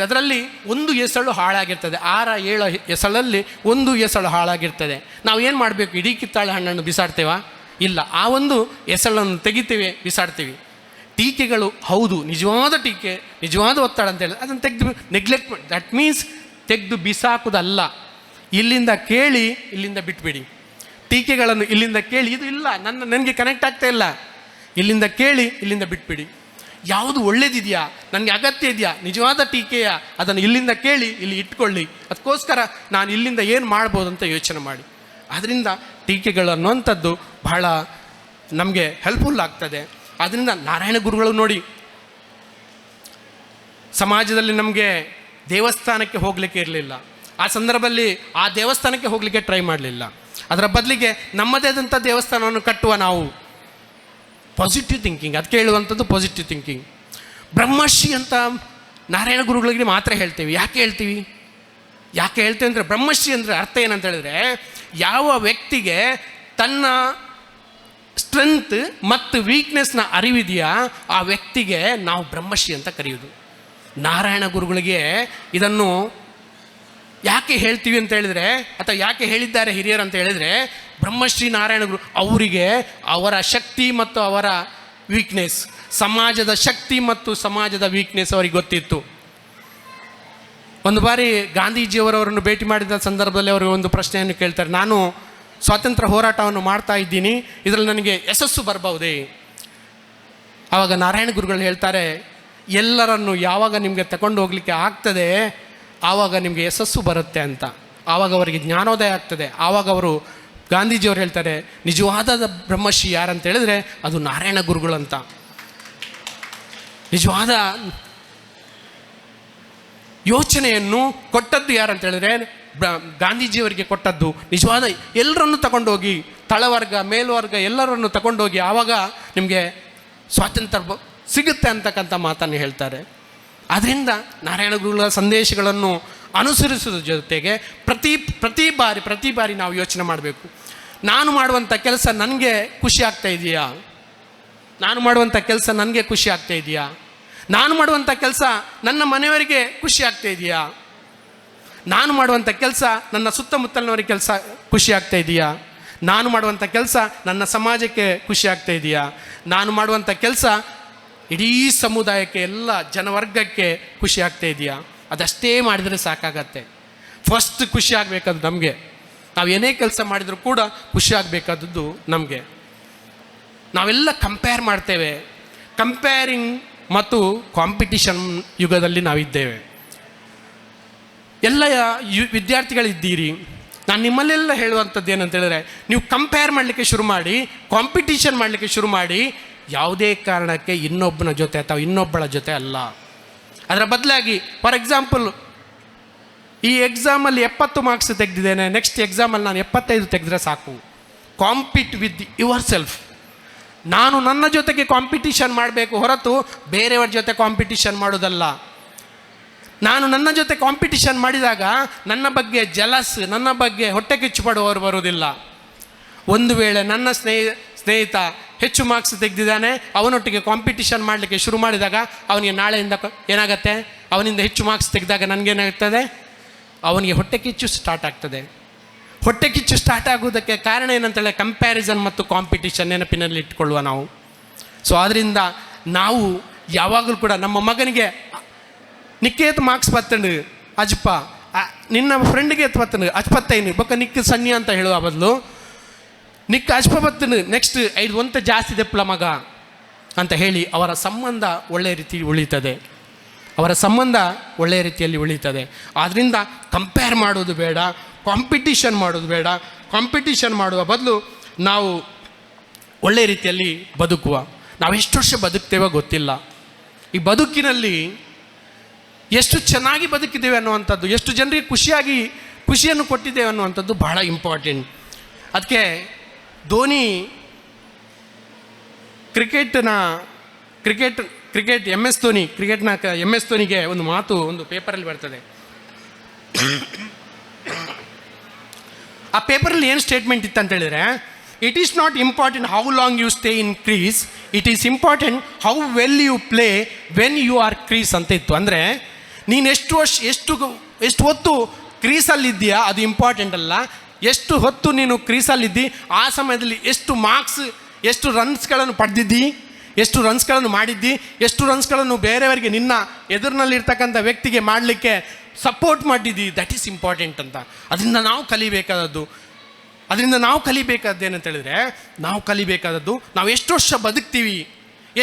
ಅದರಲ್ಲಿ ಒಂದು ಎಸಳು ಹಾಳಾಗಿರ್ತದೆ. 6-7 ಎಸಳಲ್ಲಿ ಒಂದು ಎಸಳು ಹಾಳಾಗಿರ್ತದೆ. ನಾವು ಏನು ಮಾಡಬೇಕು? ಇಡೀ ಕಿತ್ತಾಳೆ ಹಣ್ಣನ್ನು ಬಿಸಾಡ್ತೇವಾ? ಇಲ್ಲ, ಆ ಒಂದು ಎಸಳನ್ನು ತೆಗಿತೇವೆ, ಬಿಸಾಡ್ತೀವಿ. ಟೀಕೆಗಳು ಹೌದು, ನಿಜವಾದ ಟೀಕೆ, ನಿಜವಾದ ಒತ್ತಡ ಅಂತ ಹೇಳಿದ್ರೆ ಅದನ್ನು ತೆಗೆದು ನೆಗ್ಲೆಕ್ಟ್ ಮಾಡಿ, ದಟ್ ಮೀನ್ಸ್ ತೆಗೆದು ಬಿಸಾಕೋದಲ್ಲ. ಇಲ್ಲಿಂದ ಕೇಳಿ ಇಲ್ಲಿಂದ ಬಿಟ್ಬಿಡಿ. ಟೀಕೆಗಳನ್ನು ಇಲ್ಲಿಂದ ಕೇಳಿ, ಇದು ಇಲ್ಲ ನನಗೆ ಕನೆಕ್ಟ್ ಆಗ್ತಾ ಇಲ್ಲ, ಇಲ್ಲಿಂದ ಕೇಳಿ ಇಲ್ಲಿಂದ ಬಿಟ್ಬಿಡಿ. ಯಾವುದು ಒಳ್ಳೇದಿದೆಯಾ, ನನಗೆ ಅಗತ್ಯ ಇದೆಯಾ, ನಿಜವಾದ ಟೀಕೆಯಾ, ಅದನ್ನು ಇಲ್ಲಿಂದ ಕೇಳಿ ಇಲ್ಲಿ ಇಟ್ಕೊಳ್ಳಿ. ಅದಕ್ಕೋಸ್ಕರ ನಾನು ಇಲ್ಲಿಂದ ಏನು ಮಾಡ್ಬೋದು ಅಂತ ಯೋಚನೆ ಮಾಡಿ. ಆದ್ದರಿಂದ ಟೀಕೆಗಳು ಅನ್ನುವಂಥದ್ದು ಬಹಳ ನಮಗೆ ಹೆಲ್ಪ್ಫುಲ್ ಆಗ್ತದೆ. ಆದ್ದರಿಂದ ನಾರಾಯಣ ಗುರುಗಳು ನೋಡಿ, ಸಮಾಜದಲ್ಲಿ ನಮಗೆ ದೇವಸ್ಥಾನಕ್ಕೆ ಹೋಗಲಿಕ್ಕೆ ಇರಲಿಲ್ಲ, ಆ ಸಂದರ್ಭದಲ್ಲಿ ಆ ದೇವಸ್ಥಾನಕ್ಕೆ ಹೋಗಲಿಕ್ಕೆ ಟ್ರೈ ಮಾಡಲಿಲ್ಲ. ಅದರ ಬದಲಿಗೆ ನಮ್ಮದೇ ಆದಂಥ ದೇವಸ್ಥಾನವನ್ನು ಕಟ್ಟುವ ನಾವು. ಪಾಸಿಟಿವ್ ಥಿಂಕಿಂಗ್, ಅದಕ್ಕೆ ಹೇಳುವಂಥದ್ದು ಪಾಸಿಟಿವ್ ಥಿಂಕಿಂಗ್. ಬ್ರಹ್ಮಶ್ರೀ ಅಂತ ನಾರಾಯಣ ಗುರುಗಳಿಗೆ ಮಾತ್ರ ಹೇಳ್ತೀವಿ. ಯಾಕೆ ಹೇಳ್ತೀವಿ ಅಂದರೆ ಬ್ರಹ್ಮಶ್ರೀ ಅಂದರೆ ಅರ್ಥ ಏನಂತ ಹೇಳಿದ್ರೆ, ಯಾವ ವ್ಯಕ್ತಿಗೆ ತನ್ನ ಸ್ಟ್ರೆಂತ್ ಮತ್ತು ವೀಕ್ನೆಸ್ನ ಅರಿವಿದೆಯಾ ಆ ವ್ಯಕ್ತಿಗೆ ನಾವು ಬ್ರಹ್ಮಶ್ರೀ ಅಂತ ಕರೆಯೋದು. ನಾರಾಯಣ ಗುರುಗಳಿಗೆ ಇದನ್ನು ಯಾಕೆ ಹೇಳ್ತೀವಿ ಅಂತ ಹೇಳಿದರೆ, ಅಥವಾ ಯಾಕೆ ಹೇಳಿದ್ದಾರೆ ಹಿರಿಯರು ಅಂತ ಹೇಳಿದರೆ, ಬ್ರಹ್ಮಶ್ರೀ ನಾರಾಯಣ ಗುರು ಅವರಿಗೆ ಅವರ ಶಕ್ತಿ ಮತ್ತು ಅವರ ವೀಕ್ನೆಸ್, ಸಮಾಜದ ಶಕ್ತಿ ಮತ್ತು ಸಮಾಜದ ವೀಕ್ನೆಸ್ ಅವರಿಗೆ ಗೊತ್ತಿತ್ತು. ಒಂದು ಬಾರಿ ಗಾಂಧೀಜಿಯವರವರನ್ನು ಭೇಟಿ ಮಾಡಿದ ಸಂದರ್ಭದಲ್ಲಿ ಅವರು ಒಂದು ಪ್ರಶ್ನೆಯನ್ನು ಕೇಳ್ತಾರೆ, ನಾನು ಸ್ವಾತಂತ್ರ್ಯ ಹೋರಾಟವನ್ನು ಮಾಡ್ತಾ ಇದ್ದೀನಿ, ಇದರಲ್ಲಿ ನನಗೆ ಯಶಸ್ಸು ಬರಬಹುದೇ? ಆವಾಗ ನಾರಾಯಣ ಗುರುಗಳು ಹೇಳ್ತಾರೆ, ಎಲ್ಲರನ್ನು ಯಾವಾಗ ನಿಮಗೆ ತಗೊಂಡು ಹೋಗಲಿಕ್ಕೆ ಆಗ್ತದೆ ಆವಾಗ ನಿಮಗೆ ಯಶಸ್ಸು ಬರುತ್ತೆ ಅಂತ. ಆವಾಗ ಅವರಿಗೆ ಜ್ಞಾನೋದಯ ಆಗ್ತದೆ. ಆವಾಗ ಅವರು ಗಾಂಧೀಜಿಯವರು ಹೇಳ್ತಾರೆ, ನಿಜವಾದ ಬ್ರಹ್ಮಶ್ರೀ ಯಾರಂತ ಹೇಳಿದ್ರೆ ಅದು ನಾರಾಯಣ ಗುರುಗಳಂತ. ನಿಜವಾದ ಯೋಚನೆಯನ್ನು ಕೊಟ್ಟದ್ದು ಯಾರಂತ ಹೇಳಿದ್ರೆ ಗಾಂಧೀಜಿಯವರಿಗೆ ಕೊಟ್ಟದ್ದು. ನಿಜವಾದ ಎಲ್ಲರನ್ನು ತಗೊಂಡೋಗಿ, ತಳವರ್ಗ ಮೇಲ್ವರ್ಗ ಎಲ್ಲರನ್ನು ತಗೊಂಡೋಗಿ ಆವಾಗ ನಿಮಗೆ ಸ್ವಾತಂತ್ರ್ಯ ಸಿಗುತ್ತೆ ಅಂತಕ್ಕಂಥ ಮಾತನ್ನು ಹೇಳ್ತಾರೆ. ಆದ್ದರಿಂದ ನಾರಾಯಣ ಗುರುಗಳ ಸಂದೇಶಗಳನ್ನು ಅನುಸರಿಸೋದ್ರ ಜೊತೆಗೆ ಪ್ರತಿ ಬಾರಿ ನಾವು ಯೋಚನೆ ಮಾಡಬೇಕು, ನಾನು ಮಾಡುವಂಥ ಕೆಲಸ ನನಗೆ ಖುಷಿ ಆಗ್ತಾ ಇದೆಯಾ, ನಾನು ಮಾಡುವಂಥ ಕೆಲಸ ನನ್ನ ಮನೆಯವರಿಗೆ ಖುಷಿ ಆಗ್ತಾ ಇದೆಯಾ? ನಾನು ಮಾಡುವಂಥ ಕೆಲಸ ನನ್ನ ಸುತ್ತಮುತ್ತಲಿನವರಿಗೆ ಖುಷಿ ಆಗ್ತಾ ಇದೆಯಾ? ನಾನು ಮಾಡುವಂಥ ಕೆಲಸ ನನ್ನ ಸಮಾಜಕ್ಕೆ ಖುಷಿ ಆಗ್ತಾ ಇದೆಯಾ? ನಾನು ಮಾಡುವಂಥ ಕೆಲಸ ಇಡೀ ಸಮುದಾಯಕ್ಕೆ, ಎಲ್ಲ ಜನವರ್ಗಕ್ಕೆ ಖುಷಿ ಆಗ್ತಾ ಇದೆಯಾ? ಅದಷ್ಟೇ ಮಾಡಿದರೆ ಸಾಕಾಗತ್ತೆ. ಫಸ್ಟ್ ಖುಷಿ ಆಗಬೇಕಾದ್ದು ನಮಗೆ. ನಾವು ಏನೇ ಕೆಲಸ ಮಾಡಿದರೂ ಕೂಡ ಖುಷಿ ಆಗಬೇಕಾದದ್ದು ನಮಗೆ. ನಾವೆಲ್ಲ ಕಂಪೇರ್ ಮಾಡ್ತೇವೆ. ಕಂಪೇರಿಂಗ್ ಮತ್ತು ಕಾಂಪಿಟಿಷನ್ ಯುಗದಲ್ಲಿ ನಾವಿದ್ದೇವೆ. ಎಲ್ಲ ವಿದ್ಯಾರ್ಥಿಗಳಿದ್ದೀರಿ. ನಾನು ನಿಮ್ಮಲ್ಲೆಲ್ಲ ಹೇಳುವಂಥದ್ದು ಏನಂತ ಹೇಳಿದ್ರೆ, ನೀವು ಕಂಪೇರ್ ಮಾಡಲಿಕ್ಕೆ ಶುರು ಮಾಡಿ, ಕಾಂಪಿಟಿಷನ್ ಮಾಡಲಿಕ್ಕೆ ಶುರು ಮಾಡಿ, ಯಾವುದೇ ಕಾರಣಕ್ಕೆ ಇನ್ನೊಬ್ಬನ ಜೊತೆ ಅಥವಾ ಇನ್ನೊಬ್ಬಳ ಜೊತೆ ಅಲ್ಲ. ಅದರ ಬದಲಾಗಿ ಫಾರ್ ಎಕ್ಸಾಂಪಲ್, ಈ ಎಕ್ಸಾಮಲ್ಲಿ 70 ಮಾರ್ಕ್ಸ್ ತೆಗೆದಿದ್ದೇನೆ, ನೆಕ್ಸ್ಟ್ ಎಕ್ಸಾಮಲ್ಲಿ ನಾನು 75 ತೆಗೆದ್ರೆ ಸಾಕು. Compete with your self. ನಾನು ನನ್ನ ಜೊತೆಗೆ ಕಾಂಪಿಟಿಷನ್ ಮಾಡಬೇಕು ಹೊರತು ಬೇರೆಯವ್ರ ಜೊತೆ ಕಾಂಪಿಟಿಷನ್ ಮಾಡೋದಲ್ಲ. ನಾನು ನನ್ನ ಜೊತೆ ಕಾಂಪಿಟಿಷನ್ ಮಾಡಿದಾಗ ನನ್ನ ಬಗ್ಗೆ ಜಲಸ್, ನನ್ನ ಬಗ್ಗೆ ಹೊಟ್ಟೆ ಕಿಚ್ಚು ಪಡುವವರು ಬರುವುದಿಲ್ಲ. ಒಂದು ವೇಳೆ ನನ್ನ ಸ್ನೇಹಿತ ಹೆಚ್ಚು ಮಾರ್ಕ್ಸ್ ತೆಗೆದಿದ್ದಾನೆ, ಅವನೊಟ್ಟಿಗೆ ಕಾಂಪಿಟಿಷನ್ ಮಾಡಲಿಕ್ಕೆ ಶುರು ಮಾಡಿದಾಗ ಅವನಿಗೆ ನಾಳೆಯಿಂದ ಏನಾಗುತ್ತೆ, ಅವನಿಂದ ಹೆಚ್ಚು ಮಾರ್ಕ್ಸ್ ತೆಗೆದಾಗ ನನಗೇನಾಗ್ತದೆ, ಅವನಿಗೆ ಹೊಟ್ಟೆ ಕಿಚ್ಚು ಸ್ಟಾರ್ಟ್ ಆಗ್ತದೆ. ಹೊಟ್ಟೆ ಕಿಚ್ಚು ಸ್ಟಾರ್ಟ್ ಆಗುವುದಕ್ಕೆ ಕಾರಣ ಏನಂತೇಳಿ ಕಂಪ್ಯಾರಿಸನ್ ಮತ್ತು ಕಾಂಪಿಟಿಷನ್ ನೆನಪಿನಲ್ಲಿ ಇಟ್ಕೊಳ್ಳುವ ನಾವು. ಸೊ ಆದ್ದರಿಂದ ನಾವು ಯಾವಾಗಲೂ ಕೂಡ ನಮ್ಮ ಮಗನಿಗೆ ನಿಕ್ಕೇತ್ ಮಾರ್ಕ್ಸ್ ಬತ್ತಂಡು ಅಜ್ಪ, ನಿನ್ನ ಫ್ರೆಂಡ್ಗೆ ಎತ್ತು ಅಜ್ಪತ್ತೈನು ಬೊಕ್ಕ ನಿಕ್ಕ ಸನ್ನಿ ಅಂತ ಹೇಳುವ ಬದಲು ನಿಕ್ಕ ಅಜ್ಪ ಬತ್ತನು ನೆಕ್ಸ್ಟ್ 5 ಒಂತ ಜಾಸ್ತಿ ದೆಪ್ಪಲ ಮಗ ಅಂತ ಹೇಳಿ ಅವರ ಸಂಬಂಧ ಒಳ್ಳೆಯ ರೀತಿ ಉಳಿತದೆ. ಅವರ ಸಂಬಂಧ ಒಳ್ಳೆಯ ರೀತಿಯಲ್ಲಿ ಉಳಿತದೆ. ಆದ್ದರಿಂದ ಕಂಪೇರ್ ಮಾಡೋದು ಬೇಡ, ಕಾಂಪಿಟಿಷನ್ ಮಾಡೋದು ಬೇಡ. ಕಾಂಪಿಟಿಷನ್ ಮಾಡುವ ಬದಲು ನಾವು ಒಳ್ಳೆಯ ರೀತಿಯಲ್ಲಿ ಬದುಕುವ. ನಾವು ಎಷ್ಟು ವರ್ಷ ಬದುಕ್ತೇವೋ ಗೊತ್ತಿಲ್ಲ. ಈ ಬದುಕಿನಲ್ಲಿ ಎಷ್ಟು ಚೆನ್ನಾಗಿ ಬದುಕಿದ್ದೇವೆ ಅನ್ನುವಂಥದ್ದು, ಎಷ್ಟು ಜನರಿಗೆ ಖುಷಿಯನ್ನು ಕೊಟ್ಟಿದ್ದೇವೆ ಅನ್ನುವಂಥದ್ದು ಬಹಳ ಇಂಪಾರ್ಟೆಂಟ್. ಅದಕ್ಕೆ ಧೋನಿ ಕ್ರಿಕೆಟ್ MS ಧೋನಿ ಕ್ರಿಕೆಟ್ನ MS ಧೋನಿಗೆ ಒಂದು ಮಾತು ಒಂದು ಪೇಪರಲ್ಲಿ ಬರ್ತದೆ. ಆ ಪೇಪರಲ್ಲಿ ಏನು ಸ್ಟೇಟ್ಮೆಂಟ್ ಇತ್ತು ಅಂತ ಹೇಳಿದರೆ, it is not important how long you stay in crease, it is important how well you play when you are crease ಅಂತ ಇತ್ತು. ಅಂದರೆ ನೀನು ಎಷ್ಟು ಹೊತ್ತು ಕ್ರೀಸಲ್ಲಿದ್ದೀಯಾ ಅದು ಇಂಪಾರ್ಟೆಂಟ್ ಅಲ್ಲ, ಎಷ್ಟು ಹೊತ್ತು ನೀನು ಕ್ರೀಸಲ್ಲಿದ್ದಿ ಆ ಸಮಯದಲ್ಲಿ ಎಷ್ಟು ಮಾರ್ಕ್ಸ್, ಎಷ್ಟು ರನ್ಸ್ಗಳನ್ನು ಪಡೆದಿದ್ದಿ, ಎಷ್ಟು ರನ್ಸ್ಗಳನ್ನು ಮಾಡಿದ್ದಿ, ಎಷ್ಟು ರನ್ಸ್ಗಳನ್ನು ಬೇರೆಯವರಿಗೆ ನಿನ್ನ ಎದುರಿನಲ್ಲಿರ್ತಕ್ಕಂಥ ವ್ಯಕ್ತಿಗೆ ಮಾಡಲಿಕ್ಕೆ ಸಪೋರ್ಟ್ ಮಾಡಿದ್ದಿ, ದಟ್ ಈಸ್ ಇಂಪಾರ್ಟೆಂಟ್ ಅಂತ. ಅದರಿಂದ ನಾವು ಕಲಿಬೇಕಾದದ್ದು ಏನಂತ ಹೇಳಿದರೆ, ನಾವು ಎಷ್ಟು ವರ್ಷ ಬದುಕ್ತೀವಿ,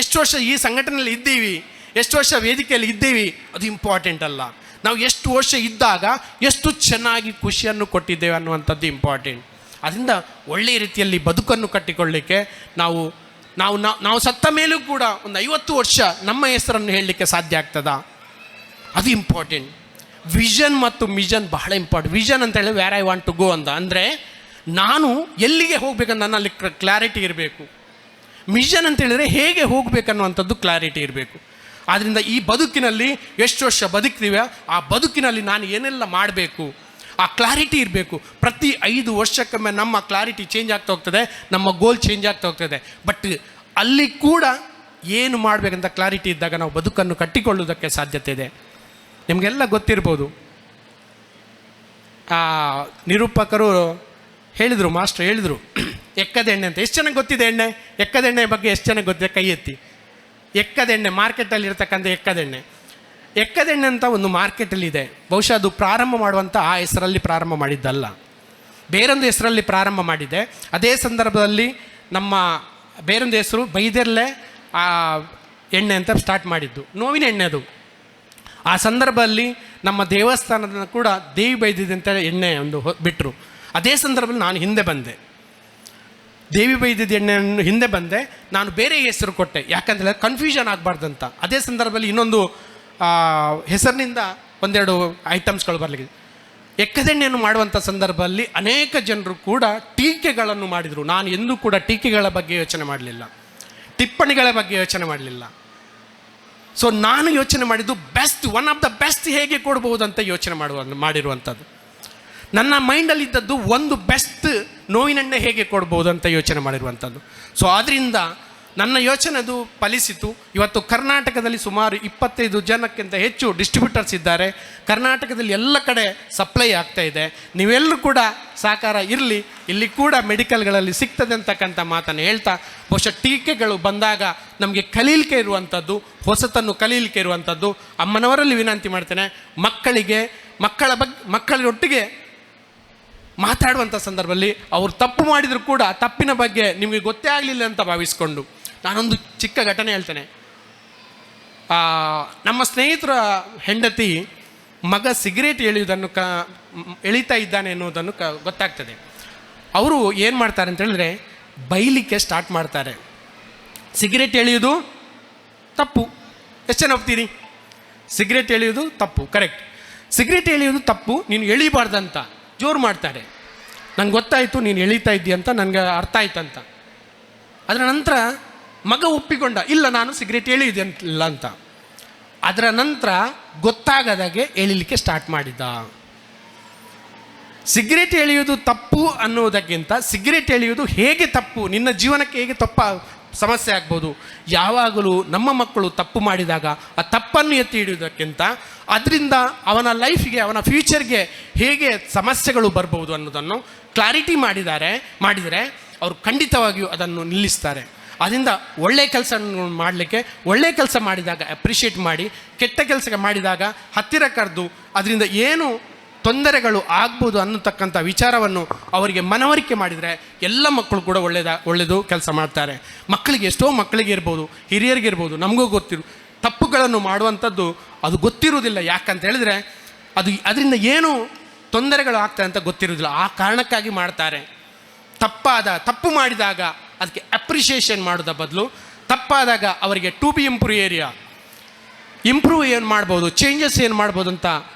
ಎಷ್ಟು ವರ್ಷ ಈ ಸಂಘಟನೆಯಲ್ಲಿ ಇದ್ದೀವಿ, ಎಷ್ಟು ವರ್ಷ ವೇದಿಕೆಯಲ್ಲಿ ಇದ್ದೀವಿ, ಅದು ಇಂಪಾರ್ಟೆಂಟ್ ಅಲ್ಲ. ನಾವು ಎಷ್ಟು ವರ್ಷ ಇದ್ದಾಗ ಎಷ್ಟು ಚೆನ್ನಾಗಿ ಖುಷಿಯನ್ನು ಕೊಟ್ಟಿದ್ದೇವೆ ಅನ್ನುವಂಥದ್ದು ಇಂಪಾರ್ಟೆಂಟ್. ಅದರಿಂದ ಒಳ್ಳೆಯ ರೀತಿಯಲ್ಲಿ ಬದುಕನ್ನು ಕಟ್ಟಿಕೊಳ್ಳಲಿಕ್ಕೆ ನಾವು ಸತ್ತ ಮೇಲೂ ಕೂಡ ಒಂದು 50 ವರ್ಷ ನಮ್ಮ ಹೆಸರನ್ನು ಹೇಳಲಿಕ್ಕೆ ಸಾಧ್ಯ ಆಗ್ತದಾ, ಅದು ಇಂಪಾರ್ಟೆಂಟ್. ವಿಷನ್ ಮತ್ತು ಮಿಷನ್ ಬಹಳ ಇಂಪಾರ್ಟೆಂಟ್. ವಿಷನ್ ಅಂತ ಹೇಳಿ where I want to go ಅಂತ, ಅಂದರೆ ನಾನು ಎಲ್ಲಿಗೆ ಹೋಗ್ಬೇಕಂತ ನನ್ನಲ್ಲಿ ಕ್ಲಾರಿಟಿ ಇರಬೇಕು. ಮಿಷನ್ ಅಂತ ಹೇಳಿದರೆ ಹೇಗೆ ಹೋಗಬೇಕನ್ನುವಂಥದ್ದು ಕ್ಲಾರಿಟಿ ಇರಬೇಕು. ಆದ್ದರಿಂದ ಈ ಬದುಕಿನಲ್ಲಿ ಎಷ್ಟು ವರ್ಷ ಬದುಕ್ತೀವಿ, ಆ ಬದುಕಿನಲ್ಲಿ ನಾನು ಏನೆಲ್ಲ ಮಾಡಬೇಕು, ಆ ಕ್ಲಾರಿಟಿ ಇರಬೇಕು. ಪ್ರತಿ 5 ವರ್ಷಕ್ಕೊಮ್ಮೆ ನಮ್ಮ ಕ್ಲಾರಿಟಿ ಚೇಂಜ್ ಆಗ್ತಾ ಹೋಗ್ತದೆ, ನಮ್ಮ ಗೋಲ್ ಚೇಂಜ್ ಆಗ್ತಾ ಹೋಗ್ತದೆ. ಬಟ್ ಅಲ್ಲಿ ಕೂಡ ಏನು ಮಾಡಬೇಕಂತ ಕ್ಲಾರಿಟಿ ಇದ್ದಾಗ ನಾವು ಬದುಕನ್ನು ಕಟ್ಟಿಕೊಳ್ಳುವುದಕ್ಕೆ ಸಾಧ್ಯತೆ ಇದೆ. ನಿಮಗೆಲ್ಲ ಗೊತ್ತಿರ್ಬೋದು, ನಿರೂಪಕರು ಹೇಳಿದರು, ಮಾಸ್ಟರ್ ಹೇಳಿದರು ಎಕ್ಕದೆಣ್ಣೆ ಅಂತ. ಎಷ್ಟು ಚೆನ್ನಾಗಿ ಗೊತ್ತಿದೆ ಎಣ್ಣೆ? ಎಕ್ಕದೆಣ್ಣೆ ಬಗ್ಗೆ ಎಷ್ಟು ಚೆನ್ನಾಗಿ ಗೊತ್ತಿದೆ? ಕೈ ಎತ್ತಿ. ಎಕ್ಕದೆಣ್ಣೆ, ಮಾರ್ಕೆಟಲ್ಲಿ ಇರ್ತಕ್ಕಂಥ ಎಕ್ಕದೆಣ್ಣೆ ಅಂತ ಒಂದು ಮಾರ್ಕೆಟಲ್ಲಿದೆ. ಬಹುಶಃ ಅದು ಪ್ರಾರಂಭ ಮಾಡುವಂಥ ಆ ಹೆಸರಲ್ಲಿ ಪ್ರಾರಂಭ ಮಾಡಿದ್ದಲ್ಲ, ಬೇರೊಂದು ಹೆಸರಲ್ಲಿ ಪ್ರಾರಂಭ ಮಾಡಿದೆ. ಅದೇ ಸಂದರ್ಭದಲ್ಲಿ ನಮ್ಮ ಬೇರೊಂದು ಹೆಸರು ಬೈದೆರ್ಲೆ ಎಣ್ಣೆ ಅಂತ ಸ್ಟಾರ್ಟ್ ಮಾಡಿದ್ದು, ನೋವಿನ ಎಣ್ಣೆ ಅದು. ಆ ಸಂದರ್ಭದಲ್ಲಿ ನಮ್ಮ ದೇವಸ್ಥಾನದ ಕೂಡ ದೇವಿ ಬೈದಿದೆ ಅಂತ ಎಣ್ಣೆ ಒಂದು ಬಿಟ್ಟರು. ಅದೇ ಸಂದರ್ಭದಲ್ಲಿ ನಾನು ಹಿಂದೆ ಬಂದೆ, ದೇವಿ ಬೈದಿದ್ದ ಎಣ್ಣೆಯನ್ನು ಹಿಂದೆ ಬಂದೆ, ನಾನು ಬೇರೆ ಹೆಸರು ಕೊಟ್ಟೆ, ಯಾಕಂದರೆ ಕನ್ಫ್ಯೂಷನ್ ಆಗಬಾರ್ದಂತ. ಅದೇ ಸಂದರ್ಭದಲ್ಲಿ ಇನ್ನೊಂದು ಹೆಸರಿನಿಂದ ಒಂದೆರಡು ಐಟಮ್ಸ್ಗಳು ಬರಲಿಕ್ಕೆ ಎಕ್ಕದೆಣ್ಣೆಯನ್ನು ಮಾಡುವಂಥ ಸಂದರ್ಭದಲ್ಲಿ ಅನೇಕ ಜನರು ಕೂಡ ಟೀಕೆಗಳನ್ನು ಮಾಡಿದರು. ನಾನು ಎಂದೂ ಕೂಡ ಟೀಕೆಗಳ ಬಗ್ಗೆ ಯೋಚನೆ ಮಾಡಲಿಲ್ಲ, ಟಿಪ್ಪಣಿಗಳ ಬಗ್ಗೆ ಯೋಚನೆ ಮಾಡಲಿಲ್ಲ. ಸೊ ನಾನು ಯೋಚನೆ ಮಾಡಿದ್ದು best, one of the best ಹೇಗೆ ಕೊಡ್ಬೋದು ಅಂತ ಯೋಚನೆ ಮಾಡಿರುವಂಥದ್ದು. ನನ್ನ ಮೈಂಡಲ್ಲಿದ್ದದ್ದು ಒಂದು ಬೆಸ್ಟ್ ನೋವಿನೆಣ್ಣೆ ಹೇಗೆ ಕೊಡ್ಬೋದು ಅಂತ ಯೋಚನೆ ಮಾಡಿರುವಂಥದ್ದು. ಸೊ ಆದ್ದರಿಂದ ನನ್ನ ಯೋಚನೆ ಅದು ಫಲಿಸಿತು. ಇವತ್ತು ಕರ್ನಾಟಕದಲ್ಲಿ ಸುಮಾರು 25 ಜನಕ್ಕಿಂತ ಹೆಚ್ಚು ಡಿಸ್ಟ್ರಿಬ್ಯೂಟರ್ಸ್ ಇದ್ದಾರೆ. ಕರ್ನಾಟಕದಲ್ಲಿ ಎಲ್ಲ ಕಡೆ ಸಪ್ಲೈ ಆಗ್ತಾ ಇದೆ. ನೀವೆಲ್ಲರೂ ಕೂಡ ಸಹಕಾರ ಇರಲಿ. ಇಲ್ಲಿ ಕೂಡ ಮೆಡಿಕಲ್ಗಳಲ್ಲಿ ಸಿಗ್ತದೆ ಅಂತಕ್ಕಂಥ ಮಾತನ್ನು ಹೇಳ್ತಾ, ಬಹುಶಃ ಟೀಕೆಗಳು ಬಂದಾಗ ನಮಗೆ ಕಲೀಲಿಕ್ಕೆ ಇರುವಂಥದ್ದು, ಹೊಸತನ್ನು ಕಲೀಲಿಕ್ಕೆ ಇರುವಂಥದ್ದು. ಅಮ್ಮನವರಲ್ಲಿ ವಿನಂತಿ ಮಾಡ್ತೇನೆ, ಮಕ್ಕಳೊಟ್ಟಿಗೆ ಮಾತಾಡುವಂಥ ಸಂದರ್ಭದಲ್ಲಿ ಅವರು ತಪ್ಪು ಮಾಡಿದರೂ ಕೂಡ ತಪ್ಪಿನ ಬಗ್ಗೆ ನಿಮಗೆ ಗೊತ್ತೇ ಆಗಲಿಲ್ಲ ಅಂತ ಭಾವಿಸ್ಕೊಂಡು, ನಾನೊಂದು ಚಿಕ್ಕ ಘಟನೆ ಹೇಳ್ತೇನೆ. ನಮ್ಮ ಸ್ನೇಹಿತರ ಹೆಂಡತಿ ಮಗ ಸಿಗರೇಟ್ ಎಳೀತಾ ಇದ್ದಾನೆ ಎನ್ನುವುದನ್ನು ಗೊತ್ತಾಗ್ತದೆ. ಅವರು ಏನು ಮಾಡ್ತಾರೆ ಅಂತ ಹೇಳಿದ್ರೆ, ಬೈಲಿಕ್ಕೆ ಸ್ಟಾರ್ಟ್ ಮಾಡ್ತಾರೆ. ಸಿಗರೇಟ್ ಎಳೆಯೋದು ತಪ್ಪು, ಎಷ್ಟು ಜನ ಒಪ್ತೀರಿ? ಸಿಗರೇಟ್ ಎಳೆಯೋದು ತಪ್ಪು, ಕರೆಕ್ಟ್. ಸಿಗರೇಟ್ ಎಳೆಯೋದು ತಪ್ಪು, ನೀನು ಎಳಿಬಾರ್ದಂತ ಜೋರು ಮಾಡ್ತಾರೆ. ನಂಗೆ ಗೊತ್ತಾಯಿತು ನೀನು ಎಳೀತಾ ಇದ್ದೀಯ ಅಂತ, ನನಗೆ ಅರ್ಥ ಆಯ್ತಂತ. ಅದರ ನಂತರ ಮಗ ಒಪ್ಪಿಕೊಂಡ, ಇಲ್ಲ ನಾನು ಸಿಗರೇಟ್ ಎಳೆಯುವುದೇ ಇಲ್ಲ ಅಂತ. ಅದರ ನಂತರ ಗೊತ್ತಾಗದಾಗೆ ಎಳಿಲಿಕ್ಕೆ ಸ್ಟಾರ್ಟ್ ಮಾಡಿದ್ದ. ಸಿಗರೇಟ್ ಎಳೆಯುವುದು ತಪ್ಪು ಅನ್ನುವುದಕ್ಕಿಂತ ಸಿಗರೇಟ್ ಎಳೆಯುವುದು ಹೇಗೆ ತಪ್ಪು, ನಿನ್ನ ಜೀವನಕ್ಕೆ ಹೇಗೆ ಸಮಸ್ಯೆ ಆಗ್ಬೋದು. ಯಾವಾಗಲೂ ನಮ್ಮ ಮಕ್ಕಳು ತಪ್ಪು ಮಾಡಿದಾಗ ಆ ತಪ್ಪನ್ನು ಎತ್ತಿ ಹಿಡಿಯುವುದಕ್ಕಿಂತ ಅದರಿಂದ ಅವನ ಲೈಫ್ಗೆ, ಅವನ ಫ್ಯೂಚರ್ಗೆ ಹೇಗೆ ಸಮಸ್ಯೆಗಳು ಬರ್ಬೋದು ಅನ್ನೋದನ್ನು ಕ್ಲಾರಿಟಿ ಮಾಡಿದರೆ ಅವರು ಖಂಡಿತವಾಗಿಯೂ ಅದನ್ನು ನಿಲ್ಲಿಸ್ತಾರೆ. ಅದರಿಂದ ಒಳ್ಳೆಯ ಕೆಲಸ ಮಾಡಲಿಕ್ಕೆ, ಒಳ್ಳೆಯ ಕೆಲಸ ಮಾಡಿದಾಗ ಅಪ್ರಿಷಿಯೇಟ್ ಮಾಡಿ, ಕೆಟ್ಟ ಕೆಲಸ ಮಾಡಿದಾಗ ಹತ್ತಿರ ಕರೆದು ಅದರಿಂದ ಏನು ತೊಂದರೆಗಳು ಆಗ್ಬೋದು ಅನ್ನತಕ್ಕಂಥ ವಿಚಾರವನ್ನು ಅವರಿಗೆ ಮನವರಿಕೆ ಮಾಡಿದರೆ ಎಲ್ಲ ಮಕ್ಕಳು ಕೂಡ ಒಳ್ಳೆಯದು ಕೆಲಸ ಮಾಡ್ತಾರೆ. ಮಕ್ಕಳಿಗೆ, ಎಷ್ಟೋ ಮಕ್ಕಳಿಗೆ ಇರ್ಬೋದು, ಹಿರಿಯರಿಗೆ ಇರ್ಬೋದು, ನಮಗೂ ತಪ್ಪುಗಳನ್ನು ಮಾಡುವಂಥದ್ದು ಅದು ಗೊತ್ತಿರುವುದಿಲ್ಲ. ಯಾಕಂತ ಹೇಳಿದ್ರೆ ಅದರಿಂದ ಏನು ತೊಂದರೆಗಳು ಆಗ್ತದೆ ಅಂತ ಗೊತ್ತಿರುವುದಿಲ್ಲ. ಆ ಕಾರಣಕ್ಕಾಗಿ ಮಾಡ್ತಾರೆ. ತಪ್ಪು ಮಾಡಿದಾಗ ಅದಕ್ಕೆ ಅಪ್ರಿಷಿಯೇಷನ್ ಮಾಡೋದ ಬದಲು, ತಪ್ಪಾದಾಗ ಅವರಿಗೆ ಟು ಬಿ ಇಂಪ್ರೂವ್ ಏನು ಮಾಡ್ಬೋದು, ಚೇಂಜಸ್ ಏನು ಮಾಡ್ಬೋದು ಅಂತ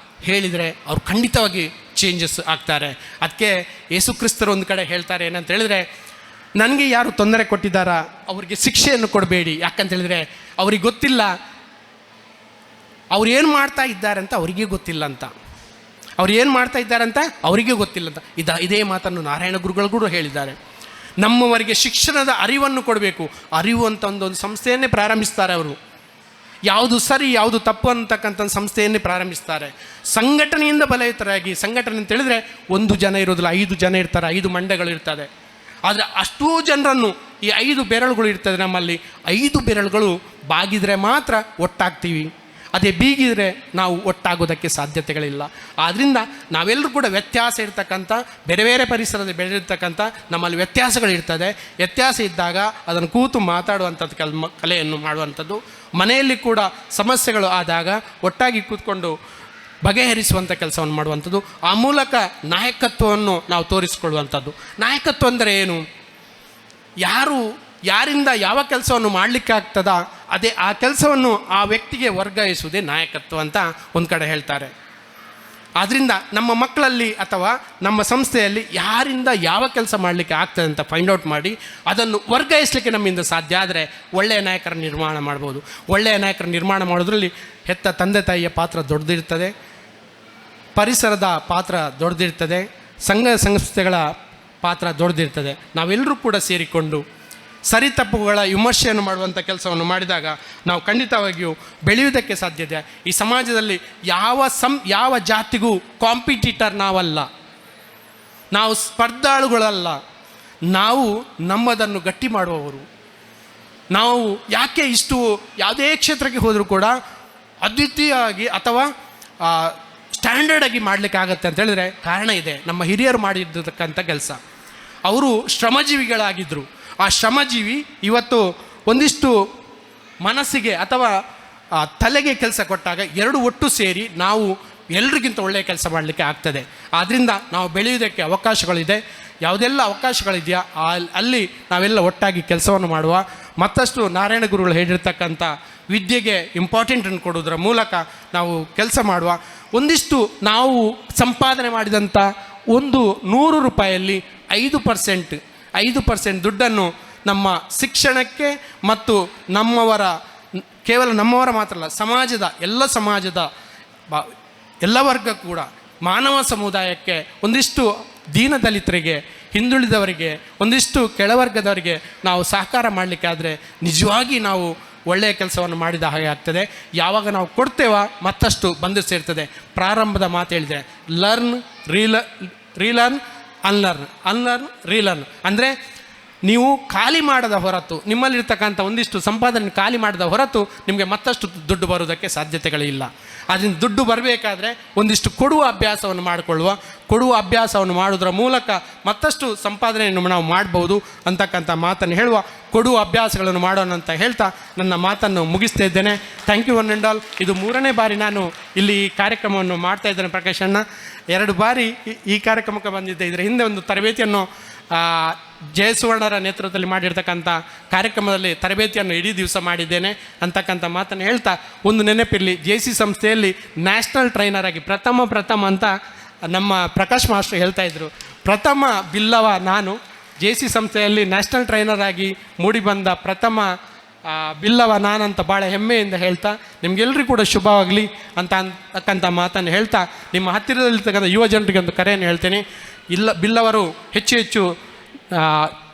ಹೇಳಿದರೆ ಅವ್ರು ಖಂಡಿತವಾಗಿ ಚೇಂಜಸ್ ಆಗ್ತಾರೆ. ಅದಕ್ಕೆ ಯೇಸು ಕ್ರಿಸ್ತರು ಒಂದು ಕಡೆ ಹೇಳ್ತಾರೆ ಏನಂತ ಹೇಳಿದ್ರೆ, ನನಗೆ ಯಾರು ತೊಂದರೆ ಕೊಟ್ಟಿದ್ದಾರಾ ಅವರಿಗೆ ಶಿಕ್ಷೆಯನ್ನು ಕೊಡಬೇಡಿ. ಯಾಕಂತ ಹೇಳಿದ್ರೆ ಅವ್ರಿಗೆ ಗೊತ್ತಿಲ್ಲ, ಅವ್ರು ಏನು ಮಾಡ್ತಾ ಇದ್ದಾರೆ ಅಂತ ಅವರಿಗೆ ಗೊತ್ತಿಲ್ಲ ಅಂತ. ಅವ್ರು ಏನು ಮಾಡ್ತಾ ಇದ್ದಾರೆ ಅಂತ ಅವರಿಗೆ ಗೊತ್ತಿಲ್ಲ ಅಂತ. ಇದೇ ಮಾತನ್ನು ನಾರಾಯಣ ಗುರುಗಳು ಕೂಡ ಹೇಳಿದ್ದಾರೆ. ನಮ್ಮವರಿಗೆ ಶಿಕ್ಷಣದ ಅರಿವನ್ನು ಕೊಡಬೇಕು. ಅರಿವು ಅಂತ ಒಂದು ಸಂಸ್ಥೆಯನ್ನೇ ಪ್ರಾರಂಭಿಸ್ತಾರೆ ಅವರು. ಯಾವುದು ಸರಿ ಯಾವುದು ತಪ್ಪು ಅಂತಕ್ಕಂಥ ಸಂಸ್ಥೆಯನ್ನೇ ಪ್ರಾರಂಭಿಸ್ತಾರೆ. ಸಂಘಟನೆಯಿಂದ ಬಲಯುತರಾಗಿ, ಸಂಘಟನೆ ಅಂತ ಹೇಳಿದ್ರೆ 1 ಜನ ಇರೋದಿಲ್ಲ, 5 ಜನ ಇರ್ತಾರೆ, 5 ಮಂಡಗಳು ಇರ್ತದೆ. ಆದರೆ ಅಷ್ಟೂ ಜನರನ್ನು, ಈ 5 ಬೆರಳುಗಳು ಇರ್ತದೆ ನಮ್ಮಲ್ಲಿ, 5 ಬೆರಳುಗಳು ಬಾಗಿದರೆ ಮಾತ್ರ ಒಟ್ಟಾಗ್ತೀವಿ. ಅದೇ ಬೀಗಿದರೆ ನಾವು ಒಟ್ಟಾಗೋದಕ್ಕೆ ಸಾಧ್ಯತೆಗಳಿಲ್ಲ. ಆದ್ದರಿಂದ ನಾವೆಲ್ಲರೂ ಕೂಡ ವ್ಯತ್ಯಾಸ ಇರ್ತಕ್ಕಂಥ, ಬೇರೆ ಬೇರೆ ಪರಿಸರದಲ್ಲಿ ಬೆಳೆದಿರ್ತಕ್ಕಂಥ ನಮ್ಮಲ್ಲಿ ವ್ಯತ್ಯಾಸಗಳಿರ್ತದೆ. ವ್ಯತ್ಯಾಸ ಇದ್ದಾಗ ಅದನ್ನು ಕೂತು ಮಾತಾಡುವಂಥದ್ದು ಕಲೆಯನ್ನು ಮಾಡುವಂಥದ್ದು. ಮನೆಯಲ್ಲಿ ಕೂಡ ಸಮಸ್ಯೆಗಳು ಆದಾಗ ಒಟ್ಟಾಗಿ ಕೂತ್ಕೊಂಡು ಬಗೆಹರಿಸುವಂಥ ಕೆಲಸವನ್ನು ಮಾಡುವಂಥದ್ದು. ಆ ಮೂಲಕ ನಾಯಕತ್ವವನ್ನು ನಾವು ತೋರಿಸಿಕೊಳ್ಳುವಂಥದ್ದು. ನಾಯಕತ್ವ ಅಂದರೆ ಏನು? ಯಾರಿಂದ ಯಾವ ಕೆಲಸವನ್ನು ಮಾಡಲಿಕ್ಕೆ ಆಗ್ತದ ಅದೇ ಆ ಕೆಲಸವನ್ನು ಆ ವ್ಯಕ್ತಿಗೆ ವರ್ಗಾಯಿಸುವುದೇ ನಾಯಕತ್ವ ಅಂತ ಒಂದು ಕಡೆ ಹೇಳ್ತಾರೆ. ಆದ್ದರಿಂದ ನಮ್ಮ ಮಕ್ಕಳಲ್ಲಿ ಅಥವಾ ನಮ್ಮ ಸಂಸ್ಥೆಯಲ್ಲಿ ಯಾರಿಂದ ಯಾವ ಕೆಲಸ ಮಾಡಲಿಕ್ಕೆ ಆಗ್ತದೆ ಅಂತ ಫೈಂಡ್ ಔಟ್ ಮಾಡಿ ಅದನ್ನು ವರ್ಗಾಯಿಸಲಿಕ್ಕೆ ನಮ್ಮಿಂದ ಸಾಧ್ಯ ಆದರೆ ಒಳ್ಳೆಯ ನಾಯಕರ ನಿರ್ಮಾಣ ಮಾಡ್ಬೋದು. ಒಳ್ಳೆಯ ನಾಯಕರ ನಿರ್ಮಾಣ ಮಾಡೋದ್ರಲ್ಲಿ ಹೆತ್ತ ತಂದೆ ತಾಯಿಯ ಪಾತ್ರ ದೊಡ್ಡದಿರ್ತದೆ, ಪರಿಸರದ ಪಾತ್ರ ದೊಡ್ಡದಿರ್ತದೆ, ಸಂಘ ಸಂಸ್ಥೆಗಳ ಪಾತ್ರ ದೊಡ್ಡದಿರ್ತದೆ. ನಾವೆಲ್ಲರೂ ಕೂಡ ಸೇರಿಕೊಂಡು ಸರಿ ತಪ್ಪುಗಳ ವಿಮರ್ಶೆಯನ್ನು ಮಾಡುವಂಥ ಕೆಲಸವನ್ನು ಮಾಡಿದಾಗ ನಾವು ಖಂಡಿತವಾಗಿಯೂ ಬೆಳೆಯುವುದಕ್ಕೆ ಸಾಧ್ಯತೆ. ಈ ಸಮಾಜದಲ್ಲಿ ಯಾವ ಜಾತಿಗೂ ಕಾಂಪಿಟೀಟರ್ ನಾವಲ್ಲ, ನಾವು ಸ್ಪರ್ಧಾಳುಗಳಲ್ಲ, ನಾವು ನಮ್ಮದನ್ನು ಗಟ್ಟಿ ಮಾಡುವವರು. ನಾವು ಯಾಕೆ ಇಷ್ಟು ಯಾವುದೇ ಕ್ಷೇತ್ರಕ್ಕೆ ಹೋದರೂ ಕೂಡ ಅದ್ವಿತೀಯವಾಗಿ ಅಥವಾ ಸ್ಟ್ಯಾಂಡರ್ಡ್ ಆಗಿ ಮಾಡಲಿಕ್ಕಾಗತ್ತೆ ಅಂತ ಹೇಳಿದ್ರೆ ಕಾರಣ ಇದೆ. ನಮ್ಮ ಹಿರಿಯರು ಮಾಡಿರ್ತಕ್ಕಂಥ ಕೆಲಸ. ಅವರು ಶ್ರಮಜೀವಿಗಳಾಗಿದ್ದರು. ಆ ಶ್ರಮಜೀವಿ ಇವತ್ತು ಒಂದಿಷ್ಟು ಮನಸ್ಸಿಗೆ ಅಥವಾ ತಲೆಗೆ ಕೆಲಸ ಕೊಟ್ಟಾಗ ಎರಡು ಒಟ್ಟು ಸೇರಿ ನಾವು ಎಲ್ರಿಗಿಂತ ಒಳ್ಳೆಯ ಕೆಲಸ ಮಾಡಲಿಕ್ಕೆ ಆಗ್ತದೆ. ಆದ್ದರಿಂದ ನಾವು ಬೆಳೆಯುವುದಕ್ಕೆ ಅವಕಾಶಗಳಿದೆ. ಯಾವುದೆಲ್ಲ ಅವಕಾಶಗಳಿದೆಯಾ ಅಲ್ಲಿ ನಾವೆಲ್ಲ ಒಟ್ಟಾಗಿ ಕೆಲಸವನ್ನು ಮಾಡುವ. ಮತ್ತಷ್ಟು ನಾರಾಯಣ ಗುರುಗಳು ಹೇಳಿರ್ತಕ್ಕಂಥ ವಿದ್ಯೆಗೆ ಇಂಪಾರ್ಟೆಂಟನ್ನು ಕೊಡೋದ್ರ ಮೂಲಕ ನಾವು ಕೆಲಸ ಮಾಡುವ. ಒಂದಿಷ್ಟು ನಾವು ಸಂಪಾದನೆ ಮಾಡಿದಂಥ 100 ರೂಪಾಯಲ್ಲಿ 5% ದುಡ್ಡನ್ನು ನಮ್ಮ ಶಿಕ್ಷಣಕ್ಕೆ ಮತ್ತು ಕೇವಲ ನಮ್ಮವರ ಮಾತ್ರ ಅಲ್ಲ, ಸಮಾಜದ ಎಲ್ಲ ವರ್ಗ ಕೂಡ ಮಾನವ ಸಮುದಾಯಕ್ಕೆ, ಒಂದಿಷ್ಟು ದೀನದಲಿತರಿಗೆ ಹಿಂದುಳಿದವರಿಗೆ, ಒಂದಿಷ್ಟು ಕೆಳವರ್ಗದವರಿಗೆ ನಾವು ಸಹಕಾರ ಮಾಡಲಿಕ್ಕಾದರೆ ನಿಜವಾಗಿ ನಾವು ಒಳ್ಳೆಯ ಕೆಲಸವನ್ನು ಮಾಡಿದ ಹಾಗೆ ಆಗ್ತದೆ. ಯಾವಾಗ ನಾವು ಕೊಡ್ತೇವ ಮತ್ತಷ್ಟು ಬಂದು ಸೇರ್ತದೆ. ಪ್ರಾರಂಭದ ಮಾತು ಹೇಳಿದೆ, ಲರ್ನ್ ರೀಲರ್ನ್ ಅನ್ಲರ್ನ್ ರೀಲರ್ನ್. ಅಂದರೆ ನೀವು ಖಾಲಿ ಮಾಡದ ಹೊರತು, ನಿಮ್ಮಲ್ಲಿರ್ತಕ್ಕಂಥ ಒಂದಿಷ್ಟು ಸಂಪಾದನೆ ಖಾಲಿ ಮಾಡದ ಹೊರತು ನಿಮಗೆ ಮತ್ತಷ್ಟು ದುಡ್ಡು ಬರುವುದಕ್ಕೆ ಸಾಧ್ಯತೆಗಳಿಲ್ಲ. ಅದರಿಂದ ದುಡ್ಡು ಬರಬೇಕಾದ್ರೆ ಒಂದಿಷ್ಟು ಕೊಡುವ ಅಭ್ಯಾಸವನ್ನು ಕೊಡುವ ಅಭ್ಯಾಸವನ್ನು ಮಾಡೋದ್ರ ಮೂಲಕ ಮತ್ತಷ್ಟು ಸಂಪಾದನೆಯನ್ನು ನಾವು ಮಾಡ್ಬೋದು ಅಂತಕ್ಕಂಥ ಮಾತನ್ನು ಹೇಳುವ, ಕೊಡುವ ಅಭ್ಯಾಸಗಳನ್ನು ಮಾಡೋಣ ಅಂತ ಹೇಳ್ತಾ ನನ್ನ ಮಾತನ್ನು ಮುಗಿಸ್ತಾ ಇದ್ದೇನೆ. Thank you one and all. ಇದು 3ನೇ ಬಾರಿ ನಾನು ಇಲ್ಲಿ ಈ ಕಾರ್ಯಕ್ರಮವನ್ನು ಮಾಡ್ತಾ ಇದ್ದೇನೆ. ಪ್ರಕಾಶ್ ಅಣ್ಣ 2 ಬಾರಿ ಈ ಕಾರ್ಯಕ್ರಮಕ್ಕೆ ಬಂದಿದ್ದೆ. ಇದರ ಹಿಂದೆ ಒಂದು ತರಬೇತಿಯನ್ನು ಜಯಸುವರ್ಣರ ನೇತೃತ್ವದಲ್ಲಿ ಮಾಡಿರ್ತಕ್ಕಂಥ ಕಾರ್ಯಕ್ರಮದಲ್ಲಿ ತರಬೇತಿಯನ್ನು ಇಡೀ ದಿವಸ ಮಾಡಿದ್ದೇನೆ ಅಂತಕ್ಕಂಥ ಮಾತನ್ನು ಹೇಳ್ತಾ, ಒಂದು ನೆನಪಿರಲಿ, JC ಸಂಸ್ಥೆಯಲ್ಲಿ ನ್ಯಾಷನಲ್ ಟ್ರೈನರ್ ಆಗಿ ಪ್ರಥಮ ಅಂತ ನಮ್ಮ ಪ್ರಕಾಶ್ ಮಾಸ್ಟರ್ ಹೇಳ್ತಾ ಇದ್ರು. ಪ್ರಥಮ ಬಿಲ್ಲವ ನಾನು JC ಸಂಸ್ಥೆಯಲ್ಲಿ ನ್ಯಾಷನಲ್ ಟ್ರೈನರ್ ಆಗಿ ಮೂಡಿಬಂದ ಪ್ರಥಮ ಬಿಲ್ಲವ ನಾನಂತ ಭಾಳ ಹೆಮ್ಮೆಯಿಂದ ಹೇಳ್ತಾ, ನಿಮಗೆಲ್ಲರಿಗೂ ಕೂಡ ಶುಭವಾಗಲಿ ಅಂತಕ್ಕಂಥ ಮಾತನ್ನು ಹೇಳ್ತಾ, ನಿಮ್ಮ ಹತ್ತಿರದಲ್ಲಿರ್ತಕ್ಕಂಥ ಯುವ ಜನರಿಗೆ ಒಂದು ಕರೆಯನ್ನು ಹೇಳ್ತೇನೆ. ಬಿಲ್ಲವರು ಹೆಚ್ಚು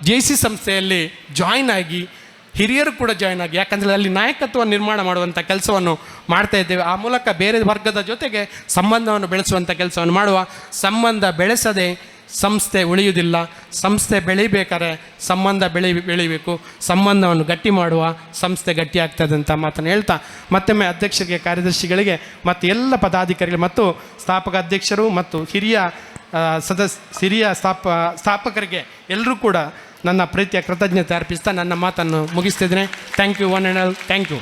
JC ಸಂಸ್ಥೆಯಲ್ಲಿ ಜಾಯಿನ್ ಆಗಿ, ಹಿರಿಯರು ಕೂಡ ಜಾಯಿನ್ ಆಗಿ, ಯಾಕಂದರೆ ಅಲ್ಲಿ ನಾಯಕತ್ವ ನಿರ್ಮಾಣ ಮಾಡುವಂಥ ಕೆಲಸವನ್ನು ಮಾಡ್ತಾ ಇದ್ದೇವೆ. ಆ ಮೂಲಕ ಬೇರೆ ವರ್ಗದ ಜೊತೆಗೆ ಸಂಬಂಧವನ್ನು ಬೆಳೆಸುವಂಥ ಕೆಲಸವನ್ನು ಮಾಡುವ. ಸಂಬಂಧ ಬೆಳೆಸದೆ ಸಂಸ್ಥೆ ಉಳಿಯುವುದಿಲ್ಲ. ಸಂಸ್ಥೆ ಬೆಳಿಬೇಕಾದ್ರೆ ಸಂಬಂಧ ಬೆಳಿಬೇಕು. ಸಂಬಂಧವನ್ನು ಗಟ್ಟಿ ಮಾಡುವ ಸಂಸ್ಥೆ ಗಟ್ಟಿಯಾಗ್ತದೆ ಅಂತ ಮಾತನ್ನು ಹೇಳ್ತಾ, ಮತ್ತೊಮ್ಮೆ ಅಧ್ಯಕ್ಷರಿಗೆ, ಕಾರ್ಯದರ್ಶಿಗಳಿಗೆ ಮತ್ತು ಎಲ್ಲ ಪದಾಧಿಕಾರಿಗಳು ಮತ್ತು ಸ್ಥಾಪಕ ಅಧ್ಯಕ್ಷರು ಮತ್ತು ಹಿರಿಯ ಸ್ಥಾಪಕರಿಗೆ ಎಲ್ಲರೂ ಕೂಡ ನನ್ನ ಪ್ರೀತಿಯ ಕೃತಜ್ಞತೆ ಅರ್ಪಿಸ್ತಾ ನನ್ನ ಮಾತನ್ನು ಮುಗಿಸ್ತಿದ್ದೇನೆ. Thank you one and all. Thank you.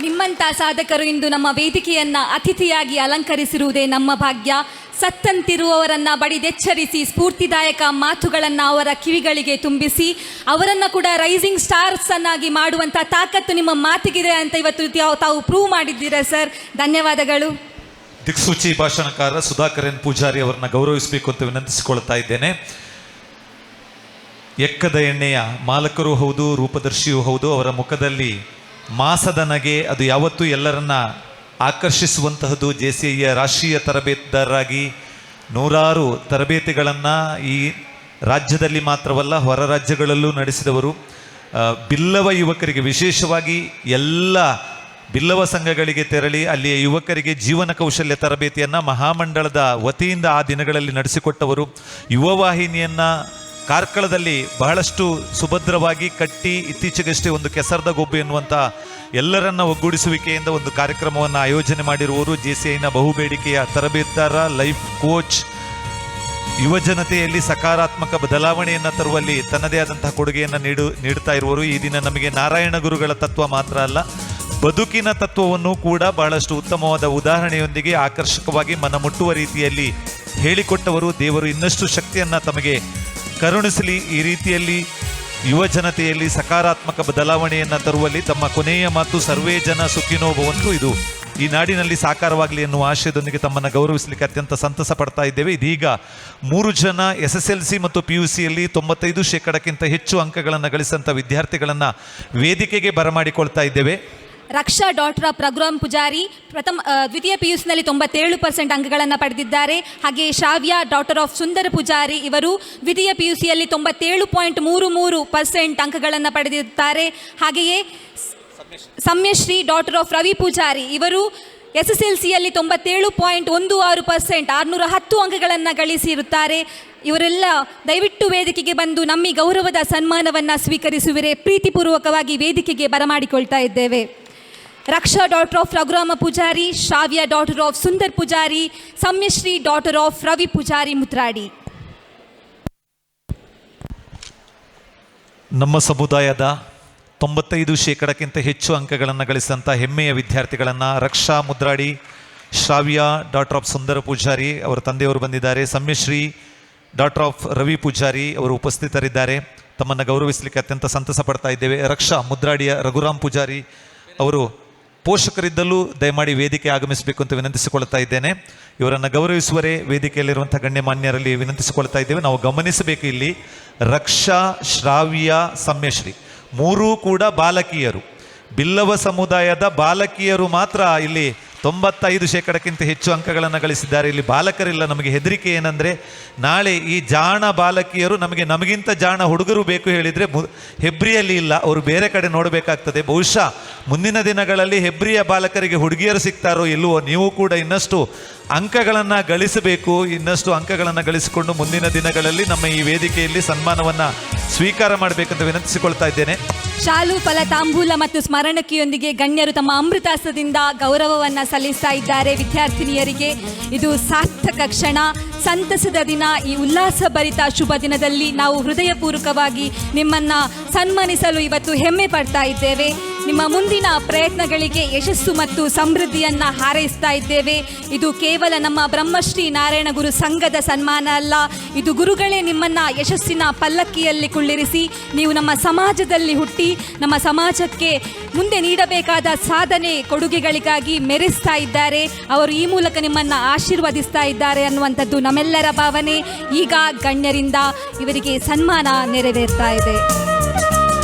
ನಿಮ್ಮಂಥ ಸಾಧಕರು ಇಂದು ನಮ್ಮ ವೇದಿಕೆಯನ್ನು ಅತಿಥಿಯಾಗಿ ಅಲಂಕರಿಸಿರುವುದೇ ನಮ್ಮ ಭಾಗ್ಯ. ಸತ್ತಂತಿರುವವರನ್ನು ಬಡಿದೆಚ್ಚರಿಸಿ ಸ್ಫೂರ್ತಿದಾಯಕ ಮಾತುಗಳನ್ನು ಅವರ ಕಿವಿಗಳಿಗೆ ತುಂಬಿಸಿ ಅವರನ್ನು ಕೂಡ ರೈಸಿಂಗ್ ಸ್ಟಾರ್ಸ್ ಅನ್ನಾಗಿ ಮಾಡುವಂಥ ತಾಕತ್ತು ನಿಮ್ಮ ಮಾತಿಗಿದೆ ಅಂತ ಇವತ್ತು ತಾವು ಪ್ರೂವ್ ಮಾಡಿದ್ದೀರಾ ಸರ್. ಧನ್ಯವಾದಗಳು. ದಿಕ್ಸೂಚಿ ಭಾಷಣಕಾರ ಸುಧಾಕರ್ ಎನ್ ಪೂಜಾರಿ ಅವರನ್ನ ಗೌರವಿಸಬೇಕು ಅಂತ ವಿನಂತಿಸಿಕೊಳ್ತಾ ಇದ್ದೇನೆ. ಎಕ್ಕದ ಎಣ್ಣೆಯ ಮಾಲಕರೂ ಹೌದು, ರೂಪದರ್ಶಿಯೂ ಹೌದು. ಅವರ ಮುಖದಲ್ಲಿ ಮಾಸದ ನಗೆ, ಅದು ಯಾವತ್ತೂ ಎಲ್ಲರನ್ನ ಆಕರ್ಷಿಸುವಂತಹದ್ದು. JCIಯ ರಾಷ್ಟ್ರೀಯ ತರಬೇತುದಾರರಾಗಿ 100 ತರಬೇತಿಗಳನ್ನು ಈ ರಾಜ್ಯದಲ್ಲಿ ಮಾತ್ರವಲ್ಲ ಹೊರ ರಾಜ್ಯಗಳಲ್ಲೂ ನಡೆಸಿದವರು. ಬಿಲ್ಲವ ಯುವಕರಿಗೆ, ವಿಶೇಷವಾಗಿ ಎಲ್ಲ ಬಿಲ್ಲವ ಸಂಘಗಳಿಗೆ ತೆರಳಿ ಅಲ್ಲಿಯ ಯುವಕರಿಗೆ ಜೀವನ ಕೌಶಲ್ಯ ತರಬೇತಿಯನ್ನು ಮಹಾಮಂಡಳದ ವತಿಯಿಂದ ಆ ದಿನಗಳಲ್ಲಿ ನಡೆಸಿಕೊಟ್ಟವರು. ಯುವವಾಹಿನಿಯನ್ನು ಕಾರ್ಕಳದಲ್ಲಿ ಬಹಳಷ್ಟು ಸುಭದ್ರವಾಗಿ ಕಟ್ಟಿ ಇತ್ತೀಚೆಗಷ್ಟೇ ಒಂದು ಕೆಸರದ ಗೊಬ್ಬೆ ಎನ್ನುವಂಥ ಎಲ್ಲರನ್ನ ಒಗ್ಗೂಡಿಸುವಿಕೆಯಿಂದ ಒಂದು ಕಾರ್ಯಕ್ರಮವನ್ನು ಆಯೋಜನೆ ಮಾಡಿರುವವರು. JCIನ ಬಹುಬೇಡಿಕೆಯ ತರಬೇತುದಾರ, ಲೈಫ್ ಕೋಚ್, ಯುವಜನತೆಯಲ್ಲಿ ಸಕಾರಾತ್ಮಕ ಬದಲಾವಣೆಯನ್ನು ತರುವಲ್ಲಿ ತನ್ನದೇ ಆದಂತಹ ಕೊಡುಗೆಯನ್ನು ನೀಡ್ತಾ ಇರುವರು. ಈ ದಿನ ನಮಗೆ ನಾರಾಯಣ ಗುರುಗಳ ತತ್ವ ಮಾತ್ರ ಅಲ್ಲ, ಬದುಕಿನ ತತ್ವವನ್ನು ಕೂಡ ಬಹಳಷ್ಟು ಉತ್ತಮವಾದ ಉದಾಹರಣೆಯೊಂದಿಗೆ ಆಕರ್ಷಕವಾಗಿ ಮನಮುಟ್ಟುವ ರೀತಿಯಲ್ಲಿ ಹೇಳಿಕೊಟ್ಟವರು. ದೇವರು ಇನ್ನಷ್ಟು ಶಕ್ತಿಯನ್ನು ತಮಗೆ ಕರುಣಿಸಲಿ. ಈ ರೀತಿಯಲ್ಲಿ ಯುವ ಜನತೆಯಲ್ಲಿ ಸಕಾರಾತ್ಮಕ ಬದಲಾವಣೆಯನ್ನು ತರುವಲ್ಲಿ ತಮ್ಮ ಕೊನೆಯ ಮಾತು ಸರ್ವೇ ಜನ ಸುಖಿನೋ ಭವಂತು, ಇದು ಈ ನಾಡಿನಲ್ಲಿ ಸಾಕಾರವಾಗಲಿ ಎನ್ನುವ ಆಶಯದೊಂದಿಗೆ ತಮ್ಮನ್ನು ಗೌರವಿಸಲಿಕ್ಕೆ ಅತ್ಯಂತ ಸಂತಸ ಪಡ್ತಾ ಇದ್ದೇವೆ. ಇದೀಗ 3 ಜನ SSLC ಮತ್ತು PUCಯಲ್ಲಿ 95% ಹೆಚ್ಚು ಅಂಕಗಳನ್ನು ಗಳಿಸಿದಂಥ ವಿದ್ಯಾರ್ಥಿಗಳನ್ನು ವೇದಿಕೆಗೆ ಬರಮಾಡಿಕೊಳ್ತಾ ಇದ್ದೇವೆ. ರಕ್ಷಾ ಡಾಕ್ಟರ್ ಆಫ್ ರಘುರಾಮ್ ಪೂಜಾರಿ ದ್ವಿತೀಯ PUCನಲ್ಲಿ 97% ಅಂಕಗಳನ್ನು ಪಡೆದಿದ್ದಾರೆ. ಹಾಗೆ ಶ್ರಾವ್ಯ ಡಾಕ್ಟರ್ ಆಫ್ ಸುಂದರ ಪೂಜಾರಿ ಇವರು ದ್ವಿತೀಯ PUCಯಲ್ಲಿ 97.33% ಅಂಕಗಳನ್ನು ಪಡೆದಿದ್ದಾರೆ. ಹಾಗೆಯೇ ಸಮ್ಯಶ್ರೀ ಡಾಕ್ಟರ್ ಆಫ್ ರವಿ ಪೂಜಾರಿ ಇವರು SSLCಯಲ್ಲಿ 97.16%, 610 ಅಂಕಗಳನ್ನು ಗಳಿಸಿರುತ್ತಾರೆ. ಇವರೆಲ್ಲ ದಯವಿಟ್ಟು ವೇದಿಕೆಗೆ ಬಂದು ನಮ್ಮ ಗೌರವದ ಸನ್ಮಾನವನ್ನು ಸ್ವೀಕರಿಸುವಿರೆ ಪ್ರೀತಿಪೂರ್ವಕವಾಗಿ ವೇದಿಕೆಗೆ ಬರಮಾಡಿಕೊಳ್ತಾ ಇದ್ದೇವೆ. Raksha daughter of Raghurama Poojary, Shravya daughter of Sundar Poojary, Samyashree daughter of Ravi Poojary Mutradi. ನಮ್ಮ ಸಮುದಾಯದ 95% ಹೆಚ್ಚು ಅಂಕಗಳನ್ನು ಗಳಿಸಿದಂಥ ಹೆಮ್ಮೆಯ ವಿದ್ಯಾರ್ಥಿಗಳನ್ನು ರಕ್ಷಾ ಮುದ್ರಾಡಿ, ಶ್ರಾವ್ಯ ಡಾಕ್ಟರ್ ಆಫ್ ಸುಂದರ ಪೂಜಾರಿ ಅವರ ತಂದೆಯವರು ಬಂದಿದ್ದಾರೆ, ಸಮ್ಯಶ್ರೀ ಡಾಕ್ಟರ್ ಆಫ್ ರವಿ ಪೂಜಾರಿ ಅವರು ಉಪಸ್ಥಿತರಿದ್ದಾರೆ. ತಮ್ಮನ್ನು ಗೌರವಿಸಲಿಕ್ಕೆ ಅತ್ಯಂತ ಸಂತಸ ಪಡ್ತಾ ಇದ್ದೇವೆ. ರಕ್ಷಾ ಮುದ್ರಾಡಿಯ ರಘುರಾಮ್ ಪೂಜಾರಿ ಅವರು ಪೋಷಕರಿದ್ದಲ್ಲೂ ದಯಮಾಡಿ ವೇದಿಕೆ ಆಗಮಿಸಬೇಕು ಅಂತ ವಿನಂತಿಸಿಕೊಳ್ತಾ ಇದ್ದೇನೆ. ಇವರನ್ನು ಗೌರವಿಸುವರೇ ವೇದಿಕೆಯಲ್ಲಿರುವಂಥ ಗಣ್ಯಮಾನ್ಯರಲ್ಲಿ ವಿನಂತಿಸಿಕೊಳ್ತಾ ಇದ್ದೇವೆ. ನಾವು ಗಮನಿಸಬೇಕು, ಇಲ್ಲಿ ರಕ್ಷಾ, ಶ್ರಾವ್ಯ, ಸಮ್ಯಶ್ರೀ 3 ಕೂಡ ಬಾಲಕಿಯರು. ಬಿಲ್ಲವ ಸಮುದಾಯದ ಬಾಲಕಿಯರು ಮಾತ್ರ ಇಲ್ಲಿ 95% ಹೆಚ್ಚು ಅಂಕಗಳನ್ನು ಗಳಿಸಿದ್ದಾರೆ. ಇಲ್ಲಿ ಬಾಲಕರಿಲ್ಲ. ನಮಗೆ ಹೆದರಿಕೆ ಏನಂದರೆ, ನಾಳೆ ಈ ಜಾಣ ಬಾಲಕಿಯರು ನಮಗಿಂತ ಜಾಣ ಹುಡುಗರು ಬೇಕು ಹೇಳಿದರೆ ಹೆಬ್ರಿಯಲ್ಲಿ ಇಲ್ಲ, ಅವರು ಬೇರೆ ಕಡೆ ನೋಡಬೇಕಾಗ್ತದೆ. ಬಹುಶಃ ಮುಂದಿನ ದಿನಗಳಲ್ಲಿ ಹೆಬ್ರಿಯ ಬಾಲಕರಿಗೆ ಹುಡುಗಿಯರು ಸಿಗ್ತಾರೋ ಇಲ್ಲವೋ, ನೀವು ಕೂಡ ಇನ್ನಷ್ಟು ಅಂಕಗಳನ್ನು ಗಳಿಸಬೇಕು. ಇನ್ನಷ್ಟು ಅಂಕಗಳನ್ನು ಗಳಿಸಿಕೊಂಡು ಮುಂದಿನ ದಿನಗಳಲ್ಲಿ ನಮ್ಮ ಈ ವೇದಿಕೆಯಲ್ಲಿ ಸನ್ಮಾನವನ್ನು ಸ್ವೀಕಾರ ಮಾಡಬೇಕಂತ ವಿನಂತಿಸಿಕೊಳ್ತಾ ಇದ್ದೇನೆ. ಶಾಲು ಫಲ ತಾಂಬೂಲ ಮತ್ತು ಸ್ಮರಣಕಿಯೊಂದಿಗೆ ಗಣ್ಯರು ತಮ್ಮ ಅಮೃತಾಸದಿಂದ ಗೌರವವನ್ನು ಸಲ್ಲಿಸ್ತಾ ಇದ್ದಾರೆ ವಿದ್ಯಾರ್ಥಿನಿಯರಿಗೆ. ಇದು ಸಾರ್ಥಕ ಕ್ಷಣ, ಸಂತಸದ ದಿನ. ಈ ಉಲ್ಲಾಸಭರಿತ ಶುಭ ದಿನದಲ್ಲಿ ನಾವು ಹೃದಯಪೂರ್ವಕವಾಗಿ ನಿಮ್ಮನ್ನು ಸನ್ಮಾನಿಸಲು ಇವತ್ತು ಹೆಮ್ಮೆ ಪಡ್ತಾ ಇದ್ದೇವೆ. ನಿಮ್ಮ ಮುಂದಿನ ಪ್ರಯತ್ನಗಳಿಗೆ ಯಶಸ್ಸು ಮತ್ತು ಸಮೃದ್ಧಿಯನ್ನು ಹಾರೈಸ್ತಾ ಇದ್ದೇವೆ. ಇದು ಕೇವಲ ನಮ್ಮ ಬ್ರಹ್ಮಶ್ರೀ ನಾರಾಯಣ ಗುರು ಸಂಘದ ಸನ್ಮಾನ ಅಲ್ಲ, ಇದು ಗುರುಗಳೇ ನಿಮ್ಮನ್ನು ಯಶಸ್ಸಿನ ಪಲ್ಲಕ್ಕಿಯಲ್ಲಿ ಕುಳ್ಳಿರಿಸಿ ನೀವು ನಮ್ಮ ಸಮಾಜದಲ್ಲಿ ಹುಟ್ಟಿ ನಮ್ಮ ಸಮಾಜಕ್ಕೆ ಮುಂದೆ ನೀಡಬೇಕಾದ ಸಾಧನೆ ಕೊಡುಗೆಗಳಿಗಾಗಿ ಮೆರೆಸ್ತಾ ಇದ್ದಾರೆ. ಅವರು ಈ ಮೂಲಕ ನಿಮ್ಮನ್ನು ಆಶೀರ್ವದಿಸ್ತಾ ಇದ್ದಾರೆ ಅನ್ನುವಂಥದ್ದು ನಮ್ಮೆಲ್ಲರ ಭಾವನೆ. ಈಗ ಗಣ್ಯರಿಂದ ಇವರಿಗೆ ಸನ್ಮಾನ ನೆರವೇರ್ತಾ ಇದೆ.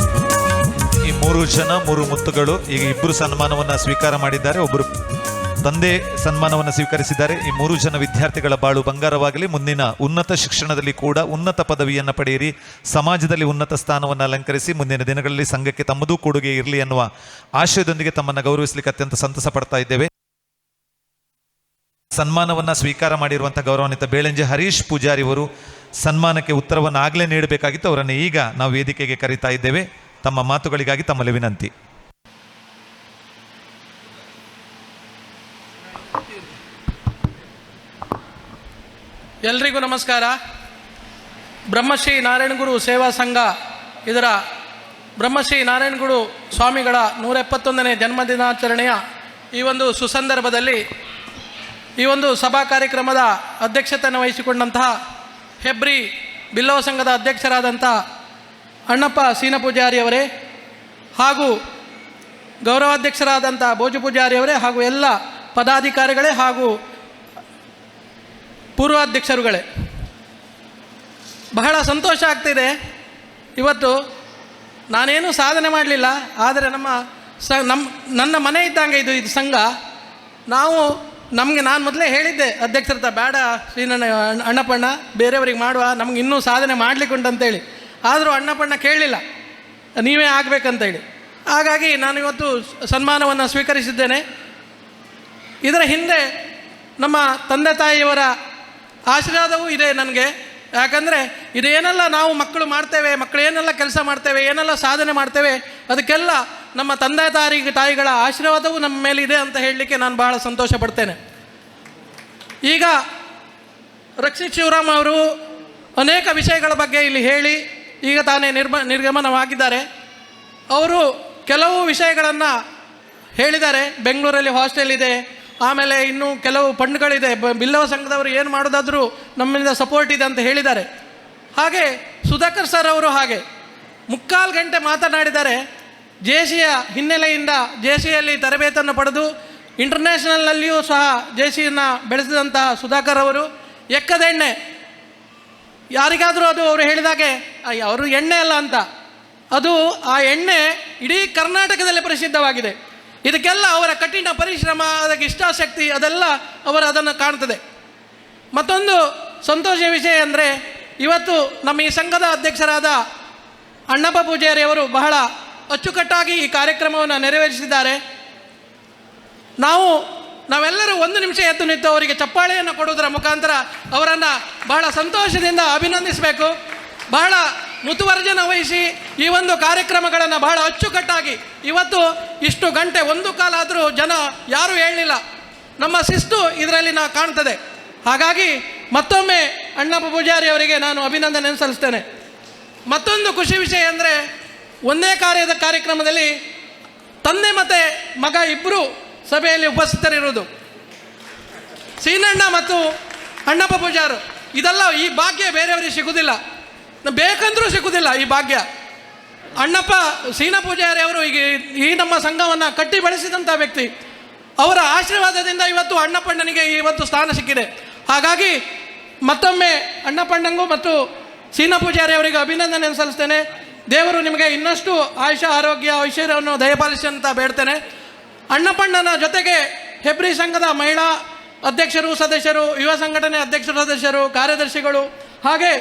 ಈ 3 ಜನ 3 ಮುತ್ತುಗಳು ಈಗ ಇಬ್ಬರು ಸನ್ಮಾನವನ್ನು ಸ್ವೀಕಾರ ಮಾಡಿದ್ದಾರೆ, ಒಬ್ಬರು ತಂದೆ ಸನ್ಮಾನವನ್ನು ಸ್ವೀಕರಿಸಿದ್ದಾರೆ. ಈ 3 ಜನ ವಿದ್ಯಾರ್ಥಿಗಳ ಬಾಳು ಬಂಗಾರವಾಗಲಿ. ಮುಂದಿನ ಉನ್ನತ ಶಿಕ್ಷಣದಲ್ಲಿ ಕೂಡ ಉನ್ನತ ಪದವಿಯನ್ನು ಪಡೆಯಿರಿ, ಸಮಾಜದಲ್ಲಿ ಉನ್ನತ ಸ್ಥಾನವನ್ನು ಅಲಂಕರಿಸಿ ಮುಂದಿನ ದಿನಗಳಲ್ಲಿ ಸಂಘಕ್ಕೆ ತಮ್ಮದೂ ಕೊಡುಗೆ ಇರಲಿ ಎನ್ನುವ ಆಶಯದೊಂದಿಗೆ ತಮ್ಮನ್ನು ಗೌರವಿಸಲಿಕ್ಕೆ ಅತ್ಯಂತ ಸಂತಸ ಪಡ್ತಾ ಇದ್ದೇವೆ. ಸನ್ಮಾನವನ್ನು ಸ್ವೀಕಾರ ಮಾಡಿರುವಂಥ ಗೌರವಾನ್ವಿತ ಬೇಳಂಜೆ ಹರೀಶ್ ಪೂಜಾರಿ ಅವರು ಸನ್ಮಾನಕ್ಕೆ ಉತ್ತರವನ್ನು ಆಗಲೇ ನೀಡಬೇಕಾಗಿತ್ತು. ಅವರನ್ನು ಈಗ ನಾವು ವೇದಿಕೆಗೆ ಕರೀತಾ ಇದ್ದೇವೆ. ತಮ್ಮ ಮಾತುಗಳಿಗಾಗಿ ತಮ್ಮಲ್ಲಿ ವಿನಂತಿ. ಎಲ್ರಿಗೂ ನಮಸ್ಕಾರ. ಬ್ರಹ್ಮಶ್ರೀ ನಾರಾಯಣಗುರು ಸೇವಾ ಸಂಘ ಇದರ ಬ್ರಹ್ಮಶ್ರೀ ನಾರಾಯಣಗುರು ಸ್ವಾಮಿಗಳ 171ನೇ ಜನ್ಮದಿನಾಚರಣೆಯ ಈ ಒಂದು ಸುಸಂದರ್ಭದಲ್ಲಿ ಈ ಒಂದು ಸಭಾ ಕಾರ್ಯಕ್ರಮದ ಅಧ್ಯಕ್ಷತೆಯನ್ನು ವಹಿಸಿಕೊಂಡಂತಹ ಹೆಬ್ರಿ ಬಿಲ್ಲವ ಸಂಘದ ಅಧ್ಯಕ್ಷರಾದಂಥ ಅಣ್ಣಪ್ಪ ಸೀನ ಪೂಜಾರಿಯವರೇ ಹಾಗೂ ಗೌರವಾಧ್ಯಕ್ಷರಾದಂಥ ಭೋಜ ಪೂಜಾರಿಯವರೇ ಹಾಗೂ ಎಲ್ಲ ಪದಾಧಿಕಾರಿಗಳೇ ಹಾಗೂ ಪೂರ್ವಾಧ್ಯಕ್ಷರುಗಳೇ, ಬಹಳ ಸಂತೋಷ ಆಗ್ತಿದೆ. ಇವತ್ತು ನಾನೇನು ಸಾಧನೆ ಮಾಡಲಿಲ್ಲ, ಆದರೆ ನನ್ನ ಮನೆ ಇದ್ದಂಗೆ ಇದು ಸಂಘ. ನಾನು ಮೊದಲೇ ಹೇಳಿದ್ದೆ ಅಧ್ಯಕ್ಷರ ಬೇಡ ಶ್ರೀನಣ್ಣ ಅಣ್ಣಪ್ಪಣ್ಣ ಬೇರೆಯವ್ರಿಗೆ ಮಾಡುವ, ನಮ್ಗೆ ಇನ್ನೂ ಸಾಧನೆ ಮಾಡಲಿಕ್ಕೆ ಉಂಟಂತೇಳಿ. ಆದರೂ ಅಣ್ಣಪ್ಪಣ್ಣ ಕೇಳಲಿಲ್ಲ, ನೀವೇ ಆಗಬೇಕಂತೇಳಿ. ಹಾಗಾಗಿ ನಾನು ಇವತ್ತು ಸನ್ಮಾನವನ್ನು ಸ್ವೀಕರಿಸಿದ್ದೇನೆ. ಇದರ ಹಿಂದೆ ನಮ್ಮ ತಂದೆ ತಾಯಿಯವರ ಆಶೀರ್ವಾದವೂ ಇದೆ ನನಗೆ. ಯಾಕಂದರೆ ಇದೇನೆಲ್ಲ ನಾವು ಮಕ್ಕಳು ಮಾಡ್ತೇವೆ, ಮಕ್ಕಳು ಏನೆಲ್ಲ ಕೆಲಸ ಮಾಡ್ತೇವೆ, ಏನೆಲ್ಲ ಸಾಧನೆ ಮಾಡ್ತೇವೆ, ಅದಕ್ಕೆಲ್ಲ ನಮ್ಮ ತಂದೆ ತಾಯಿಗಳ ಆಶೀರ್ವಾದವೂ ನಮ್ಮ ಮೇಲಿದೆ ಅಂತ ಹೇಳಲಿಕ್ಕೆ ನಾನು ಬಹಳ ಸಂತೋಷ ಪಡ್ತೇನೆ. ಈಗ ರಕ್ಷಿತ್ ಶಿವರಾಮ್ ಅವರು ಅನೇಕ ವಿಷಯಗಳ ಬಗ್ಗೆ ಇಲ್ಲಿ ಹೇಳಿ ಈಗ ತಾನೇ ನಿರ್ಗಮನವಾಗಿದ್ದಾರೆ. ಅವರು ಕೆಲವು ವಿಷಯಗಳನ್ನು ಹೇಳಿದ್ದಾರೆ. ಬೆಂಗಳೂರಲ್ಲಿ ಹಾಸ್ಟೆಲ್ ಇದೆ, ಆಮೇಲೆ ಇನ್ನೂ ಕೆಲವು ಫಂಡ್ಗಳಿದೆ, ಬಿಲ್ಲವ ಸಂಘದವರು ಏನು ಮಾಡೋದಾದರೂ ನಮ್ಮಿಂದ ಸಪೋರ್ಟ್ ಇದೆ ಅಂತ ಹೇಳಿದ್ದಾರೆ. ಹಾಗೆ ಸುಧಾಕರ್ ಸರ್ ಅವರು ಹಾಗೆ 3/4 ಗಂಟೆ ಮಾತನಾಡಿದ್ದಾರೆ. ಜೆಸಿಯ ಹಿನ್ನೆಲೆಯಿಂದ ಜೆಸಿಯಲ್ಲಿ ತರಬೇತಿಯನ್ನು ಪಡೆದು ಇಂಟರ್ನ್ಯಾಷನಲ್ನಲ್ಲಿಯೂ ಸಹ ಜೆಸಿಯನ್ನು ಬೆಳೆಸಿದಂತಹ ಸುಧಾಕರ್ ಅವರು ಎಕ್ಕದೆಣ್ಣೆ, ಯಾರಿಗಾದರೂ ಅದು ಅವರು ಹೇಳಿದಾಗೆ ಅವರು ಎಣ್ಣೆ ಅಲ್ಲ ಅಂತ, ಅದು ಆ ಎಣ್ಣೆ ಇಡೀ ಕರ್ನಾಟಕದಲ್ಲಿ ಪ್ರಸಿದ್ಧವಾಗಿದೆ. ಇದಕ್ಕೆಲ್ಲ ಅವರ ಕಠಿಣ ಪರಿಶ್ರಮ, ಅದಕ್ಕೆ ಇಷ್ಟಾಸಕ್ತಿ, ಅದೆಲ್ಲ ಅದನ್ನು ಕಾಣ್ತದೆ. ಮತ್ತೊಂದು ಸಂತೋಷ ವಿಷಯ ಅಂದರೆ ಇವತ್ತು ನಮ್ಮ ಈ ಸಂಘದ ಅಧ್ಯಕ್ಷರಾದ ಅಣ್ಣಪ್ಪ ಪೂಜಾರಿಯವರು ಬಹಳ ಅಚ್ಚುಕಟ್ಟಾಗಿ ಈ ಕಾರ್ಯಕ್ರಮವನ್ನು ನೆರವೇರಿಸಿದ್ದಾರೆ. ನಾವೆಲ್ಲರೂ 1 ನಿಮಿಷ ಎದ್ದು ನಿಂತು ಅವರಿಗೆ ಚಪ್ಪಾಳೆಯನ್ನು ಕೊಡುವುದರ ಮುಖಾಂತರ ಅವರನ್ನು ಬಹಳ ಸಂತೋಷದಿಂದ ಅಭಿನಂದಿಸಬೇಕು. ಬಹಳ ಮುತುವರ್ಜನ ವಹಿಸಿ ಈ ಒಂದು ಕಾರ್ಯಕ್ರಮಗಳನ್ನು ಬಹಳ ಅಚ್ಚುಕಟ್ಟಾಗಿ ಇವತ್ತು ಇಷ್ಟು ಗಂಟೆ 1 ಕಾಲಾದರೂ ಜನ ಯಾರೂ ಹೇಳಲಿಲ್ಲ. ನಮ್ಮ ಶಿಸ್ತು ಇದರಲ್ಲಿ ಕಾಣ್ತದೆ. ಹಾಗಾಗಿ ಮತ್ತೊಮ್ಮೆ ಅಣ್ಣಪ್ಪ ಪೂಜಾರಿ ಅವರಿಗೆ ನಾನು ಅಭಿನಂದನೆ ಸಲ್ಲಿಸ್ತೇನೆ. ಮತ್ತೊಂದು ಖುಷಿ ವಿಷಯ ಅಂದರೆ ಒಂದೇ ಕಾರ್ಯಕ್ರಮದಲ್ಲಿ ತಂದೆ ಮತ್ತು ಮಗ ಇಬ್ಬರು ಸಭೆಯಲ್ಲಿ ಉಪಸ್ಥಿತರಿರುವುದು. ಸೀನಣ್ಣ ಮತ್ತು ಅಣ್ಣಪ್ಪ ಪೂಜಾರು, ಇದೆಲ್ಲ ಈ ಭಾಗ್ಯ ಬೇರೆಯವರಿಗೆ ಸಿಗುವುದಿಲ್ಲ, ಬೇಕಂದ್ರೂ ಸಿಗುವುದಿಲ್ಲ ಈ ಭಾಗ್ಯ. ಅಣ್ಣಪ್ಪ ಸೀನ ಪೂಜಾರಿ ಅವರು ಈ ನಮ್ಮ ಸಂಘವನ್ನು ಕಟ್ಟಿ ಬೆಳೆಸಿದಂಥ ವ್ಯಕ್ತಿ. ಅವರ ಆಶೀರ್ವಾದದಿಂದ ಇವತ್ತು ಅಣ್ಣಪ್ಪಣ್ಣನಿಗೆ ಇವತ್ತು ಸ್ಥಾನ ಸಿಕ್ಕಿದೆ. ಹಾಗಾಗಿ ಮತ್ತೊಮ್ಮೆ ಅಣ್ಣಪ್ಪಣ್ಣಂಗೂ ಮತ್ತು ಸೀನ ಪೂಜಾರಿ ಅವರಿಗೆ ಅಭಿನಂದನೆ ಸಲ್ಲಿಸ್ತೇನೆ. ದೇವರು ನಿಮಗೆ ಇನ್ನಷ್ಟು ಆಯುಷ್ಯ ಆರೋಗ್ಯ ಐಶ್ವರ್ಯವನ್ನು ದಯಪಾಲಿಸಿ ಅಂತ ಬೇಡ್ತೇನೆ. ಅಣ್ಣಪ್ಪಣ್ಣನ ಜೊತೆಗೆ ಹೆಬ್ರಿ ಸಂಘದ ಮಹಿಳಾ ಅಧ್ಯಕ್ಷರು ಸದಸ್ಯರು, ಯುವ ಸಂಘಟನೆ ಅಧ್ಯಕ್ಷರು ಸದಸ್ಯರು, ಕಾರ್ಯದರ್ಶಿಗಳು ಹಾಗೆ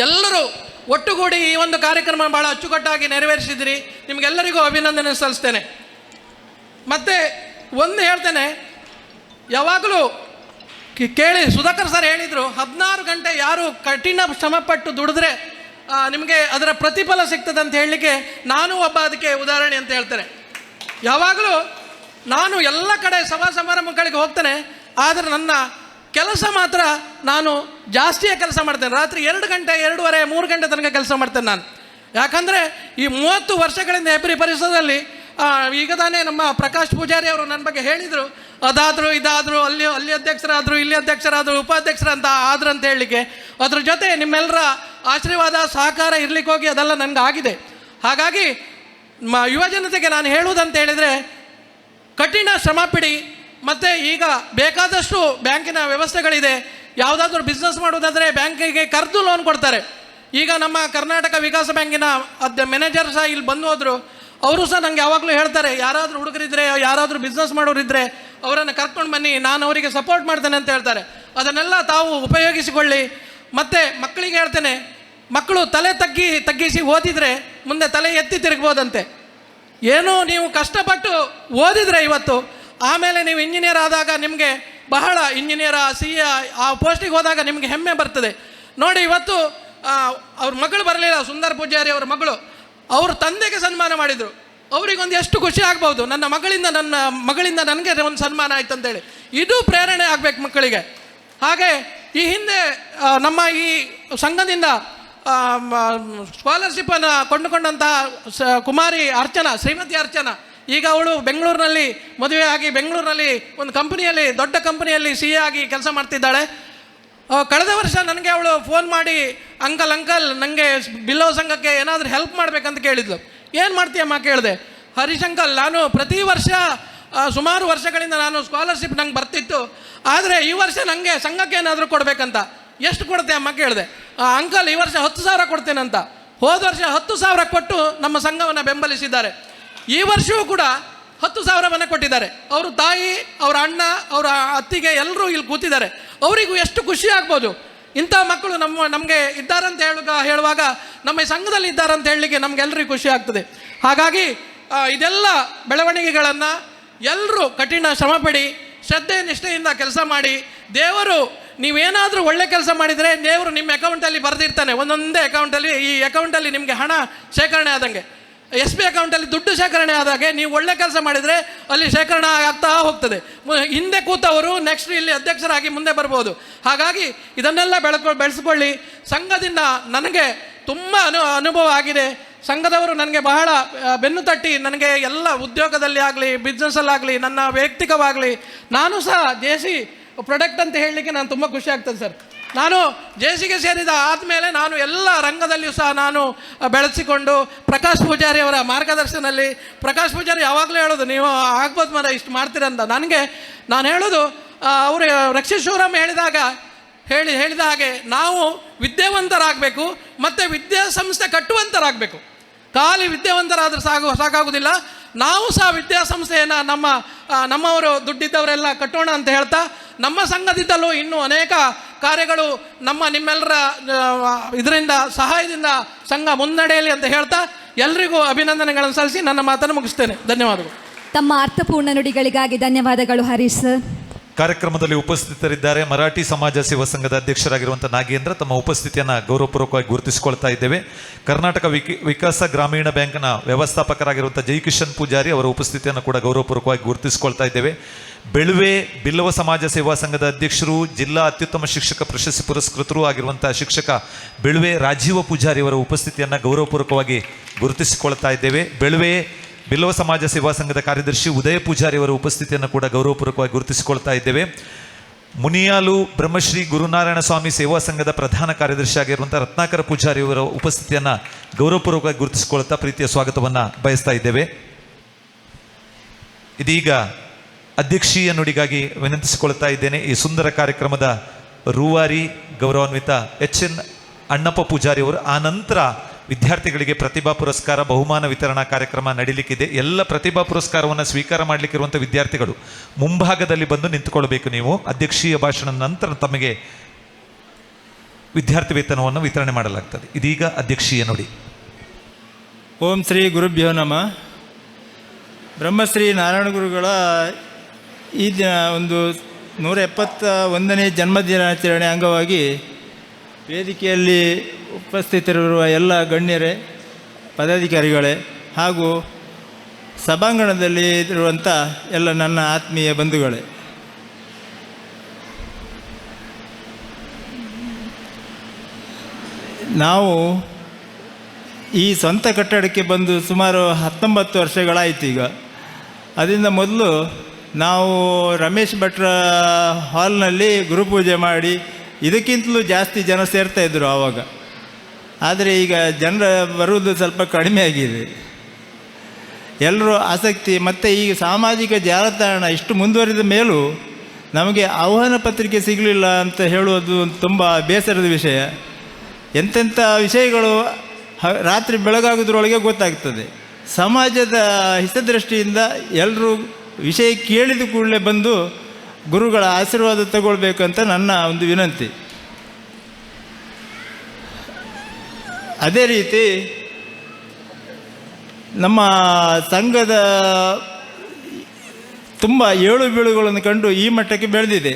ಎಲ್ಲರೂ ಒಟ್ಟುಗೂಡಿ ಈ ಒಂದು ಕಾರ್ಯಕ್ರಮ ಭಾಳ ಅಚ್ಚುಕಟ್ಟಾಗಿ ನೆರವೇರಿಸಿದಿರಿ. ನಿಮಗೆಲ್ಲರಿಗೂ ಅಭಿನಂದನೆ ಸಲ್ಲಿಸ್ತೇನೆ. ಮತ್ತು ಒಂದು ಹೇಳ್ತೇನೆ, ಯಾವಾಗಲೂ ಕೇಳಿ ಸುಧಾಕರ್ ಸರ್ ಹೇಳಿದರು, 16 ಗಂಟೆ ಯಾರು ಕಠಿಣ ಶ್ರಮಪಟ್ಟು ದುಡಿದ್ರೆ ನಿಮಗೆ ಅದರ ಪ್ರತಿಫಲ ಸಿಗ್ತದೆ ಅಂತ ಹೇಳಲಿಕ್ಕೆ ನಾನು ಒಬ್ಬ ಅದಕ್ಕೆ ಉದಾಹರಣೆ ಅಂತ ಹೇಳ್ತೇನೆ. ಯಾವಾಗಲೂ ನಾನು ಎಲ್ಲ ಕಡೆ ಸಭಾ ಸಮಾರಂಭಗಳಿಗೆ ಹೋಗ್ತೇನೆ, ಆದರೆ ನನ್ನ ಕೆಲಸ ಮಾತ್ರ ನಾನು ಜಾಸ್ತಿಯೇ ಕೆಲಸ ಮಾಡ್ತೇನೆ. ರಾತ್ರಿ 2 ಗಂಟೆ 2:30 3 ಗಂಟೆ ತನಕ ಕೆಲಸ ಮಾಡ್ತೇನೆ ನಾನು. ಯಾಕಂದರೆ ಈ 30 ವರ್ಷಗಳಿಂದ ಹೆಬ್ರಿ ಪರಿಸರದಲ್ಲಿ ಈಗ ತಾನೇ ನಮ್ಮ ಪ್ರಕಾಶ್ ಪೂಜಾರಿ ಅವರು ನನ್ನ ಬಗ್ಗೆ ಹೇಳಿದರು, ಅದಾದರೂ ಇದಾದರೂ ಅಲ್ಲಿ ಅಧ್ಯಕ್ಷರಾದರು, ಇಲ್ಲಿ ಅಧ್ಯಕ್ಷರಾದರು, ಉಪಾಧ್ಯಕ್ಷರಂತ ಆದ್ರು ಅಂತ ಹೇಳಲಿಕ್ಕೆ, ಅದ್ರ ಜೊತೆ ನಿಮ್ಮೆಲ್ಲರ ಆಶೀರ್ವಾದ ಸಹಕಾರ ಇರಲಿಕ್ಕೆ ಹೋಗಿ ಅದೆಲ್ಲ ನನಗೆ ಆಗಿದೆ. ಹಾಗಾಗಿ ಯುವ ಜನತೆಗೆ ನಾನು ಹೇಳುವುದಂತ ಹೇಳಿದರೆ, ಕಠಿಣ ಶ್ರಮ ಪಡಿ. ಮತ್ತು ಈಗ ಬೇಕಾದಷ್ಟು ಬ್ಯಾಂಕಿನ ವ್ಯವಸ್ಥೆಗಳಿದೆ. ಯಾವುದಾದ್ರೂ ಬಿಸ್ನೆಸ್ ಮಾಡೋದಾದರೆ ಬ್ಯಾಂಕಿಗೆ ಕರೆದು ಲೋನ್ ಕೊಡ್ತಾರೆ. ಈಗ ನಮ್ಮ ಕರ್ನಾಟಕ ವಿಕಾಸ ಬ್ಯಾಂಕಿನ ಮ್ಯಾನೇಜರ್ ಸಹ ಇಲ್ಲಿ ಬಂದು ಹೋದರು. ಅವರು ಸಹ ನನಗೆ ಯಾವಾಗಲೂ ಹೇಳ್ತಾರೆ, ಯಾರಾದರೂ ಹುಡುಗರಿದ್ದರೆ, ಯಾರಾದರೂ ಬಿಸ್ನೆಸ್ ಮಾಡೋರಿದ್ದರೆ ಅವರನ್ನು ಕರ್ಕೊಂಡು ಬನ್ನಿ, ನಾನು ಅವರಿಗೆ ಸಪೋರ್ಟ್ ಮಾಡ್ತೇನೆ ಅಂತ ಹೇಳ್ತಾರೆ. ಅದನ್ನೆಲ್ಲ ತಾವು ಉಪಯೋಗಿಸಿಕೊಳ್ಳಿ. ಮತ್ತು ಮಕ್ಕಳಿಗೆ ಹೇಳ್ತೇನೆ, ಮಕ್ಕಳು ತಲೆ ತಗ್ಗಿಸಿ ಓದಿದರೆ ಮುಂದೆ ತಲೆ ಎತ್ತಿ ತಿರುಗ್ಬೋದಂತೆ. ಏನೋ ನೀವು ಕಷ್ಟಪಟ್ಟು ಓದಿದರೆ ಇವತ್ತು, ಆಮೇಲೆ ನೀವು ಇಂಜಿನಿಯರ್ ಆದಾಗ ನಿಮಗೆ ಬಹಳ ಇಂಜಿನಿಯರ್ CA ಆ ಪೋಸ್ಟಿಗೆ ಹೋದಾಗ ನಿಮಗೆ ಹೆಮ್ಮೆ ಬರ್ತದೆ. ನೋಡಿ, ಇವತ್ತು ಅವ್ರ ಮಗಳು ಬರಲಿಲ್ಲ, ಸುಂದರ್ ಪೂಜಾರಿ ಅವರ ಮಗಳು, ಅವ್ರ ತಂದೆಗೆ ಸನ್ಮಾನ ಮಾಡಿದರು. ಅವರಿಗೊಂದು ಎಷ್ಟು ಖುಷಿ ಆಗ್ಬೋದು, ನನ್ನ ಮಗಳಿಂದ ನನಗೆ ಒಂದು ಸನ್ಮಾನ ಆಯ್ತು ಅಂತೇಳಿ. ಇದು ಪ್ರೇರಣೆ ಆಗಬೇಕು ಮಕ್ಕಳಿಗೆ. ಹಾಗೆ ಈ ಹಿಂದೆ ನಮ್ಮ ಈ ಸಂಘದಿಂದ ಸ್ಕಾಲರ್ಶಿಪ್ಪನ್ನು ಕೊಂಡುಕೊಂಡಂತಹ ಕುಮಾರಿ ಅರ್ಚನಾ, ಶ್ರೀಮತಿ ಅರ್ಚನಾ, ಈಗ ಅವಳು ಬೆಂಗಳೂರಿನಲ್ಲಿ ಮದುವೆ ಆಗಿ ಬೆಂಗಳೂರಿನಲ್ಲಿ ಒಂದು ಕಂಪನಿಯಲ್ಲಿ, ದೊಡ್ಡ ಕಂಪನಿಯಲ್ಲಿ CA ಆಗಿ ಕೆಲಸ ಮಾಡ್ತಿದ್ದಾಳೆ. ಕಳೆದ ವರ್ಷ ನನಗೆ ಅವಳು ಫೋನ್ ಮಾಡಿ, ಅಂಕಲ್ ನನಗೆ ಬಿಲ್ಲೋ ಸಂಘಕ್ಕೆ ಏನಾದರೂ ಹೆಲ್ಪ್ ಮಾಡಬೇಕಂತ ಕೇಳಿದ್ಲು. ಏನು ಮಾಡ್ತೀಯಮ್ಮ ಕೇಳಿದೆ. ಹರೀಶ್ ಅಂಕಲ್, ನಾನು ಪ್ರತಿ ವರ್ಷ ಸುಮಾರು ವರ್ಷಗಳಿಂದ ನಾನು ಸ್ಕಾಲರ್ಶಿಪ್ ನಂಗೆ ಬರ್ತಿತ್ತು, ಆದರೆ ಈ ವರ್ಷ ನನಗೆ ಸಂಘಕ್ಕೆ ಏನಾದರೂ ಕೊಡಬೇಕಂತ. ಎಷ್ಟು ಕೊಡ್ತೆ ಅಮ್ಮ ಕೇಳಿದೆ. ಅಂಕಲ್, ಈ ವರ್ಷ 10,000 ಕೊಡ್ತೇನಂತ. ಹೋದ ವರ್ಷ 10,000 ಕೊಟ್ಟು ನಮ್ಮ ಸಂಘವನ್ನು ಬೆಂಬಲಿಸಿದ್ದಾರೆ. ಈ ವರ್ಷವೂ ಕೂಡ 10,000 ಕೊಟ್ಟಿದ್ದಾರೆ. ಅವರು ತಾಯಿ, ಅವರ ಅಣ್ಣ, ಅವರ ಅತ್ತಿಗೆ ಎಲ್ಲರೂ ಇಲ್ಲಿ ಕೂತಿದ್ದಾರೆ. ಅವರಿಗೂ ಎಷ್ಟು ಖುಷಿ ಆಗ್ಬೋದು. ಇಂಥ ಮಕ್ಕಳು ನಮಗೆ ಇದ್ದಾರಂತ ಹೇಳುವಾಗ ನಮ್ಮ ಈ ಸಂಘದಲ್ಲಿ ಇದ್ದಾರಂತ ಹೇಳಲಿಕ್ಕೆ ನಮಗೆಲ್ಲರಿಗೂ ಖುಷಿ ಆಗ್ತದೆ. ಹಾಗಾಗಿ ಇದೆಲ್ಲ ಬೆಳವಣಿಗೆಗಳನ್ನು ಎಲ್ಲರೂ ಕಠಿಣ ಶ್ರಮಪಡಿ, ಶ್ರದ್ಧೆ ನಿಷ್ಠೆಯಿಂದ ಕೆಲಸ ಮಾಡಿ. ದೇವರು, ನೀವೇನಾದರೂ ಒಳ್ಳೆ ಕೆಲಸ ಮಾಡಿದರೆ ದೇವರು ನಿಮ್ಮ ಅಕೌಂಟಲ್ಲಿ ಬರೆದಿರ್ತಾನೆ. ಒಂದೊಂದೇ ಅಕೌಂಟಲ್ಲಿ, ಈ ಅಕೌಂಟಲ್ಲಿ ನಿಮಗೆ ಹಣ ಶೇಖರಣೆ ಆದಂಗೆ, SB ಅಕೌಂಟಲ್ಲಿ ದುಡ್ಡು ಶೇಖರಣೆ ಆದಾಗೆ ನೀವು ಒಳ್ಳೆ ಕೆಲಸ ಮಾಡಿದರೆ ಅಲ್ಲಿ ಶೇಖರಣೆ ಆಗ್ತಾ ಹೋಗ್ತದೆ. ಹಿಂದೆ ಕೂತವರು ನೆಕ್ಸ್ಟ್ ಇಲ್ಲಿ ಅಧ್ಯಕ್ಷರಾಗಿ ಮುಂದೆ ಬರ್ಬೋದು. ಹಾಗಾಗಿ ಇದನ್ನೆಲ್ಲ ಬೆಳೆಸ್ಕೊಳ್ಳಿ. ಸಂಘದಿಂದ ನನಗೆ ತುಂಬ ಅನುಭವ ಆಗಿದೆ. ಸಂಘದವರು ನನಗೆ ಬಹಳ ಬೆನ್ನು ತಟ್ಟಿ, ನನಗೆ ಎಲ್ಲ ಉದ್ಯೋಗದಲ್ಲಿ ಆಗಲಿ, ಬಿಸ್ನೆಸ್ಸಲ್ಲಾಗಲಿ, ನನ್ನ ವೈಯಕ್ತಿಕವಾಗಲಿ, ನಾನು ಸಹ JC ಪ್ರಾಡಕ್ಟ್ ಅಂತ ಹೇಳಲಿಕ್ಕೆ ನಾನು ತುಂಬ ಖುಷಿ ಆಗ್ತದೆ ಸರ್. ನಾನು JCಗೆ ಸೇರಿದ ಆದಮೇಲೆ ನಾನು ಎಲ್ಲ ರಂಗದಲ್ಲಿಯೂ ಸಹ ನಾನು ಬೆಳೆಸಿಕೊಂಡು, ಪ್ರಕಾಶ್ ಪೂಜಾರಿ ಅವರ ಮಾರ್ಗದರ್ಶನದಲ್ಲಿ, ಪ್ರಕಾಶ್ ಪೂಜಾರಿ ಯಾವಾಗಲೂ ಹೇಳೋದು, ನೀವು ಆಗ್ಬೋದು ಮರ ಇಷ್ಟು ಮಾಡ್ತೀರಂತ. ನಾನು ಹೇಳೋದು, ಅವರು ರಕ್ಷಿತ್ ಶಿವರಾಮ್ ಹೇಳಿದ ಹಾಗೆ ನಾವು ವಿದ್ಯಾವಂತರಾಗಬೇಕು ಮತ್ತು ವಿದ್ಯಾಸಂಸ್ಥೆ ಕಟ್ಟುವಂತರಾಗಬೇಕು. ಖಾಲಿ ವಿದ್ಯಾವಂತರಾದರೂ ಸಾಕಾಗೋದಿಲ್ಲ. ನಾವು ಸಹ ವಿದ್ಯಾಸಂಸ್ಥೆಯನ್ನು ನಮ್ಮವರು ದುಡ್ಡಿದ್ದವರೆಲ್ಲ ಕಟ್ಟೋಣ ಅಂತ ಹೇಳ್ತಾ, ನಮ್ಮ ಸಂಘದಿಂದಲೂ ಇನ್ನೂ ಅನೇಕ ಕಾರ್ಯಗಳು ನಿಮ್ಮೆಲ್ಲರ ಇದರಿಂದ ಸಹಾಯದಿಂದ ಸಂಘ ಮುನ್ನಡೆಯಲಿ ಅಂತ ಹೇಳ್ತಾ ಎಲ್ರಿಗೂ ಅಭಿನಂದನೆಗಳನ್ನು ಸಲ್ಲಿಸಿ ನನ್ನ ಮಾತನ್ನು ಮುಗಿಸ್ತೇನೆ. ಧನ್ಯವಾದಗಳು. ತಮ್ಮ ಅರ್ಥಪೂರ್ಣ ನುಡಿಗಳಿಗಾಗಿ ಧನ್ಯವಾದಗಳು ಹರೀಶ್ ಸರ್. ಕಾರ್ಯಕ್ರಮದಲ್ಲಿ ಉಪಸ್ಥಿತರಿದ್ದಾರೆ ಮರಾಠಿ ಸಮಾಜ ಸೇವಾ ಸಂಘದ ಅಧ್ಯಕ್ಷರಾಗಿರುವಂಥ ನಾಗೇಂದ್ರ. ತಮ್ಮ ಉಪಸ್ಥಿತಿಯನ್ನು ಗೌರವಪೂರ್ವಕವಾಗಿ ಗುರುತಿಸಿಕೊಳ್ತಾ ಇದ್ದೇವೆ. ಕರ್ನಾಟಕ ವಿಕಾಸ ಗ್ರಾಮೀಣ ಬ್ಯಾಂಕ್ನ ವ್ಯವಸ್ಥಾಪಕರಾಗಿರುವಂಥ ಜೈಕಿಶನ್ ಪೂಜಾರಿ ಅವರ ಉಪಸ್ಥಿತಿಯನ್ನು ಕೂಡ ಗೌರವಪೂರ್ವಕವಾಗಿ ಗುರುತಿಸಿಕೊಳ್ತಾ ಇದ್ದೇವೆ. ಬೆಳುವೆ ಬಿಲ್ಲವ ಸಮಾಜ ಸೇವಾ ಸಂಘದ ಅಧ್ಯಕ್ಷರು, ಜಿಲ್ಲಾ ಅತ್ಯುತ್ತಮ ಶಿಕ್ಷಕ ಪ್ರಶಸ್ತಿ ಪುರಸ್ಕೃತರು ಆಗಿರುವಂಥ ಶಿಕ್ಷಕ ಬೆಳುವೆ ರಾಜೀವ ಪೂಜಾರಿ ಅವರ ಉಪಸ್ಥಿತಿಯನ್ನು ಗೌರವಪೂರ್ವಕವಾಗಿ ಗುರುತಿಸಿಕೊಳ್ತಾ ಇದ್ದೇವೆ. ಬೆಳುವೆ ಬಿಲ್ಲವ ಸಮಾಜ ಸೇವಾ ಸಂಘದ ಕಾರ್ಯದರ್ಶಿ ಉದಯ ಪೂಜಾರಿ ಅವರ ಉಪಸ್ಥಿತಿಯನ್ನು ಕೂಡ ಗೌರವಪೂರ್ವಕವಾಗಿ ಗುರುತಿಸಿಕೊಳ್ತಾ ಇದ್ದೇವೆ. ಮುನಿಯಾಲು ಬ್ರಹ್ಮಶ್ರೀ ಗುರುನಾರಾಯಣ ಸ್ವಾಮಿ ಸೇವಾ ಸಂಘದ ಪ್ರಧಾನ ಕಾರ್ಯದರ್ಶಿ ಆಗಿರುವಂಥ ರತ್ನಾಕರ ಪೂಜಾರಿ ಅವರ ಉಪಸ್ಥಿತಿಯನ್ನು ಗೌರವಪೂರ್ವಕವಾಗಿ ಗುರುತಿಸಿಕೊಳ್ತಾ ಪ್ರೀತಿಯ ಸ್ವಾಗತವನ್ನು ಬಯಸ್ತಾ ಇದ್ದೇವೆ. ಇದೀಗ ಅಧ್ಯಕ್ಷೀಯ ನುಡಿಗಾಗಿ ವಿನಂತಿಸಿಕೊಳ್ತಾ ಇದ್ದೇನೆ. ಈ ಸುಂದರ ಕಾರ್ಯಕ್ರಮದ ರೂವಾರಿ ಗೌರವಾನ್ವಿತ HN ಅಣ್ಣಪ್ಪ ಪೂಜಾರಿ ಅವರು, ಆ ನಂತರ ವಿದ್ಯಾರ್ಥಿಗಳಿಗೆ ಪ್ರತಿಭಾ ಪುರಸ್ಕಾರ ಬಹುಮಾನ ವಿತರಣಾ ಕಾರ್ಯಕ್ರಮ ನಡೀಲಿಕ್ಕಿದೆ. ಎಲ್ಲ ಪ್ರತಿಭಾ ಪುರಸ್ಕಾರವನ್ನು ಸ್ವೀಕಾರ ಮಾಡಲಿಕ್ಕಿರುವಂಥ ವಿದ್ಯಾರ್ಥಿಗಳು ಮುಂಭಾಗದಲ್ಲಿ ಬಂದು ನಿಂತುಕೊಳ್ಬೇಕು. ನೀವು ಅಧ್ಯಕ್ಷೀಯ ಭಾಷಣದ ನಂತರ ತಮಗೆ ವಿದ್ಯಾರ್ಥಿ ವೇತನವನ್ನು ವಿತರಣೆ ಮಾಡಲಾಗ್ತದೆ. ಇದೀಗ ಅಧ್ಯಕ್ಷೀಯ ನುಡಿ. ಓಂ ಶ್ರೀ ಗುರುಭ್ಯೋ ನಮಃ. ಬ್ರಹ್ಮಶ್ರೀ ನಾರಾಯಣ ಗುರುಗಳ ಈ ದಿನ ಒಂದು 171ನೇ ಜನ್ಮದಿನಾಚರಣೆ ಅಂಗವಾಗಿ ವೇದಿಕೆಯಲ್ಲಿ ಉಪಸ್ಥಿತರಿರುವ ಎಲ್ಲ ಗಣ್ಯರೇ, ಪದಾಧಿಕಾರಿಗಳೇ ಹಾಗೂ ಸಭಾಂಗಣದಲ್ಲಿ ಇರುವಂಥ ಎಲ್ಲ ನನ್ನ ಆತ್ಮೀಯ ಬಂಧುಗಳೇ, ನಾವು ಈ ಸ್ವಂತ ಕಟ್ಟಡಕ್ಕೆ ಬಂದು ಸುಮಾರು 19 ವರ್ಷಗಳಾಯಿತು. ಈಗ ಅದರಿಂದ ಮೊದಲು ನಾವು ರಮೇಶ್ ಭಟ್ರ ಹಾಲ್ನಲ್ಲಿ ಗುರುಪೂಜೆ ಮಾಡಿ ಇದಕ್ಕಿಂತಲೂ ಜಾಸ್ತಿ ಜನ ಸೇರ್ತಾಯಿದ್ರು ಆವಾಗ. ಆದರೆ ಈಗ ಜನರ ಬರುವುದು ಸ್ವಲ್ಪ ಕಡಿಮೆ ಆಗಿದೆ. ಎಲ್ಲರೂ ಆಸಕ್ತಿ ಮತ್ತು ಈಗ ಸಾಮಾಜಿಕ ಜಾಲತಾಣ ಇಷ್ಟು ಮುಂದುವರಿದ ಮೇಲೂ ನಮಗೆ ಆಹ್ವಾನ ಪತ್ರಿಕೆ ಸಿಗಲಿಲ್ಲ ಅಂತ ಹೇಳುವುದು ತುಂಬ ಬೇಸರದ ವಿಷಯ. ಎಂತೆಂಥ ವಿಷಯಗಳು ರಾತ್ರಿ ಬೆಳಗಾಗೋದ್ರೊಳಗೆ ಗೊತ್ತಾಗ್ತದೆ. ಸಮಾಜದ ಹಿತದೃಷ್ಟಿಯಿಂದ ಎಲ್ಲರೂ ವಿಷಯ ಕೇಳಿದ ಕೂಡಲೇ ಬಂದು ಗುರುಗಳ ಆಶೀರ್ವಾದ ತಗೊಳ್ಬೇಕಂತ ನನ್ನ ಒಂದು ವಿನಂತಿ. ಅದೇ ರೀತಿ ನಮ್ಮ ಸಂಘದ ತುಂಬ ಏಳು ಬೀಳುಗಳನ್ನು ಕಂಡು ಈ ಮಟ್ಟಕ್ಕೆ ಬೆಳೆದಿದೆ.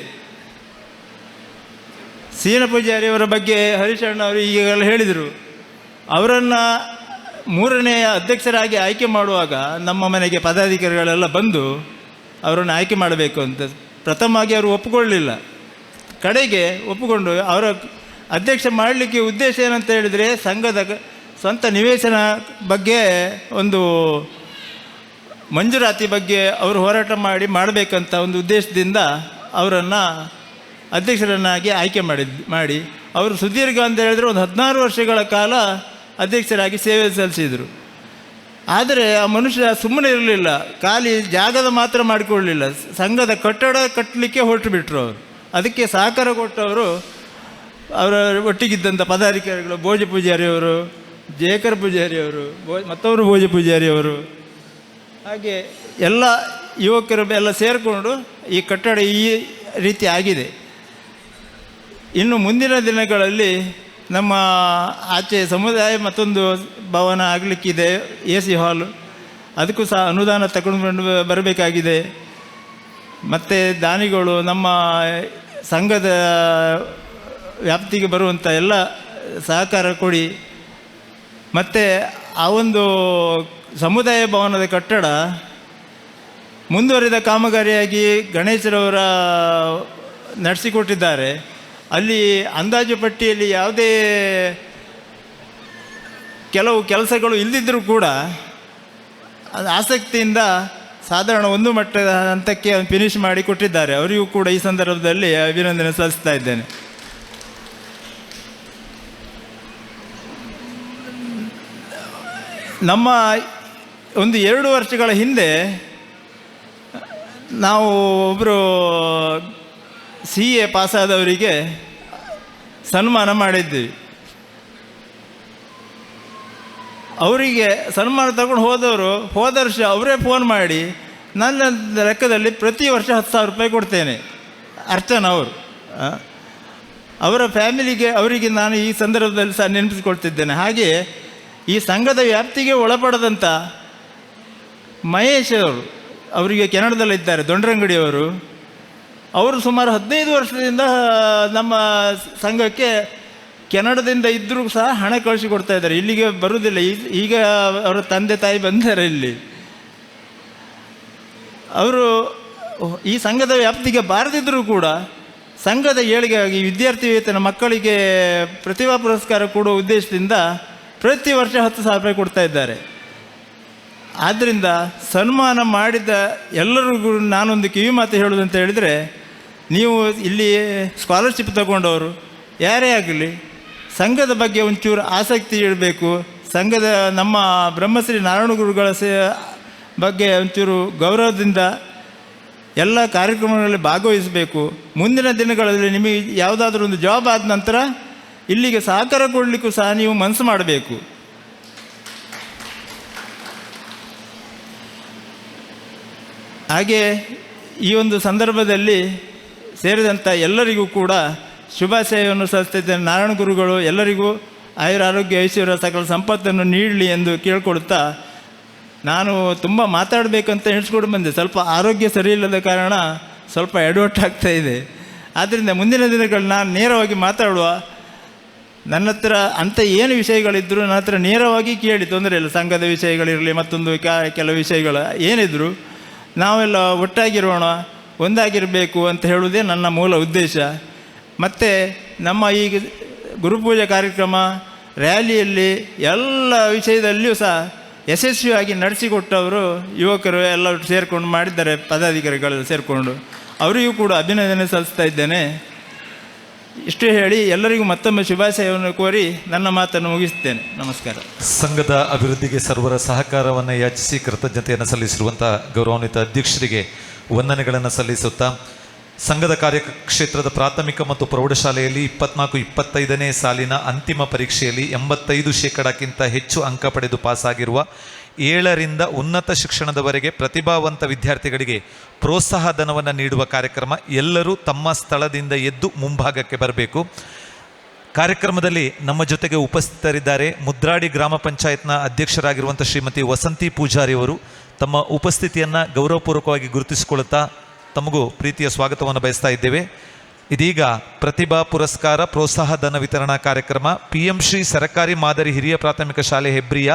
ಸೀನ ಪೂಜಾರಿಯವರ ಬಗ್ಗೆ ಹರೀಶಣ್ಣ ಅವರು ಈಗೆಲ್ಲ ಹೇಳಿದರು. ಅವರನ್ನು 3ನೇ ಅಧ್ಯಕ್ಷರಾಗಿ ಆಯ್ಕೆ ಮಾಡುವಾಗ ನಮ್ಮ ಮನೆಗೆ ಪದಾಧಿಕಾರಿಗಳೆಲ್ಲ ಬಂದು ಅವರನ್ನು ಆಯ್ಕೆ ಮಾಡಬೇಕು ಅಂತ ಪ್ರಥಮವಾಗಿ ಅವರು ಒಪ್ಪಿಕೊಳ್ಳಲಿಲ್ಲ. ಕಡೆಗೆ ಒಪ್ಪಿಕೊಂಡು ಅವರ ಅಧ್ಯಕ್ಷ ಮಾಡಲಿಕ್ಕೆ ಉದ್ದೇಶ ಏನಂತ ಹೇಳಿದರೆ ಸಂಘದ ಸ್ವಂತ ನಿವೇಶನ ಬಗ್ಗೆ ಒಂದು ಮಂಜೂರಾತಿ ಬಗ್ಗೆ ಅವರು ಹೋರಾಟ ಮಾಡಬೇಕಂತ ಒಂದು ಉದ್ದೇಶದಿಂದ ಅವರನ್ನು ಅಧ್ಯಕ್ಷರನ್ನಾಗಿ ಆಯ್ಕೆ ಮಾಡಿ ಅವರು ಸುದೀರ್ಘ ಅಂತ ಹೇಳಿದರೆ ಒಂದು 16 ವರ್ಷಗಳ ಕಾಲ ಅಧ್ಯಕ್ಷರಾಗಿ ಸೇವೆ ಸಲ್ಲಿಸಿದರು. ಆದರೆ ಆ ಮನುಷ್ಯ ಸುಮ್ಮನೆ ಇರಲಿಲ್ಲ, ಖಾಲಿ ಜಾಗದ ಮಾತ್ರ ಮಾಡಿಕೊಳ್ಳಲಿಲ್ಲ, ಸಂಘದ ಕಟ್ಟಡ ಕಟ್ಟಲಿಕ್ಕೆ ಹೊರಟು ಬಿಟ್ಟರು ಅವರು. ಅದಕ್ಕೆ ಸಹಕಾರ ಕೊಟ್ಟವರು ಅವರ ಒಟ್ಟಿಗಿದ್ದಂಥ ಪದಾಧಿಕಾರಿಗಳು ಭೋಜ ಪೂಜಾರಿಯವರು, ಜಯಕರ್ ಪೂಜಾರಿಯವರು, ಮತ್ತವರು ಭೋಜ ಪೂಜಾರಿಯವರು, ಹಾಗೆ ಎಲ್ಲ ಯುವಕರು ಎಲ್ಲ ಸೇರಿಕೊಂಡು ಈ ಕಟ್ಟಡ ಈ ರೀತಿ ಆಗಿದೆ. ಇನ್ನು ಮುಂದಿನ ದಿನಗಳಲ್ಲಿ ನಮ್ಮ ಆಚೆ ಸಮುದಾಯ ಮತ್ತೊಂದು ಭವನ ಆಗಲಿಕ್ಕಿದೆ, AC ಹಾಲು, ಅದಕ್ಕೂ ಸಹ ಅನುದಾನ ತಗೊಂಡು ಬರಬೇಕಾಗಿದೆ. ಮತ್ತು ದಾನಿಗಳು ನಮ್ಮ ಸಂಘದ ವ್ಯಾಪ್ತಿಗೆ ಬರುವಂಥ ಎಲ್ಲ ಸಹಕಾರ ಕೊಡಿ. ಮತ್ತು ಆ ಒಂದು ಸಮುದಾಯ ಭವನದ ಕಟ್ಟಡ ಮುಂದುವರಿದ ಕಾಮಗಾರಿಯಾಗಿ ಗಣೇಶರವರ ನಡೆಸಿಕೊಟ್ಟಿದ್ದಾರೆ. ಅಲ್ಲಿ ಅಂದಾಜು ಪಟ್ಟಿಯಲ್ಲಿ ಯಾವುದೇ ಕೆಲವು ಕೆಲಸಗಳು ಇಲ್ಲದಿದ್ದರೂ ಕೂಡ ಆಸಕ್ತಿಯಿಂದ ಸಾಧಾರಣ 1 ಮಟ್ಟದ ಹಂತಕ್ಕೆ ಫಿನಿಷ್ ಮಾಡಿ ಕೊಟ್ಟಿದ್ದಾರೆ. ಅವರಿಗೂ ಕೂಡ ಈ ಸಂದರ್ಭದಲ್ಲಿ ಅಭಿನಂದನೆ ಸಲ್ಲಿಸ್ತಾ ಇದ್ದೇನೆ. ನಮ್ಮ ಒಂದು 2 ವರ್ಷಗಳ ಹಿಂದೆ ನಾವು ಒಬ್ಬರು CA ಪಾಸಾದವರಿಗೆ ಸನ್ಮಾನ ಮಾಡಿದ್ವಿ. ಅವರಿಗೆ ಸನ್ಮಾನ ತಗೊಂಡು ಹೋದವರು ಹೋದ ವರ್ಷ ಅವರೇ ಫೋನ್ ಮಾಡಿ ನನ್ನ ಲೆಕ್ಕದಲ್ಲಿ ಪ್ರತಿ ವರ್ಷ 10,000 ರೂಪಾಯಿ ಕೊಡ್ತೇನೆ. ಅರ್ಚನಾ ಅವರು, ಅವರ ಫ್ಯಾಮಿಲಿಗೆ ಅವರಿಗೆ ನಾನು ಈ ಸಂದರ್ಭದಲ್ಲಿ ಸಹ ನೆನಪಿಸಿಕೊಳ್ತಿದ್ದೇನೆ. ಹಾಗೆಯೇ ಈ ಸಂಘದ ವ್ಯಾಪ್ತಿಗೆ ಒಳಪಡದಂಥ ಮಹೇಶ್ ಅವರು, ಅವರಿಗೆ ಕೆನಡದಲ್ಲಿದ್ದಾರೆ, ದೊಂಡ್ರಂಗಡಿಯವರು, ಅವರು ಸುಮಾರು 15 ವರ್ಷದಿಂದ ನಮ್ಮ ಸಂಘಕ್ಕೆ ಕೆನಡದಿಂದ ಇದ್ದರೂ ಸಹ ಹಣ ಕಳಿಸಿಕೊಡ್ತಾ ಇದ್ದಾರೆ. ಇಲ್ಲಿಗೆ ಬರುವುದಿಲ್ಲ. ಈಗ ಅವರ ತಂದೆ ತಾಯಿ ಬಂದ್ದಾರೆ ಇಲ್ಲಿ. ಅವರು ಈ ಸಂಘದ ವ್ಯಾಪ್ತಿಗೆ ಬಾರದಿದ್ದರೂ ಕೂಡ ಸಂಘದ ಏಳಿಗೆಯಾಗಿ ವಿದ್ಯಾರ್ಥಿ ವೇತನ ಮಕ್ಕಳಿಗೆ ಪ್ರತಿಭಾ ಪುರಸ್ಕಾರ ಕೊಡುವ ಉದ್ದೇಶದಿಂದ ಪ್ರತಿ ವರ್ಷ 10,000 ರೂಪಾಯಿ ಕೊಡ್ತಾ ಇದ್ದಾರೆ. ಆದ್ದರಿಂದ ಸನ್ಮಾನ ಮಾಡಿದ ಎಲ್ಲರಿಗೂ ನಾನೊಂದು ಕಿವಿ ಮಾತು ಹೇಳೋದಂತ ಹೇಳಿದರೆ, ನೀವು ಇಲ್ಲಿ ಸ್ಕಾಲರ್ಶಿಪ್ ತಗೊಂಡವರು ಯಾರೇ ಆಗಲಿ ಸಂಘದ ಬಗ್ಗೆ ಒಂಚೂರು ಆಸಕ್ತಿ ಇಡಬೇಕು. ಸಂಘದ ನಮ್ಮ ಬ್ರಹ್ಮಶ್ರೀ ನಾರಾಯಣ ಗುರುಗಳ ಬಗ್ಗೆ ಒಂಚೂರು ಗೌರವದಿಂದ ಎಲ್ಲ ಕಾರ್ಯಕ್ರಮಗಳಲ್ಲಿ ಭಾಗವಹಿಸಬೇಕು. ಮುಂದಿನ ದಿನಗಳಲ್ಲಿ ನಿಮಗೆ ಯಾವುದಾದ್ರೂ ಒಂದು ಜಾಬ್ ಆದ ನಂತರ ಇಲ್ಲಿಗೆ ಸಹಕಾರ ಕೊಡಲಿಕ್ಕೂ ಸಹ ನೀವು ಮನಸ್ಸು ಮಾಡಬೇಕು. ಹಾಗೆ ಈ ಒಂದು ಸಂದರ್ಭದಲ್ಲಿ ಸೇರಿದಂಥ ಎಲ್ಲರಿಗೂ ಕೂಡ ಶುಭಾಶಯವನ್ನು ಸಲ್ಲಿಸುತ್ತಿದ್ದೇನೆ. ನಾರಾಯಣ ಗುರುಗಳು ಎಲ್ಲರಿಗೂ ಆಯುರಾರೋಗ್ಯ ಐಶ್ವರ್ಯ ಸಕಲ ಸಂಪತ್ತನ್ನು ನೀಡಲಿ ಎಂದು ಕೇಳ್ಕೊಳ್ತಾ, ನಾನು ತುಂಬ ಮಾತಾಡಬೇಕಂತ ಎಣಿಸ್ಕೊಂಡು ಬಂದೆ. ಸ್ವಲ್ಪ ಆರೋಗ್ಯ ಸರಿ ಇಲ್ಲದ ಕಾರಣ ಸ್ವಲ್ಪ ಎಡವಟ್ಟಾಗ್ತಾ ಇದೆ. ಆದ್ದರಿಂದ ಮುಂದಿನ ದಿನಗಳು ನಾನು ನೇರವಾಗಿ ಮಾತಾಡುವ. ನನ್ನ ಹತ್ರ ಅಂಥ ಏನು ವಿಷಯಗಳಿದ್ದರೂ ನನ್ನ ಹತ್ರ ನೇರವಾಗಿ ಕೇಳಿ, ತೊಂದರೆ ಇಲ್ಲ. ಸಂಘದ ವಿಷಯಗಳಿರಲಿ, ಮತ್ತೊಂದು ಕೆಲವು ವಿಷಯಗಳು ಏನಿದ್ರು ನಾವೆಲ್ಲ ಒಟ್ಟಾಗಿರೋಣ, ಒಂದಾಗಿರಬೇಕು ಅಂತ ಹೇಳುವುದೇ ನನ್ನ ಮೂಲ ಉದ್ದೇಶ. ಮತ್ತು ನಮ್ಮ ಈ ಗುರುಪೂಜೆ ಕಾರ್ಯಕ್ರಮ, ರ್ಯಾಲಿಯಲ್ಲಿ ಎಲ್ಲ ವಿಷಯದಲ್ಲಿಯೂ ಸಹ ಯಶಸ್ವಿಯಾಗಿ ನಡೆಸಿಕೊಟ್ಟವರು ಯುವಕರು ಎಲ್ಲರೂ ಸೇರಿಕೊಂಡು ಮಾಡಿದ್ದಾರೆ, ಪದಾಧಿಕಾರಿಗಳೆಲ್ಲ ಸೇರಿಕೊಂಡು. ಅವರಿಗೂ ಕೂಡ ಅಭಿನಂದನೆ ಸಲ್ಲಿಸ್ತಾ ಇದ್ದೇನೆ. ಇಷ್ಟು ಹೇಳಿ ಎಲ್ಲರಿಗೂ ಮತ್ತೊಮ್ಮೆ ಶುಭಾಶಯವನ್ನು ಕೋರಿ ನನ್ನ ಮಾತನ್ನು ಮುಗಿಸುತ್ತೇನೆ. ನಮಸ್ಕಾರ. ಸಂಘದ ಅಭಿವೃದ್ಧಿಗೆ ಸರ್ವರ ಸಹಕಾರವನ್ನು ಯಾಚಿಸಿ ಕೃತಜ್ಞತೆಯನ್ನು ಸಲ್ಲಿಸಿರುವಂಥ ಗೌರವಾನ್ವಿತ ಅಧ್ಯಕ್ಷರಿಗೆ ವಂದನೆಗಳನ್ನು ಸಲ್ಲಿಸುತ್ತಾ, ಸಂಘದ ಕಾರ್ಯಕ್ಷೇತ್ರದ ಪ್ರಾಥಮಿಕ ಮತ್ತು ಪ್ರೌಢಶಾಲೆಯಲ್ಲಿ 24-25ನೇ ಸಾಲಿನ ಅಂತಿಮ ಪರೀಕ್ಷೆಯಲ್ಲಿ 85% ಹೆಚ್ಚು ಅಂಕ ಪಡೆದು ಪಾಸಾಗಿರುವ 7ರಿಂದ ಉನ್ನತ ಶಿಕ್ಷಣದವರೆಗೆ ಪ್ರತಿಭಾವಂತ ವಿದ್ಯಾರ್ಥಿಗಳಿಗೆ ಪ್ರೋತ್ಸಾಹ ಧನವನ್ನು ನೀಡುವ ಕಾರ್ಯಕ್ರಮ. ಎಲ್ಲರೂ ತಮ್ಮ ಸ್ಥಳದಿಂದ ಎದ್ದು ಮುಂಭಾಗಕ್ಕೆ ಬರಬೇಕು. ಕಾರ್ಯಕ್ರಮದಲ್ಲಿ ನಮ್ಮ ಜೊತೆಗೆ ಉಪಸ್ಥಿತರಿದ್ದಾರೆ ಮುದ್ರಾಡಿ ಗ್ರಾಮ ಪಂಚಾಯತ್ನ ಅಧ್ಯಕ್ಷರಾಗಿರುವಂಥ ಶ್ರೀಮತಿ ವಸಂತಿ ಪೂಜಾರಿ ಅವರು. ತಮ್ಮ ಉಪಸ್ಥಿತಿಯನ್ನು ಗೌರವಪೂರ್ವಕವಾಗಿ ಗುರುತಿಸಿಕೊಳ್ಳುತ್ತಾ ತಮಗೂ ಪ್ರೀತಿಯ ಸ್ವಾಗತವನ್ನು ಬಯಸ್ತಾ ಇದ್ದೇವೆ. ಇದೀಗ ಪ್ರತಿಭಾ ಪುರಸ್ಕಾರ ಪ್ರೋತ್ಸಾಹ ಧನ ವಿತರಣಾ ಕಾರ್ಯಕ್ರಮ. PMಶ್ರೀ ಸರ್ಕಾರಿ ಮಾದರಿ ಹಿರಿಯ ಪ್ರಾಥಮಿಕ ಶಾಲೆ ಹೆಬ್ರಿಯ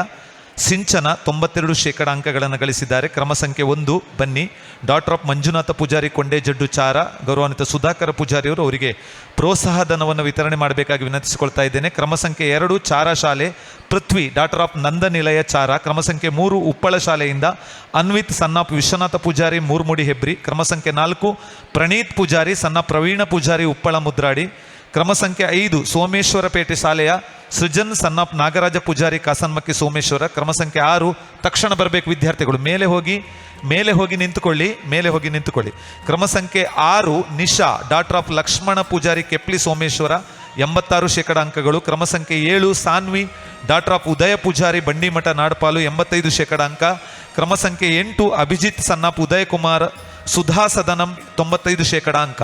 ಸಿಂಚನ 92% ಅಂಕಗಳನ್ನು ಗಳಿಸಿದ್ದಾರೆ. ಕ್ರಮ ಸಂಖ್ಯೆ 1 ಬನ್ನಿ ಡಾಕ್ಟರ್ ಆಫ್ ಮಂಜುನಾಥ ಪೂಜಾರಿ ಕೊಂಡೇಜಡ್ಡು ಚಾರ, ಗೌರವಾನ್ವಿತ ಸುಧಾಕರ ಪೂಜಾರಿಯವರು ಅವರಿಗೆ ಪ್ರೋತ್ಸಾಹ ಧನವನ್ನು ವಿತರಣೆ ಮಾಡಬೇಕಾಗಿ ವಿನಂತಿಸಿಕೊಳ್ತಾ ಇದ್ದೇನೆ. ಕ್ರಮ ಸಂಖ್ಯೆ 2 ಚಾರ ಶಾಲೆ ಪೃಥ್ವಿ ಡಾಕ್ಟರ್ ಆಫ್ ನಂದನಿಲಯ ಚಾರ. ಕ್ರಮ ಸಂಖ್ಯೆ 3 ಉಪ್ಪಳ ಶಾಲೆಯಿಂದ ಅನ್ವಿತ್ ಸನ್ನಾಪ್ ವಿಶ್ವನಾಥ ಪೂಜಾರಿ ಮೂರ್ಮುಡಿ ಹೆಬ್ರಿ. ಕ್ರಮ ಸಂಖ್ಯೆ 4 ಪ್ರಣೀತ್ ಪೂಜಾರಿ ಸಣ್ಣ ಪ್ರವೀಣ ಪೂಜಾರಿ ಉಪ್ಪಳ ಮುದ್ರಾಡಿ. ಕ್ರಮ ಸಂಖ್ಯೆ 5 ಸೋಮೇಶ್ವರಪೇಟೆ ಶಾಲೆಯ ಸೃಜನ್ ಸನ್ನಾಪ್ ನಾಗರಾಜ ಪೂಜಾರಿ ಕಾಸನ್ಮಕ್ಕಿ ಸೋಮೇಶ್ವರ. ಕ್ರಮ ಸಂಖ್ಯೆ 6 ತಕ್ಷಣ ಬರಬೇಕು ವಿದ್ಯಾರ್ಥಿಗಳು, ಮೇಲೆ ಹೋಗಿ ನಿಂತುಕೊಳ್ಳಿ. ಕ್ರಮ ಸಂಖ್ಯೆ 6 ನಿಶಾ ಡಾಕ್ಟರ್ ಆಫ್ ಲಕ್ಷ್ಮಣ ಪೂಜಾರಿ ಕೆಪ್ಲಿ ಸೋಮೇಶ್ವರ 86% ಅಂಕಗಳು. ಕ್ರಮ ಸಂಖ್ಯೆ 7 ಸಾನ್ವಿ ಡಾಕ್ಟರ್ ಆಫ್ ಉದಯ ಪೂಜಾರಿ ಬಂಡಿಮಠ ನಾಡಪಾಲು 85% ಅಂಕ. ಕ್ರಮ ಸಂಖ್ಯೆ 8 ಅಭಿಜಿತ್ ಸನ್ನಾಪ್ ಉದಯ ಕುಮಾರ್ ಸುಧಾ ಸದನಂ 95% ಅಂಕ.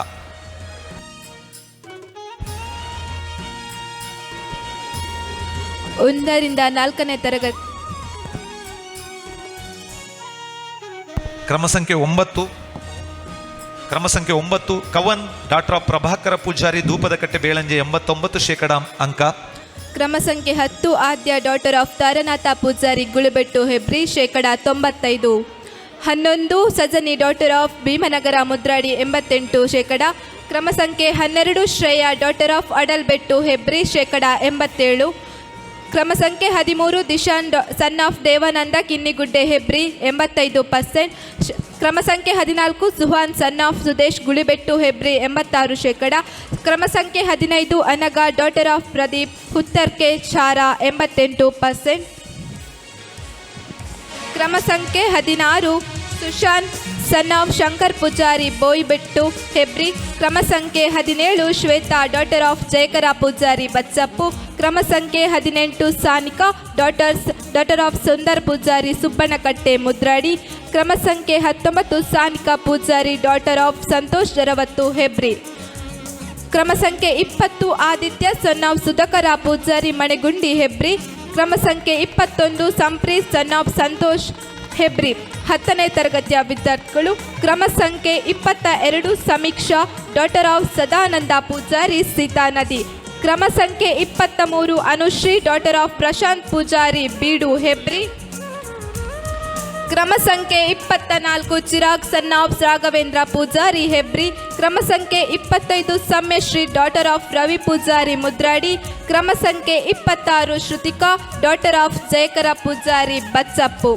ಒಂದರಿಂದ 4ನೇ ತರಗತಿ. ಕ್ರಮ ಸಂಖ್ಯೆ 9 ಕವನ್ ಡಾಕ್ಟರ್ ಆಫ್ ಪ್ರಭಾಕರ ಪೂಜಾರಿ ಧೂಪದಕಟ್ಟೆ ಬೇಳಂಜೆ 89% ಅಂಕ. ಕ್ರಮ ಸಂಖ್ಯೆ 10 Adya daughter of Taranatha Poojary Gulubettu Hebri 95%. 11 Sajani daughter of Bhimanagara Mudradi 88%. ಕ್ರಮ ಸಂಖ್ಯೆ 12 ಶ್ರೇಯಾ ಡಾಕ್ಟರ್ ಆಫ್ ಅಡಲ್ಬೆಟ್ಟು ಹೆಬ್ರಿ 87%. ಕ್ರಮ ಸಂಖ್ಯೆ 13 ದಿಶಾನ್ ಸನ್ ಆಫ್ ದೇವಾನಂದ ಕಿನ್ನಿಗುಡ್ಡೆ ಹೆಬ್ರಿ 85%. ಕ್ರಮ ಸಂಖ್ಯೆ 14 ಸುಹಾನ್ ಸನ್ ಆಫ್ ಸುದೇಶ್ ಗುಳಿಬೆಟ್ಟು ಹೆಬ್ರಿ 86%. ಕ್ರಮ ಸಂಖ್ಯೆ 15 ಅನಗ ಡಾಟರ್ ಆಫ್ ಪ್ರದೀಪ್ ಹುತ್ತರ್ಕೆ ಚಾರ 88%. ಕ್ರಮ ಸಂಖ್ಯೆ 16 ಸುಶಾಂತ್ ಸನ್ ಆಫ್ ಶಂಕರ್ ಪೂಜಾರಿ ಬೋಯಿಬೆಟ್ಟು ಹೆಬ್ರಿ. ಕ್ರಮ ಸಂಖ್ಯೆ 17 ಶ್ವೇತಾ ಡಾಟರ್ ಆಫ್ ಜಯಕರ ಪೂಜಾರಿ ಬಚ್ಚಪ್ಪು. ಕ್ರಮ ಸಂಖ್ಯೆ 18 ಸಾನಿಕಾ ಡಾಟರ್ ಆಫ್ ಸುಂದರ್ ಪೂಜಾರಿ ಸುಬ್ಬನಕಟ್ಟೆ ಮುದ್ರಾಡಿ. ಕ್ರಮ ಸಂಖ್ಯೆ 19 ಸಾನಿಕಾ ಪೂಜಾರಿ ಡಾಟರ್ ಆಫ್ ಸಂತೋಷ್ ಜರವತ್ತು ಹೆಬ್ರಿ. ಕ್ರಮ ಸಂಖ್ಯೆ 20 ಆದಿತ್ಯ ಸನ್ ಆಫ್ ಸುಧಾಕರ ಪೂಜಾರಿ ಮಣೆಗುಂಡಿ ಹೆಬ್ರಿ. ಕ್ರಮ ಸಂಖ್ಯೆ 21 ಸಂಪ್ರೀತ್ ಸನ್ ಆಫ್ ಸಂತೋಷ್ ಹೆಬ್ರಿ 10ನೇ ತರಗತಿಯ ವಿದ್ಯಾರ್ಥಿಗಳು. ಕ್ರಮ ಸಂಖ್ಯೆ 22 ಸಮೀಕ್ಷಾ ಡಾಟರ್ ಆಫ್ ಸದಾನಂದ ಪೂಜಾರಿ ಸೀತಾನದಿ. ಕ್ರಮ ಸಂಖ್ಯೆ 23 ಅನುಶ್ರೀ ಡಾಟರ್ ಆಫ್ ಪ್ರಶಾಂತ್ ಪೂಜಾರಿ ಬೀಡು ಹೆಬ್ರಿ. ಕ್ರಮ ಸಂಖ್ಯೆ 24 ಚಿರಾಗ್ ಸನ್ ಆಫ್ ರಾಘವೇಂದ್ರ ಪೂಜಾರಿ ಹೆಬ್ರಿ. ಕ್ರಮ ಸಂಖ್ಯೆ 25 ಸಮ್ಯಶ್ರೀ ಡಾಟರ್ ಆಫ್ ರವಿ ಪೂಜಾರಿ ಮುದ್ರಾಡಿ. ಕ್ರಮ ಸಂಖ್ಯೆ 26 ಶ್ರುತಿಕಾ ಡಾಟರ್ ಆಫ್ ಜಯಕರ ಪೂಜಾರಿ ಬಚ್ಚಪ್ಪು.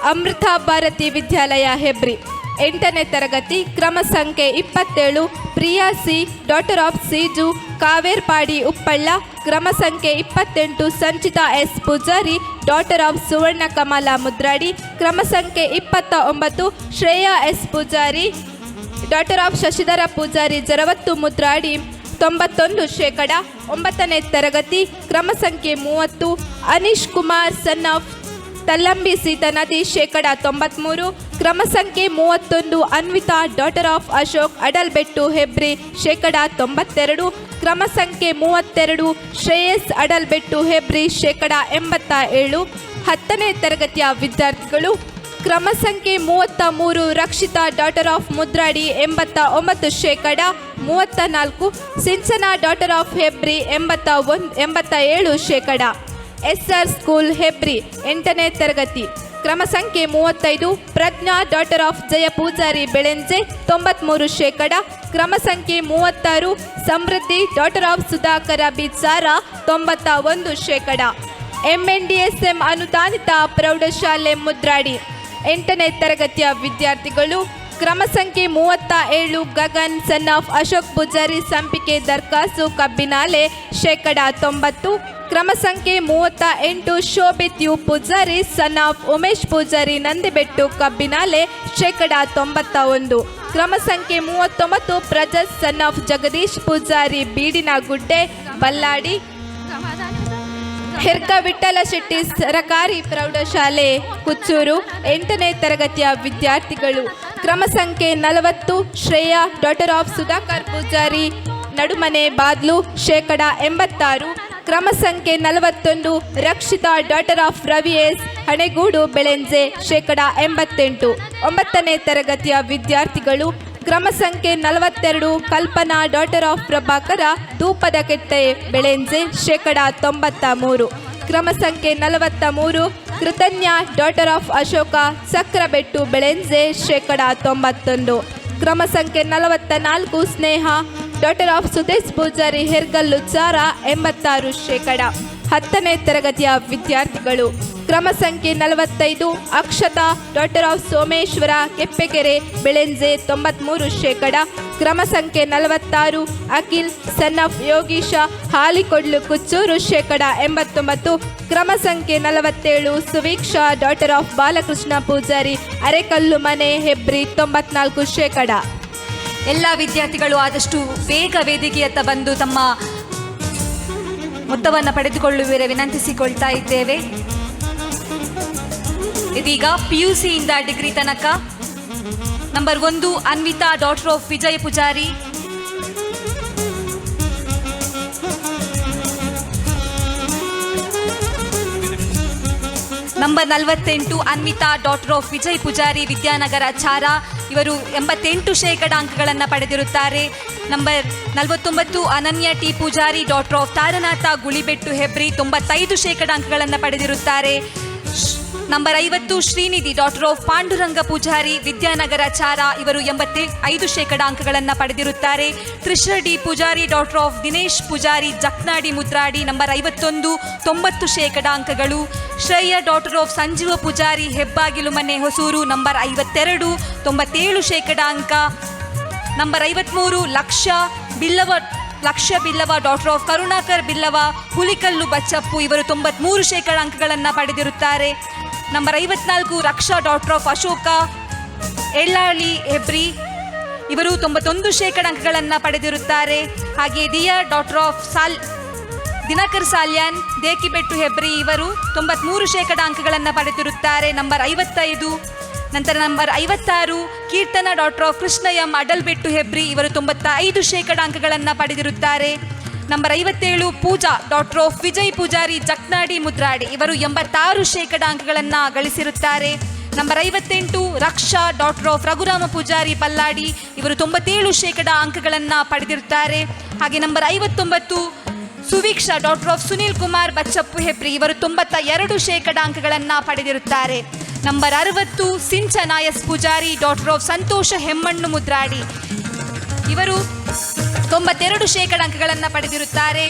ಅಮೃತ ಭಾರತಿ ವಿದ್ಯಾಲಯ ಹೆಬ್ರಿ 8ನೇ ತರಗತಿ. ಕ್ರಮ ಸಂಖ್ಯೆ 27 Priya C daughter of Seeju Kaverpadi Uppalla. ಕ್ರಮ ಸಂಖ್ಯೆ 28 Sanchitha S Poojary daughter of Suvarna Kamala Mudradi. ಕ್ರಮ ಸಂಖ್ಯೆ 29 Shreya S Poojary daughter of Shashidhara Poojary Jaravattu Mudradi 91%. 9ನೇ ತರಗತಿ. ಕ್ರಮ ಸಂಖ್ಯೆ 30 ಅನೀಶ್ ಕುಮಾರ್ ಸನ್ ಆಫ್ ತಲ್ಲಂಬಿ ಸೀತನದಿ 93%, ಕ್ರಮ ಸಂಖ್ಯೆ 31 ಅನ್ವಿತಾ ಡಾಟರ್ ಆಫ್ ಅಶೋಕ್ ಅಡಲ್ಬೆಟ್ಟು ಹೆಬ್ರಿ 92%, ಕ್ರಮ ಸಂಖ್ಯೆ 32 ಶ್ರೇಯಸ್ ಅಡಲ್ಬೆಟ್ಟು ಹೆಬ್ರಿ 87%. 10ನೇ ತರಗತಿಯ ವಿದ್ಯಾರ್ಥಿಗಳು ಕ್ರಮ ಸಂಖ್ಯೆ 33 Rakshitha daughter of Mudradi 89%, 34 Sinchana daughter of Hebri 87%. SR school Hebri 8ನೇ ತರಗತಿ ಕ್ರಮ ಸಂಖ್ಯೆ 35 ಪ್ರಜ್ಞಾ ಡಾಟರ್ ಆಫ್ ಜಯ ಪೂಜಾರಿ ಬೆಳೆಂಜೆ 93%, ಕ್ರಮ ಸಂಖ್ಯೆ 36 Samruddhi daughter of Sudhakara Bichara 91%. MNDSM ಅನುದಾನಿತ ಪ್ರೌಢಶಾಲೆ ಮುದ್ರಾಡಿ 8ನೇ ತರಗತಿಯ ವಿದ್ಯಾರ್ಥಿಗಳು ಕ್ರಮ ಸಂಖ್ಯೆ 37 ಗಗನ್ ಸನ್ ಆಫ್ ಅಶೋಕ್ ಪೂಜಾರಿ ಸಂಪಿಕೆ ದರ್ಖಾಸು ಕಬ್ಬಿನಾಲೆ 90%, ಕ್ರಮ ಸಂಖ್ಯೆ 38 Shobhith U Poojary son of Umesh Poojary Nandibettu Kabbinale 91%, ಕ್ರಮ ಸಂಖ್ಯೆ 39 ಪ್ರಜಸ್ ಸನ್ ಆಫ್ ಜಗದೀಶ್ ಪೂಜಾರಿ ಬೀಡಿನಗುಡ್ಡೆ ಬಲ್ಲಾಡಿ. ಹೆರ್ಕ ವಿಠಲ ಶೆಟ್ಟಿ ಸರಕಾರಿ ಪ್ರೌಢಶಾಲೆ ಕುಚ್ಚೂರು 8ನೇ ತರಗತಿಯ ವಿದ್ಯಾರ್ಥಿಗಳು ಕ್ರಮ ಸಂಖ್ಯೆ 40 ಶ್ರೇಯಾ ಡಾಟರ್ ಆಫ್ ಸುಧಾಕರ್ ಪೂಜಾರಿ ನಡುಮನೆ ಬಾದ್ಲು 86%, ಕ್ರಮ ಸಂಖ್ಯೆ 41 Rakshitha daughter of Ravi S Hanegudu Belenje 88%. 9ನೇ ತರಗತಿಯ ವಿದ್ಯಾರ್ಥಿಗಳು ಕ್ರಮ ಸಂಖ್ಯೆ 42 ಕಲ್ಪನಾ ಡಾಟರ್ ಆಫ್ ಪ್ರಭಾಕರ ಧೂಪದಕೆಟ್ಟೆ ಬೆಳೆಂಜೆ 93%, ಕ್ರಮ ಸಂಖ್ಯೆ 43 ಕೃತಜ್ಞ ಡಾಟರ್ ಆಫ್ ಅಶೋಕ ಸಕ್ರಬೆಟ್ಟು ಬೆಳೆಂಜೆ 91%, ಕ್ರಮ ಸಂಖ್ಯೆ 44 ಸ್ನೇಹ ಡಾಟರ್ ಆಫ್ ಸುದೇಶ್ ಪೂಜಾರಿ ಹೆರ್ಗಲ್ಲು ಚಾರ 86%. 10ನೇ ತರಗತಿಯ ವಿದ್ಯಾರ್ಥಿಗಳು ಕ್ರಮ ಸಂಖ್ಯೆ 45 ಅಕ್ಷತಾ ಡಾಟರ್ ಆಫ್ ಸೋಮೇಶ್ವರ ಕೆಪ್ಪೆಕೆರೆ ಬೆಳೆಂಜೆ 93%, ಕ್ರಮ ಸಂಖ್ಯೆ 46 ಅಖಿಲ್ ಸನ್ ಆಫ್ ಯೋಗೀಶ ಹಾಲಿಕೊಡ್ಲು ಕುಚ್ಚೂರು 89%, ಕ್ರಮ ಸಂಖ್ಯೆ 47 ಸುವೀಕ್ಷಾ ಡಾಟರ್ ಆಫ್ ಬಾಲಕೃಷ್ಣ ಪೂಜಾರಿ ಅರೆಕಲ್ಲು ಮನೆ ಹೆಬ್ರಿ 94%. ಎಲ್ಲ ವಿದ್ಯಾರ್ಥಿಗಳು ಆದಷ್ಟು ಬೇಗ ವೇದಿಕೆಯತ್ತ ಬಂದು ತಮ್ಮ ಮೊತ್ತವನ್ನು ಪಡೆದುಕೊಳ್ಳುವಿರೆ ವಿನಂತಿಸಿಕೊಳ್ತಾ ಇದ್ದೇವೆ. ಇದೀಗ PUC ಇಂದ ಡಿಗ್ರಿ ತನಕ number 1 Anvitha daughter of Vijay Poojary, number 48 Anvitha daughter of Vijay Poojary Vidyanagara Chara, ಇವರು 88% ಅಂಕಗಳನ್ನು ಪಡೆದಿರುತ್ತಾರೆ. Number 49 Ananya T Poojary daughter of Taranatha Gulibettu Hebri 95% ಅಂಕಗಳನ್ನು ಪಡೆದಿರುತ್ತಾರೆ. Number 50 Shreenidhi daughter of Pandurang Poojary Vidyanagara Chara, ಇವರು 85% ಅಂಕಗಳನ್ನು ಪಡೆದಿರುತ್ತಾರೆ. Trisha D Poojary daughter of Dinesh Poojary Jaknadi Mudradi number 51 90% ಅಂಕಗಳು. ಶ್ರೇಯಾ ಡಾಟರ್ ಆಫ್ ಸಂಜೀವ ಪೂಜಾರಿ ಹೆಬ್ಬಾಗಿಲು ಮನೆ ಹೊಸೂರು ನಂಬರ್ 52 97% ಅಂಕ. Number 53 Lakshya Billava daughter of Karunakar Billava Hulikallu Bachchappu, ಇವರು 93% ಅಂಕಗಳನ್ನು ಪಡೆದಿರುತ್ತಾರೆ. Number 54 Raksha daughter of Ashoka Ellali Hebri, ಇವರು 91% ಅಂಕಗಳನ್ನು ಪಡೆದಿರುತ್ತಾರೆ. ಹಾಗೆ ದಿಯಾ ಡಾಟರ್ ಆಫ್ ದಿನಕರ್ ಸಾಲ್ಯಾನ್ ದೇಕಿಬೆಟ್ಟು ಹೆಬ್ರಿ, ಇವರು 93% ಅಂಕಗಳನ್ನು ಪಡೆದಿರುತ್ತಾರೆ. ನಂಬರ್ 55 ನಂತರ number 56 Keerthana daughter of Krishna M Adalbettu Hebri, ಇವರು 95% ಅಂಕಗಳನ್ನು ಪಡೆದಿರುತ್ತಾರೆ. Number 57 Pooja daughter of Vijay Poojary Jaknadi Mudradi, ಇವರು 86% ಅಂಕಗಳನ್ನು ಗಳಿಸಿರುತ್ತಾರೆ. Number 58 Raksha daughter of Raghurama Poojary Balladi, ಇವರು 97% ಅಂಕಗಳನ್ನು ಪಡೆದಿರುತ್ತಾರೆ. ಹಾಗೆ number 59 Suveeksha daughter of Sunil Kumar Bachchappu Hebri, ಇವರು 92% ಅಂಕಗಳನ್ನು ಪಡೆದಿರುತ್ತಾರೆ. Number 60 Sinchana S Poojary daughter of Santhosha Hemmannu Mudradi, ಇವರು 92% ಅಂಕಗಳನ್ನು ಪಡೆದಿರುತ್ತಾರೆ.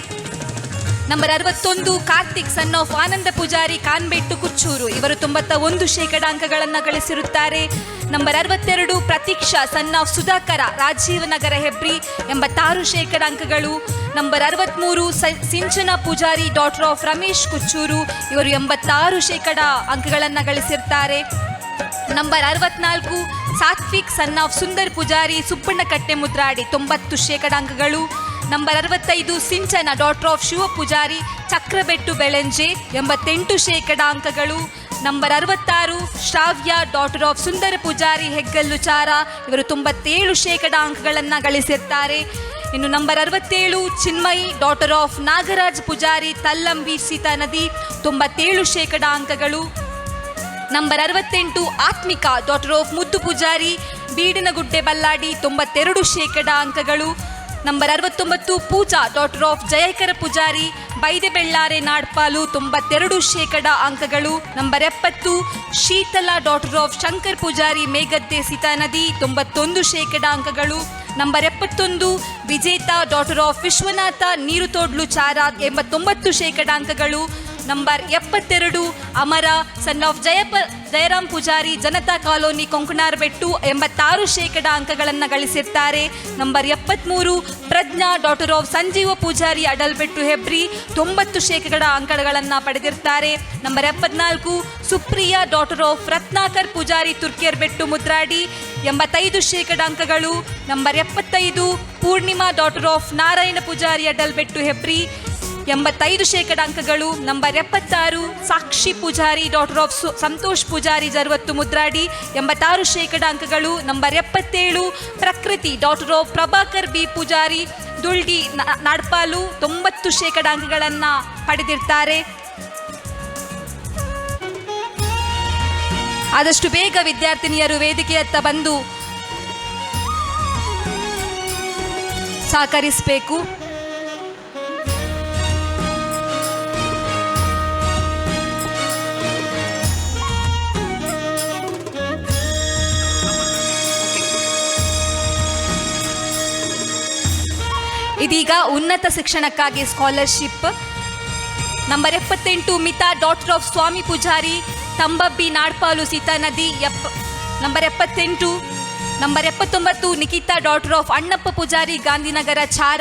Number 61 Karthik son of Ananda Poojary Kanbettu Kuchchuru, ಇವರು 91% ಅಂಕಗಳನ್ನು ಗಳಿಸಿರುತ್ತಾರೆ. Number 62 Prateeksha son of Sudhakara Rajeevanagara Hebri 86% ಅಂಕಗಳು. Number 63 Sinchana Poojary daughter of Ramesh Kuchchuru, ಇವರು 86% ಅಂಕಗಳನ್ನು ಗಳಿಸಿರ್ತಾರೆ. Number 64 Sathvik son of Sundar Poojary Suppannakatte Mudradi 90% ಅಂಕಗಳು. Number 65 Sinchana daughter of Shiva Poojary Chakrabettu Belenje 88% ಅಂಕಗಳು. Number 66 Shravya daughter of Sundara Poojary Heggallu Chara, ಇವರು 97% ಅಂಕಗಳನ್ನು ಗಳಿಸಿರ್ತಾರೆ. ಇನ್ನು number 67 Chinmayi daughter of Nagaraj Poojary Tallambi Seetha Nadi, 97% ಅಂಕಗಳು. ನಂಬರ್ 68 ಆತ್ಮಿಕಾ ಡಾಟರ್ ಆಫ್ ಮುದ್ದು ಪೂಜಾರಿ ಬೀಡಿನಗುಡ್ಡೆ ಬಲ್ಲಾಡಿ, 92% ಅಂಕಗಳು. Number 69 Pooja daughter of Jayakara Poojary Baide Bellare Nadpalu, 92% ಅಂಕಗಳು. Number 70 Sheethala daughter of Shankar Poojary Megadde Seetha Nadi, 91% ಅಂಕಗಳು. Number 71 Vijetha daughter of Vishwanatha Neeru Todlu Chara, 89% ಅಂಕಗಳು. Number 72 Amara son of Jayaram Poojary Janatha colony Konkanar Bettu, 86% ಅಂಕಗಳನ್ನು ಗಳಿಸಿರ್ತಾರೆ. Number 73 Prajna daughter of Sanjeeva Poojary Adalbettu Hebri, 90% ಅಂಕಗಳನ್ನು ಪಡೆದಿರ್ತಾರೆ. Number 74 Supriya daughter of Ratnakar Poojary Turker Bettu Mudradi, 85% ಅಂಕಗಳು. Number 75 Poornima daughter of Narayana Poojary Adalbettu Hebri, 85% ಅಂಕಗಳು. Number 76 Sakshi Poojary daughter of Santhosh Poojary Jarvattu Mudradi, 86% ಅಂಕಗಳು. Number 77 Prakruthi daughter of Prabhakar B Poojary Duldi Nadpalu, 90% ಅಂಕಗಳನ್ನು ಪಡೆದಿರ್ತಾರೆ. ಆದಷ್ಟು ಬೇಗ ವಿದ್ಯಾರ್ಥಿನಿಯರು ವೇದಿಕೆಯತ್ತ ಬಂದು ಸಹಕರಿಸಬೇಕು. ಇದೀಗ ಉನ್ನತ ಶಿಕ್ಷಣಕ್ಕಾಗಿ scholarship. Number 78 Mitha daughter of Swami Poojary Tambabbi Nadpalu Seetha Nadi, number 78. Number 79 Nikhitha daughter of Annappa Poojary Gandhinagara Chara.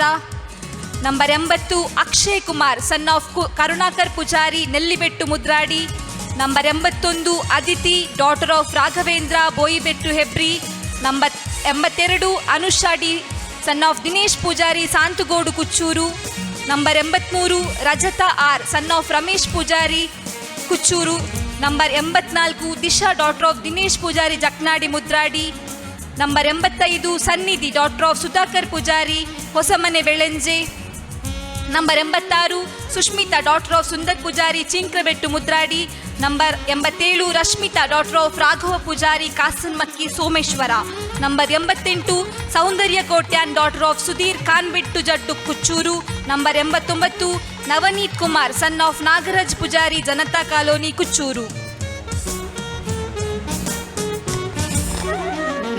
Number 80 Akshay Kumar son of Karunakar Poojary Nellibettu Mudradi. Number 81 Aditi daughter of Raghavendra Boyibettu Hebri. Number 82 Anusha D son of Dinesh Poojary Santhugodu Kuchchuru. Number 83 Rajatha R son of Ramesh Poojary Kuchchuru. Number 84 Disha daughter of Dinesh Poojary Jaknadi Mudradi. Number 85 Sannidhi daughter of Sudhakar Poojary Hosamane Belenje. Number 86 Sushmitha daughter of Sundar Poojary Chinkrabettu Mudradi. Number 87 Rashmitha daughter of Raghava Poojary Kasanmakki Someshwara. Number 88 Soundarya Kotian daughter of Sudheer Khanbettu Jaddu Kuchchuru. Number 89 Navaneeth Kumar son of Nagaraj Poojary Janatha colony Kuchchuru.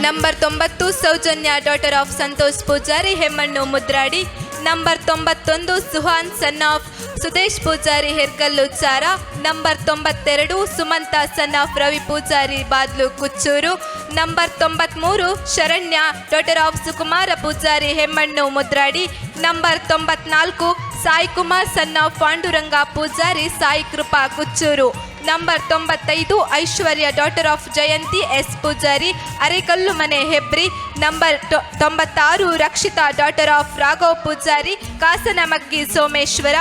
Number 90 Soujanya daughter of Santhosh Poojary Hemmannu Mudradi. Number 91 Suhan son of Sudesh Poojary Hergallu Chara. Number 92 Sumantha son of Ravi Poojary Badlu Kuchchuru. Number 93 Sharanya daughter of Sukumara Poojary Hemmannu Mudradi. Number 94 Sai Kumar son of Pandurang Poojary Sai Krupa Kuchchuru. Number 95 Aishwarya daughter of Jayanthi S Poojary Arekallu ಮನೆ Hebri. Number 96 Rakshitha daughter of Raghav Poojary Kasanamakki Someshwara.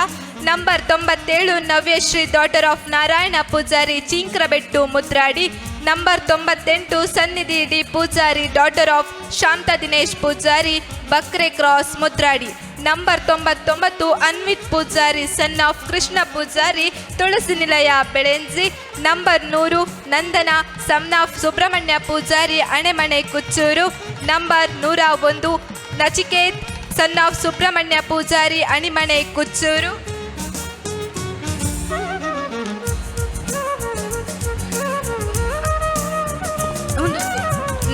Number 97 Navyashree daughter of Narayana Poojary Chinkrabettu Mudradi. Number 98 Sannidhi D Poojary daughter of Shantha Dinesh Poojary Bakre cross Mudradi. Number 99 Anvith Poojary son of Krishna Poojary Tulasi Nilaya Belenji. Number 100 Nandana son of Subrahmanya Poojary Anemane Kuchchuru. Number 101 Nachiketh son of Subrahmanya Poojary Animane Kuchchuru.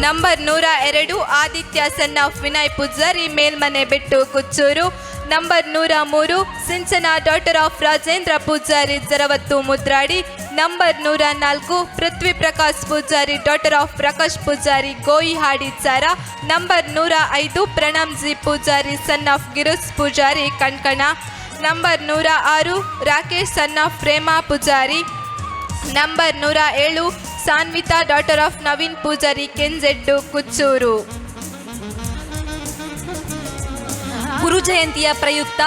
Number 102 Aditya son of Vinay Poojary Melmane Bettu Kuchchuru. Number 103 Sinchana daughter of Rajendra Poojary Jaravattu Mudradi. Number 104 Prithvi Prakash Poojary daughter of Prakash Poojary Goyi Hadi Chara. Number 105 Pranam G Poojary son of Girus Poojary ಕಣ್ಕಣ. Number 106 Rakesh son of Prema Poojary. Number 107 Sanvitha daughter of Naveen Poojary Kenjeddu Kuchchuru. Guru ಜಯಂತಿಯ ಪ್ರಯುಕ್ತ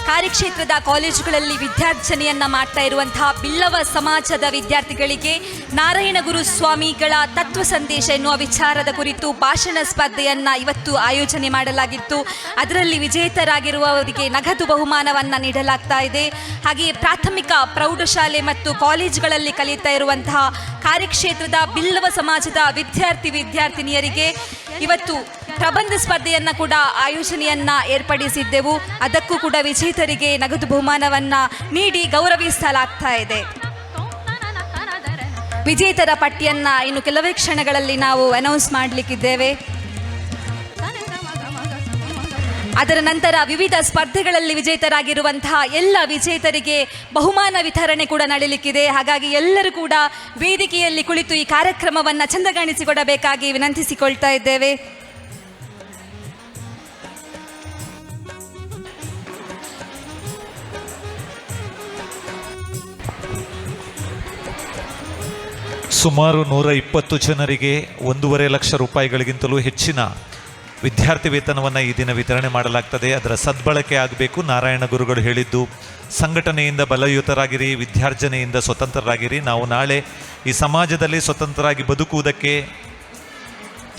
ಕಾರ್ಯಕ್ಷೇತ್ರದ ಕಾಲೇಜುಗಳಲ್ಲಿ ವಿದ್ಯಾರ್ಜನೆಯನ್ನ ಮಾಡ್ತಾ ಇರುವಂತಹ ಬಿಲ್ಲವ ಸಮಾಜದ ವಿದ್ಯಾರ್ಥಿಗಳಿಗೆ ನಾರಾಯಣಗುರು ಸ್ವಾಮಿಗಳ ತತ್ವ ಸಂದೇಶ ಎನ್ನುವ ವಿಚಾರದ ಕುರಿತು ಭಾಷಣ ಸ್ಪರ್ಧೆಯನ್ನ ಇವತ್ತು ಆಯೋಜನೆ ಮಾಡಲಾಗಿತ್ತು. ಅದರಲ್ಲಿ ವಿಜೇತರಾಗಿರುವವರಿಗೆ ನಗದು ಬಹುಮಾನವನ್ನು ನೀಡಲಾಗ್ತಾ ಇದೆ. ಹಾಗೆಯೇ ಪ್ರಾಥಮಿಕ ಪ್ರೌಢಶಾಲೆ ಮತ್ತು ಕಾಲೇಜುಗಳಲ್ಲಿ ಕಲಿಯುತ್ತಾ ಇರುವಂತಹ ಕಾರ್ಯಕ್ಷೇತ್ರದ ಬಿಲ್ಲವ ಸಮಾಜದ ವಿದ್ಯಾರ್ಥಿನಿಯರಿಗೆ ಇವತ್ತು ಪ್ರಬಂಧ ಸ್ಪರ್ಧೆಯನ್ನು ಕೂಡ ಆಯೋಜನೆಯನ್ನ ಏರ್ಪಡಿಸಿದ್ದೆವು. ಅದಕ್ಕೂ ಕೂಡ ವಿಜೇತರಿಗೆ ನಗದು ಬಹುಮಾನವನ್ನು ನೀಡಿ ಗೌರವಿಸಲಾಗ್ತಾ ಇದೆ. ವಿಜೇತರ ಪಟ್ಟಿಯನ್ನ ಇನ್ನು ಕೆಲವೇ ಕ್ಷಣಗಳಲ್ಲಿ ನಾವು ಅನೌನ್ಸ್ ಮಾಡಲಿಕ್ಕಿದ್ದೇವೆ. ಅದರ ನಂತರ ವಿವಿಧ ಸ್ಪರ್ಧೆಗಳಲ್ಲಿ ವಿಜೇತರಾಗಿರುವಂತಹ ಎಲ್ಲ ವಿಜೇತರಿಗೆ ಬಹುಮಾನ ವಿತರಣೆ ಕೂಡ ನಡೆಯಲಿಕ್ಕಿದೆ. ಹಾಗಾಗಿ ಎಲ್ಲರೂ ಕೂಡ ವೇದಿಕೆಯಲ್ಲಿ ಕುಳಿತು ಈ ಕಾರ್ಯಕ್ರಮವನ್ನು ಚಂದಗಾಣಿಸಿಕೊಡಬೇಕಾಗಿ ವಿನಂತಿಸಿಕೊಳ್ತಾ ಇದ್ದೇವೆ. ಸುಮಾರು 120 ಜನರಿಗೆ 1.5 ಲಕ್ಷ ರೂಪಾಯಿಗಳಿಗಿಂತಲೂ ಹೆಚ್ಚಿನ ವಿದ್ಯಾರ್ಥಿ ವೇತನವನ್ನು ಈ ದಿನ ವಿತರಣೆ ಮಾಡಲಾಗ್ತದೆ. ಅದರ ಸದ್ಬಳಕೆ ಆಗಬೇಕು. ನಾರಾಯಣ ಗುರುಗಳು ಹೇಳಿದ್ದು, ಸಂಘಟನೆಯಿಂದ ಬಲಯುತರಾಗಿರಿ, ವಿದ್ಯಾರ್ಜನೆಯಿಂದ ಸ್ವತಂತ್ರರಾಗಿರಿ. ನಾವು ನಾಳೆ ಈ ಸಮಾಜದಲ್ಲಿ ಸ್ವತಂತ್ರರಾಗಿ ಬದುಕುವುದಕ್ಕೆ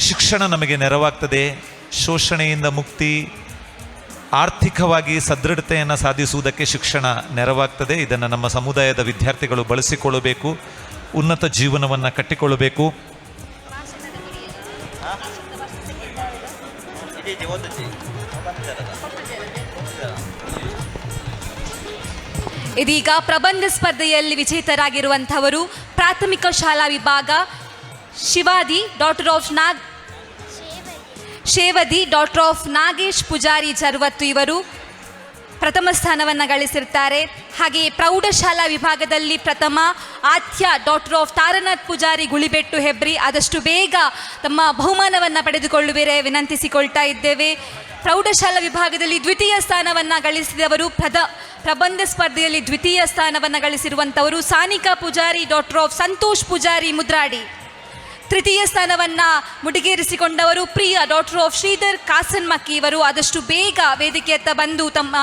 ಶಿಕ್ಷಣ ನಮಗೆ ನೆರವಾಗ್ತದೆ. ಶೋಷಣೆಯಿಂದ ಮುಕ್ತಿ, ಆರ್ಥಿಕವಾಗಿ ಸದೃಢತೆಯನ್ನು ಸಾಧಿಸುವುದಕ್ಕೆ ಶಿಕ್ಷಣ ನೆರವಾಗ್ತದೆ. ಇದನ್ನು ನಮ್ಮ ಸಮುದಾಯದ ವಿದ್ಯಾರ್ಥಿಗಳು ಬಳಸಿಕೊಳ್ಳಬೇಕು, ಉನ್ನತ ಜೀವನವನ್ನು ಕಟ್ಟಿಕೊಳ್ಳಬೇಕು. ಇದೀಗ ಪ್ರಬಂಧ ಸ್ಪರ್ಧೆಯಲ್ಲಿ ವಿಜೇತರಾಗಿರುವಂಥವರು ಪ್ರಾಥಮಿಕ ಶಾಲಾ ವಿಭಾಗ ಶೇವದಿ ಡಾಕ್ಟರ್ ಆಫ್ ನಾಗೇಶ್ ಪೂಜಾರಿ ಜರ್ವತ್ತು ಇವರು ಪ್ರಥಮ ಸ್ಥಾನವನ್ನು ಗಳಿಸಿರ್ತಾರೆ. ಹಾಗೆಯೇ ಪ್ರೌಢಶಾಲಾ ವಿಭಾಗದಲ್ಲಿ ಪ್ರಥಮ ಆದ್ಯ ಡಾಕ್ಟರ್ ಆಫ್ ತಾರನಾಥ್ ಪೂಜಾರಿ ಗುಳಿಬೆಟ್ಟು ಹೆಬ್ರಿ. ಆದಷ್ಟು ಬೇಗ ತಮ್ಮ ಬಹುಮಾನವನ್ನು ಪಡೆದುಕೊಳ್ಳುವಿರೆ ವಿನಂತಿಸಿಕೊಳ್ತಾ ಇದ್ದೇವೆ. ಪ್ರೌಢಶಾಲಾ ವಿಭಾಗದಲ್ಲಿ ದ್ವಿತೀಯ ಸ್ಥಾನವನ್ನು ಗಳಿಸಿದವರು ಪ್ರಬಂಧ ಸ್ಪರ್ಧೆಯಲ್ಲಿ ದ್ವಿತೀಯ ಸ್ಥಾನವನ್ನು ಗಳಿಸಿರುವಂಥವರು ಸಾನಿಕಾ ಪೂಜಾರಿ ಡಾಕ್ಟರ್ ಆಫ್ ಸಂತೋಷ್ ಪೂಜಾರಿ ಮುದ್ರಾಡಿ. ತೃತೀಯ ಸ್ಥಾನವನ್ನು ಮುಡಿಗೇರಿಸಿಕೊಂಡವರು ಪ್ರಿಯ ಡಾಕ್ಟರ್ ಆಫ್ ಶ್ರೀಧರ್ ಕಾಸನ್ಮಕ್ಕಿ ಇವರು. ಆದಷ್ಟು ಬೇಗ ವೇದಿಕೆಯತ್ತ ಬಂದು ತಮ್ಮ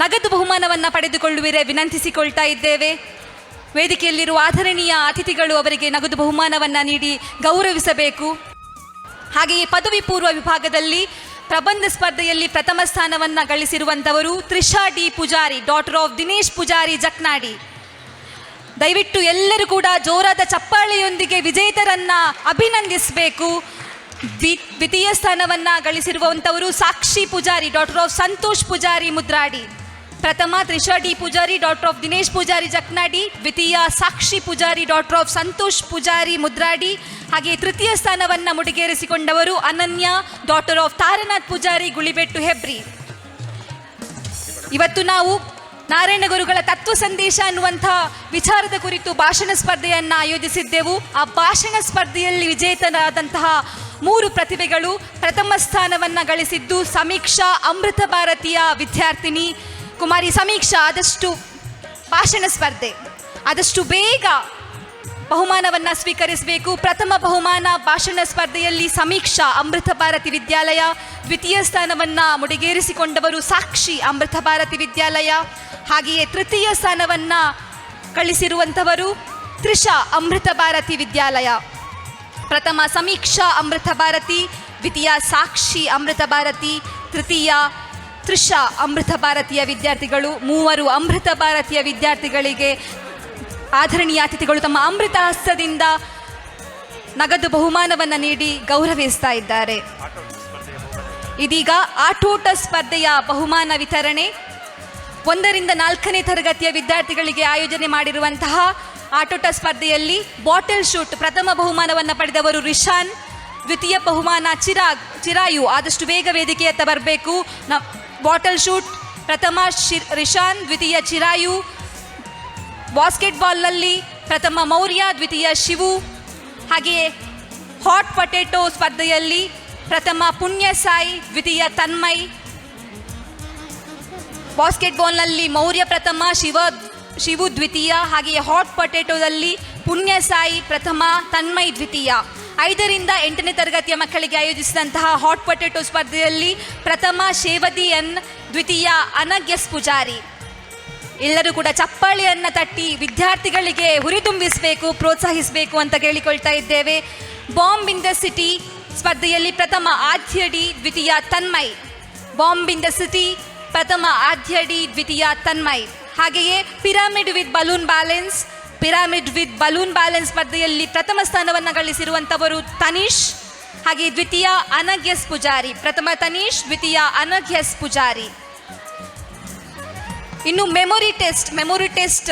ನಗದು ಬಹುಮಾನವನ್ನು ಪಡೆದುಕೊಳ್ಳುವಿರೆ ವಿನಂತಿಸಿಕೊಳ್ತಾ ಇದ್ದೇವೆ. ವೇದಿಕೆಯಲ್ಲಿರುವ ಆದರಣೀಯ ಅತಿಥಿಗಳು ಅವರಿಗೆ ನಗದು ಬಹುಮಾನವನ್ನು ನೀಡಿ ಗೌರವಿಸಬೇಕು. ಹಾಗೆಯೇ ಪದವಿ ಪೂರ್ವ ವಿಭಾಗದಲ್ಲಿ ಪ್ರಬಂಧ ಸ್ಪರ್ಧೆಯಲ್ಲಿ ಪ್ರಥಮ ಸ್ಥಾನವನ್ನು ಗಳಿಸಿರುವಂಥವರು Trisha D Poojary daughter of Dinesh Poojary Jaknadi. ದಯವಿಟ್ಟು ಎಲ್ಲರೂ ಕೂಡ ಜೋರಾದ ಚಪ್ಪಾಳೆಯೊಂದಿಗೆ ವಿಜೇತರನ್ನ ಅಭಿನಂದಿಸಬೇಕು. ದ್ವಿತೀಯ ಸ್ಥಾನವನ್ನು ಗಳಿಸಿರುವಂಥವರು ಸಾಕ್ಷಿ ಪೂಜಾರಿ ಡಾಕ್ಟರ್ ಆಫ್ ಸಂತೋಷ್ ಪೂಜಾರಿ ಮುದ್ರಾಡಿ. ಪ್ರಥಮ Trisha D Poojary daughter of Dinesh Poojary Jaknadi, ದ್ವಿತೀಯ ಸಾಕ್ಷಿ ಪೂಜಾರಿ ಡಾಕ್ಟರ್ ಆಫ್ ಸಂತೋಷ್ ಪೂಜಾರಿ ಮುದ್ರಾಡಿ. ಹಾಗೆ ತೃತೀಯ ಸ್ಥಾನವನ್ನು ಮುಡಿಗೇರಿಸಿಕೊಂಡವರು ಅನನ್ಯ ಡಾಕ್ಟರ್ ಆಫ್ ತಾರನಾಥ್ ಪೂಜಾರಿ ಗುಳಿಬೆಟ್ಟು ಹೆಬ್ರಿ. ಇವತ್ತು ನಾವು ನಾರಾಯಣ ಗುರುಗಳ ತತ್ವ ಸಂದೇಶ ಅನ್ನುವಂಥ ವಿಚಾರದ ಕುರಿತು ಭಾಷಣ ಸ್ಪರ್ಧೆಯನ್ನು ಆಯೋಜಿಸಿದ್ದೆವು. ಆ ಭಾಷಣ ಸ್ಪರ್ಧೆಯಲ್ಲಿ ವಿಜೇತರಾದಂತಹ 3 ಪ್ರತಿಭೆಗಳು ಪ್ರಥಮ ಸ್ಥಾನವನ್ನು ಗಳಿಸಿದ್ದು ಸಮೀಕ್ಷಾ ಅಮೃತ ಭಾರತೀಯ ವಿದ್ಯಾರ್ಥಿನಿ ಕುಮಾರಿ ಸಮೀಕ್ಷಾ. ಆದಷ್ಟು ಭಾಷಣ ಸ್ಪರ್ಧೆ ಆದಷ್ಟು ಬೇಗ ಬಹುಮಾನವನ್ನು ಸ್ವೀಕರಿಸಬೇಕು. ಪ್ರಥಮ ಬಹುಮಾನ ಭಾಷಣ ಸ್ಪರ್ಧೆಯಲ್ಲಿ ಸಮೀಕ್ಷಾ ಅಮೃತ ಭಾರತಿ ವಿದ್ಯಾಲಯ. ದ್ವಿತೀಯ ಸ್ಥಾನವನ್ನು ಮುಡಿಗೇರಿಸಿಕೊಂಡವರು ಸಾಕ್ಷಿ ಅಮೃತ ಭಾರತಿ ವಿದ್ಯಾಲಯ. ಹಾಗೆಯೇ ತೃತೀಯ ಸ್ಥಾನವನ್ನು ಗಳಿಸಿರುವಂಥವರು ತ್ರಿಷಾ ಅಮೃತ ಭಾರತಿ ವಿದ್ಯಾಲಯ. ಪ್ರಥಮ ಸಮೀಕ್ಷಾ ಅಮೃತ ಭಾರತಿ, ದ್ವಿತೀಯ ಸಾಕ್ಷಿ ಅಮೃತ ಭಾರತಿ, ತೃತೀಯ ತ್ರಿಷಾ ಅಮೃತ ಭಾರತೀಯ ವಿದ್ಯಾರ್ಥಿಗಳು. 3 ಅಮೃತ ಭಾರತೀಯ ವಿದ್ಯಾರ್ಥಿಗಳಿಗೆ ಆದರಣೀಯ ಅತಿಥಿಗಳು ತಮ್ಮ ಅಮೃತ ಹಸ್ತದಿಂದ ನಗದು ಬಹುಮಾನವನ್ನು ನೀಡಿ ಗೌರವಿಸ್ತಾ ಇದ್ದಾರೆ. ಇದೀಗ ಆಟೋಟ ಸ್ಪರ್ಧೆಯ ಬಹುಮಾನ ವಿತರಣೆ. 1ರಿಂದ 4ನೇ ತರಗತಿಯ ವಿದ್ಯಾರ್ಥಿಗಳಿಗೆ ಆಯೋಜನೆ ಮಾಡಿರುವಂತಹ ಆಟೋಟ ಸ್ಪರ್ಧೆಯಲ್ಲಿ ಬಾಟಲ್ ಶೂಟ್ ಪ್ರಥಮ ಬಹುಮಾನವನ್ನು ಪಡೆದವರು ರಿಶಾನ್, ದ್ವಿತೀಯ ಬಹುಮಾನ ಚಿರಾಯು. ಆದಷ್ಟು ಬೇಗ ವೇದಿಕೆಯತ್ತ ಬರಬೇಕು. ಬಾಟಲ್ ಶೂಟ್ ಪ್ರಥಮ ರಿಶಾನ್, ದ್ವಿತೀಯ ಚಿರಾಯು. ಬಾಸ್ಕೆಟ್ಬಾಲ್ನಲ್ಲಿ ಪ್ರಥಮ ಮೌರ್ಯ, ದ್ವಿತೀಯ ಶಿವು. ಹಾಗೆಯೇ ಹಾಟ್ ಪೊಟೆಟೊ ಸ್ಪರ್ಧೆಯಲ್ಲಿ ಪ್ರಥಮ ಪುಣ್ಯ ಸಾಯಿ, ದ್ವಿತೀಯ ತನ್ಮಯ್. ಬಾಸ್ಕೆಟ್ಬಾಲ್ನಲ್ಲಿ ಮೌರ್ಯ ಪ್ರಥಮ, ಶಿವು ದ್ವಿತೀಯ. ಹಾಗೆಯೇ ಹಾಟ್ ಪೊಟೆಟೊದಲ್ಲಿ ಪುಣ್ಯ ಸಾಯಿ ಪ್ರಥಮ, ತನ್ಮಯ್ ದ್ವಿತೀಯ. 5ರಿಂದ 8ನೇ ತರಗತಿಯ ಮಕ್ಕಳಿಗೆ ಆಯೋಜಿಸಿದಂತಹ ಹಾಟ್ ಪೊಟೆಟೊ ಸ್ಪರ್ಧೆಯಲ್ಲಿ ಪ್ರಥಮ ಶೇವದಿ ಎನ್, ದ್ವಿತೀಯ ಅನಘ್ ಎಸ್ ಪೂಜಾರಿ. ಎಲ್ಲರೂ ಕೂಡ ಚಪ್ಪಾಳಿಯನ್ನು ತಟ್ಟಿ ವಿದ್ಯಾರ್ಥಿಗಳಿಗೆ ಹುರಿತುಂಬಿಸಬೇಕು, ಪ್ರೋತ್ಸಾಹಿಸಬೇಕು ಅಂತ ಕೇಳಿಕೊಳ್ತಾ ಇದ್ದೇವೆ. ಬಾಂಬ್ ಇನ್ ದ ಸಿಟಿ ಸ್ಪರ್ಧೆಯಲ್ಲಿ ಪ್ರಥಮ ಆದ್ಯ ಡಿ, ದ್ವಿತೀಯ Tanmay. Bomb in the city ಪ್ರಥಮ ಆದ್ಯ ಡಿ, ದ್ವಿತೀಯ ತನ್ಮಯ್. ಹಾಗೆಯೇ ಪಿರಾಮಿಡ್ ವಿತ್ ಬಲೂನ್ ಬ್ಯಾಲೆನ್ಸ್ ಸ್ಪರ್ಧೆಯಲ್ಲಿ ಪ್ರಥಮ ಸ್ಥಾನವನ್ನು ಗಳಿಸಿರುವಂಥವರು ತನೀಶ್, ಹಾಗೆ ದ್ವಿತೀಯ ಅನಘ್ ಎಸ್ ಪೂಜಾರಿ. ಪ್ರಥಮ ತನೀಶ್, ದ್ವಿತೀಯ ಅನಘ್ ಎಸ್ ಪೂಜಾರಿ. ಇನ್ನು ಮೆಮೊರಿ ಟೆಸ್ಟ್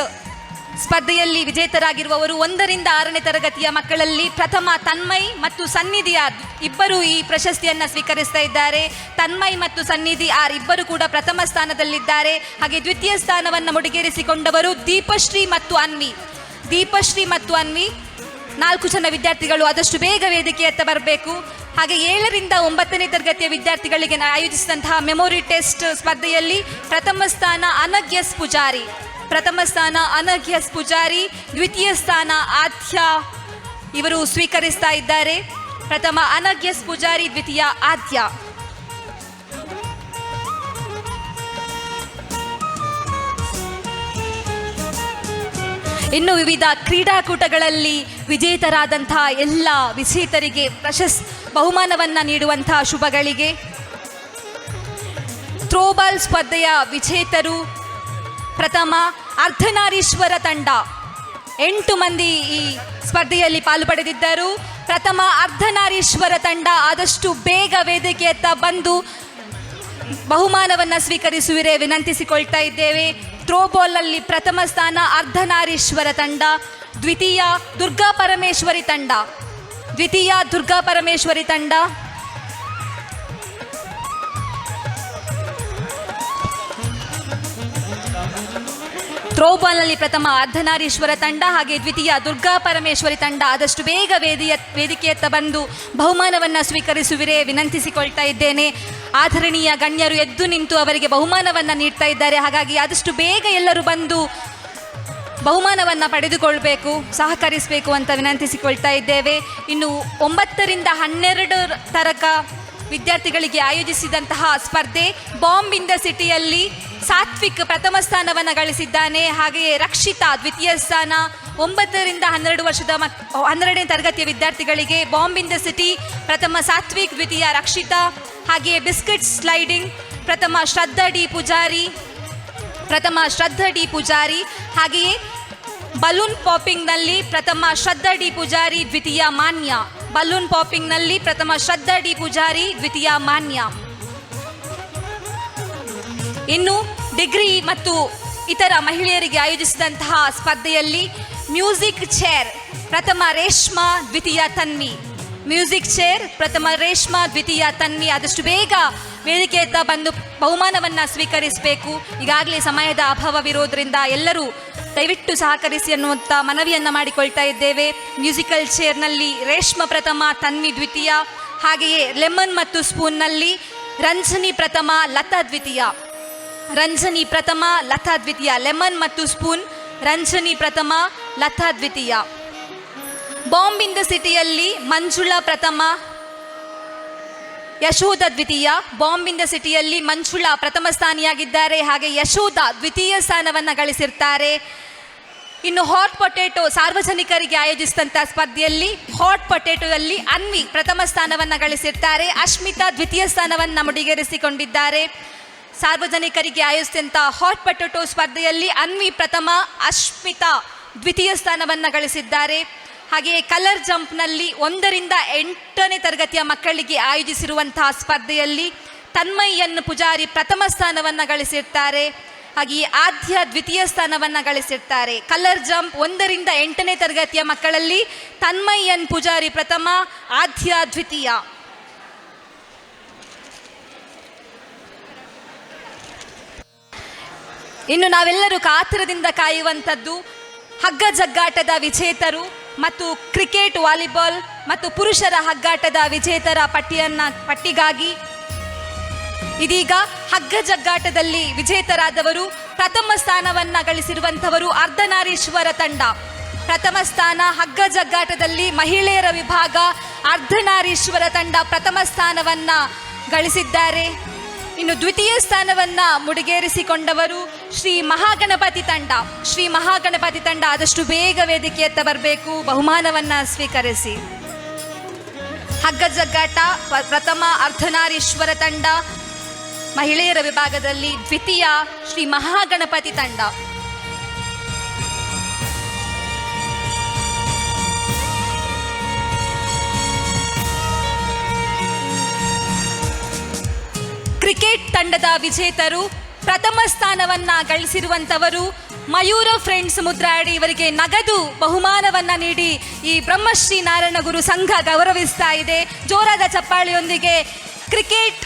ಸ್ಪರ್ಧೆಯಲ್ಲಿ ವಿಜೇತರಾಗಿರುವವರು 1ರಿಂದ 6ನೇ ತರಗತಿಯ ಮಕ್ಕಳಲ್ಲಿ ಪ್ರಥಮ ತನ್ಮಯ್ ಮತ್ತು ಸನ್ನಿಧಿ ಆರ್ ಇಬ್ಬರು ಈ ಪ್ರಶಸ್ತಿಯನ್ನು ಸ್ವೀಕರಿಸ್ತಾ ಇದ್ದಾರೆ. ತನ್ಮಯ್ ಮತ್ತು ಸನ್ನಿಧಿ ಆರ್ ಇಬ್ಬರು ಕೂಡ ಪ್ರಥಮ ಸ್ಥಾನದಲ್ಲಿದ್ದಾರೆ. ಹಾಗೆ ದ್ವಿತೀಯ ಸ್ಥಾನವನ್ನು ಮುಡಿಗೇರಿಸಿಕೊಂಡವರು ದೀಪಶ್ರೀ ಮತ್ತು ಅನ್ವಿ. 4 ಜನ ವಿದ್ಯಾರ್ಥಿಗಳು ಆದಷ್ಟು ಬೇಗ ವೇದಿಕೆಯತ್ತ ಬರಬೇಕು. ಹಾಗೆ 7ರಿಂದ 9ನೇ ತರಗತಿಯ ವಿದ್ಯಾರ್ಥಿಗಳಿಗೆ ಆಯೋಜಿಸಿದಂತಹ ಮೆಮೊರಿ ಟೆಸ್ಟ್ ಸ್ಪರ್ಧೆಯಲ್ಲಿ ಪ್ರಥಮ ಸ್ಥಾನ ಅನಘ್ ಎಸ್ ಪೂಜಾರಿ, ದ್ವಿತೀಯ ಸ್ಥಾನ ಆದ್ಯ ಇವರು ಸ್ವೀಕರಿಸ್ತಾ ಇದ್ದಾರೆ. ಪ್ರಥಮ ಅನಘ್ ಎಸ್ ಪೂಜಾರಿ, ದ್ವಿತೀಯ ಆದ್ಯ. ಇನ್ನು ವಿವಿಧ ಕ್ರೀಡಾಕೂಟಗಳಲ್ಲಿ ವಿಜೇತರಾದಂತಹ ಎಲ್ಲ ವಿಜೇತರಿಗೆ ಬಹುಮಾನವನ್ನು ನೀಡುವಂತಹ ಶುಭಗಳಿಗೆ. ಥ್ರೋಬಾಲ್ ಸ್ಪರ್ಧೆಯ ವಿಜೇತರು ಪ್ರಥಮ ಅರ್ಧನಾರೀಶ್ವರ ತಂಡ. 8 ಮಂದಿ ಈ ಸ್ಪರ್ಧೆಯಲ್ಲಿ ಪಾಲು ಪಡೆದಿದ್ದರು. ಪ್ರಥಮ ಅರ್ಧನಾರೀಶ್ವರ ತಂಡ ಆದಷ್ಟು ಬೇಗ ವೇದಿಕೆಯತ್ತ ಬಂದು ಬಹುಮಾನವನ್ನು ಸ್ವೀಕರಿಸುವಿರೆ ವಿನಂತಿಸಿಕೊಳ್ತಾ ಇದ್ದೇವೆ. ಥ್ರೋಬಾಲ್ನಲ್ಲಿ ಪ್ರಥಮ ಸ್ಥಾನ ಅರ್ಧನಾರೀಶ್ವರ ತಂಡ, ದ್ವಿತೀಯ ದುರ್ಗಾ ಪರಮೇಶ್ವರಿ ತಂಡ. ಥ್ರೋಬಾಲ್ನಲ್ಲಿ ಪ್ರಥಮ ಅರ್ಧನಾರೀಶ್ವರ ತಂಡ, ಹಾಗೆ ದ್ವಿತೀಯ ದುರ್ಗಾ ಪರಮೇಶ್ವರಿ ತಂಡ ಆದಷ್ಟು ಬೇಗ ವೇದಿಕೆಯತ್ತ ಬಂದು ಬಹುಮಾನವನ್ನು ಸ್ವೀಕರಿಸುವಿರೆ ವಿನಂತಿಸಿಕೊಳ್ತಾ ಇದ್ದೇನೆ. ಆಧರಣೀಯ ಗಣ್ಯರು ಎದ್ದು ನಿಂತು ಅವರಿಗೆ ಬಹುಮಾನವನ್ನು ನೀಡ್ತಾ ಇದ್ದಾರೆ. ಹಾಗಾಗಿ ಆದಷ್ಟು ಬೇಗ ಎಲ್ಲರೂ ಬಂದು ಬಹುಮಾನವನ್ನು ಪಡೆದುಕೊಳ್ಬೇಕು, ಸಹಕರಿಸಬೇಕು ಅಂತ ವಿನಂತಿಸಿಕೊಳ್ತಾ ಇದ್ದೇವೆ. ಇನ್ನು 9ರಿಂದ 12 ತರಕ ವಿದ್ಯಾರ್ಥಿಗಳಿಗೆ ಆಯೋಜಿಸಿದಂತಹ ಸ್ಪರ್ಧೆ ಬಾಂಬ್ ಇನ್ ದ ಸಿಟಿಯಲ್ಲಿ ಸಾತ್ವಿಕ್ ಪ್ರಥಮ ಸ್ಥಾನವನ್ನು ಗಳಿಸಿದ್ದಾನೆ. ಹಾಗೆಯೇ ರಕ್ಷಿತಾ ದ್ವಿತೀಯ ಸ್ಥಾನ. 9ರಿಂದ 12ನೇ ತರಗತಿಯ ವಿದ್ಯಾರ್ಥಿಗಳಿಗೆ ಬಾಂಬ್ ಇನ್ ದ ಸಿಟಿ ಪ್ರಥಮ ಸಾತ್ವಿಕ್, ದ್ವಿತೀಯ ರಕ್ಷಿತಾ. ಹಾಗೆಯೇ ಬಿಸ್ಕೆಟ್ ಸ್ಲೈಡಿಂಗ್ ಪ್ರಥಮ ಶ್ರದ್ಧಾ ಡಿ ಪೂಜಾರಿ. ಹಾಗೆಯೇ ಬಲೂನ್ ಪಾಪಿಂಗ್ನಲ್ಲಿ ಪ್ರಥಮ ಶ್ರದ್ಧಾ ಡಿ ಪೂಜಾರಿ, ದ್ವಿತೀಯ ಮಾನ್ಯ. ಇನ್ನು ಡಿಗ್ರಿ ಮತ್ತು ಇತರ ಮಹಿಳೆಯರಿಗೆ ಆಯೋಜಿಸಿದಂತಹ ಸ್ಪರ್ಧೆಯಲ್ಲಿ ಮ್ಯೂಸಿಕ್ ಚೇರ್ ಪ್ರಥಮ ರೇಷ್ಮಾ, ದ್ವಿತೀಯ ತನ್ವಿ. ಆದಷ್ಟು ಬೇಗ ವೇದಿಕೆಯತ್ತ ಬಂದು ಬಹುಮಾನವನ್ನು ಸ್ವೀಕರಿಸಬೇಕು. ಈಗಾಗಲೇ ಸಮಯದ ಅಭಾವವಿರೋದ್ರಿಂದ ಎಲ್ಲರೂ ದಯವಿಟ್ಟು ಸಹಕರಿಸಿ ಅನ್ನುವಂಥ ಮನವಿಯನ್ನು ಮಾಡಿಕೊಳ್ತಾ ಇದ್ದೇವೆ. ಮ್ಯೂಸಿಕಲ್ ಚೇರ್ನಲ್ಲಿ ರೇಷ್ಮಾ ಪ್ರಥಮ, ತನ್ವಿ ದ್ವಿತೀಯ. ಹಾಗೆಯೇ ಲೆಮನ್ ಮತ್ತು ಸ್ಪೂನ್ನಲ್ಲಿ ರಂಜನಿ ಪ್ರಥಮ, ಲತಾ ದ್ವಿತೀಯ. ಲೆಮನ್ ಮತ್ತು ಸ್ಪೂನ್, ರಂಜನಿ ಪ್ರಥಮ, ಲತಾ ದ್ವಿತೀಯ. ಬಾಂಬ್ ಇನ್ ದ ಸಿಟಿಯಲ್ಲಿ ಮಂಜುಳಾ ಪ್ರಥಮ, ಯಶೋಧ ದ್ವಿತೀಯ. ಮಂಜುಳಾ ಪ್ರಥಮ ಸ್ಥಾನಿಯಾಗಿದ್ದಾರೆ. ಹಾಗೆ ಯಶೋಧ ದ್ವಿತೀಯ ಸ್ಥಾನವನ್ನು ಗಳಿಸಿರ್ತಾರೆ. ಇನ್ನು ಹಾಟ್ ಪೊಟೆಟೊ ಸಾರ್ವಜನಿಕರಿಗೆ ಆಯೋಜಿಸಿದಂಥ ಸ್ಪರ್ಧೆಯಲ್ಲಿ ಹಾಟ್ ಪೊಟೆಟೊದಲ್ಲಿ ಅನ್ವಿ ಪ್ರಥಮ ಸ್ಥಾನವನ್ನು ಗಳಿಸಿರ್ತಾರೆ. ಅಶ್ಮಿತಾ ದ್ವಿತೀಯ ಸ್ಥಾನವನ್ನು ಮುಡಿಗೇರಿಸಿಕೊಂಡಿದ್ದಾರೆ. ಸಾರ್ವಜನಿಕರಿಗೆ ಆಯೋಜಿಸಿದಂಥ ಹಾಟ್ ಪೊಟೆಟೊ ಸ್ಪರ್ಧೆಯಲ್ಲಿ ಅನ್ವಿ ಪ್ರಥಮ, ಅಶ್ಮಿತಾ ದ್ವಿತೀಯ ಸ್ಥಾನವನ್ನು ಗಳಿಸಿದ್ದಾರೆ. ಹಾಗೆಯೇ ಕಲರ್ ಜಂಪ್ನಲ್ಲಿ 1ರಿಂದ 8ನೇ ತರಗತಿಯ ಮಕ್ಕಳಿಗೆ ಆಯೋಜಿಸಿರುವಂತಹ ಸ್ಪರ್ಧೆಯಲ್ಲಿ ತನ್ಮಯ್ಯನ್ ಪೂಜಾರಿ ಪ್ರಥಮ ಸ್ಥಾನವನ್ನು ಗಳಿಸಿರ್ತಾರೆ. ಹಾಗೆಯೇ ಆದ್ಯ ದ್ವಿತೀಯ ಸ್ಥಾನವನ್ನು ಗಳಿಸಿರ್ತಾರೆ. ಕಲರ್ ಜಂಪ್ 1ರಿಂದ 8ನೇ ತರಗತಿಯ ಮಕ್ಕಳಲ್ಲಿ ತನ್ಮಯ್ಯನ್ ಪೂಜಾರಿ ಪ್ರಥಮ, ಆದ್ಯ ದ್ವಿತೀಯ. ಇನ್ನು ನಾವೆಲ್ಲರೂ ಕಾತರದಿಂದ ಕಾಯುವಂಥದ್ದು ಹಗ್ಗ ಜಗ್ಗಾಟದ ವಿಜೇತರು ಮತ್ತು ಕ್ರಿಕೆಟ್, ವಾಲಿಬಾಲ್ ಮತ್ತು ಪುರುಷರ ಹಗ್ಗಾಟದ ವಿಜೇತರ ಪಟ್ಟಿಗಾಗಿ. ಇದೀಗ ಹಗ್ಗ ಜಗ್ಗಾಟದಲ್ಲಿ ವಿಜೇತರಾದವರು ಪ್ರಥಮ ಸ್ಥಾನವನ್ನು ಗಳಿಸಿರುವಂಥವರು ಅರ್ಧನಾರೀಶ್ವರ ತಂಡ. ಪ್ರಥಮ ಸ್ಥಾನ. ಹಗ್ಗ ಜಗ್ಗಾಟದಲ್ಲಿ ಮಹಿಳೆಯರ ವಿಭಾಗ ಅರ್ಧನಾರೀಶ್ವರ ತಂಡ ಪ್ರಥಮ ಸ್ಥಾನವನ್ನು ಗಳಿಸಿದ್ದಾರೆ. ಇನ್ನು ದ್ವಿತೀಯ ಸ್ಥಾನವನ್ನು ಮುಡಿಗೇರಿಸಿಕೊಂಡವರು ಶ್ರೀ ಮಹಾಗಣಪತಿ ತಂಡ. ಶ್ರೀ ಮಹಾಗಣಪತಿ ತಂಡ ಆದಷ್ಟು ಬೇಗ ವೇದಿಕೆಯತ್ತ ಬರಬೇಕು, ಬಹುಮಾನವನ್ನು ಸ್ವೀಕರಿಸಿ. ಹಗ್ಗ ಜಗ್ಗಾಟ ಪ್ರಥಮ ಅರ್ಧನಾರೀಶ್ವರ ತಂಡ, ಮಹಿಳೆಯರ ವಿಭಾಗದಲ್ಲಿ ದ್ವಿತೀಯ ಶ್ರೀ ಮಹಾಗಣಪತಿ ತಂಡ. ಕ್ರಿಕೆಟ್ ತಂಡದ ವಿಜೇತರು ಪ್ರಥಮ ಸ್ಥಾನವನ್ನ ಗಳಿಸಿರುವಂಥವರು ಮಯೂರ ಫ್ರೆಂಡ್ಸ್ ಮುದ್ರಾಡಿ. ಇವರಿಗೆ ನಗದು ಬಹುಮಾನವನ್ನ ನೀಡಿ ಈ ಬ್ರಹ್ಮಶ್ರೀ ನಾರಾಯಣಗುರು ಸಂಘ ಗೌರವಿಸ್ತಾ ಇದೆ. ಜೋರಾದ ಚಪ್ಪಾಳೆಯೊಂದಿಗೆ ಕ್ರಿಕೆಟ್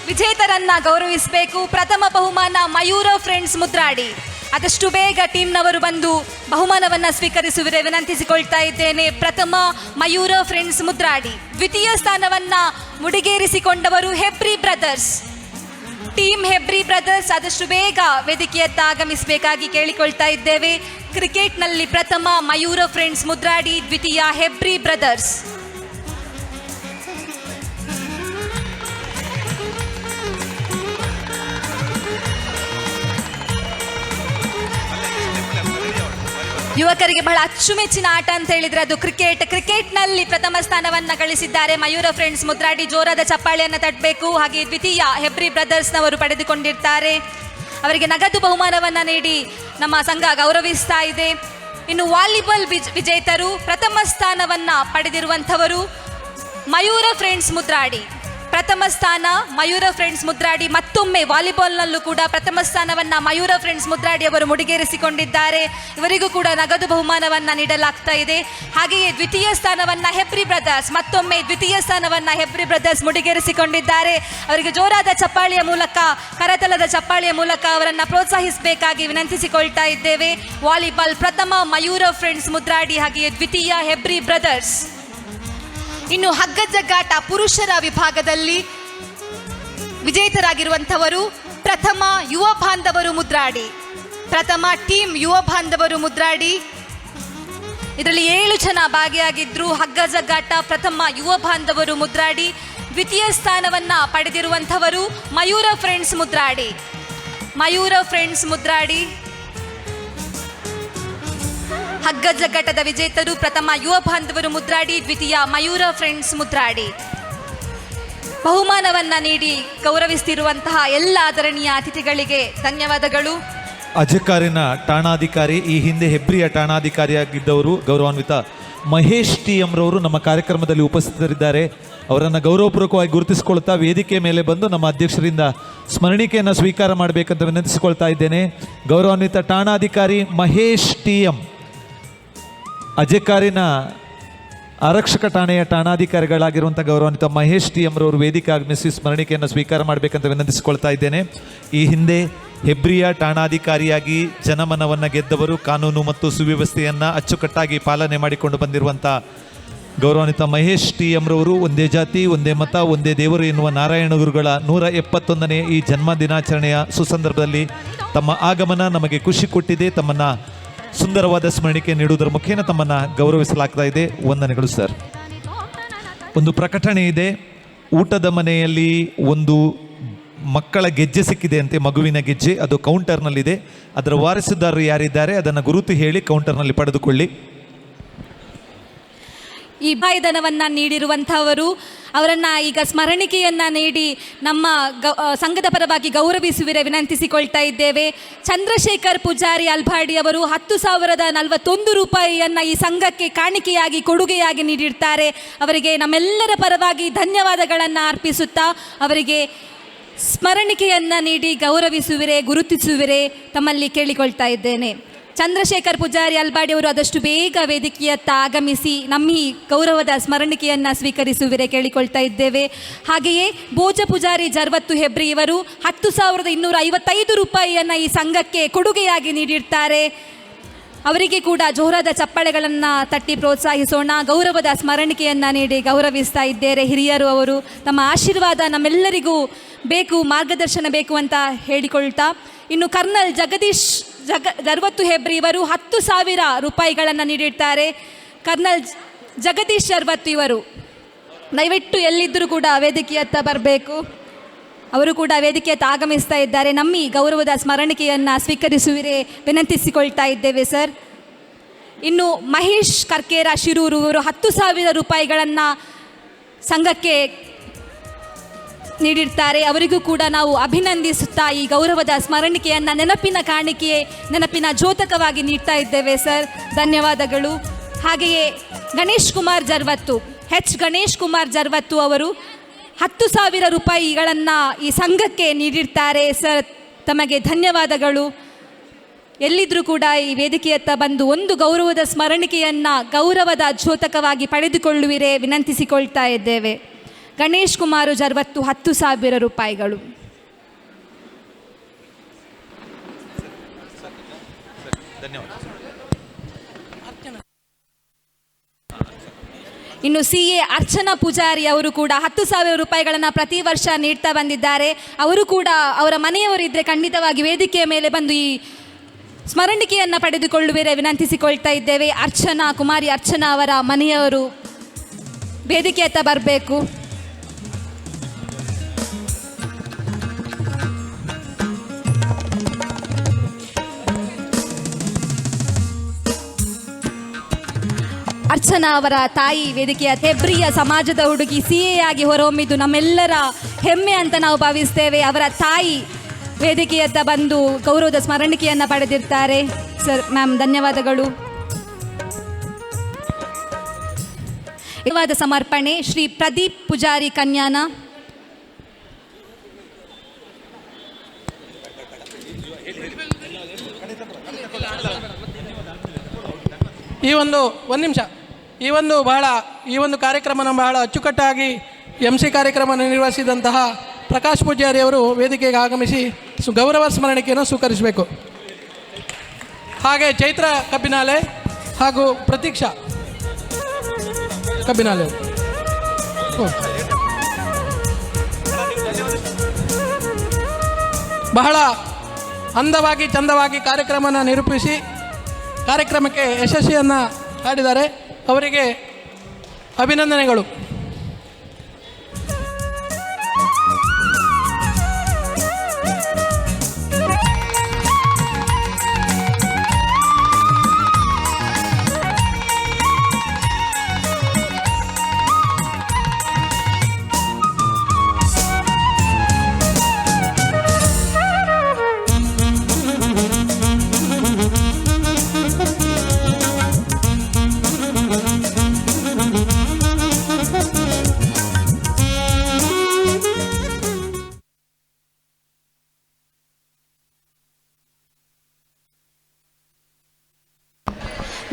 ವಿಜೇತರನ್ನ ಗೌರವಿಸಬೇಕು. ಪ್ರಥಮ ಬಹುಮಾನ ಮಯೂರ ಫ್ರೆಂಡ್ಸ್ ಮುದ್ರಾಡಿ. ಆದಷ್ಟು ಬೇಗ ಟೀಮ್ನವರು ಬಂದು ಬಹುಮಾನವನ್ನು ಸ್ವೀಕರಿಸುವಿರೆ ವಿನಂತಿಸಿಕೊಳ್ತಾ ಇದ್ದೇನೆ. ಪ್ರಥಮ ಮಯೂರ ಫ್ರೆಂಡ್ಸ್ ಮುದ್ರಾಡಿ. ದ್ವಿತೀಯ ಸ್ಥಾನವನ್ನು ಮುಡಿಗೇರಿಸಿಕೊಂಡವರು Hebri brothers. Team Hebri brothers ಆದಷ್ಟು ಬೇಗ ವೇದಿಕೆಯತ್ತ ಆಗಮಿಸಬೇಕಾಗಿ ಕೇಳಿಕೊಳ್ತಾ ಇದ್ದೇವೆ. ಕ್ರಿಕೆಟ್ನಲ್ಲಿ ಪ್ರಥಮ ಮಯೂರ ಫ್ರೆಂಡ್ಸ್ ಮುದ್ರಾಡಿ, ದ್ವಿತೀಯ ಹೆಬ್ರಿ ಬ್ರದರ್ಸ್. ಯುವಕರಿಗೆ ಬಹಳ ಅಚ್ಚುಮೆಚ್ಚಿನ ಆಟ ಅಂತ ಹೇಳಿದ್ರೆ ಅದು ಕ್ರಿಕೆಟ್. ಕ್ರಿಕೆಟ್ನಲ್ಲಿ ಪ್ರಥಮ ಸ್ಥಾನವನ್ನು ಗಳಿಸಿದ್ದಾರೆ ಮಯೂರ ಫ್ರೆಂಡ್ಸ್ ಮುದ್ರಾಡಿ. ಜೋರಾದ ಚಪ್ಪಾಳೆಯನ್ನು ತಟ್ಟಬೇಕು. ಹಾಗೆ ದ್ವಿತೀಯ ಹೆಬ್ರಿ ಬ್ರದರ್ಸ್ನವರು ಪಡೆದುಕೊಂಡಿರ್ತಾರೆ. ಅವರಿಗೆ ನಗದು ಬಹುಮಾನವನ್ನು ನೀಡಿ ನಮ್ಮ ಸಂಘ ಗೌರವಿಸ್ತಾ ಇದೆ. ಇನ್ನು ವಾಲಿಬಾಲ್ ವಿಜೇತರು ಪ್ರಥಮ ಸ್ಥಾನವನ್ನು ಪಡೆದಿರುವಂಥವರು ಮಯೂರ ಫ್ರೆಂಡ್ಸ್ ಮುದ್ರಾಡಿ. ಪ್ರಥಮ ಸ್ಥಾನ ಮಯೂರ ಫ್ರೆಂಡ್ಸ್ ಮುದ್ರಾಡಿ. ಮತ್ತೊಮ್ಮೆ ವಾಲಿಬಾಲ್ನಲ್ಲೂ ಕೂಡ ಪ್ರಥಮ ಸ್ಥಾನವನ್ನು ಮಯೂರ ಫ್ರೆಂಡ್ಸ್ ಮುದ್ರಾಡಿ ಅವರು ಮುಡಿಗೇರಿಸಿಕೊಂಡಿದ್ದಾರೆ. ಇವರಿಗೂ ಕೂಡ ನಗದು ಬಹುಮಾನವನ್ನು ನೀಡಲಾಗ್ತಾ ಇದೆ. ಹಾಗೆಯೇ ದ್ವಿತೀಯ ಸ್ಥಾನವನ್ನು ಹೆಬ್ರಿ ಬ್ರದರ್ಸ್, ಮತ್ತೊಮ್ಮೆ ದ್ವಿತೀಯ ಸ್ಥಾನವನ್ನು ಹೆಬ್ರಿ ಬ್ರದರ್ಸ್ ಮುಡಿಗೇರಿಸಿಕೊಂಡಿದ್ದಾರೆ. ಅವರಿಗೆ ಜೋರಾದ ಚಪ್ಪಾಳೆಯ ಮೂಲಕ, ಕರತಲದ ಚಪ್ಪಾಳೆಯ ಮೂಲಕ ಅವರನ್ನು ಪ್ರೋತ್ಸಾಹಿಸಬೇಕಾಗಿ ವಿನಂತಿಸಿಕೊಳ್ತಾ ಇದ್ದೇವೆ. ವಾಲಿಬಾಲ್ ಪ್ರಥಮ ಮಯೂರ ಫ್ರೆಂಡ್ಸ್ ಮುದ್ರಾಡಿ, ಹಾಗೆಯೇ ದ್ವಿತೀಯ ಹೆಬ್ರಿ ಬ್ರದರ್ಸ್. ಇನ್ನು ಹಗ್ಗ ಜಗ್ಗಾಟ ಪುರುಷರ ವಿಭಾಗದಲ್ಲಿ ವಿಜೇತರಾಗಿರುವಂಥವರು ಪ್ರಥಮ ಯುವ ಬಾಂಧವರು ಮುದ್ರಾಡಿ. ಪ್ರಥಮ ಟೀಮ್ ಯುವ ಬಾಂಧವರು ಮುದ್ರಾಡಿ. ಇದರಲ್ಲಿ 7 ಜನ ಭಾಗಿಯಾಗಿದ್ರು. ಹಗ್ಗ ಜಗ್ಗಾಟ ಪ್ರಥಮ ಯುವ ಬಾಂಧವರು ಮುದ್ರಾಡಿ. ದ್ವಿತೀಯ ಸ್ಥಾನವನ್ನು ಪಡೆದಿರುವಂಥವರು ಮಯೂರ ಫ್ರೆಂಡ್ಸ್ ಮುದ್ರಾಡಿ. ಮಯೂರ ಫ್ರೆಂಡ್ಸ್ ಮುದ್ರಾಡಿ. ಹಗ್ಗ ಜಗ್ಗಾಟದ ವಿಜೇತರು ಪ್ರಥಮ ಯುವ ಬಾಂಧವರು ಮುದ್ರಾಡಿ, ದ್ವಿತೀಯ ಮಯೂರ ಫ್ರೆಂಡ್ಸ್ ಮುದ್ರಾಡಿ. ಬಹುಮಾನವನ್ನ ನೀಡಿ ಗೌರವಿಸುತ್ತಿರುವಂತಹ ಎಲ್ಲ ಆದರಣೀಯ ಅತಿಥಿಗಳಿಗೆ ಧನ್ಯವಾದಗಳು. ಅಜಕಾರಿನ ಠಾಣಾಧಿಕಾರಿ, ಈ ಹಿಂದೆ ಹೆಬ್ರಿಯ ಠಾಣಾಧಿಕಾರಿಯಾಗಿದ್ದವರು ಗೌರವಾನ್ವಿತ ಮಹೇಶ್ ಟಿ ಎಂರವರು ನಮ್ಮ ಕಾರ್ಯಕ್ರಮದಲ್ಲಿ ಉಪಸ್ಥಿತರಿದ್ದಾರೆ. ಅವರನ್ನು ಗೌರವಪೂರ್ವಕವಾಗಿ ಗುರುತಿಸಿಕೊಳ್ತಾ ವೇದಿಕೆ ಮೇಲೆ ಬಂದು ನಮ್ಮ ಅಧ್ಯಕ್ಷರಿಂದ ಸ್ಮರಣಿಕೆಯನ್ನು ಸ್ವೀಕಾರ ಮಾಡಬೇಕಂತ ವಿನಂತಿಸಿಕೊಳ್ತಾ ಇದ್ದೇನೆ. ಗೌರವಾನ್ವಿತ ಠಾಣಾಧಿಕಾರಿ ಮಹೇಶ್ ಟಿ ಎಂ, ಅಜಕಾರಿನ ಆರಕ್ಷಕ ಠಾಣೆಯ ಠಾಣಾಧಿಕಾರಿಗಳಾಗಿರುವಂಥ ಗೌರವಾನ್ವಿತ ಮಹೇಶ್ ಟಿ ಎಂರವರು ವೇದಿಕೆ ಆಗಮಿಸಿ ಸ್ಮರಣಿಕೆಯನ್ನು ಸ್ವೀಕಾರ ಮಾಡಬೇಕಂತ ವಿನಂತಿಸಿಕೊಳ್ತಾ ಇದ್ದೇನೆ. ಈ ಹಿಂದೆ ಹೆಬ್ರಿಯ ಠಾಣಾಧಿಕಾರಿಯಾಗಿ ಜನಮನವನ್ನು ಗೆದ್ದವರು, ಕಾನೂನು ಮತ್ತು ಸುವ್ಯವಸ್ಥೆಯನ್ನು ಅಚ್ಚುಕಟ್ಟಾಗಿ ಪಾಲನೆ ಮಾಡಿಕೊಂಡು ಬಂದಿರುವಂಥ ಗೌರವಾನ್ವಿತ ಮಹೇಶ್ ಟಿ ಎಂರವರು ಒಂದೇ ಜಾತಿ ಒಂದೇ ಮತ ಒಂದೇ ದೇವರು ಎನ್ನುವ ನಾರಾಯಣ ಗುರುಗಳ 171ನೇ ಈ ಜನ್ಮ ದಿನಾಚರಣೆಯ ಸುಸಂದರ್ಭದಲ್ಲಿ ತಮ್ಮ ಆಗಮನ ನಮಗೆ ಖುಷಿ ಕೊಟ್ಟಿದೆ. ತಮ್ಮನ್ನು ಸುಂದರವಾದ ಸ್ಮರಣಿಕೆ ನೀಡುವುದರ ಮುಖೇನ ತಮ್ಮನ್ನು ಗೌರವಿಸಲಾಗ್ತಾ ಇದೆ. ವಂದನೆಗಳು ಸರ್. ಒಂದು ಪ್ರಕಟಣೆ ಇದೆ. ಊಟದ ಮನೆಯಲ್ಲಿ ಒಂದು ಮಕ್ಕಳ ಗೆಜ್ಜೆ ಸಿಕ್ಕಿದೆ ಅಂತೆ, ಮಗುವಿನ ಗೆಜ್ಜೆ. ಅದು ಕೌಂಟರ್ನಲ್ಲಿದೆ. ಅದರ ವಾರಸುದಾರರು ಯಾರಿದ್ದಾರೆ ಅದನ್ನು ಗುರುತು ಹೇಳಿ ಕೌಂಟರ್ನಲ್ಲಿ ಪಡೆದುಕೊಳ್ಳಿ. ಈ ಬಾಯಿಧನವನ್ನು ನೀಡಿರುವಂಥವರು ಅವರನ್ನು ಈಗ ಸ್ಮರಣಿಕೆಯನ್ನು ನೀಡಿ ನಮ್ಮ ಸಂಘದ ಪರವಾಗಿ ಗೌರವಿಸುವಿರೆ ವಿನಂತಿಸಿಕೊಳ್ತಾ ಇದ್ದೇವೆ. ಚಂದ್ರಶೇಖರ್ ಪೂಜಾರಿ ಅಲ್ಭಾಡಿ ಅವರು 10,041 ರೂಪಾಯಿಯನ್ನು ಈ ಸಂಘಕ್ಕೆ ಕಾಣಿಕೆಯಾಗಿ ಕೊಡುಗೆಯಾಗಿ ನೀಡಿರ್ತಾರೆ. ಅವರಿಗೆ ನಮ್ಮೆಲ್ಲರ ಪರವಾಗಿ ಧನ್ಯವಾದಗಳನ್ನು ಅರ್ಪಿಸುತ್ತಾ ಅವರಿಗೆ ಸ್ಮರಣಿಕೆಯನ್ನು ನೀಡಿ ಗೌರವಿಸುವಿರೆ, ಗುರುತಿಸುವಿರೆ ತಮ್ಮಲ್ಲಿ ಕೇಳಿಕೊಳ್ತಾ ಇದ್ದೇನೆ. ಚಂದ್ರಶೇಖರ್ ಪೂಜಾರಿ ಅಲ್ಬಾಡಿ ಅವರು ಆದಷ್ಟು ಬೇಗ ವೇದಿಕೆಯತ್ತ ಆಗಮಿಸಿ ನಮ್ಮ ಈ ಗೌರವದ ಸ್ಮರಣಿಕೆಯನ್ನು ಸ್ವೀಕರಿಸುವಿರೆ ಕೇಳಿಕೊಳ್ತಾ ಇದ್ದೇವೆ. ಹಾಗೆಯೇ ಭೋಜ ಪೂಜಾರಿ ಜರ್ವತ್ತು ಹೆಬ್ರಿ ಇವರು 10,255 ರೂಪಾಯಿಯನ್ನು ಈ ಸಂಘಕ್ಕೆ ಕೊಡುಗೆಯಾಗಿ ನೀಡಿರ್ತಾರೆ. ಅವರಿಗೆ ಕೂಡ ಜೋರಾದ ಚಪ್ಪಾಳೆಗಳನ್ನು ತಟ್ಟಿ ಪ್ರೋತ್ಸಾಹಿಸೋಣ. ಗೌರವದ ಸ್ಮರಣಿಕೆಯನ್ನು ನೀಡಿ ಗೌರವಿಸ್ತಾ ಇದ್ದೇವೆ. ಹಿರಿಯರು ಅವರು ತಮ್ಮ ಆಶೀರ್ವಾದ ನಮ್ಮೆಲ್ಲರಿಗೂ ಬೇಕು, ಮಾರ್ಗದರ್ಶನ ಬೇಕು ಅಂತ ಹೇಳಿಕೊಳ್ತಾ, ಇನ್ನು ಕರ್ನಲ್ ಜಗದೀಶ್ ಜರ್ವತ್ತು ಹೆಬ್ರಿ ಇವರು 10,000 ರೂಪಾಯಿಗಳನ್ನು ನೀಡಿರ್ತಾರೆ. ಕರ್ನಲ್ ಜಗದೀಶ್ ಜರ್ವತ್ತು ಇವರು ದಯವಿಟ್ಟು ಎಲ್ಲಿದ್ದರೂ ಕೂಡ ವೇದಿಕೆಯತ್ತ ಬರಬೇಕು. ಅವರು ಕೂಡ ವೇದಿಕೆಯತ್ತ ಆಗಮಿಸ್ತಾ ಇದ್ದಾರೆ. ನಮ್ಮ ಈ ಗೌರವದ ಸ್ಮರಣಿಕೆಯನ್ನು ಸ್ವೀಕರಿಸುವಿರೆ ವಿನಂತಿಸಿಕೊಳ್ತಾ ಇದ್ದೇವೆ ಸರ್. ಇನ್ನು ಮಹೇಶ್ ಕರ್ಕೇರ ಶಿರೂರು ಇವರು 10,000 ರೂಪಾಯಿಗಳನ್ನು ಸಂಘಕ್ಕೆ ನೀಡಿರ್ತಾರೆ. ಅವರಿಗೂ ಕೂಡ ನಾವು ಅಭಿನಂದಿಸುತ್ತಾ ಈ ಗೌರವದ ಸ್ಮರಣಿಕೆಯನ್ನು ನೆನಪಿನ ಕಾಣಿಕೆ, ನೆನಪಿನ ದ್ಯೋತಕವಾಗಿ ನೀಡ್ತಾ ಇದ್ದೇವೆ ಸರ್. ಧನ್ಯವಾದಗಳು. ಹಾಗೆಯೇ ಗಣೇಶ್ ಕುಮಾರ್ ಜರ್ವತ್ತು, ಗಣೇಶ್ ಕುಮಾರ್ ಜರ್ವತ್ತು ಅವರು 10,000 ರೂಪಾಯಿಗಳನ್ನು ಈ ಸಂಘಕ್ಕೆ ನೀಡಿರ್ತಾರೆ ಸರ್. ತಮಗೆ ಧನ್ಯವಾದಗಳು. ಎಲ್ಲಿದ್ದರೂ ಕೂಡ ಈ ವೇದಿಕೆಯತ್ತ ಬಂದು ಒಂದು ಗೌರವದ ಸ್ಮರಣಿಕೆಯನ್ನು ಗೌರವದ ದ್ಯೋತಕವಾಗಿ ಪಡೆದುಕೊಳ್ಳುವಿರೆ ವಿನಂತಿಸಿಕೊಳ್ತಾ ಇದ್ದೇವೆ. ಗಣೇಶ್ ಕುಮಾರ್ ಜರ್ವತ್ತು 10,000 ರೂಪಾಯಿಗಳು. ಇನ್ನು CA ಅರ್ಚನಾ ಪೂಜಾರಿ ಅವರು ಕೂಡ 10,000 ರೂಪಾಯಿಗಳನ್ನು ಪ್ರತಿ ವರ್ಷ ನೀಡ್ತಾ ಬಂದಿದ್ದಾರೆ. ಅವರು ಕೂಡ ಅವರ ಮನೆಯವರಿದ್ದರೆ ಖಂಡಿತವಾಗಿ ವೇದಿಕೆಯ ಮೇಲೆ ಬಂದು ಈ ಸ್ಮರಣಿಕೆಯನ್ನು ಪಡೆದುಕೊಳ್ಳುವಿರೆ ವಿನಂತಿಸಿಕೊಳ್ತಾ ಇದ್ದೇವೆ. ಕುಮಾರಿ ಅರ್ಚನಾ ಅವರ ಮನೆಯವರು ವೇದಿಕೆಯತ್ತ ಬರಬೇಕು. ಅರ್ಚನಾ ಅವರ ತಾಯಿ ವೇದಿಕೆಯ ಹೆಬ್ರಿಯ ಸಮಾಜದ ಹುಡುಗಿ CA ಆಗಿ ಹೊರಹೊಮ್ಮಿದ್ದು ನಮ್ಮೆಲ್ಲರ ಹೆಮ್ಮೆ ಅಂತ ನಾವು ಭಾವಿಸ್ತೇವೆ. ಅವರ ತಾಯಿ ವೇದಿಕೆಯತ್ತ ಬಂದು ಗೌರವದ ಸ್ಮರಣಿಕೆಯನ್ನು ಪಡೆದಿರ್ತಾರೆ ಸರ್. ಮ್ಯಾಮ್ ಧನ್ಯವಾದಗಳು. ಧನ್ಯವಾದ ಸಮರ್ಪಣೆ ಶ್ರೀ ಪ್ರದೀಪ್ ಪೂಜಾರಿ ಕನ್ಯಾನ. ಒಂದು ನಿಮಿಷ. ಈ ಒಂದು ಕಾರ್ಯಕ್ರಮನ ಬಹಳ ಅಚ್ಚುಕಟ್ಟಾಗಿ MC ಕಾರ್ಯಕ್ರಮ ನಿರ್ವಹಿಸಿದಂತಹ ಪ್ರಕಾಶ್ ಪೂಜಾರಿ ಅವರು ವೇದಿಕೆಗೆ ಆಗಮಿಸಿ ಗೌರವ ಸ್ಮರಣಿಕೆಯನ್ನು ಸ್ವೀಕರಿಸಬೇಕು. ಹಾಗೆ ಚೈತ್ರ ಕಬ್ಬಿನಾಲೆ ಹಾಗೂ ಪ್ರತೀಕ್ಷಾ ಕಬ್ಬಿನಾಲೆ ಬಹಳ ಅಂದವಾಗಿ ಚಂದವಾಗಿ ಕಾರ್ಯಕ್ರಮನ ನಿರೂಪಿಸಿ ಕಾರ್ಯಕ್ರಮಕ್ಕೆ ಯಶಸ್ವಿಯನ್ನು ಕಾಡಿದ್ದಾರೆ. ಅವರಿಗೆ ಅಭಿನಂದನೆಗಳು.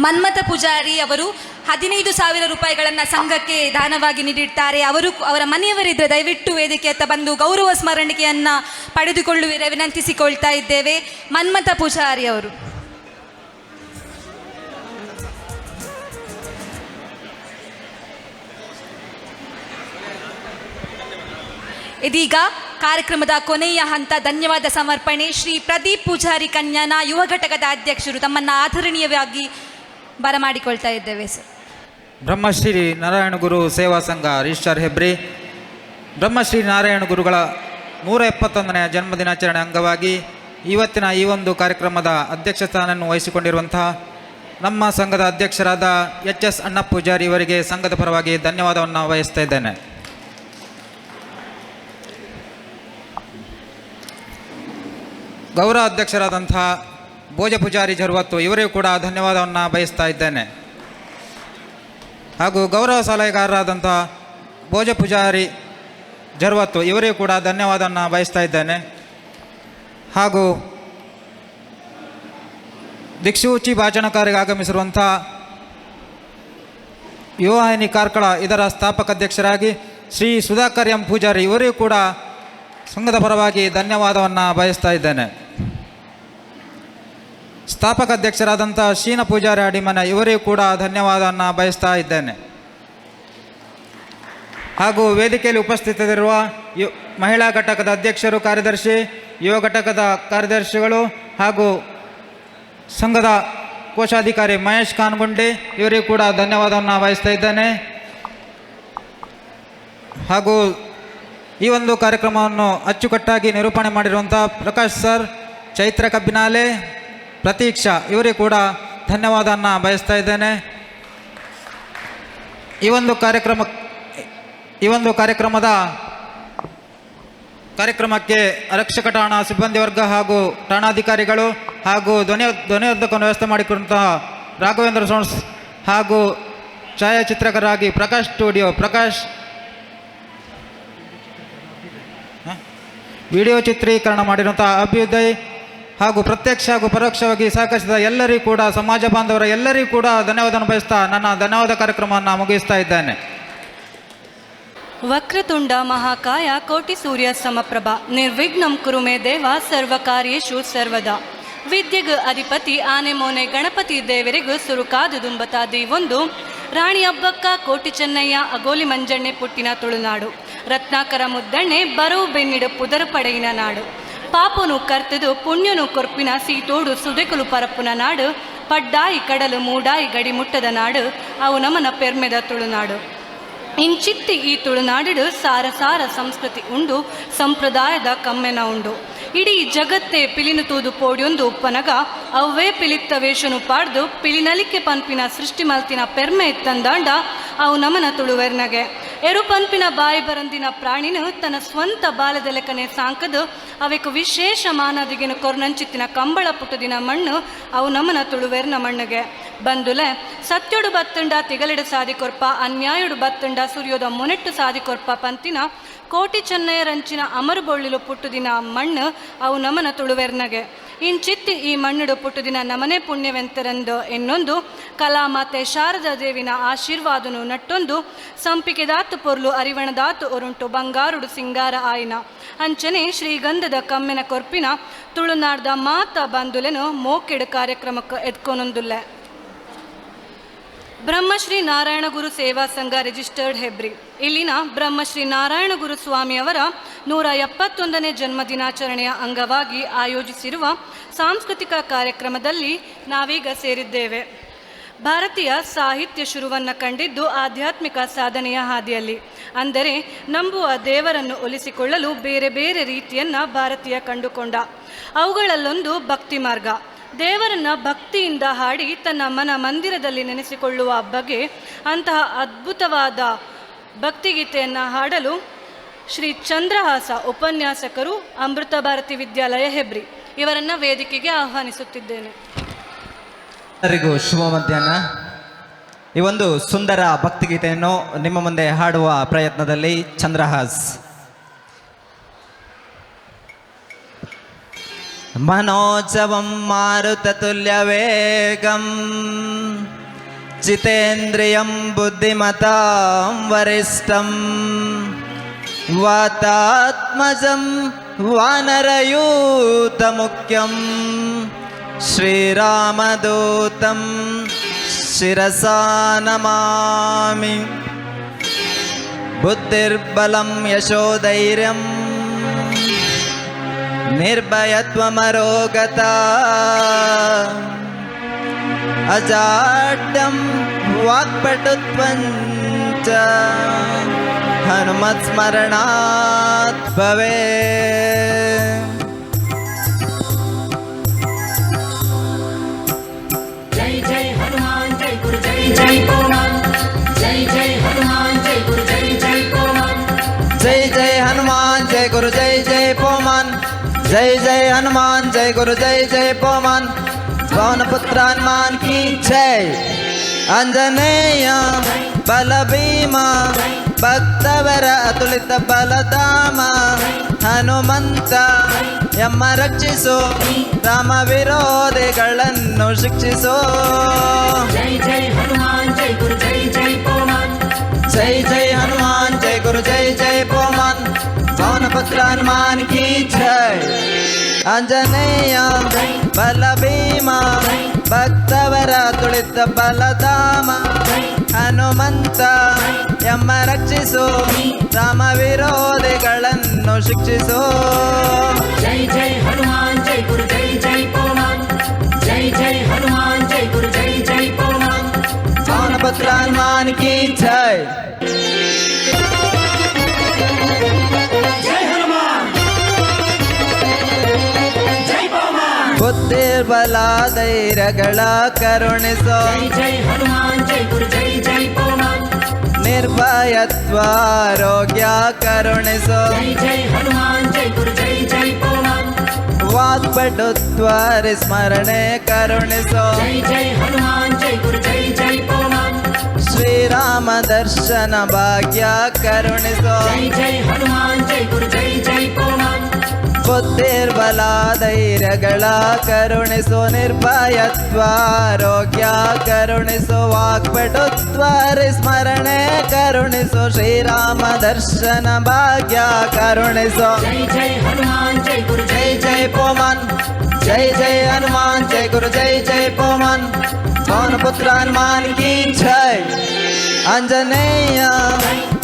ಮನ್ಮಥ ಪೂಜಾರಿ ಅವರು 15,000 ರೂಪಾಯಿಗಳನ್ನು ಸಂಘಕ್ಕೆ ದಾನವಾಗಿ ನೀಡಿರ್ತಾರೆ. ಅವರ ಮನೆಯವರಿದ್ದರೆ ದಯವಿಟ್ಟು ವೇದಿಕೆಯತ್ತ ಬಂದು ಗೌರವ ಸ್ಮರಣಿಕೆಯನ್ನು ಪಡೆದುಕೊಳ್ಳುವಿರೆ ವಿನಂತಿಸಿಕೊಳ್ತಾ ಇದ್ದೇವೆ. ಮನ್ಮಥ ಪೂಜಾರಿ ಅವರು. ಇದೀಗ ಕಾರ್ಯಕ್ರಮದ ಕೊನೆಯ ಹಂತ ಧನ್ಯವಾದ ಸಮರ್ಪಣೆ. ಶ್ರೀ ಪ್ರದೀಪ್ ಪೂಜಾರಿ ಕನ್ಯಾನ ಯುವ ಘಟಕದ ಅಧ್ಯಕ್ಷರು ತಮ್ಮನ್ನು ಆದರಣೀಯವಾಗಿ ಬರಮಾಡಿಕೊಳ್ತಾ ಇದ್ದೇವೆ ಸರ್. ಬ್ರಹ್ಮಶ್ರೀ ನಾರಾಯಣ ಗುರು ಸೇವಾ ಸಂಘ ರಿಜಿಸ್ಟ್ರಾರ್ ಹೆಬ್ರಿ ಬ್ರಹ್ಮಶ್ರೀ ನಾರಾಯಣ ಗುರುಗಳ 171ನೇ ಜನ್ಮದಿನಾಚರಣೆ ಅಂಗವಾಗಿ ಇವತ್ತಿನ ಈ ಒಂದು ಕಾರ್ಯಕ್ರಮದ ಅಧ್ಯಕ್ಷ ಸ್ಥಾನವನ್ನು ವಹಿಸಿಕೊಂಡಿರುವಂತಹ ನಮ್ಮ ಸಂಘದ ಅಧ್ಯಕ್ಷರಾದ HS ಅಣ್ಣಪ್ಪ ಪೂಜಾರಿ ಇವರಿಗೆ ಸಂಘದ ಪರವಾಗಿ ಧನ್ಯವಾದವನ್ನು ವಹಿಸ್ತಾ ಇದ್ದೇನೆ. ಗೌರವ ಅಧ್ಯಕ್ಷರಾದಂತಹ ಭೋಜ ಪೂಜಾರಿ ಜರ್ವತ್ತು ಇವರಿಗೂ ಕೂಡ ಧನ್ಯವಾದವನ್ನು ಬಯಸ್ತಾ ಇದ್ದೇನೆ. ಹಾಗೂ ಗೌರವ ಸಲಹೆಗಾರರಾದಂಥ ಭೋಜ ಪೂಜಾರಿ ಜರ್ವತ್ತು ಇವರಿಗೂ ಕೂಡ ಧನ್ಯವಾದವನ್ನು ಬಯಸ್ತಾ ಇದ್ದೇನೆ. ಹಾಗೂ ದಿಕ್ಸೂಚಿ ಭಾಷಣಕಾರಿಗೆ ಆಗಮಿಸಿರುವಂಥ ಯುವವಾಹಿನಿ ಕಾರ್ಕಳ ಇದರ ಸ್ಥಾಪಕ ಅಧ್ಯಕ್ಷರಾಗಿ ಶ್ರೀ ಸುಧಾಕರ್ ಎಂ ಪೂಜಾರಿ ಇವರಿಗೂ ಕೂಡ ಸಂಘದ ಪರವಾಗಿ ಧನ್ಯವಾದವನ್ನು ಬಯಸ್ತಾ ಇದ್ದೇನೆ. ಸ್ಥಾಪಕ ಅಧ್ಯಕ್ಷರಾದಂಥ ಶೀನ ಪೂಜಾರಿ ಅಡಿಮನ ಇವರಿಗೂ ಕೂಡ ಧನ್ಯವಾದವನ್ನು ಬಯಸ್ತಾ ಇದ್ದೇನೆ. ಹಾಗೂ ವೇದಿಕೆಯಲ್ಲಿ ಉಪಸ್ಥಿತರಿರುವ ಮಹಿಳಾ ಘಟಕದ ಅಧ್ಯಕ್ಷರು, ಕಾರ್ಯದರ್ಶಿ, ಯುವ ಘಟಕದ ಕಾರ್ಯದರ್ಶಿಗಳು ಹಾಗೂ ಸಂಘದ ಕೋಶಾಧಿಕಾರಿ ಮಹೇಶ್ ಕಾನ್ಗುಂಡಿ ಇವರಿಗೂ ಕೂಡ ಧನ್ಯವಾದವನ್ನು ವಹಿಸ್ತಾ ಇದ್ದೇನೆ. ಹಾಗೂ ಈ ಒಂದು ಕಾರ್ಯಕ್ರಮವನ್ನು ಅಚ್ಚುಕಟ್ಟಾಗಿ ನಿರೂಪಣೆ ಮಾಡಿರುವಂಥ ಪ್ರಕಾಶ್ ಸರ್, ಚೈತ್ರ ಕಬ್ಬಿನಾಲೆ, ಪ್ರತೀಕ್ಷಾ ಇವರಿಗೂ ಕೂಡ ಧನ್ಯವಾದವನ್ನು ಬಯಸ್ತಾ ಇದ್ದೇನೆ. ಈ ಒಂದು ಕಾರ್ಯಕ್ರಮಕ್ಕೆ ಆರಕ್ಷಕ ಠಾಣಾ ಸಿಬ್ಬಂದಿ ವರ್ಗ ಹಾಗೂ ಠಾಣಾಧಿಕಾರಿಗಳು ಹಾಗೂ ಧ್ವನಿವರ್ಧಕವನ್ನು ವ್ಯವಸ್ಥೆ ಮಾಡಿಕೊಂಡಂತಹ ರಾಘವೇಂದ್ರ ಸೋನ್ಸ್ ಹಾಗೂ ಛಾಯಾಚಿತ್ರಕರಾಗಿ ಪ್ರಕಾಶ್ ಸ್ಟುಡಿಯೋ ಪ್ರಕಾಶ್, ವಿಡಿಯೋ ಚಿತ್ರೀಕರಣ ಮಾಡಿರುವಂತಹ ಅಭ್ಯುದಯ್ ಹಾಗೂ ಪ್ರತ್ಯಕ್ಷ ಹಾಗೂ ಪರೋಕ್ಷವಾಗಿ ಸಹಕರಿಸಿದ ಎಲ್ಲರಿಗೂ ಕೂಡ, ಸಮಾಜ ಬಾಂಧವರ ಎಲ್ಲರಿಗೂ ಕೂಡ ಧನ್ಯವಾದವನ್ನು ಬಯಸ್ತಾ ನನ್ನ ಧನ್ಯವಾದ ಕಾರ್ಯಕ್ರಮವನ್ನು ಮುಗಿಸ್ತಾ ಇದ್ದೇನೆ. ವಕ್ರತುಂಡ ಮಹಾಕಾಯ ಕೋಟಿ ಸೂರ್ಯ ಸಮಪ್ರಭ ನಿರ್ವಿಘ್ನಂ ಕುರು ಮೇ ದೇವ ಸರ್ವಕಾರ್ಯೇಷು ಸರ್ವದಾ. ವಿದ್ಯೆಗೂ ಅಧಿಪತಿ ಆನೆ ಮೋನೆ ಗಣಪತಿ ದೇವರಿಗೂ ಸುರುಕಾದುದುಂಬತ ದೀವೊಂದು ರಾಣಿ ಹಬ್ಬಕ್ಕ ಕೋಟಿ ಚೆನ್ನಯ್ಯ ಅಗೋಲಿ ಮಂಜಣ್ಣೆ ಪುಟ್ಟಿನ ತುಳುನಾಡು ರತ್ನಾಕರ ಮುದ್ದಣ್ಣೆ ಬರವು ಬೆನ್ನಿಡು ಪುದರ ಪಡೆಯಿನ ನಾಡು ಪಾಪನು ಕರ್ತದು ಪುಣ್ಯನು ಕೊರ್ಪಿನ ಸೀತೋಡು ಸುದೆಕುಲು ಪರಪ್ಪುನ ನಾಡು ಪಡ್ಡಾಯಿ ಕಡಲು ಮೂಡಾಯಿ ಗಡಿ ಮುಟ್ಟದ ನಾಡು ಅವು ನಮನ ಪೆರ್ಮೆದ ತುಳುನಾಡು. ಇಂಚಿತ್ತಿ ಈ ತುಳುನಾಡಿಡು ಸಾರ ಸಾರ ಸಂಸ್ಕೃತಿ ಉಂಡು ಸಂಪ್ರದಾಯದ ಕಮ್ಮೆನ ಉಂಡು. ಇಡೀ ಜಗತ್ತೇ ಪಿಲಿನು ತೂದು ಪೋಡಿಯೊಂದು ಉಪ್ಪನಗ ಅವೇ ಪಿಲಿತ್ತ ವೇಷನು ಪಾಡ್ದು ಪಿಲಿನಲಿಕೆ ಪಂಪಿನ ಸೃಷ್ಟಿ ಮಲ್ತಿನ ಪೆರ್ಮೆ ಎತ್ತಂದಾಂಡ ಅವು ನಮನ ತುಳುವೆರ್ನಗೆ ಎರು ಪಂಪಿನ ಬಾಯಿ ಬರಂದಿನ ಪ್ರಾಣಿನು ತನ್ನ ಸ್ವಂತ ಬಾಲದ ಲೆಕ್ಕನೆ ಸಾಂಕದು ಅವೆಕು ವಿಶೇಷ ಮಾನದಿಗಿನ ಕೊರ್ನಂಚಿತ್ತಿನ ಕಂಬಳ ಪುಟದಿನ ಮಣ್ಣು ಅವು ನಮನ ತುಳುವೆರ್ನ ಮಣ್ಣಗೆ ಬಂದುಲೆ ಸತ್ಯೊಡು ಬತ್ತುಂಡ ತಿಗಲಿಡು ಸಾದಿ ಕೊರ್ಪ ಅನ್ಯಾಯುಡು ಬತ್ತುಂಡ ಸುರಿಯೋದ ಮುನೆಟ್ಟು ಸಾದಿ ಕೊರ್ಪ ಪಂತಿನ ಕೋಟಿ ಚೆನ್ನಯ್ಯರಂಚಿನ ಅಮರುಬೊಳ್ಳಿಲು ಪುಟ್ಟುದಿನ ಮಣ್ಣು ಅವು ನಮನ ತುಳುವೆರ್ನಗೆ ಇಂಚಿತ್ತಿ ಈ ಮಣ್ಣುಡು ಪುಟ್ಟುದಿನ ನಮನೆ ಪುಣ್ಯವೆಂತರೆಂದು ಎನ್ನೊಂದು ಕಲಾಮಾತೆ ಶಾರದಾ ದೇವಿನ ಆಶೀರ್ವಾದನು ನಟ್ಟೊಂದು ಸಂಪಿಕೆದಾತು ಪೊರ್ಲು ಅರಿವಣದಾತು ಒರುಂಟು ಬಂಗಾರುಡು ಸಿಂಗಾರ ಆಯಿನ ಅಂಚನೆ ಶ್ರೀಗಂಧದ ಕಮ್ಮೆನ ಕೊರ್ಪಿನ ತುಳುನಾಡ್ದ ಮಾತ ಬಂದುಲೆನು ಮೋಕೆಡು ಕಾರ್ಯಕ್ರಮಕ್ಕೆ ಎದ್ಕೊನೊಂದುಲ್ಲೆ. ಬ್ರಹ್ಮಶ್ರೀ ನಾರಾಯಣ ಗುರು ಸೇವಾ ಸಂಘ ರಿಜಿಸ್ಟರ್ಡ್ ಹೆಬ್ರಿ ಇಲ್ಲಿನ ಬ್ರಹ್ಮಶ್ರೀ ನಾರಾಯಣ ಗುರು ಸ್ವಾಮಿಯವರ 171ನೇ ಜನ್ಮದಿನಾಚರಣೆಯ ಅಂಗವಾಗಿ ಆಯೋಜಿಸಿರುವ ಸಾಂಸ್ಕೃತಿಕ ಕಾರ್ಯಕ್ರಮದಲ್ಲಿ ನಾವೀಗ ಸೇರಿದ್ದೇವೆ. ಭಾರತೀಯ ಸಾಹಿತ್ಯ ಶುರುವನ್ನು ಕಂಡಿದ್ದು ಆಧ್ಯಾತ್ಮಿಕ ಸಾಧನೆಯ ಹಾದಿಯಲ್ಲಿ. ಅಂದರೆ ನಂಬುವ ದೇವರನ್ನು ಒಲಿಸಿಕೊಳ್ಳಲು ಬೇರೆ ಬೇರೆ ರೀತಿಯನ್ನು ಭಾರತೀಯ ಕಂಡುಕೊಂಡ. ಅವುಗಳಲ್ಲೊಂದು ಭಕ್ತಿ ಮಾರ್ಗ. ದೇವರನ್ನು ಭಕ್ತಿಯಿಂದ ಹಾಡಿ ತನ್ನ ಮನ ಮಂದಿರದಲ್ಲಿ ನೆನೆಸಿಕೊಳ್ಳುವ ಬಗೆ ಅಂತಹ ಅದ್ಭುತವಾದ ಭಕ್ತಿಗೀತೆಯನ್ನು ಹಾಡಲು ಶ್ರೀ ಚಂದ್ರಹಾಸ ಉಪನ್ಯಾಸಕರು ಅಮೃತ ಭಾರತಿ ವಿದ್ಯಾಲಯ ಹೆಬ್ರಿ ಇವರನ್ನು ವೇದಿಕೆಗೆ ಆಹ್ವಾನಿಸುತ್ತಿದ್ದೇನೆ. ಎಲ್ಲರಿಗೂ ಶುಭ ಮಧ್ಯಾಹ್ನ. ಈ ಒಂದು ಸುಂದರ ಭಕ್ತಿಗೀತೆಯನ್ನು ನಿಮ್ಮ ಮುಂದೆ ಹಾಡುವ ಪ್ರಯತ್ನದಲ್ಲಿ ಚಂದ್ರಹಾಸ್. मनोजवं मारुततुल्यवेगं जितेन्द्रियं बुद्धिमतां वरिष्ठं वातात्मजं वानरयूतमुख्यं श्रीरामदूतं शिरसा नमामि. बुद्धिर्बलं यशोधैर्यं निर्भयत्वमरोगता अजाड्यं वाक्पटुत्वञ्च हनुमत्स्मरणात् भवेत्. जय जय हनुमान जय गुरु जय जय हनुमान जय जय हनुमान जय गुरु जय जय हनुमान जय जय हनुमान जय गुरु जय जय पोमान जय जय हनुमान जय गुरु जय जय पोमान. पवनपुत्र हनुमान की जय. अंजनेय बलभीम ಭಕ್ತವರ ಅತುಲಿತ ಬಲಧಾಮ ಹನುಮಂತ ಎಮ್ಮ ರಕ್ಷಿಸೋ ರಾಮ ವಿರೋಧಿಗಳನ್ನು ಶಿಕ್ಷಿಸೋ. जय जय हनुमान जय गुरु जय जय हनुमान जय जय हनुमान जय गुरु जय जय पोमान. पवनपुत्र हनुमान की जय. अंजनेय बलभीम ಭಕ್ತವರ ತುಳಿತ ಬಲಧಾಮ ಹನುಮಂತ ಎಮ್ಮ ರಕ್ಷಿಸೋ ರಾಮ ವಿರೋಧಿಗಳನ್ನು ಶಿಕ್ಷಿಸೋ. जय जय हनुमान जय गुरु जय जय हनुमान जय जय हनुमान की जय। ಬುದ್ಧಿರ್ಬಲ ಧೈರ್ಯಗಳ ಕರುಣಿಸೋ ನಿರ್ಭಯತ್ವ ಆರೋಗ್ಯ ಕರುಣಿಸೋ ವಾಗ್ಪಟುತ್ವ ಸ್ಮರಣೆ ಕರುಣಿಸೋ ಶ್ರೀರಾಮ ದರ್ಶನ ಭಾಗ್ಯ ಕರುಣಿಸೋ ಬುದ್ಧಿರ್ಬಲ ಧೈರ್ಯಗಳ ಕರುಣಿಸೋ ನಿರ್ಭಯತ್ವ ಆರೋಗ್ಯ ಕರುಣಿಸೋ ವಾಗ್ಪಟುತ್ವ ಸ್ಮರಣೆ ಕರುಣಿಸೋ ಶ್ರೀರಾಮ ದರ್ಶನ ಭಾಗ್ಯ ಕರುಣಿಸೋ ಜೈ ಜೈ ಪೋಮನ್ ಜೈ ಜೈ ಹನುಮಾನ್ ಜೈ ಗುರು ಜೈ ಜೈ ಪೋಮನ್ ಪವನಪುತ್ರ ಹನುಮಾನ್ ಕಿ ಜೈ। ಆಂಜನೇಯ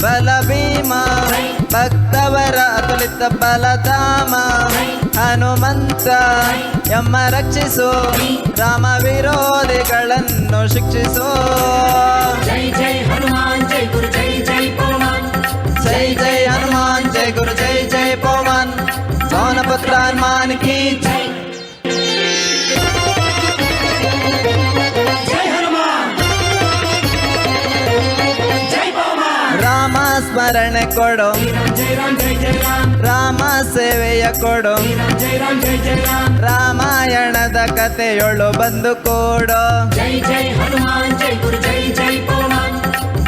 ಬಲ ಭೀಮ ಭಕ್ತವರ ಅತುಲಿತ ಬಲಧಾಮ ಹನುಮಂತ ಎಮ್ಮ ರಕ್ಷಿಸೋ ರಾಮ ವಿರೋಧಿಗಳನ್ನು ಶಿಕ್ಷಿಸೋ ಜೈ ಜೈ ಹನುಮಾನ್ ಜೈ ಗುರು ಜೈ ಜೈ ಪೋಮನ್ ಜೈ ಜೈ ಹನುಮಾನ್ ಜೈ ಗುರು ಜೈ ಜೈ ಪೋಮನ್ ಪವನಪುತ್ರ ಹನುಮಾನ್ ಕಿ ಜೈ। ರಾಮ ಸ್ಮರಣೆ ಕೊಡು ರಾಮ ಸೇವೆಯ ಕೊಡು ರಾಮಾಯಣದ ಕಥೆಯೊಳು ಬಂದು ಕೊಡು ಜೈ ಜೈ ಹನುಮಾನ್ ಜೈ ಗುರು ಜೈ ಜೈ ಪೋಮನ್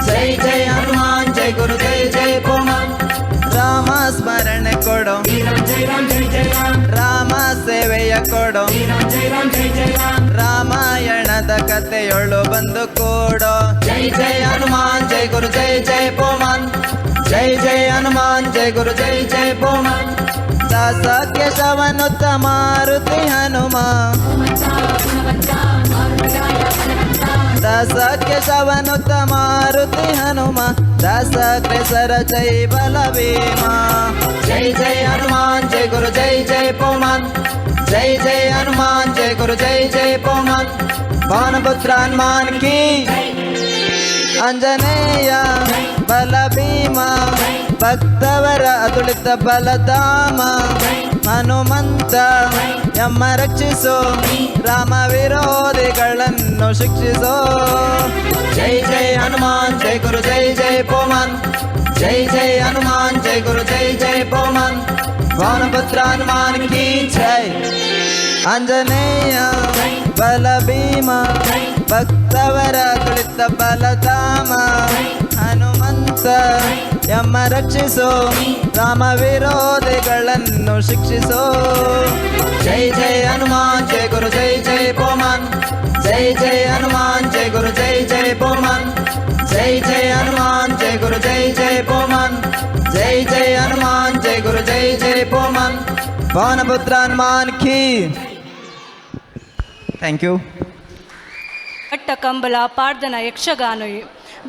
ಜೈ ಜೈ ಹನುಮಾನ್ ಜೈ ಗುರು ಜೈ ಜೈ ಪೋಮನ್ ರಾಮ ಸ್ಮರಣೆ ಕೊಡು ರಾಮ ಸೇವೆಯ ಕೊಡು ರಾಮಾಯಣದ ಕಥೆಯೊಳು ಬಂದು ಕೊಡು ಜೈ ಜೈ ಹನುಮಾನ್ ಜೈ ಗುರು ಜೈ ಜೈ ಪೋಮನ್ ಜೈ ಜೈ ಹನುಮಾನ್ ಜೈ ಗುರು ಜೈ ಜೈ ಪೋಮನ್ ದಾಸ ಕೇಶವನುತ್ತ ಮಾರುತಿ ಹನುಮ ದಾಸ ಕೇಶವನುತ್ತ ಮಾರುತಿ ಹನುಮ ದಾಸ ಕೇಸರ ಜೈ ಬಲ ಭೀಮ ಜೈ ಜೈ ಹನುಮಾನ್ ಜೈ ಗುರು ಜೈ ಜೈ ಪೋಮನ್ ಜೈ ಜೈ ಹನುಮಾನ್ ಜೈ ಗುರು ಜೈ ಜೈ ಪೋಮನ್ ಪವನಪುತ್ರ ಹನುಮಾನ್ ಕಿ ಆಂಜನೇಯ ಬಲ ಭೀಮ ಭಕ್ತವರ ಅತುಲಿತ ಬಲಧಾಮ ಹನುಮಂತ ಎಮ್ಮ ರಕ್ಷಿಸೋ ರಾಮ ವಿರೋಧಿಗಳನ್ನು ಶಿಕ್ಷಿಸೋ ಜೈ ಜೈ ಹನುಮಾನ್ ಜೈ ಗುರು ಜೈ ಜೈ ಪೋಮನ್ ಜೈ ಜೈ ಹನುಮಾನ್ ಜೈ ಗುರು ಜೈ ಜೈ ಪೋಮನ್ ಪವನಪುತ್ರ ಹನುಮಾನ್ ಕಿ ಜೈ। ಆಂಜನೇಯ ಬಲ ಭೀಮ ಭಕ್ತವರ ತುಳಿತ ಬಲಧಾಮ ಹನುಮಂತ ಎಮ್ಮ ರಕ್ಷಿಸೋ ರಾಮ ವಿರೋಧಿಗಳನ್ನು ಶಿಕ್ಷಿಸೋ ಜೈ ಜೈ ಹನುಮಾನ್ ಜೈ ಗುರು ಜೈ ಜೈ ಪೋಮನ್ ಜೈ ಜೈ ಹನುಮಾನ್ ಜೈ ಗುರು ಜೈ ಜೈ ಪೋಮನ್ ಜೈ ಜೈ ಹನುಮಾನ್ ಜೈ ಗುರು ಜೈ ಜೈ ಪೋಮನ್ ಜೈ ಜೈ ಹನುಮಾನ್ ಜೈ ಗುರು ಜೈ ಜೈ ಪೋಮನ್ ಪವನಪುತ್ರ ಹನುಮಾನ್ ಕಿ ಥ್ಯಾಂಕ್ ಯು। ಪಟ್ಟ ಕಂಬಳ ಪಾಡ್ದನ ಯಕ್ಷಗಾನಯೇ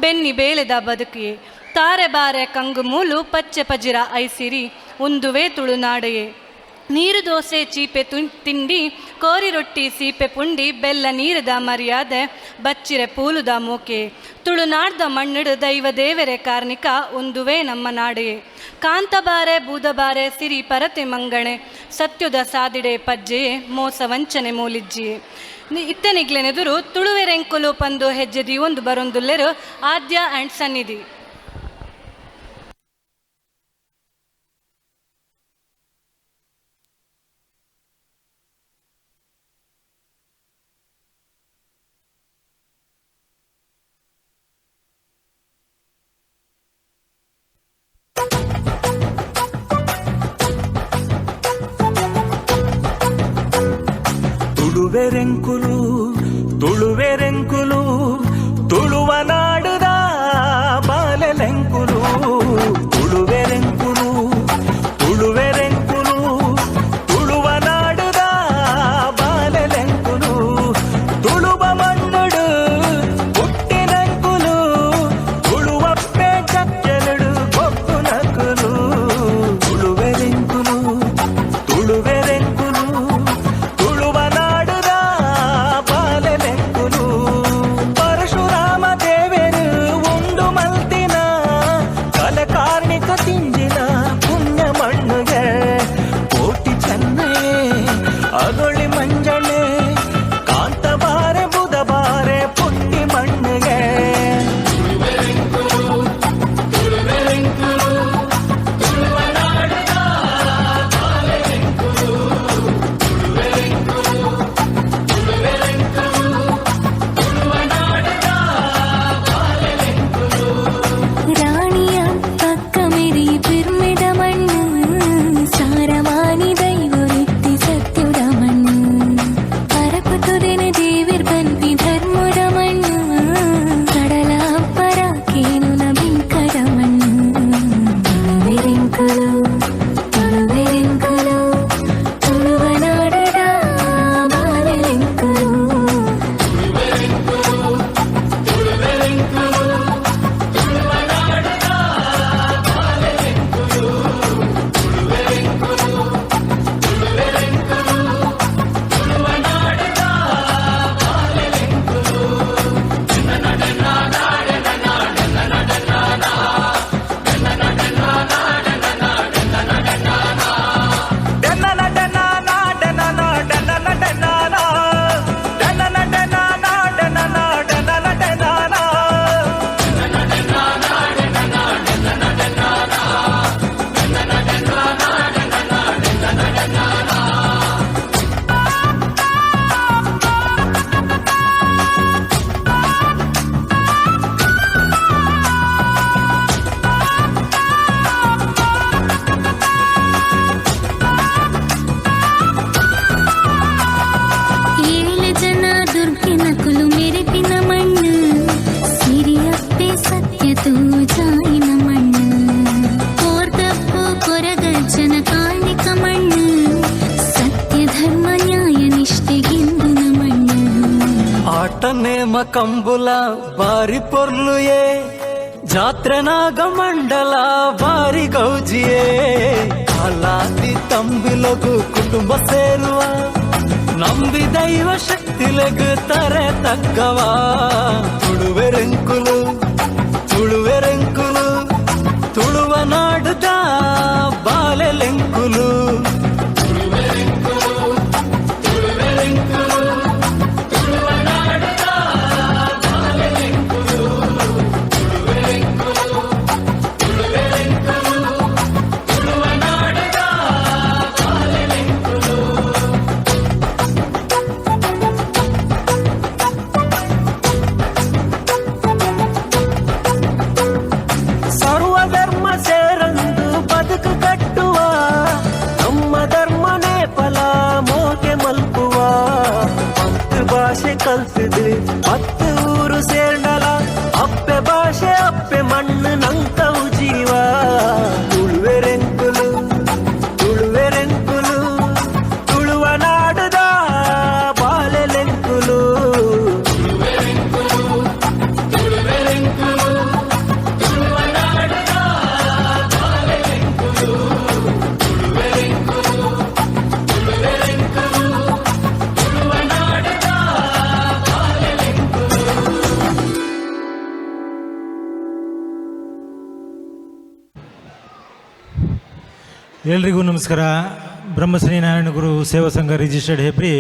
ಬೆನ್ನಿ ಬೇಲೆದ ಬದುಕಿಯೇ ತಾರೆ ಬಾರೆ ಕಂಗು ಮೂಲು ಪಚ್ಚೆ ಪಜಿರ ಐಸಿರಿ ಉಂದುವೆ ತುಳುನಾಡೆಯೇ ನೀರು ದೋಸೆ ಚೀಪೆ ತಿಂಡಿ ಕೋರಿ ರೊಟ್ಟಿ ಸೀಪೆ ಪುಂಡಿ ಬೆಲ್ಲ ನೀರದ ಮರ್ಯಾದೆ ಬಚ್ಚಿರೆ ಪೂಲುದ ಮೂಕೆ ತುಳುನಾಡ್ದ ಮಣ್ಣಿಡು ದೈವ ದೇವರೇ ಕಾರ್ಣಿಕ ಒಂದುವೇ ನಮ್ಮ ನಾಡೆಯೇ ಕಾಂತಬಾರೆ ಬೂದಬಾರೆ ಸಿರಿ ಪರತೆ ಮಂಗಣೆ ಸತ್ಯುದ ಸಾದಿಡೆ ಪಜ್ಜೆಯೇ ಮೋಸ ವಂಚನೆ ಮೂಲಿಜ್ಜಿಯೇ ಇತ್ತನಿಗ್ಲೆನೆದುರು ತುಳುವೆರೆಂಕುಲು ಪಂದು ಹೆಜ್ಜೆದಿ ಒಂದು ಬರೊಂದುಲ್ಲೆರು ಆದ್ಯ ಆ್ಯಂಡ್ ಸನ್ನಿಧಿ। ತುಳುವೆರೆಂಕುಲು ತುಳುವೆರೆಂಕುಲು ತುಳುವ ನಾಡುದ ಬಾಲೆಲೆಂಕುಲು ತುಳುವೆರೆಂಕುಲು ತುಳುವೆರೆಂಕುಲು ತುಳುವ ನಾಡುದ ಬಾಲೆಲೆಂಕುಲು ತುಳುವ ಮಣ್ಣುಡು ಹುಟ್ಟಿನಂಕುಲು ತುಳುವಪ್ಪೆ ಚಕ್ಕೆಲುಡು ಕೊಪ್ಪು ನಕುಲು ತುಳುವೆರೆಂಕುಲು ತುಳುವೆರೆಂಕುಲು ತುಳುವ ನಾಡುದ ಬಾಲೆಲೆಂಕುಲು ಪರಶುರಾಮ ದೇವರು ತುಳುವೆರೆಂಕುಲು ತುಳುವನಾಡದ ಬಾಲೆಲೆಂಕುಲು ನೇಮ ಕಂಬುಲ ಬಾರಿ ಪೊರ್ಲುಯೇ ಜಾತ್ರೆ ನಾಗ ಮಂಡಲ ಬಾರಿ ಗೌಜಿಯೇ ಕಾಲಾದಿ ತಂಬಿಲಗು ಕುಟುಂಬ ಸೇರುವ ನಂಬಿ ದೈವ ಶಕ್ತಿಲೆಗು ತರೆ ತಕ್ಕವ ತುಳುವೆರೆಂಕುಲು ತುಳುವೆರೆಂಕುಲು ತುಳುವ ನಾಡುದ ಬಾಲೆಲೆಂಕುಲು ಕಲ್ಸಿದ್ರಿ ಮತ್ತೆ ಊರು ಸೇರ್ನಲ ಅಪ್ಪೆ ಭಾಷೆ ಅಪ್ಪೆ ಮಣ್ಣು ನಂತವು ಜೀವ ತುಳುವೆರೆಂಕುಲು ತುಳುವೆರೆಂಕುಲು ತುಳುವ ನಾಡುದ ಬಾಲೆಲೆಂಕುಲು ಎಲ್ರಿಗೂ ನಮಸ್ಕಾರ. ಬ್ರಹ್ಮಶ್ರೀ ನಾರಾಯಣ ಗುರು ಸೇವಾ ಸಂಘ ರಿಜಿಸ್ಟರ್ಡ್ ಹೆಬ್ರಿ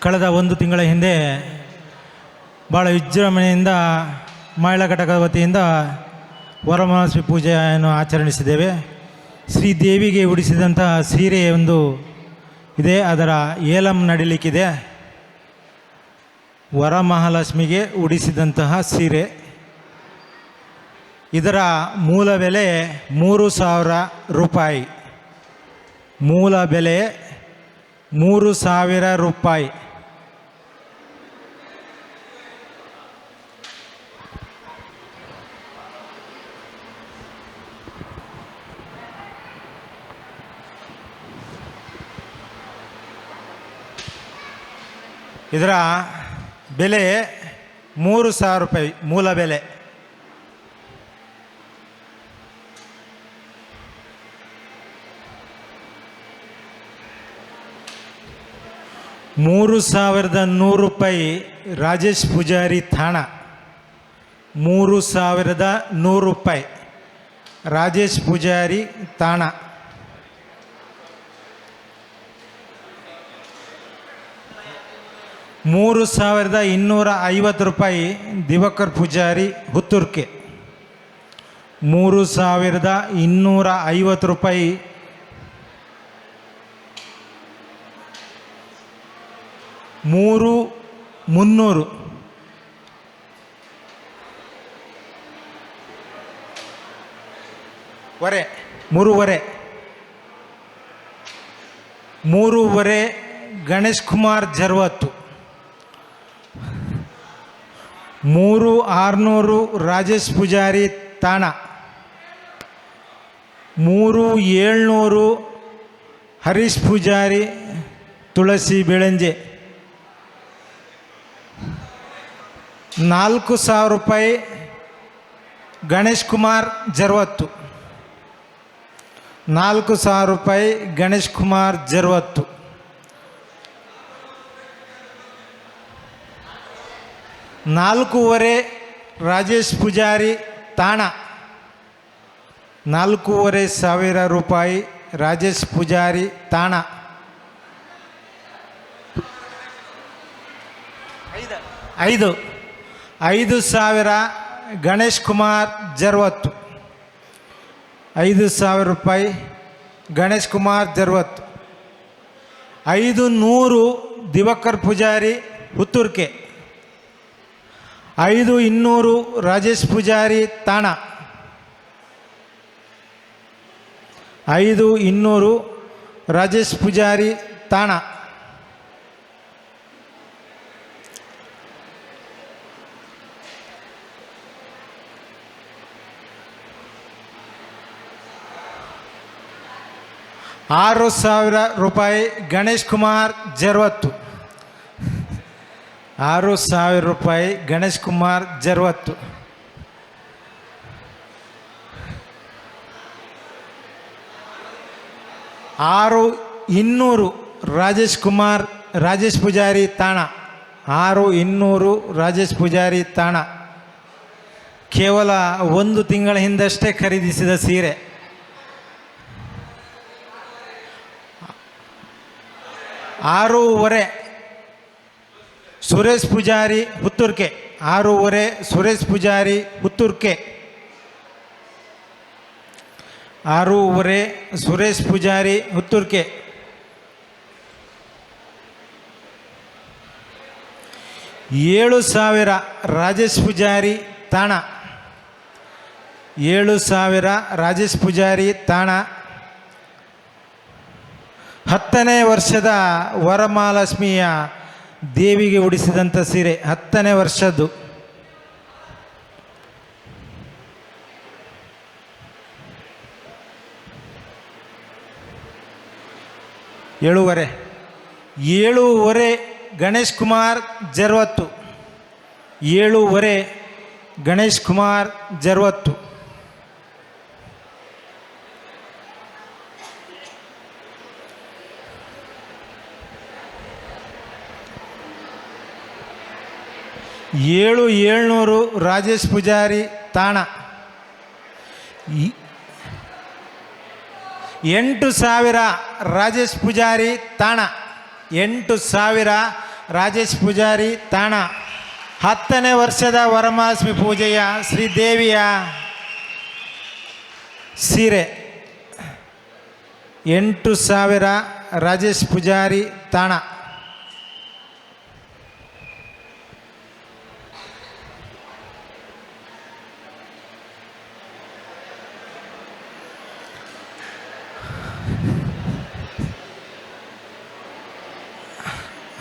ಕಳೆದ 1 ತಿಂಗಳ ಹಿಂದೆ ಭಾಳ ವಿಜೃಂಭಣೆಯಿಂದ ಮಹಿಳಾ ಘಟಕದ ವತಿಯಿಂದ ವರಮಹಾಲಕ್ಷ್ಮಿ ಪೂಜೆಯನ್ನು ಆಚರಿಸಿದ್ದೇವೆ. ಶ್ರೀ ದೇವಿಗೆ ಉಡಿಸಿದಂಥ ಸೀರೆ ಒಂದು ಇದೆ, ಅದರ ಏಲಂ ನಡೀಲಿಕ್ಕಿದೆ. ವರಮಹಾಲಕ್ಷ್ಮಿಗೆ ಉಡಿಸಿದಂತಹ ಸೀರೆ, ಇದರ ಮೂಲ ಬೆಲೆ 3,000 ರೂಪಾಯಿ. ಮೂಲ ಬೆಲೆ 3,000 ರೂಪಾಯಿ. ಇದರ ಬೆಲೆ 3,000 ರೂಪಾಯಿ ಮೂಲ ಬೆಲೆ. ₹3,100 ರಾಜೇಶ್ ಪೂಜಾರಿ ಥಾಣ. 3,100 ರಾಜೇಶ್ ಪೂಜಾರಿ ತಾಣ. ₹3,250 ದಿವಾಕರ್ ಪೂಜಾರಿ ಹುತ್ತೂರ್ಕೆ. 3,250 3,300 ವರೆ 3,500 ಗಣೇಶ್ ಕುಮಾರ್ ಜರ್ವತ್ತು. 3,600 ರಾಜೇಶ್ ಪೂಜಾರಿ ತಾಣ. 3700 ಹರೀಶ್ ಪೂಜಾರಿ ತುಳಸಿ ಬೆಳಂಜೆ. 4000 ರೂಪಾಯಿ ಗಣೇಶ್ ಕುಮಾರ್ ಜರ್ವತ್ತು. 4000 ರೂಪಾಯಿ ಗಣೇಶ್ ಕುಮಾರ್ ಜರ್ವತ್ತು. 4,500 ರಾಜೇಶ್ ಪೂಜಾರಿ ತಾಣ. 4,500 ರೂಪಾಯಿ ರಾಜೇಶ್ ಪೂಜಾರಿ ತಾಣ. 5,000 ಗಣೇಶ್ ಕುಮಾರ್ ಜರ್ವತ್ತು. 5,000 ರೂಪಾಯಿ ಗಣೇಶ್ ಕುಮಾರ್ ಜರ್ವತ್ತು. 500 ದಿವಾಕರ್ ಪೂಜಾರಿ ಹುತ್ತೂರ್ಕೆ. 5,200 ರಾಜೇಶ್ ಪೂಜಾರಿ ತಾಣ. 5,200 ರಾಜೇಶ್ ಪೂಜಾರಿ ತಾಣ. 6,000 ರೂಪಾಯಿ ಗಣೇಶ್ ಕುಮಾರ್ ಜರ್ವತ್ತು. 6,000 ರೂಪಾಯಿ ಗಣೇಶ್ ಕುಮಾರ್ ಜರ್ವತ್ತು. 6,200 ರಾಜೇಶ್ ಪೂಜಾರಿ ತಾಣ. 6,200 ರಾಜೇಶ್ ಪೂಜಾರಿ ತಾಣ. ಕೇವಲ 1 ತಿಂಗಳ ಹಿಂದಷ್ಟೇ ಖರೀದಿಸಿದ ಸೀರೆ. 6,500 ಸುರೇಶ್ ಪೂಜಾರಿ ಹುತ್ತೂರ್ಕೆ. 6,500 ಸುರೇಶ್ ಪೂಜಾರಿ ಹುತ್ತೂರ್ಕೆ. 6,500 ಸುರೇಶ್ ಪೂಜಾರಿ ಹುತ್ತೂರ್ಕೆ. 7,000 ರಾಜೇಶ್ ಪೂಜಾರಿ ತಾಣ. 7,000 ರಾಜೇಶ್ ಪೂಜಾರಿ ತಾಣ. 10ನೇ ವರ್ಷದ ವರಮಹಾಲಕ್ಷ್ಮಿಯ ದೇವಿಗೆ ಉಡಿಸಿದಂಥ ಸೀರೆ. 10ನೇ ವರ್ಷದ್ದು. 7,500 ಗಣೇಶ್ ಕುಮಾರ್ ಜರ್ವತ್ತು. 7,500 ಗಣೇಶ್ ಕುಮಾರ್ ಜರ್ವತ್ತು. 7,700 ರಾಜೇಶ್ ಪೂಜಾರಿ ತಾಣ. 8,000 ರಾಜೇಶ್ ಪೂಜಾರಿ ತಾಣ. 8,000 ರಾಜೇಶ್ ಪೂಜಾರಿ ತಾಣ. 10ನೇ ವರ್ಷದ ವರಮಹಾಲಕ್ಷ್ಮಿ ಪೂಜೆಯ ಶ್ರೀದೇವಿಯ ಸೀರೆ. 8,000 ರಾಜೇಶ್ ಪೂಜಾರಿ ತಾಣ.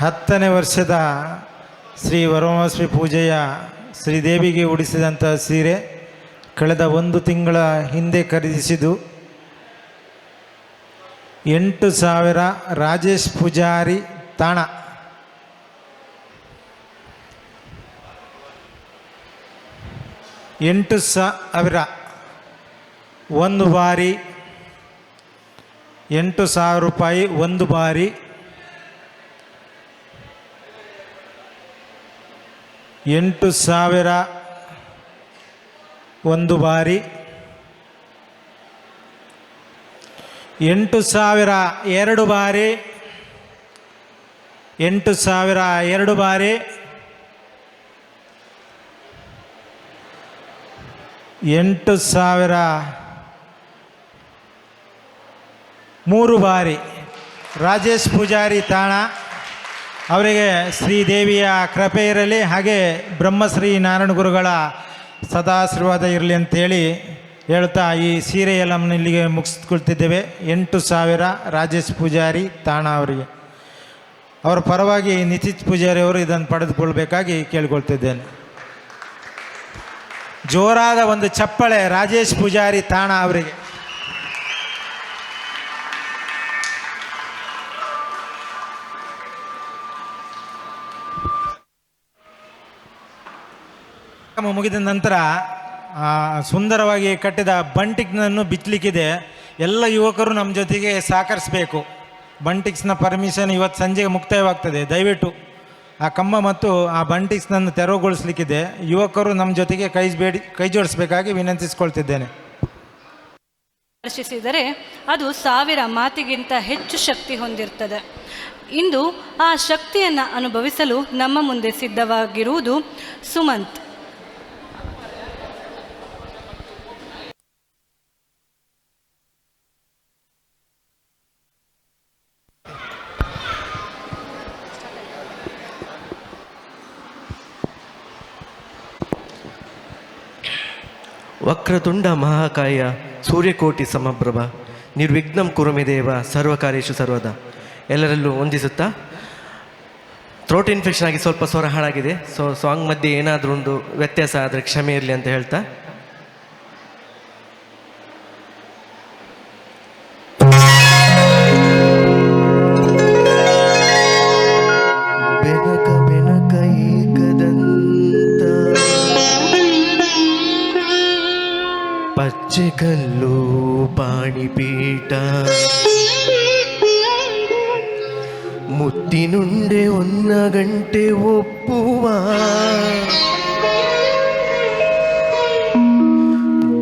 10ನೇ ವರ್ಷದ ಶ್ರೀ ವರಮಹಾಲಕ್ಷ್ಮಿ ಪೂಜೆಯ ಶ್ರೀದೇವಿಗೆ ಉಡಿಸಿದಂಥ ಸೀರೆ ಕಳೆದ 1 ತಿಂಗಳ ಹಿಂದೆ ಖರೀದಿಸಿದ್ದು. 8,000 ರಾಜೇಶ್ ಪೂಜಾರಿ ತಾಣ. 8,000 ಒಂದು ಬಾರಿ. 8,000 ರೂಪಾಯಿ ಒಂದು ಬಾರಿ. 8,000 ಒಂದು ಬಾರಿ. 8,000 ಎರಡು ಬಾರಿ. 8,000 ಎರಡು ಬಾರಿ. 8,000 ಮೂರು ಬಾರಿ. ರಾಜೇಶ್ ಪೂಜಾರಿ ತಾಣ ಅವರಿಗೆ ಶ್ರೀದೇವಿಯ ಕೃಪೆ ಇರಲಿ, ಹಾಗೆ ಬ್ರಹ್ಮಶ್ರೀ ನಾರಾಯಣ ಗುರುಗಳ ಸದಾಶೀರ್ವಾದ ಇರಲಿ ಅಂತೇಳಿ ಹೇಳ್ತಾ ಈ ಸೀರೆಯೆಲ್ಲ ಇಲ್ಲಿಗೆ ಮುಗಿಸ್ಕೊಳ್ತಿದ್ದೇವೆ. 8,000 ರಾಜೇಶ್ ಪೂಜಾರಿ ತಾಣ ಅವರಿಗೆ. ಅವರ ಪರವಾಗಿ ನಿತೀಶ್ ಪೂಜಾರಿ ಅವರು ಇದನ್ನು ಪಡೆದುಕೊಳ್ಬೇಕಾಗಿ ಕೇಳಿಕೊಳ್ತಿದ್ದೇನೆ. ಜೋರಾದ ಒಂದು ಚಪ್ಪಳೆ ರಾಜೇಶ್ ಪೂಜಾರಿ ತಾಣ ಅವರಿಗೆ. ಮುಗಿದ ನಂತರ ಸುಂದರವಾಗಿ ಕಟ್ಟಿದ ಬಂಟಿಕ್ನನ್ನು ಬಿಚ್ಚಲಿಕ್ಕಿದೆ. ಎಲ್ಲ ಯುವಕರು ನಮ್ಮ ಜೊತೆಗೆ ಸಹಕರಿಸಬೇಕು. ಬಂಟಿಕ್ಸ್ನ ಪರ್ಮಿಷನ್ ಇವತ್ತು ಸಂಜೆಗೆ ಮುಕ್ತಾಯವಾಗ್ತದೆ. ದಯವಿಟ್ಟು ಆ ಕಂಬ ಮತ್ತು ಆ ಬಂಟಿಕ್ಸ್ನನ್ನು ತೆರವುಗೊಳಿಸಲಿಕ್ಕಿದೆ. ಯುವಕರು ನಮ್ಮ ಜೊತೆಗೆ ಕೈ ಜೋಡಿಸಬೇಕಾಗಿ ವಿನಂತಿಸಿಕೊಳ್ತಿದ್ದೇನೆ. ದರ್ಶಿಸಿದರೆ ಅದು 1000 ಮಾತಿಗಿಂತ ಹೆಚ್ಚು ಶಕ್ತಿ ಹೊಂದಿರ್ತದೆ. ಇಂದು ಆ ಶಕ್ತಿಯನ್ನು ಅನುಭವಿಸಲು ನಮ್ಮ ಮುಂದೆ ಸಿದ್ಧವಾಗಿರುವುದು ಸುಮಂತ್. ವಕ್ರತುಂಡ ಮಹಾಕಾಯ ಸೂರ್ಯಕೋಟಿ ಸಮಪ್ರಭ ನಿರ್ವಿಘ್ನಂ ಕುರುಮೆ ದೇವ ಸರ್ವಕಾರ್ಯೇಷು ಸರ್ವದ. ಎಲ್ಲರಲ್ಲೂ ವಂದಿಸುತ್ತಾ, ಥ್ರೋಟ್ ಇನ್ಫೆಕ್ಷನ್ ಆಗಿ ಸ್ವಲ್ಪ ಸ್ವರ ಹಾಳಾಗಿದೆ. ಸೊ ಸಾಂಗ್ ಮಧ್ಯೆ ಏನಾದರೂ ಒಂದು ವ್ಯತ್ಯಾಸ ಆದರೆ ಕ್ಷಮೆ ಇರಲಿ ಅಂತ ಹೇಳ್ತಾ, ಬೆನಕ ಬೆನಕ ಏಕದಂತ ಪಚ್ಚೆಕಲ್ಲು ಪಾಣಿಪೀಠ ಮುತ್ತಿನುಂಡೆ 1 ಗಂಟೆ ಒಪ್ಪುವ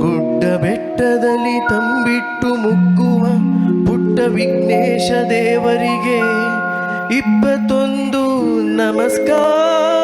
ಗುಡ್ಡ ಬೆಟ್ಟದಲ್ಲಿ ತಂಬಿಟ್ಟು ಮುಗ್ಗುವ ಪುಟ್ಟ ವಿಘ್ನೇಶ ದೇವರಿಗೆ 21 ನಮಸ್ಕಾರಗಳು.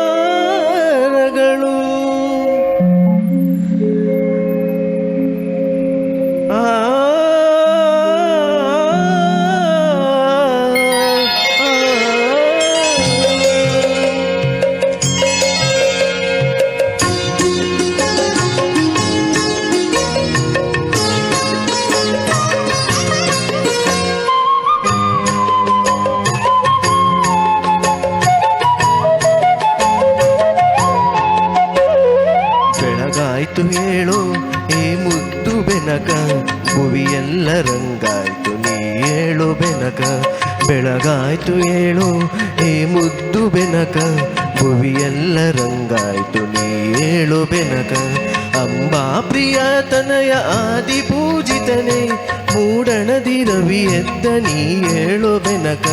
ಬೆಳಗಾಯ್ತು ಹೇಳು ಏ ಮುದ್ದು ಬೆನಕ, ಭುವಿಯೆಲ್ಲ ರಂಗಾಯ್ತು ನೀ ಹೇಳು ಬೆನಕ. ಬೆಳಗಾಯ್ತು ಹೇಳು ಏ ಮುದ್ದು ಬೆನಕ, ಭುವಿಯೆಲ್ಲ ರಂಗಾಯ್ತು ನೀ ಹೇಳು ಬೆನಕ. ಅಂಬಾ ಪ್ರಿಯ ತನಯ ಆದಿ ಪೂಜಿತನೆ, ಮೂಡಣದಿ ರವಿ ಎದ್ದ ನೀ ಹೇಳು ಬೆನಕ.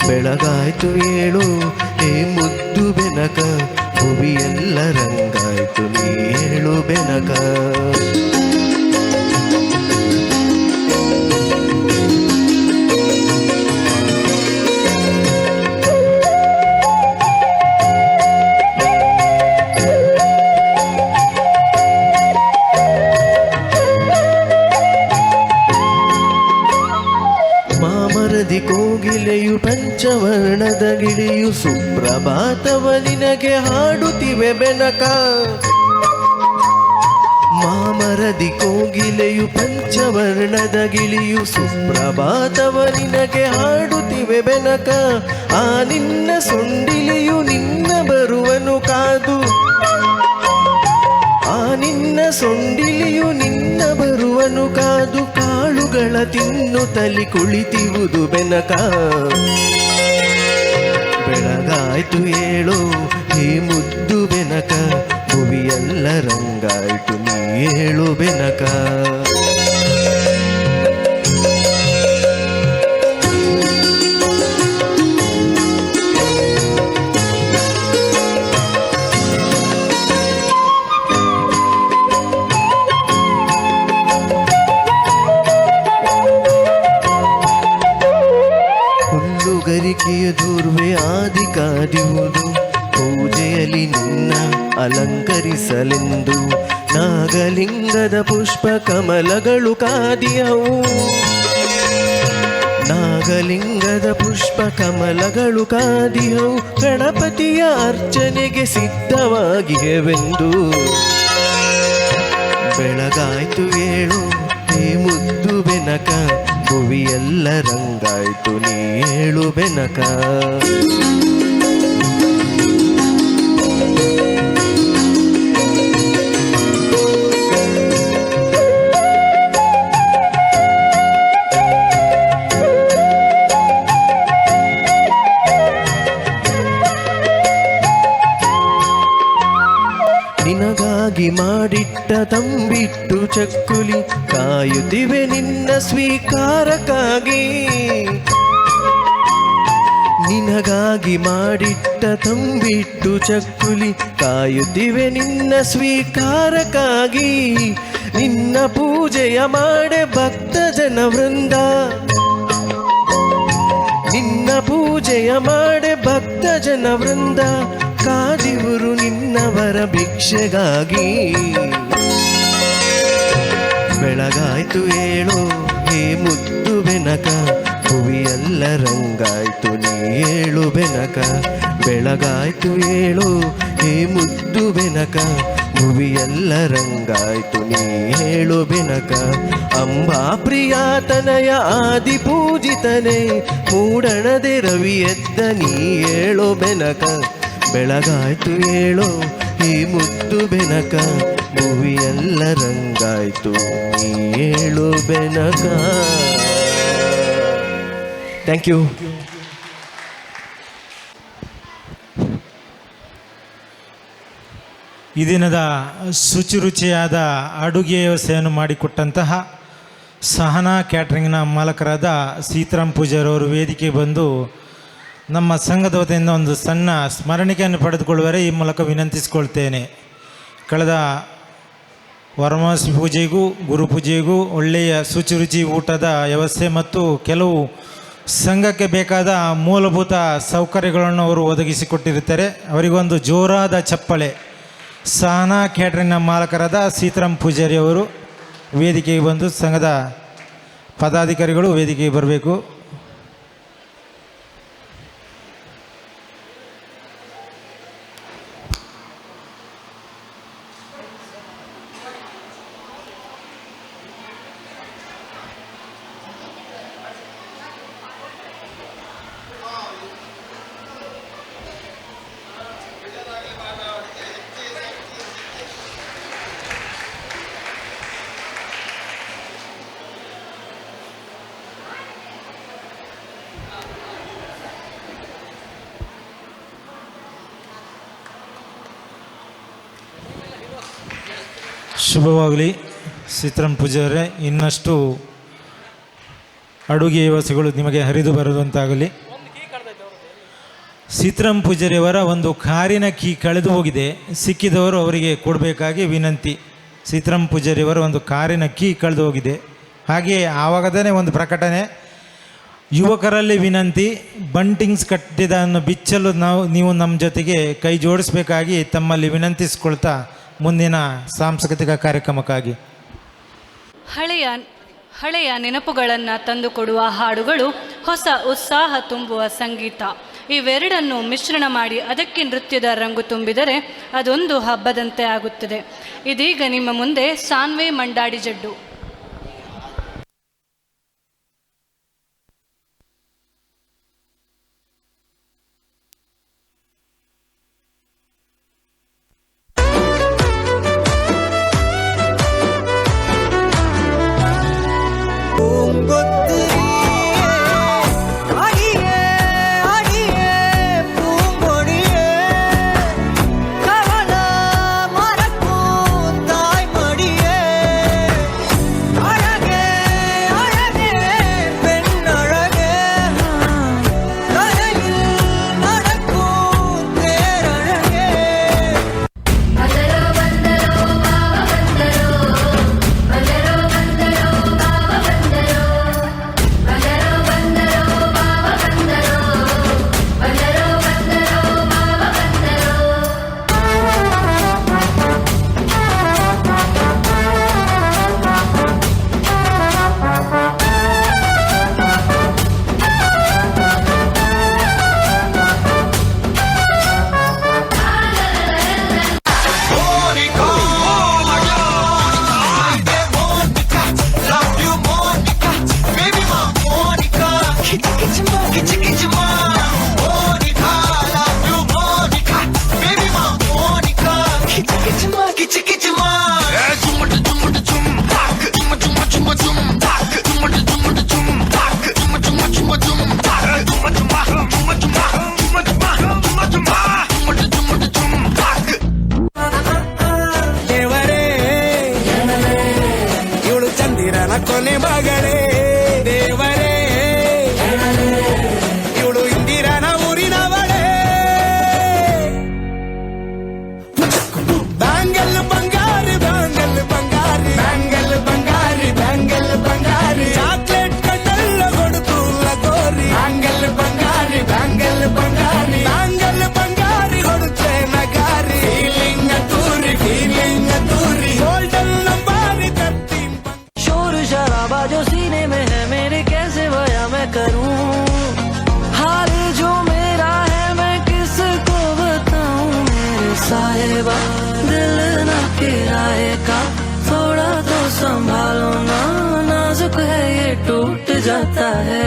ಬೆಳಗಾಯ್ತು ಹೇಳು ಏ ಮುದ್ದು ಬೆನಕ, ಭುವಿಯೆಲ್ಲ ರಂಗಾಯ್ತು ನೀ ಹೇಳು ಬೆನಕ. ಮಾಮರದಿ ಕೋಗಿಲೆಯು ಪಂಚವರ್ಣದ ಗಿಳಿಯು ಸುಪ್ರಭಾತವ ನಿನಗೆ ಹಾಡುತ್ತಿವೆ ಬೆನಕ. ಮಾಮರದಿ ಕೋಗಿಲೆಯು ಪಂಚವರ್ಣದ ಗಿಳಿಯು ಸುಪ್ರಭಾತವ ನಿನಗೆ ಹಾಡುತ್ತಿವೆ ಬೆನಕ. ಆ ನಿನ್ನ ಸೊಂಡಿಲೆಯು ನಿನ್ನ ಬರುವನು ಕಾದು, ಆ ನಿನ್ನ ಸೊಂಡಿಲಿಯು ನಿನ್ನ ಬರುವನು ಕಾದು, ಕಾಳುಗಳ ತಿನ್ನುತ್ತಲಿ ಕುಳಿತಿರುವುದು ಬೆನಕ. ಬೆಳಗಾಯ್ತು ಹೇಳು ಹೇ ಮುದ್ದು ಬೆನಕ, ಭುವಿಯೆಲ್ಲ ರಂಗಾಯ್ತು ನೀ ಹೇಳು ಬೆನಕ. ಹುಲ್ಲುಗರಿಕೆಯ ದೂರ್ವೆ ಆದಿ ಕಾದಿರುವುದು, ಪೂಜೆಯಲ್ಲಿ ನಿನ್ನ ಅಲಂಕರಿಸಲೆಂದು ನಾಗಲಿಂಗದ ಪುಷ್ಪ ಕಮಲಗಳು ಕಾದಿಯವು. ನಾಗಲಿಂಗದ ಪುಷ್ಪ ಕಮಲಗಳು ಕಾದಿಯವು, ಗಣಪತಿಯ ಅರ್ಚನೆಗೆ ಸಿದ್ಧವಾಗಿವೆವೆಂದು. ಬೆಳಗಾಯ್ತು ಹೇಳು ಹೇ ಮುದ್ದು ಬೆನಕ, ಭುವಿಯೆಲ್ಲ ರಂಗಾಯ್ತು ನೀ ಹೇಳು ಬೆನಕ. ನಿನಗ ತಂಬಿಟ್ಟು ಚಕ್ಕುಲಿ ಕಾಯುತ್ತಿವೆ ನಿನ್ನ ಸ್ವೀಕಾರಕ್ಕಾಗಿ. ನಿನಗಾಗಿ ಮಾಡಿಟ್ಟ ತಂಬಿಟ್ಟು ಚಕ್ಕುಲಿ ಕಾಯುತ್ತಿವೆ ನಿನ್ನ ಸ್ವೀಕಾರಕ್ಕಾಗಿ. ನಿನ್ನ ಪೂಜೆಯ ಮಾಡೆ ಭಕ್ತ ಜನ ವೃಂದ, ನಿನ್ನ ಪೂಜೆಯ ಮಾಡೆ ಭಕ್ತ ಜನ ವೃಂದ, ಕಾದಿವರು ನಿನ್ನವರ ಭಿಕ್ಷೆಗಾಗಿ. ಬೆಳಗಾಯ್ತು ಏಳು ಹೇ ಮುದ್ದು ಬೆನಕ, ಭುವಿಯೆಲ್ಲ ರಂಗಾಯ್ತು ನೀ ಏಳು ಬೆನಕ. ಬೆಳಗಾಯ್ತು ಏಳು ಹೇ ಮುದ್ದು ಬೆನಕ, ಭುವಿಯೆಲ್ಲ ರಂಗಾಯ್ತು ನೀ ಹೇಳು ಬೆನಕ. ಅಂಬಾ ಪ್ರಿಯಾತನಯ ಆದಿ ಪೂಜಿತನೆ, ಮೂಡಣದೆ ರವಿ ಎದ್ದ ನೀ ಏಳು ಬೆನಕ. ಬೆಳಗಾಯ್ತು ಏಳು ಈ ಮುದ್ದು ಬೆನಕ, ಭುವಿಯೆಲ್ಲ ರಂಗಾಯ್ತು ನೀ ಏಳು ಬೆನಕ. Thank you. ಈ ದಿನದ ಶುಚಿರುಚಿಯಾದ ಅಡುಗೆ ವ್ಯವಸ್ಥೆಯನ್ನು ಮಾಡಿಕೊಟ್ಟಂತಹ ಸಹನಾ ಕ್ಯಾಟ್ರಿಂಗ್ನ ಮಾಲಕರಾದ ಸೀತಾರಾಮ್ ಪೂಜಾರವರು ವೇದಿಕೆ ಬಂದು ನಮ್ಮ ಸಂಘದ ವತಿಯಿಂದ ಒಂದು ಸಣ್ಣ ಸ್ಮರಣಿಕೆಯನ್ನು ಪಡೆದುಕೊಳ್ಳುವರೆ ಈ ಮೂಲಕ ವಿನಂತಿಸಿಕೊಳ್ತೇನೆ. ಕಳೆದ ವರಮಹಾಲಕ್ಷ್ಮಿ ಪೂಜೆಗೂ ಗುರುಪೂಜೆಗೂ ಒಳ್ಳೆಯ ಶುಚಿರುಚಿ ಊಟದ ವ್ಯವಸ್ಥೆ ಮತ್ತು ಕೆಲವು ಸಂಘಕ್ಕೆ ಬೇಕಾದ ಮೂಲಭೂತ ಸೌಕರ್ಯಗಳನ್ನು ಅವರು ಒದಗಿಸಿಕೊಟ್ಟಿರುತ್ತಾರೆ. ಅವರಿಗೊಂದು ಜೋರಾದ ಚಪ್ಪಳೆ. ಸಹನಾ ಕ್ಯಾಟ್ರಿಂಗ್ನ ಮಾಲಕರಾದ ಸೀತಾರಾಮ್ ಪೂಜಾರಿ ಅವರು ವೇದಿಕೆಗೆ ಬಂದು ಸಂಘದ ಪದಾಧಿಕಾರಿಗಳು ವೇದಿಕೆಗೆ ಬರಬೇಕು. ಶುಭವಾಗಲಿ ಸೀತಾರಾಮ್ ಪೂಜಾರೇ. ಇನ್ನಷ್ಟು ಅಡುಗೆ ವ್ಯವಸ್ಥೆಗಳು ನಿಮಗೆ ಹರಿದು ಬರುವಂತಾಗಲಿ. ಸೀತಾರಾಮ್ ಪೂಜಾರಿಯವರ ಒಂದು ಕಾರಿನ ಕೀ ಕಳೆದು ಹೋಗಿದೆ, ಸಿಕ್ಕಿದವರು ಅವರಿಗೆ ಕೊಡಬೇಕಾಗಿ ವಿನಂತಿ. ಸೀತಾರಾಮ್ ಪೂಜಾರಿಯವರ ಒಂದು ಕಾರಿನ ಕೀ ಕಳೆದು ಹೋಗಿದೆ. ಹಾಗೆಯೇ ಆವಾಗದೇ ಒಂದು ಪ್ರಕಟಣೆ, ಯುವಕರಲ್ಲಿ ವಿನಂತಿ, ಬಂಟಿಂಗ್ಸ್ ಕಟ್ಟಿದ್ದನ್ನು ಬಿಚ್ಚಲು ನೀವು ನಮ್ಮ ಜೊತೆಗೆ ಕೈ ಜೋಡಿಸಬೇಕಾಗಿ ತಮ್ಮಲ್ಲಿ ವಿನಂತಿಸಿಕೊಳ್ತಾ ಮುಂದಿನ ಸಾಂಸ್ಕೃತಿಕ ಕಾರ್ಯಕ್ರಮಕ್ಕಾಗಿ ಹಳೆಯ ನೆನಪುಗಳನ್ನು ತಂದುಕೊಡುವ ಹಾಡುಗಳು, ಹೊಸ ಉತ್ಸಾಹ ತುಂಬುವ ಸಂಗೀತ, ಇವೆರಡನ್ನು ಮಿಶ್ರಣ ಮಾಡಿ ಅದಕ್ಕೆ ನೃತ್ಯದ ರಂಗು ತುಂಬಿದರೆ ಅದೊಂದು ಹಬ್ಬದಂತೆ ಆಗುತ್ತದೆ. ಇದೀಗ ನಿಮ್ಮ ಮುಂದೆ ಸಾನ್ವೆ ಮಂಡಾಡಿ ಜಡ್ಡು. जाता है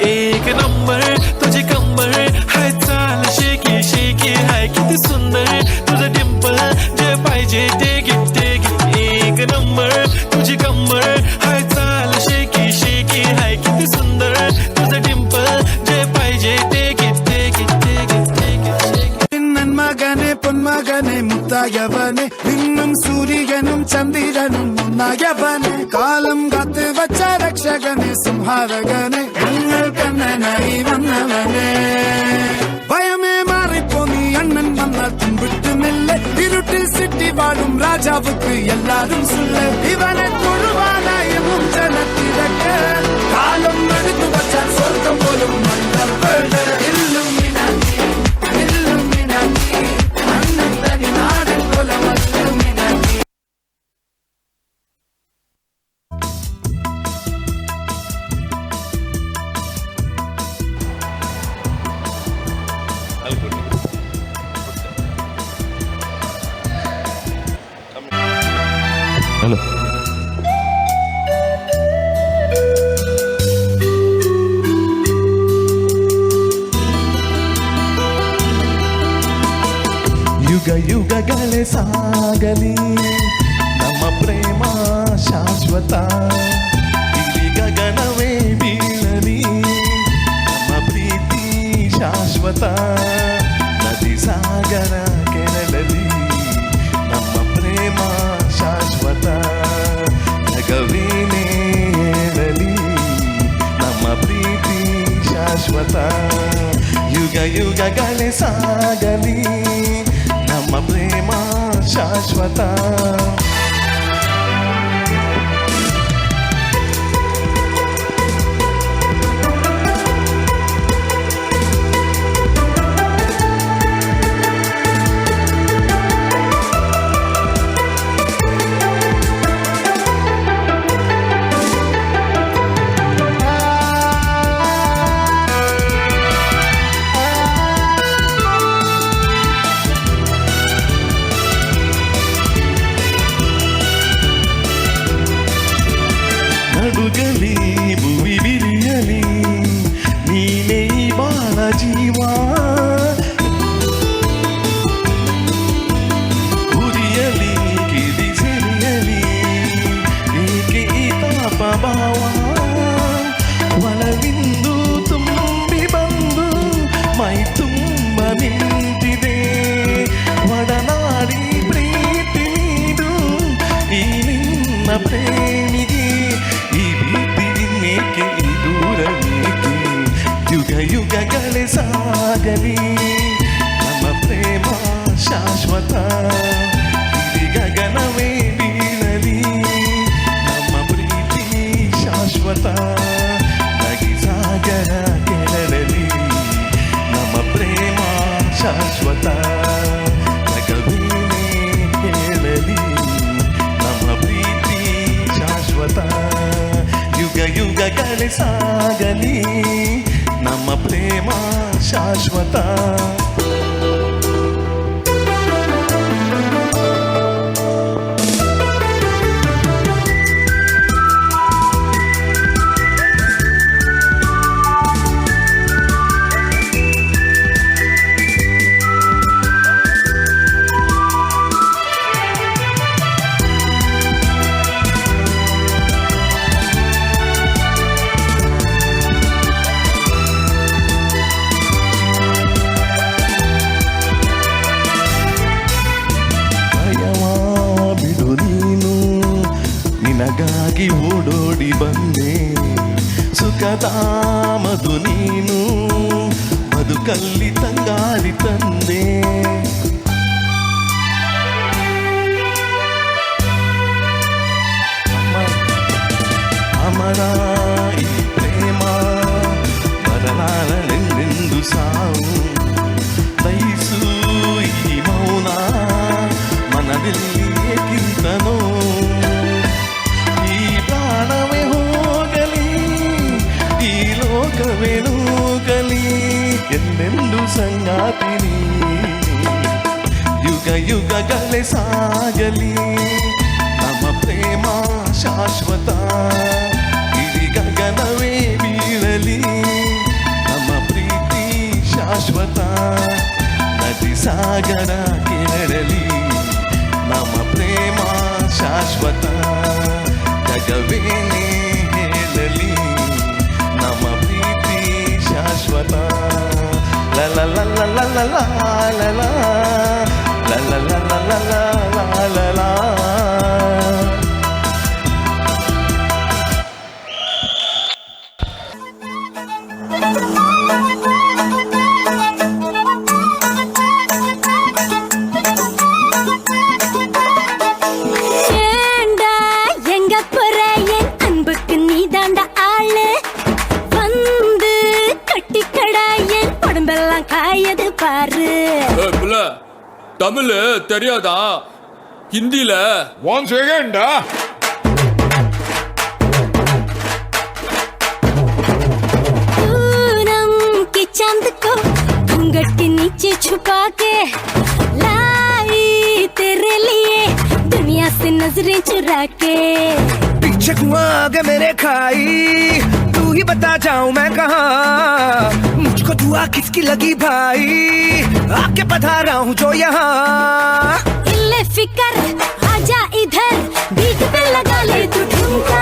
एक नंबर तुझी कंबर हाय चाल शेकी शेकी हाय किती सुंदर तुझं डिंपल जे पाहिजे ते घे एक नंबर तुझी कंबर हाय चाल शेकी शेकी हाय किती सुंदर तुझं डिंपल जे पाहिजे ते घे நன் மகனே பொன்மகனே முத்தாயவனே இன்னும் சூரியனும் சந்திரனும் முன்னாயவனே காலம் காத்து வச்ச ரக்ஷகனே சிம்ஹாரகனே எங்கள் கண்ணனாய் வந்தவனே பயமே மாறிப்போ நீ அண்ணன் வந்தால் தும்பிட்டு மெல்ல இருட்டில் சிட்டி வாழும் ராஜாவுக்கு எல்லாரும் சொல்ல இவனை தொழுவானாயமும் ஜனத்திறக்க காலம் எடுத்து வச்சால் சொர்க்கம் போலும் மன்னர் எல்லும் ಹಲೋ ಯುಗ ಯುಗಗಳೇ ಸಾಗಲಿ ನಮ್ಮ ಪ್ರೇಮ ಶಾಶ್ವತ ಇಲ್ಲಿ ಗಗನವೇ ಬೀಳಲಿ ನಮ್ಮ ಪ್ರೀತಿ ಶಾಶ್ವತ ನದಿ ಸಾಗರ ಕೆರಳಲಿ ನಮ್ಮ ಪ್ರೇಮ ಶಾಶ್ವತ ಜಗವೇನೇ ಹೇಳಲಿ ನಮ್ಮ ಪ್ರೀತಿ ಶಾಶ್ವತ ಯುಗ ಯುಗಗಳೇ ಸಾಗಲಿ ನಮ್ಮ ಪ್ರೇಮ ಶಾಶ್ವತ ನಡುಗಲಿ ಭುವಿ ಬಿರಿಯಲಿ ನೀನೇ ಬಾಳ ಜೀವ ಉರಿಯಲಿ ಕಿಡಿಸಿರಿಯಲಿ ಏಕೆ ಈ ತಾಪ ಭಾವ ಒಳವಿಂದು ತುಂಬಿ ಬಂದು ಮೈ ತುಂಬ ನಿಂತಿದೆ ಒಡನಾಡಿ ಪ್ರೀತಿ ನೀಡು ಈ ನಿನ್ನ ಪ್ರೇಮಿಗೆ ಈ ಭೀತಿ ಇನ್ನೇಕೆ ಈ ದೂರವೇಕೆ ಯುಗ ಯುಗಗಳೇ ಸಾಗಲಿ ನಮ್ಮ ಪ್ರೇಮ ಶಾಶ್ವತ ಇಲ್ಲಿ ಗಗನವೇ ಬೀಳಲಿ ನಮ್ಮ ಪ್ರೀತಿ ಶಾಶ್ವತ ನಗಿ ಸಾಗರ ಕೆರಳಲಿ ನಮ್ಮ ಪ್ರೇಮ ಶಾಶ್ವತ ಜಗವೇನೇ ಹೇಳಲಿ ನಮ್ಮ ಪ್ರೀತಿ ಶಾಶ್ವತ ಯುಗ ಯುಗಗಳೇ ಸಾಗಲಿ ನಮ್ಮ ಪ್ರೇಮ ಶಾಶ್ವತ ನಿನಗಾಗಿ ಓಡೋಡಿ ಬಂದೆ ಸುಖದ ಮಧು ನೀನು ಬದುಕಲ್ಲಿ ತಂಗಾರಿ ತಂದೆ ಅಮರ ಈ ಪ್ರೇಮ ಬರಲಾರನೆಂದೆಂದು ಸಾವು ದಯಿಸು ಈ ಮೌನ ಮನದಲ್ಲಿ ಏಕಿಂತನೋ ಈ ಪ್ರಾಣವೇ ಹೋಗಲಿ ಈ ಲೋಕವೇ ನೂಗಲಿ ಎಂದೆಂದು ಸಂಗಾತಿ ಯುಗ ಯುಗಗಳೇ ಸಾಗಲಿ ನಮ್ಮ ಪ್ರೇಮ ಶಾಶ್ವತ ಇಡೀ ಗಗನವೇ ಬೀಳಲಿ ನಮ್ಮ ಪ್ರೀತಿ ಶಾಶ್ವತ ನದಿ ಸಾಗರ ಕೇಳಲಿ ನಮ್ಮ ಪ್ರೇಮ ಶಾಶ್ವತ ಜಗವೇನೇ ಹೇಳಲಿ ನಮ್ಮ ಪ್ರೀತಿ ಶಾಶ್ವತ ಲಲ ಲಲ ಲಲ ಲಲ ಲಲ ಲಲ ಲಲ தமிழ் தெரியாதா ஹிந்தில ஒன் செகண்டா के चांद को घूंघट के नीचे छुपा के लाई तेरे लिए दुनिया से नजरें चुरा के पीछे कुआं आगे मेरे खाई तू ही बता जाऊं मैं कहाँ मुझको दुआ किसकी लगी भाई आके पधारा हूँ जो यहाँ इल्ले फिकर आजा इधर बीट पे लगा ले तू ठुमका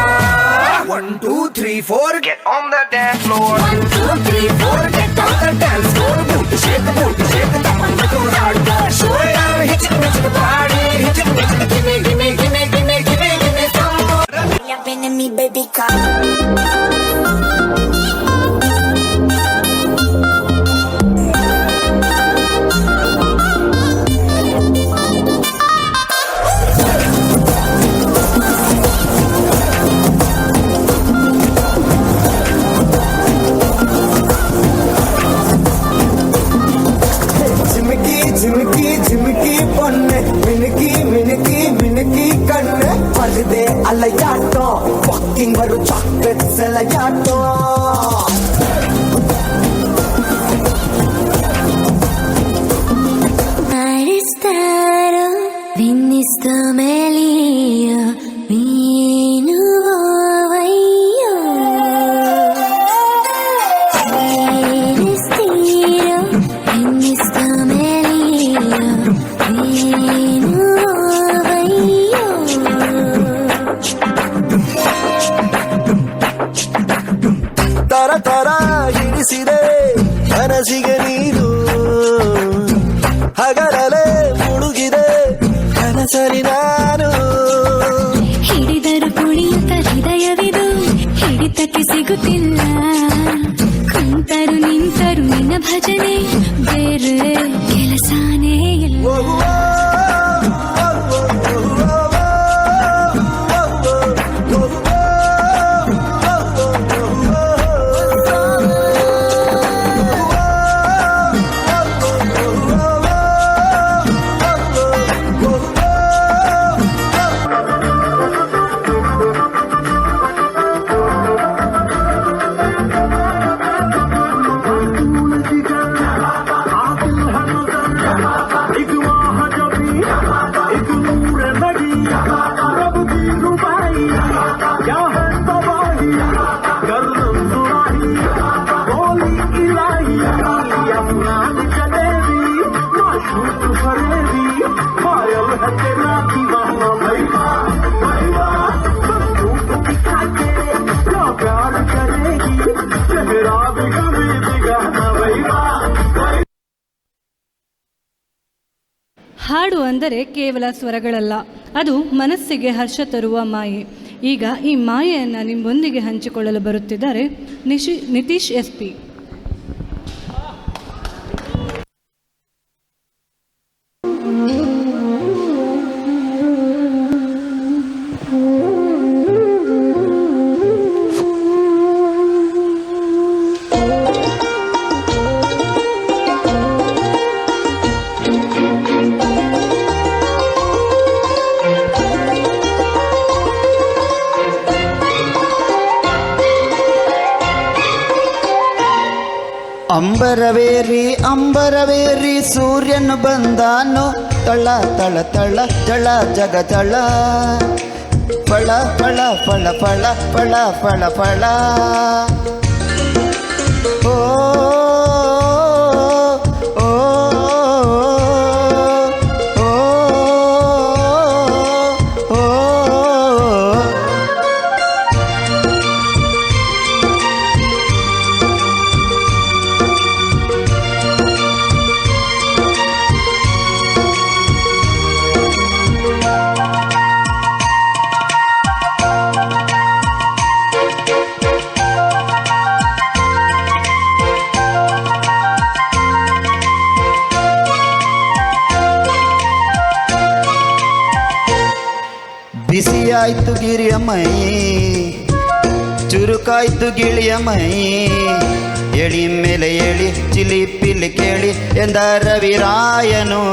1 2 3 4 get on the dance floor 1 2 3 4 get on the dance floor booty shake that one like a hard girl show it down hit the party hit it give me give me give me give me give me give me some more you've been in me baby come அலையாட்டம் walking வரும் chocolate செலையாட்டம் Aristaro, vinisto melio, vino voio. Aristiro, vinisto melio, vino voio. ತರ ತರ ಹಿಡಿಸಿದೆ ಮನಸ್ಸಿಗೆ ನೀನು ಹಗಲೇ ಮುಳುಗಿದೆ ಕನಸರಿ ನಾನು ಹಿಡಿದರು ಕುಣಿಯುತ್ತ ಹೃದಯವಿದು ಹಿಡಿತಕ್ಕೆ ಸಿಗುತ್ತಿಲ್ಲ ಕುಂತರು ನಿಂತರು ನಿನ್ನ ಭಜನೆ ಬೇರೆ ಕೆಲಸನೇ ಇಲ್ಲ ಹಾಡು ಅಂದರೆ ಕೇವಲ ಸ್ವರಗಳಲ್ಲ, ಅದು ಮನಸ್ಸಿಗೆ ಹರ್ಷ ತರುವ ಮಾಯೆ. ಈಗ ಈ ಮಾಯೆಯನ್ನು ನಿಮ್ಮೊಂದಿಗೆ ಹಂಚಿಕೊಳ್ಳಲು ಬರುತ್ತಿದ್ದಾರೆ ನಿತೀಶ್ SP. ಅಂಬರವೇರಿ ಅಂಬರವೇರಿ ಸೂರ್ಯನು ಬಂದಾನು ತಳ ತಳ ತಳ ಜಳ ಜಗ ಜಳ ಫಳ ಫಳ ಫಳ ಫಳ ಫಳ ಫಳ ಫಳ ಓ ಓ ಓ ಬಿಸಿಯಾಯ್ತು ಗಿರಿಯ ಮೈ ಚುರುಕಾಯ್ತು ಗಿಳಿಯ ಮೈ ಎಳಿ ಮೇಲೆ ಎಳಿ ಚಿಲಿಪಿಲಿ ಕೇಳಿ ಎಂದ ರವಿರಾಯನು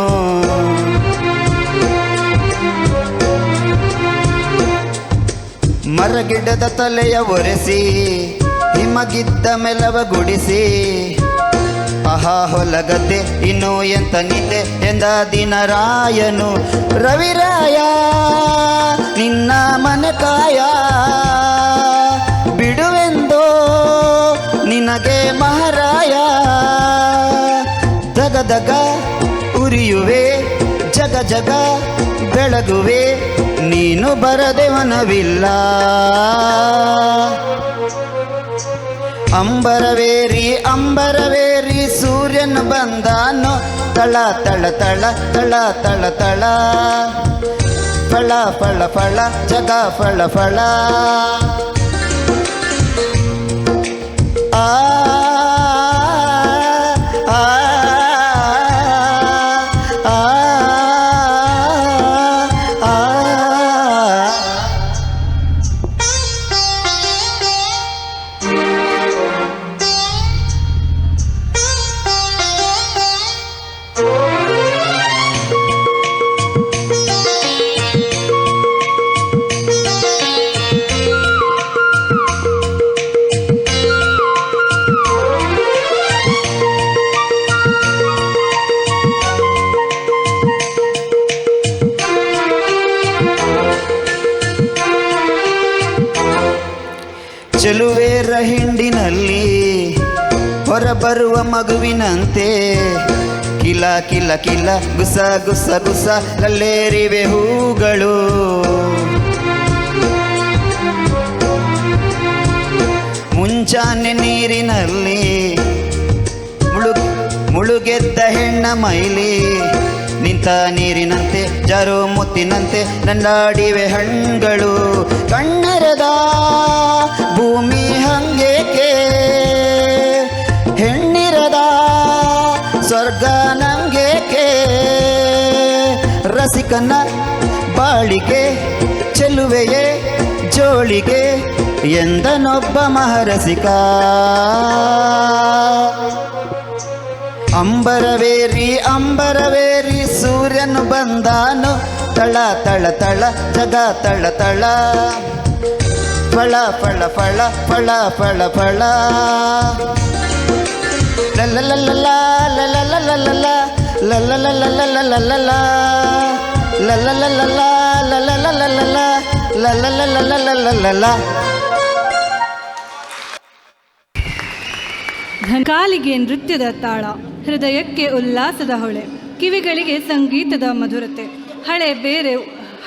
ಮರಗಿಡದ ತಲೆಯ ಒರೆಸಿ ಹಿಮಗಿದ್ದ ಮೆಲವ ಗುಡಿಸಿ ಆಹಾ ಹೊಲಗದ್ದೆ ಇನ್ನೂ ಎಂತ ನಿದ್ದೆ ಎಂದ ದಿನರಾಯನು ರವಿರಾಯ ನಿನ್ನ ಮನಕಾಯ ಬಿಡುವೆಂದೋ ನಿನಗೆ ಮಹಾರಾಯ ದಗ ದಗ ಉರಿಯುವೆ ಜಗ ಜಗ ಬೆಳಗುವೆ ನೀನು ಬರದೆ ಮನವಿಲ್ಲ ಅಂಬರವೇರಿ ಅಂಬರವೇರಿ ಸೂರ್ಯನು ಬಂದಾನು ತಳ ತಳ ತಳ ತಳ ತಳ ತಳ ಫಳ ಫಳ ಫಳ ಜಗ ಫಳ ಫಳ ಆ ಆ ಚೆಲುವೇರ ಹಿಂಡಿನಲ್ಲಿ ಹೊರಬರುವ ಮಗುವಿನಂತೆ ಕಿಲ ಕಿಲ ಕಿಲ ಗುಸ ಗುಸ ಗುಸ ಲಲ್ಲೇರಿವೆ ಹೂಗಳು ಮುಂಚಾನೆ ನೀರಿನಲ್ಲಿ ಮುಳುಗೆದ್ದ ಹೆಣ್ಣ ಮೈಲಿ ನಿಂತ ನೀರಿನಂತೆ ಜಾರೋ ಮುತ್ತಿನಂತೆ ನನ್ನಾಡಿವೆ ಹಣ್ಣುಗಳು ಕಣ್ಣರದ ಭೂಮಿ ಹಂಗೇಕೆ ಹೆಣ್ಣಿರದ ಸ್ವರ್ಗ ನಂಗೇಕೆ ರಸಿಕನ ಬಾಳಿಗೆ ಚೆಲುವೆಯೇ ಜೋಳಿಗೆ ಎಂದನೊಬ್ಬ ಮಹರಸಿಕ ಅಂಬರವೇರಿ ಅಂಬರವೇರಿ ಸೂರ್ಯನು ಬಂದಾನು ತಳ ತಳ ತಳ ಜಗ ತಳ ತಳ ಫಳ ಫಳ ಫಳ ಫಳ ಫಳ ಫಳ ಲಲ್ಲಲಲ್ಲ ಲಲ್ಲಲಲ್ಲ ಲಲ್ಲಲಲ್ಲ ಲಲ್ಲಲಲ್ಲ ಲಲ್ಲಲಲ್ಲ ಕಾಲಿಗೆ ನೃತ್ಯದ ತಾಳ, ಹೃದಯಕ್ಕೆ ಉಲ್ಲಾಸದ ಹೊಳೆ, ಕಿವಿಗಳಿಗೆ ಸಂಗೀತದ ಮಧುರತೆ,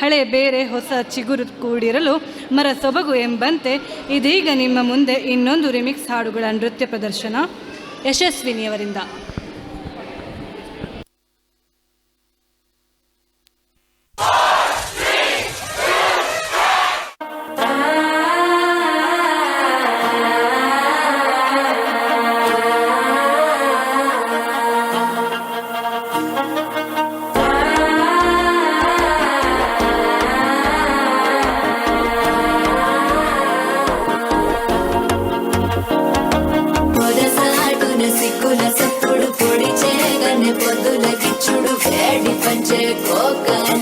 ಹಳೆ ಬೇರೆ ಹೊಸ ಚಿಗುರು ಕೂಡಿರಲು ಮರ ಸೊಬಗು ಎಂಬಂತೆ ಇದೀಗ ನಿಮ್ಮ ಮುಂದೆ ಇನ್ನೊಂದು ರಿಮಿಕ್ಸ್ ಹಾಡುಗಳ ನೃತ್ಯ ಪ್ರದರ್ಶನ ಯಶಸ್ವಿನಿಯವರಿಂದ.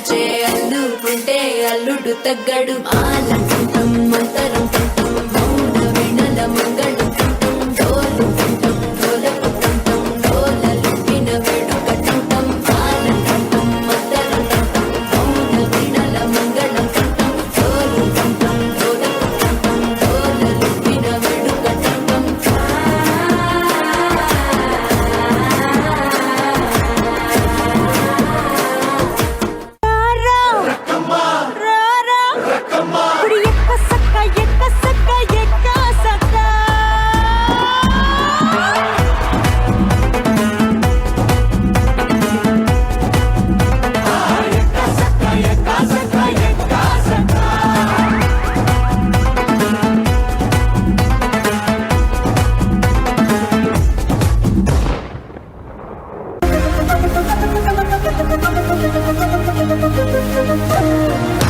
నచ్చే అల్లుకుంటే అల్లుడు తగ్గడు ఆలంటుంటం మంతరం టుంటం మౌన వినల మంగళం టుంటం డోలు టుంటం డోలకు టుంటం డోలలుంటిన వేడుక టుంటం ఆలంటుంటం మంతరం టుంటం మౌన వినల మంగళం టుంటం డోలు టుంటం డోలకు టుంటం డోలలుంటిన వేడుక టుంటం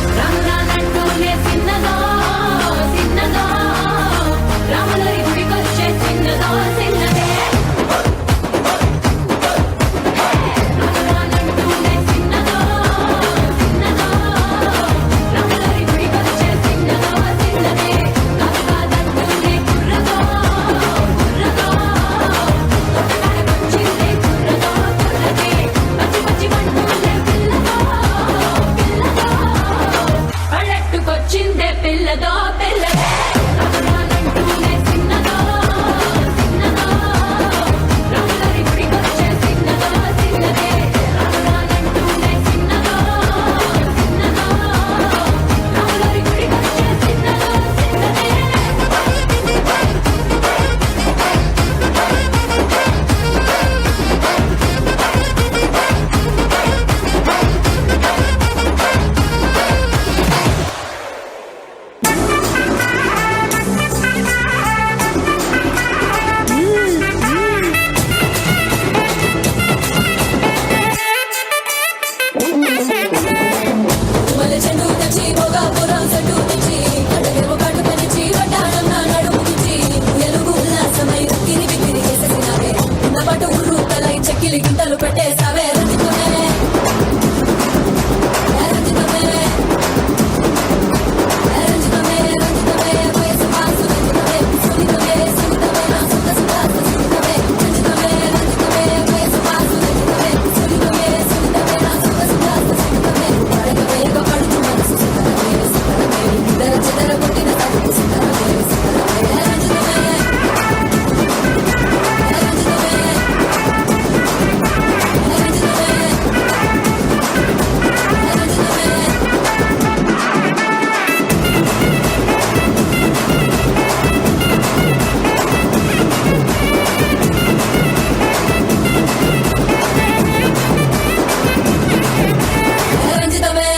రామనానంటూనే చిన్నదో చిన్నదో రామలరి గుడికొచ్చే చిన్నదో చిన్నదే రామనానంటూనే చిన్నదో చిన్నదో రామలరి గుడికొచ్చే చిన్నదో చిన్నదే కాదంటూనే కుర్రదో కుర్రదో తొట్టకాయ వచ్చిందే కుర్రదో కుర్రదే పచ్చి పచ్చి వంటూనే పిల్లదో పళ్ళెట్టుకొచ్చిందే పిల్లదో పిల్లదే రామనానంటూనే చిన్నదో చిన్నదో రామలరి గుడికొచ్చే చిన్నదో చిన్నదే రామనానంటూనే చిన్నదో చిన్నదో రామలరి గుడికొచ్చే చిన్నదో చిన్నదే మలచెండు తెచ్చి భోగాపురం సట్టు తెచ్చి కడగెవ కట్టు పెంచి వడ్డాణం నా నడుము తెచ్చి ఎలుగు ఉల్లాసమై ఉక్కిరి బిక్కిరి చేసేసినావే ఉన్న పాటు ఉర్రు తలై చెక్కిలి గింతలు పెట్టేసావే రంజితమే రంజితమే రంజితమే రంజితమే వయసు పాసు రంజితమే సునితమే సునితమే నా సుత సుత సునితమే రంజితమే రంజితమే వయసు పాసు రంజితమే సునితమే సునితమే నా సుత సుత సునితమే పడగవేగ పడుచు మనసు సుతమే సుతమే ఇద్దర చెదర కొట్టిన తప్పు సుతమే సుతమే రంజితమే ರಂಜಿತವೇ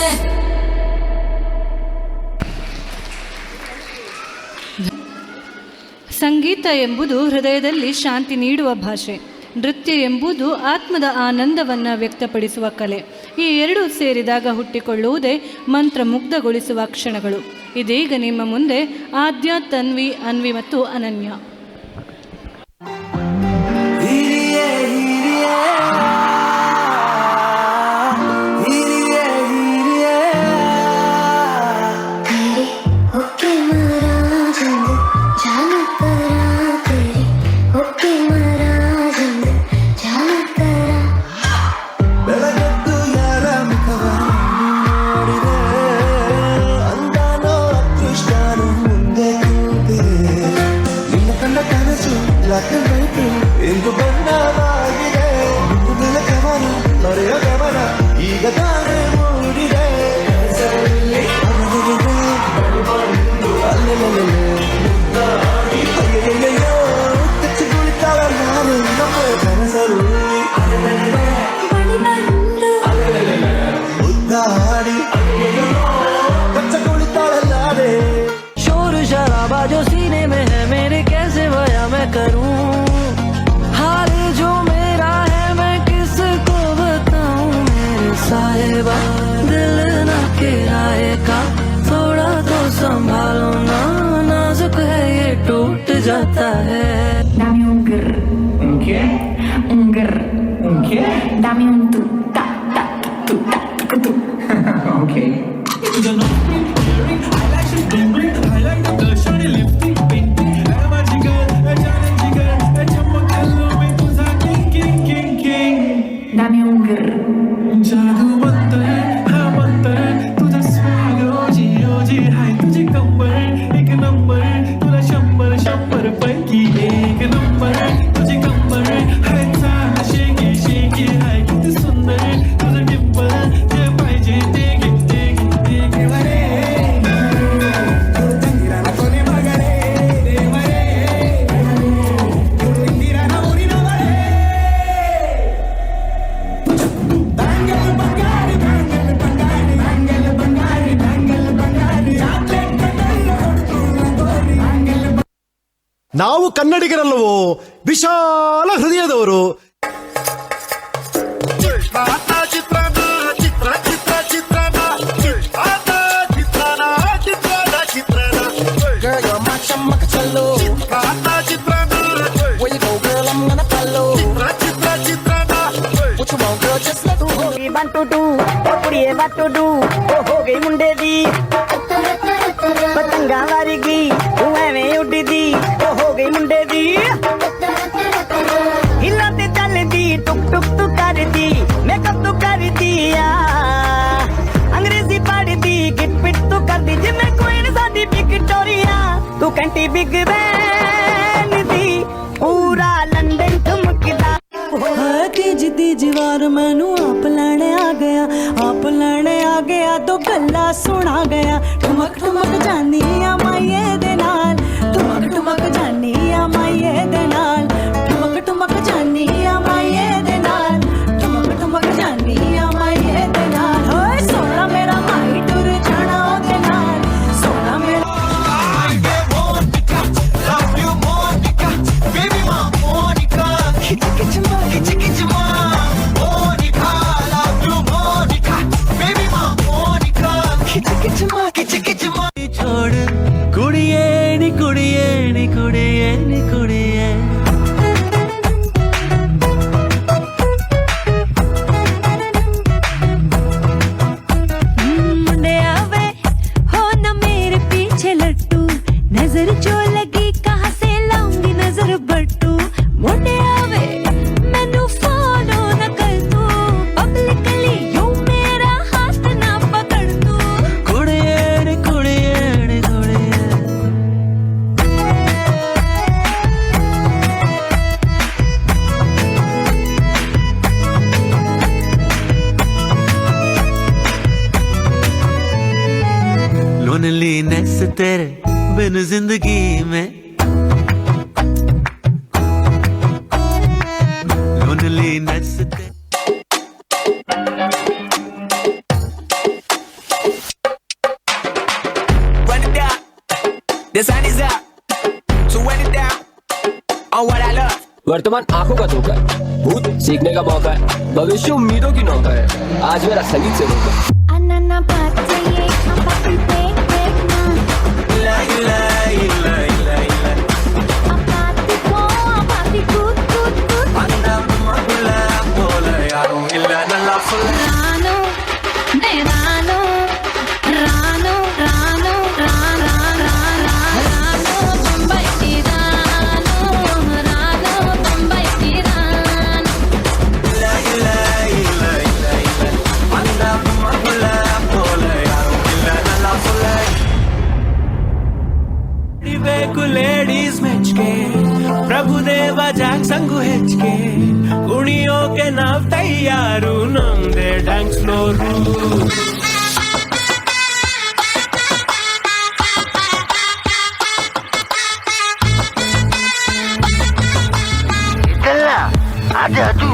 ಸಂಗೀತ ಎಂಬುದು ಹೃದಯದಲ್ಲಿ ಶಾಂತಿ ನೀಡುವ ಭಾಷೆ. ನೃತ್ಯ ಎಂಬುದು ಆತ್ಮದ ಆನಂದವನ್ನು ವ್ಯಕ್ತಪಡಿಸುವ ಕಲೆ. ಈ ಎರಡೂ ಸೇರಿದಾಗ ಹುಟ್ಟಿಕೊಳ್ಳುವುದೇ ಮಂತ್ರಮುಗ್ಧಗೊಳಿಸುವ ಕ್ಷಣಗಳು. ಇದೀಗ ನಿಮ್ಮ ಮುಂದೆ ಆದ್ಯ, ತನ್ವಿ, ಅನ್ವಿ ಮತ್ತು ಅನನ್ಯ. ನಿನ್ನ ನಾವು ಕನ್ನಡಿಗರಲ್ಲವೋ ವಿಶಾಲ ಹೃದಯದವರು. हो गई मुंडे दी पतंगा वारीगी तू एवें उड्डी दी हो गई मुंडे दी हिलाते चल दी टुक टुक तू कर दी मेकअप तू कर दिया अंग्रेजी पढ़ दी गिट पिट तू कर दी जिम्मे क्वीन सादी विक्टोरिया तू कंटी बिग बैन दी पूरा लंदन ठुमकदा तीज तीज वार मैनू आप लैने आ गया तो गल्ला सुना गया ठुमक ठुमक जानी आ माइये दे नाल ठुमक ठुमक जानी आ माइये दे नाल ठुमक ठुमक जानी आ माइये दे नाल ठुमक ठुमक जानी आ माइये दे नाल होए सोना मेरा माई टुर जाना ओदे नाल सोना मेरा छोड़ कुड़िए नी कुड़िए नी कुड़िए नी कुड़िए मुंडे आवे हो न मेरे पीछे लट्टू नजर जो लगी कहाँ से लाऊंगी नजर बट्टू मुंडे आवे मैनू फॉलो न कर तू पब्लिकली यूं मेरा हाथ ना पकड़ तू कुड़िए नी कुड़िए नी कुड़िए लोनलीनेस तेरे बिन जिंदगी में loneliness Run it down, the sun is up, so run it down on what I love. वर्तमान आंखों का धोखा है, भूत सीखने का मौका है, भविष्य उम्मीदों की नौका है, आज मेरा संगीत से रोका है। अनन्ना बात चाहिए अपाती देख देखना अपाती को अपाती कूद कूद कूद रानो ने रानो रानो रानो रानो रानो बम्बई की रानो रानो बम्बई की रानो ಬೇಕು ಲೇಡೀಸ್ ಮೆಚ್ಗೆ ಪ್ರಭುದೇವ ಜಾಕ್ ಸಂಗು ಹೆಚ್ಚಿಗೆ ಕುಣಿಯೋಕೆ ನಾವ್ ತಯಾರು ನಮ್ದೇ ಡ್ಯಾನ್ಸ್ ಫ್ಲೋರು ಅದು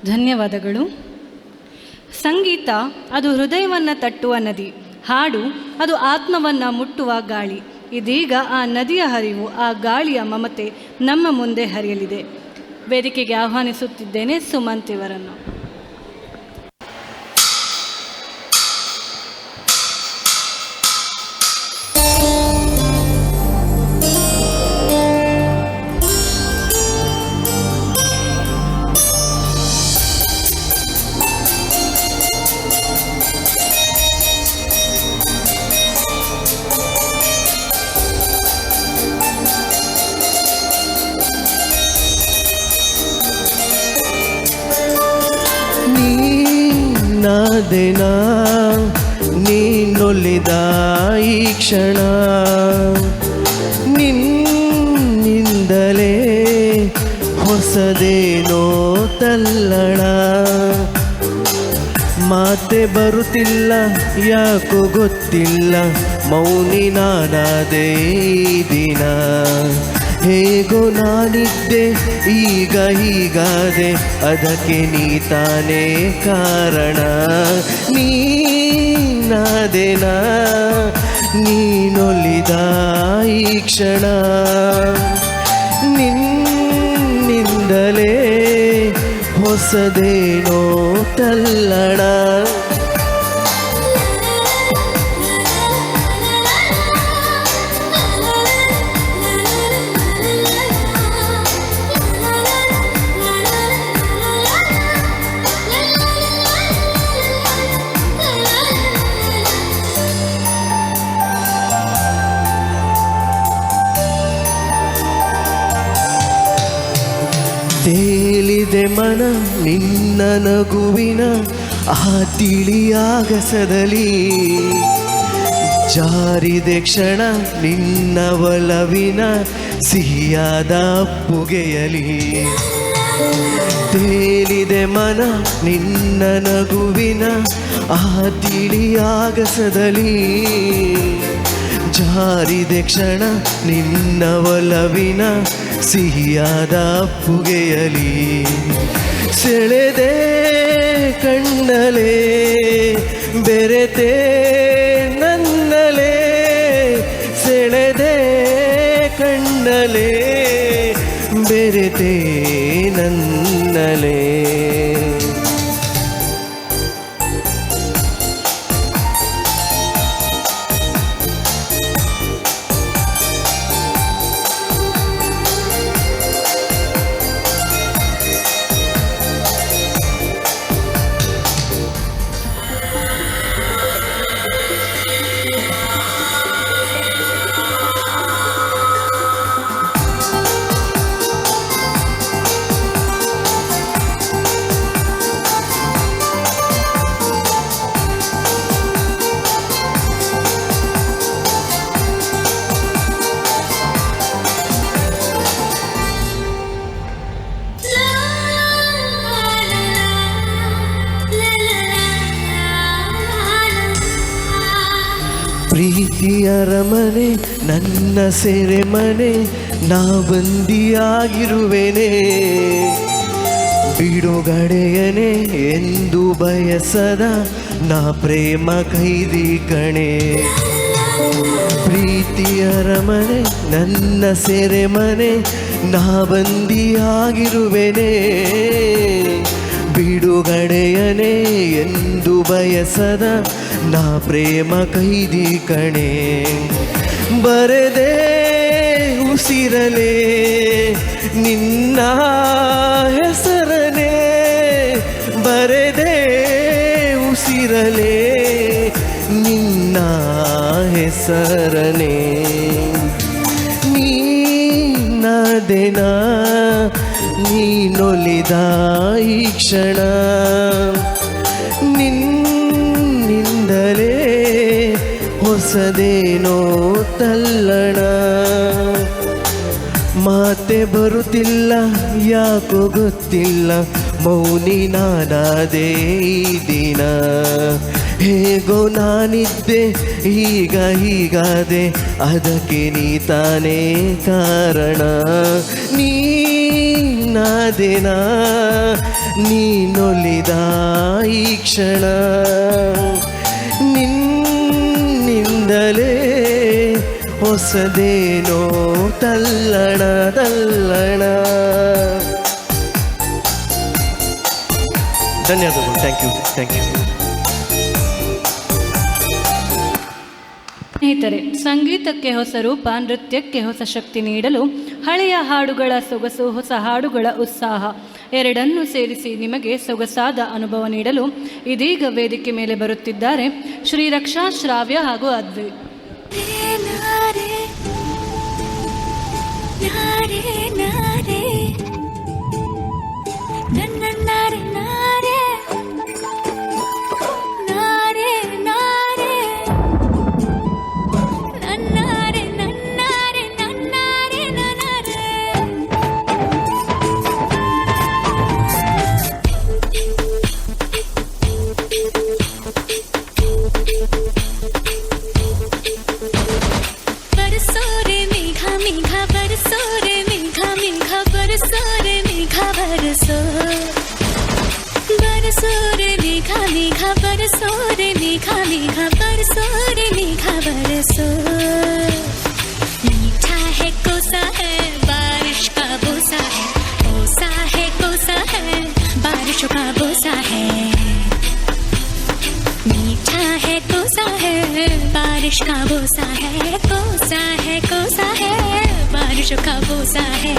ಧನ್ಯವಾದಗಳು. ಸಂಗೀತ ಅದು ಹೃದಯವನ್ನು ತಟ್ಟುವ ನದಿ, ಹಾಡು ಅದು ಆತ್ಮವನ್ನು ಮುಟ್ಟುವ ಗಾಳಿ. ಇದೀಗ ಆ ನದಿಯ ಹರಿವು, ಆ ಗಾಳಿಯ ಮಮತೆ ನಮ್ಮ ಮುಂದೆ ಹರಿಯಲಿದೆ. ವೇದಿಕೆಗೆ ಆಹ್ವಾನಿಸುತ್ತಿದ್ದೇನೆ ಸುಮಂತ್ ಇವರನ್ನು. ನಾದೇನ ನೀನೊಲಿದ ಈ ಕ್ಷಣ ನಿನ್ನಿಂದಲೇ ಹೊಸದೇನೋ ತಲ್ಲಣ ಮಾತೆ ಬರುತ್ತಿಲ್ಲ ಯಾಕೋ ಗೊತ್ತಿಲ್ಲ ಮೌನಿ ನಾನಾದೇ ಈ ದಿನ ಹೇಗೋ ನಾನಿದ್ದೆ ಈಗ ಹೀಗಾದೆ ಅದಕ್ಕೆ ನೀ ತಾನೇ ಕಾರಣ. ನೀನಾದೆನ ನೀನೊಲಿದ ಈ ಕ್ಷಣ ನಿನ್ನಿಂದಲೇ ಹೊಸದೇನೋ ತಲ್ಲಣ. ತೇಲಿದೆ ಮನ ನಿನ್ನ ನಗುವಿನ ಆ ತಿಳಿಯಾಗಸದಲ್ಲಿ, ಜಾರಿದೆ ಕ್ಷಣ ನಿನ್ನ ಒಲವಿನ ಸಿಹಿಯಾದ ಅಪ್ಪುಗೆಯಲಿ. ತೇಲಿದೆ ಮನ ನಿನ್ನ ನಗುವಿನ ಆ ತಿಳಿಯಾಗಸದಲ್ಲಿ, ಜಾರಿದೆ ಕ್ಷಣ ನಿನ್ನ ಒಲವಿನ ಸಿಹಿಯಾದ ಅಪ್ಪುಗೆಯಲಿ. ಸೆಳೆದೆ ಕಣ್ಣಲೇ ಬೆರೆತೆ ನನ್ನಲೇ, ಸೆಳೆದೆ ಕಣ್ಣಲೇ ಬೆರೆತೆ ನನ್ನಲೇ. ಪ್ರೀತಿಯ ಅರಮನೆ ನನ್ನ ಸೆರೆಮನೆ, ನಾ ಬಂದಿಯಾಗಿರುವೆನೆ. ಬಿಡುಗಡೆಯನೆ ಎಂದು ಬಯಸದ ನಾ ಪ್ರೇಮ ಕೈದಿ ಕಣೆ. ಪ್ರೀತಿಯ ಅರಮನೆ ನನ್ನ ಸೆರೆಮನೆ, ನಾ ಬಂದಿಯಾಗಿರುವೆನೆ. ಬಿಡುಗಡೆಯನೆ ಎಂದು ಬಯಸದ ನಾ ಪ್ರೇಮ ಕೈದಿ ಕಣೆ. ಬರೆದೆ ಉಸಿರಲೇ ನಿನ್ನ ಹೆಸರನೇ, ಬರೆದೆ ಉಸಿರಲೇ ನಿನ್ನ ಹೆಸರನೇ. ನೀನಾದೆನ ನೀನೊಲಿದ ಈ ಕ್ಷಣ ನಿನ್ನಿಂದಲೇ ಹೊಸದೇನೋ ತಲ್ಲಣ. ಮಾತೆ ಬರುತ್ತಿಲ್ಲ ಯಾಕೋ ಗೊತ್ತಿಲ್ಲ, ಮೌನಿ ನಾನಾದೆ ಈ ದಿನ. ಹೇಗೋ ನಾನಿದ್ದೆ ಈಗ ಹೀಗಾದೆ ಅದಕ್ಕೆ ನೀ ತಾನೇ ಕಾರಣ. ನೀನಾದೆನ ನೀನೊಲಿದ ಈ ಕ್ಷಣ ನಿನ್ನಿಂದಲೇ ಹೊಸದೇನೋ ತಲ್ಲಣ ತಲ್ಲಣ. ಧನ್ಯವಾದಗಳು. Thank you. ಸ್ನೇಹಿತರೆ, ಸಂಗೀತಕ್ಕೆ ಹೊಸ ರೂಪ, ನೃತ್ಯಕ್ಕೆ ಹೊಸ ಶಕ್ತಿ ನೀಡಲು ಹಳೆಯ ಹಾಡುಗಳ ಸೊಗಸು, ಹೊಸ ಹಾಡುಗಳ ಉತ್ಸಾಹ ಎರಡನ್ನೂ ಸೇರಿಸಿ ನಿಮಗೆ ಸೊಗಸಾದ ಅನುಭವ ನೀಡಲು ಇದೀಗ ವೇದಿಕೆ ಮೇಲೆ ಬರುತ್ತಿದ್ದಾರೆ ಶ್ರೀ ರಕ್ಷಾ, ಶ್ರಾವ್ಯ ಹಾಗೂ ಅದ್ವೈ. बरसो रे मेघा मेघा बरसो रे बरसो बरसो रे मेघा मेघा बरसो रे मेघा मेघा बरसो रे मेघा बरसो मीठा है कोसा है बारिश का बोसा है कोसा है कोसा है बारिशों का बोसा है मीठा है कोसा है बारिश का बोसा है कोसा है कोसा है बारिशों का बोसा है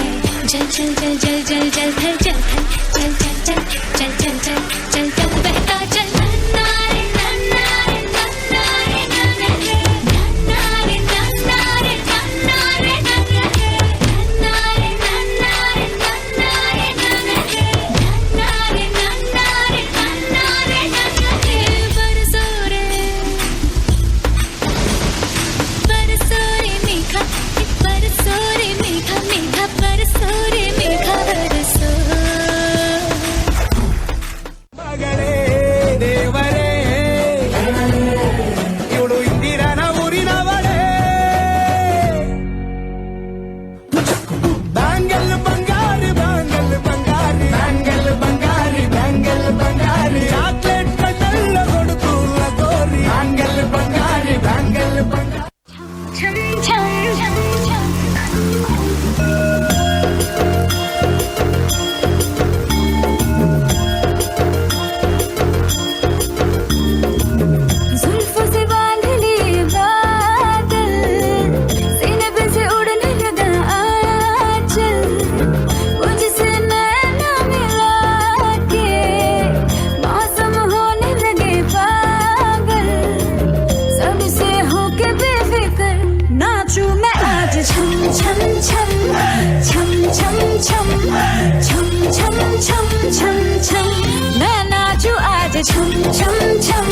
जल जल जल जल जल जल थल जल थल चल चल चल चल चल चल चल चल बहता चल नन्ना रे नन्ना रे नन्ना रे नन्ना रे नन्ना रे नन्ना रे नन्ना रे नन्ना रे नन्ना रे नन्ना रे नन्ना रे नन्ना रे नन्ना रे नन्ना रे नन्ना रे नन्ना रे बरसो रे मेघा बरसो रे मेघा मेघा बरसो रे मेघा बरसो ಮಗಳೇ ದೇವರೇ ಇವಳು ಇಂದಿರನ ಊರಿನವಳೇ ಬ್ಯಾಂಗಲ್ ಬಂಗಾರಿ ಬ್ಯಾಂಗಲ್ ಬಂಗಾರಿ ಬ್ಯಾಂಗಲ್ ಬಂಗಾರಿ ಬ್ಯಾಂಗಲ್ ಬಂಗಾರಿ ಚಾಕ್ಲೇಟ್ ಕಣ್ಣೆಲ್ಲ ಕೊಡುಕು ಗೋರಿ ಬ್ಯಾಂಗಲ್ ಬಂಗಾರಿ ಬ್ಯಾಂಗಲ್ ಬಂಗಾರಿ छम छम छम छम जुल्फों से बांध लिए बादल सीने पे से उड़ने लगा आंचल मुझसे नैना मिला के मौसम होने लगे पागल सबसे होके बेफिक्र नाचूं मैं आज छम छम छम छम छम छम छम छम छम छम छम मैं नाचूं आज छम छम छम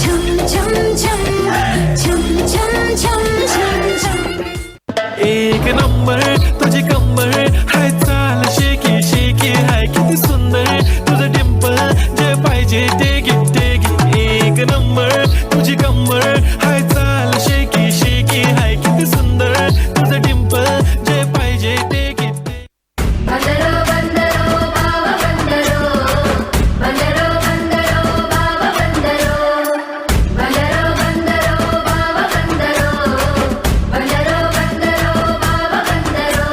छम छम छम छम छम छम छम छम एक नंबर तुझी कंबर हाय चाल शेकी शेकी हाय किती सुंदर तुझं डिंपल जे पाहिजे ते घे एक नंबर तुझी कंबर हाय चाल शेकी शेकी हाय किती सुंदर तुझं डिंपल जे पाहिजे ते घे बंदरो बंदरो बाबा बंदरो बंदरो बंदरो बाबा बंदरो बंदरो बंदरो बाबा बंदरो बंदरो बंदरो बाबा बंदरो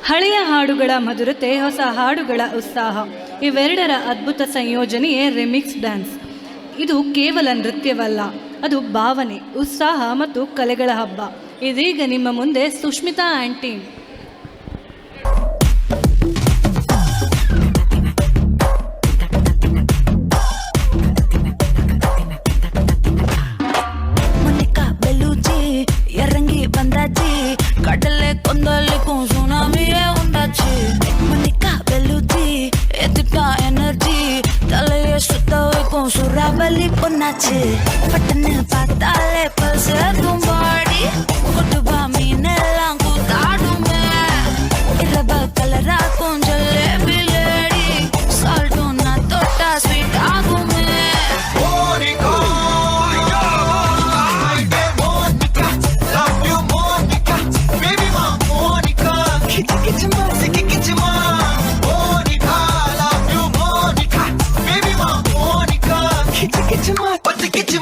ಹಳೆಯ ಹಾಡುಗಳ ಮಧುರತೆ ಹೊಸ ಹಾಡುಗಳ ಉತ್ಸಾಹ ಇವೆರಡರ ಅದ್ಭುತ ಸಂಯೋಜನೆಯೇ ರಿಮಿಕ್ಸ್ ಡ್ಯಾನ್ಸ್. ಇದು ಕೇವಲ ನೃತ್ಯವಲ್ಲ, ಅದು ಭಾವನೆ, ಉತ್ಸಾಹ ಮತ್ತು ಕಲೆಗಳ ಹಬ್ಬ. ಇದೀಗ ನಿಮ್ಮ ಮುಂದೆ ಸುಷ್ಮಿತಾ ಆಂಟಿ. Monica Bellucci இறங்கி வந்தாச்சு கடலை கொந்தளிக்கும் சுனாமியே உண்டாச்சு Monica Bellucci எதுட்டா எனர்ஜி தலையை சுத்த வைக்கும் சூறாவளி பொண்ணாச்சு பட்டன்னு பார்த்தாலே பல்ஸ் தும்பாடி கொட்டுபா மீனெல்லாம் கூத்தாடுமே இரவ கலராக்கும் ஜல்லேபி லேடி சால்ட்டும் நான் தொட்டா ஸ்வீட் ஆகுமே Get your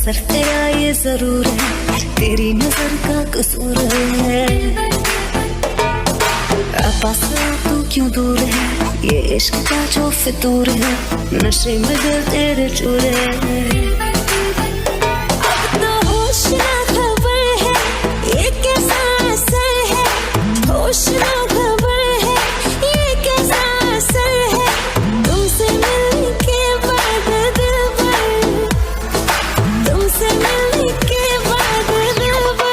असर तेरा ये जरूर है, तेरी नजर का कसूर है। पास तू क्यों दूर है, ये इश्क का जो फितूर है, नशे में दिल तेरे चूर है। अब तो होश ना खबर है, ये कैसा असर है, होश ना खबर है, ये कैसा असर है, तुमसे मिलने के बाद दिल भर, तुमसे मिलने के बाद दिल भर।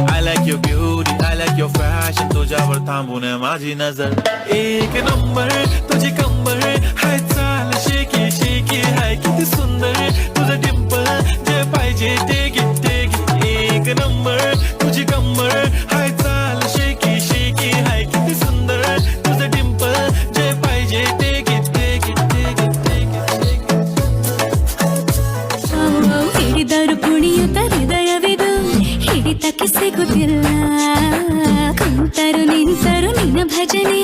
I like your beauty, I like your fashion. तुझ्यावर थांबून माझी नजर एक नंबर, तुझी कंबर हाय चाल शेकी शेकी हाय किती सुंदर, तुझं डिंपल जे पाहिजे ते गिफ्ट एक नंबर, तुझी कंबर हाय चाल शेकी शेकी हाय किती सुंदर, तुझं डिंपल जे पाहिजे ते गिफ्ट ಹಿಡಿದರು ಕುಣಿಯುತ್ತ ಹೃದಯವಿದು ಹಿಡಿತಕ್ಕೆ ಸಿಗುತ್ತಿಲ್ಲ, ಕುಂತರು ನಿಂತರು ನಿನ್ನ ಭಜನೆ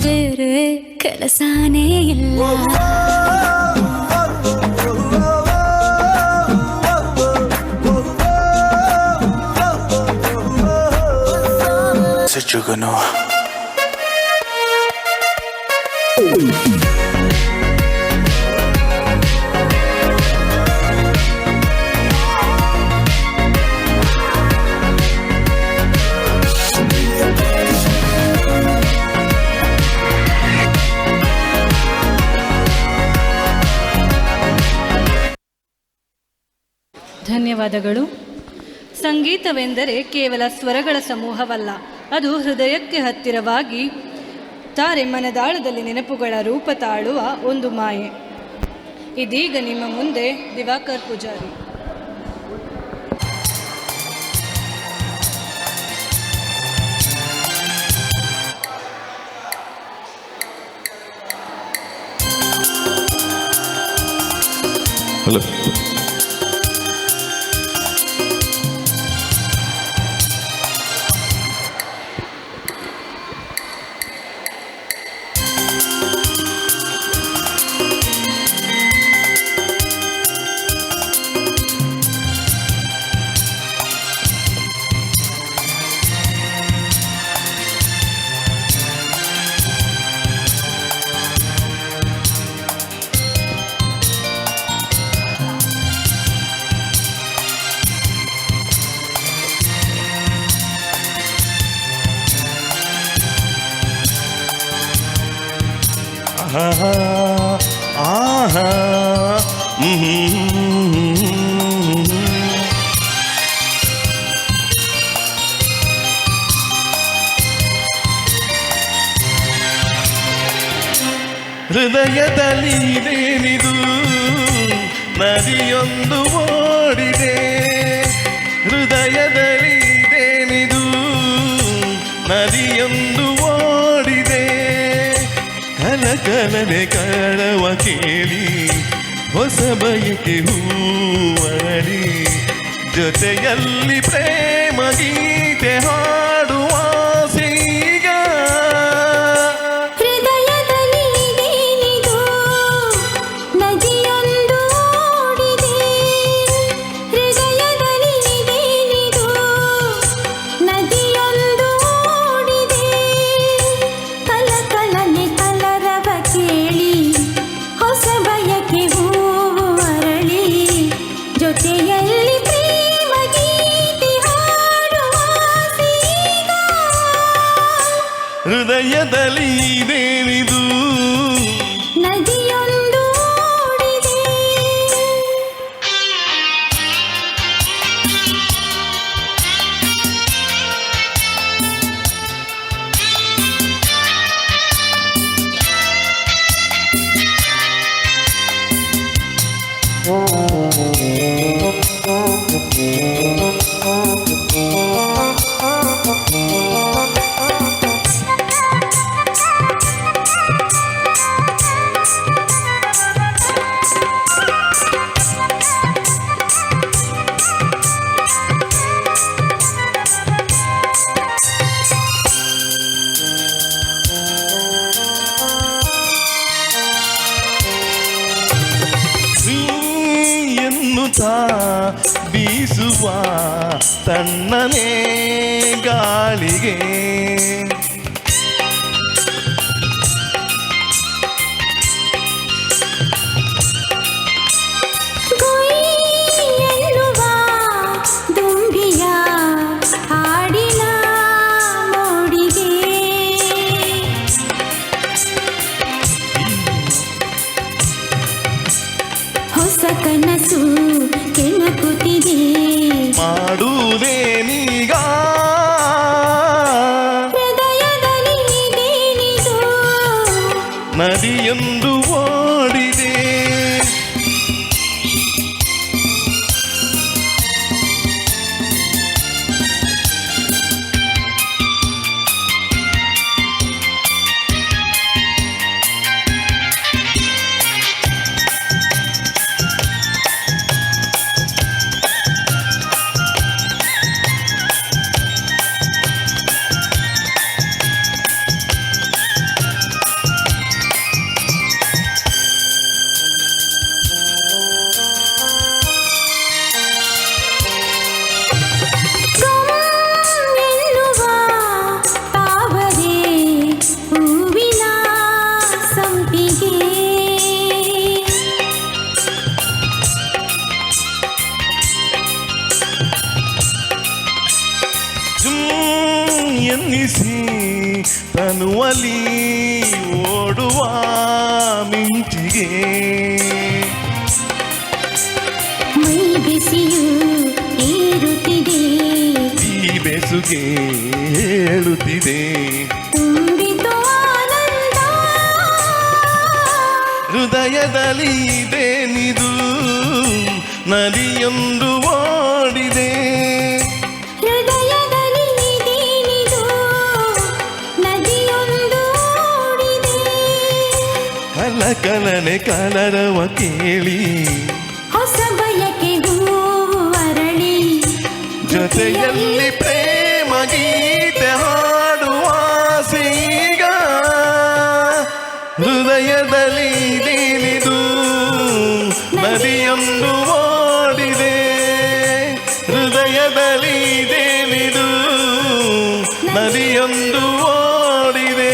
ಬೇರೆ ಕೆಲಸನೇ ಇಲ್ಲ. जुगनू ಧನ್ಯವಾದಗಳು. ಸಂಗೀತವೆಂದರೆ ಕೇವಲ ಸ್ವರಗಳ ಸಮೂಹವಲ್ಲ, ಅದು ಹೃದಯಕ್ಕೆ ಹತ್ತಿರವಾಗಿ ತಾರೆ ಮನದಾಳದಲ್ಲಿ ನೆನಪುಗಳ ರೂಪ ತಾಳುವ ಒಂದು ಮಾಯೆ. ಇದೀಗ ನಿಮ್ಮ ಮುಂದೆ ದಿವಾಕರ್ ಪೂಜಾರಿ. ಹಲೋ ಹೃದಯದಲ್ಲಿ ಇದೇನಿದು ನದಿಯೊಂದು ಓಡಿದೆ, ಹೃದಯದಲ್ಲಿ ಇದೇನಿದು ನದಿಯೊಂದು ಓಡಿದೆ, ಕಲಕಲನೆ ಕಾಣುವ ಕೇಳಿ ಹೊಸ ಬಯಕೆ ಹೂವಳಿ, ಜೊತೆಯಲ್ಲಿ ಪ್ರೇಮ ಗೀತೆ ಹಾಡುವ ಸೀಗ. ಹೃದಯದಲ್ಲಿ ಇದೇನಿದು ನದಿಯೊಂದು ಓಡಿದೆ, ಹೃದಯದಲ್ಲಿ ಇದೇನಿದು ನದಿಯೊಂದು ಓಡಿದೆ, ಕಲಕಲನೆ ಕಲರವ ಕೇಳಿ ಹೊಸ ಬಯಕೆ ಹೂವು ಅರಳಿ, ಜೊತೆಯಲ್ಲಿ ಪ್ರೇಮ ಗೀತೆ ಹಾಡುವ ಸೀಗ. ಹೃದಯದಲ್ಲಿ ಇದೇನಿದು ನದಿಯೊಂದು ಓಡಿದೆ. ತಣ್ಣನೆ ಗಾಳಿಗೆ ಕನಸು ಕೆಣಕುತ್ತಿದೆ ಮಾಡುವುದೇನೀಗ ಹೃದಯದಲ್ಲಿ ಇದೇನಿದು ನದಿಯೊಂದು ಓಡಿದೆ ಎನ್ನಿಸಿ ತನುವಲಿ ಓಡುವ ಮಿಂಚಿಗೆ ಮೈ ಬಿಸಿಯು ಏರುತ್ತಿದೆ ಈ ಬೆಸುಗೆ ಹೇಳುತ್ತಿದೆ ತುಂಬಿತು ಆನಂದ ಹೃದಯದಲ್ಲಿ ಇದೇನಿದು ನದಿಯೊಂದು ಓಡಿದೆ ಹೃದಯದಲ್ಲಿ ಇದೇನಿದು ನದಿಯೊಂದು ಓಡಿದೆ ಕಲಕಲನೆ ಕಲರವ ಕೇಳಿ ಹೊಸ ಬಯಕೆ ಹೂವು ಅರಳಿ ಜೊತೆಯಲ್ಲಿ ಪ್ರೇಮ ಗೀತೆ ಹಾಡುವ ಆಸೆಗ ಹೃದಯದಲ್ಲಿ ಇದೇನಿದು ನದಿಯೊಂದು ಓಡಿದೆ ಹೃದಯದಲ್ಲಿ ಇದೇನಿದು ನದಿಯೊಂದು ಓಡಿದೆ.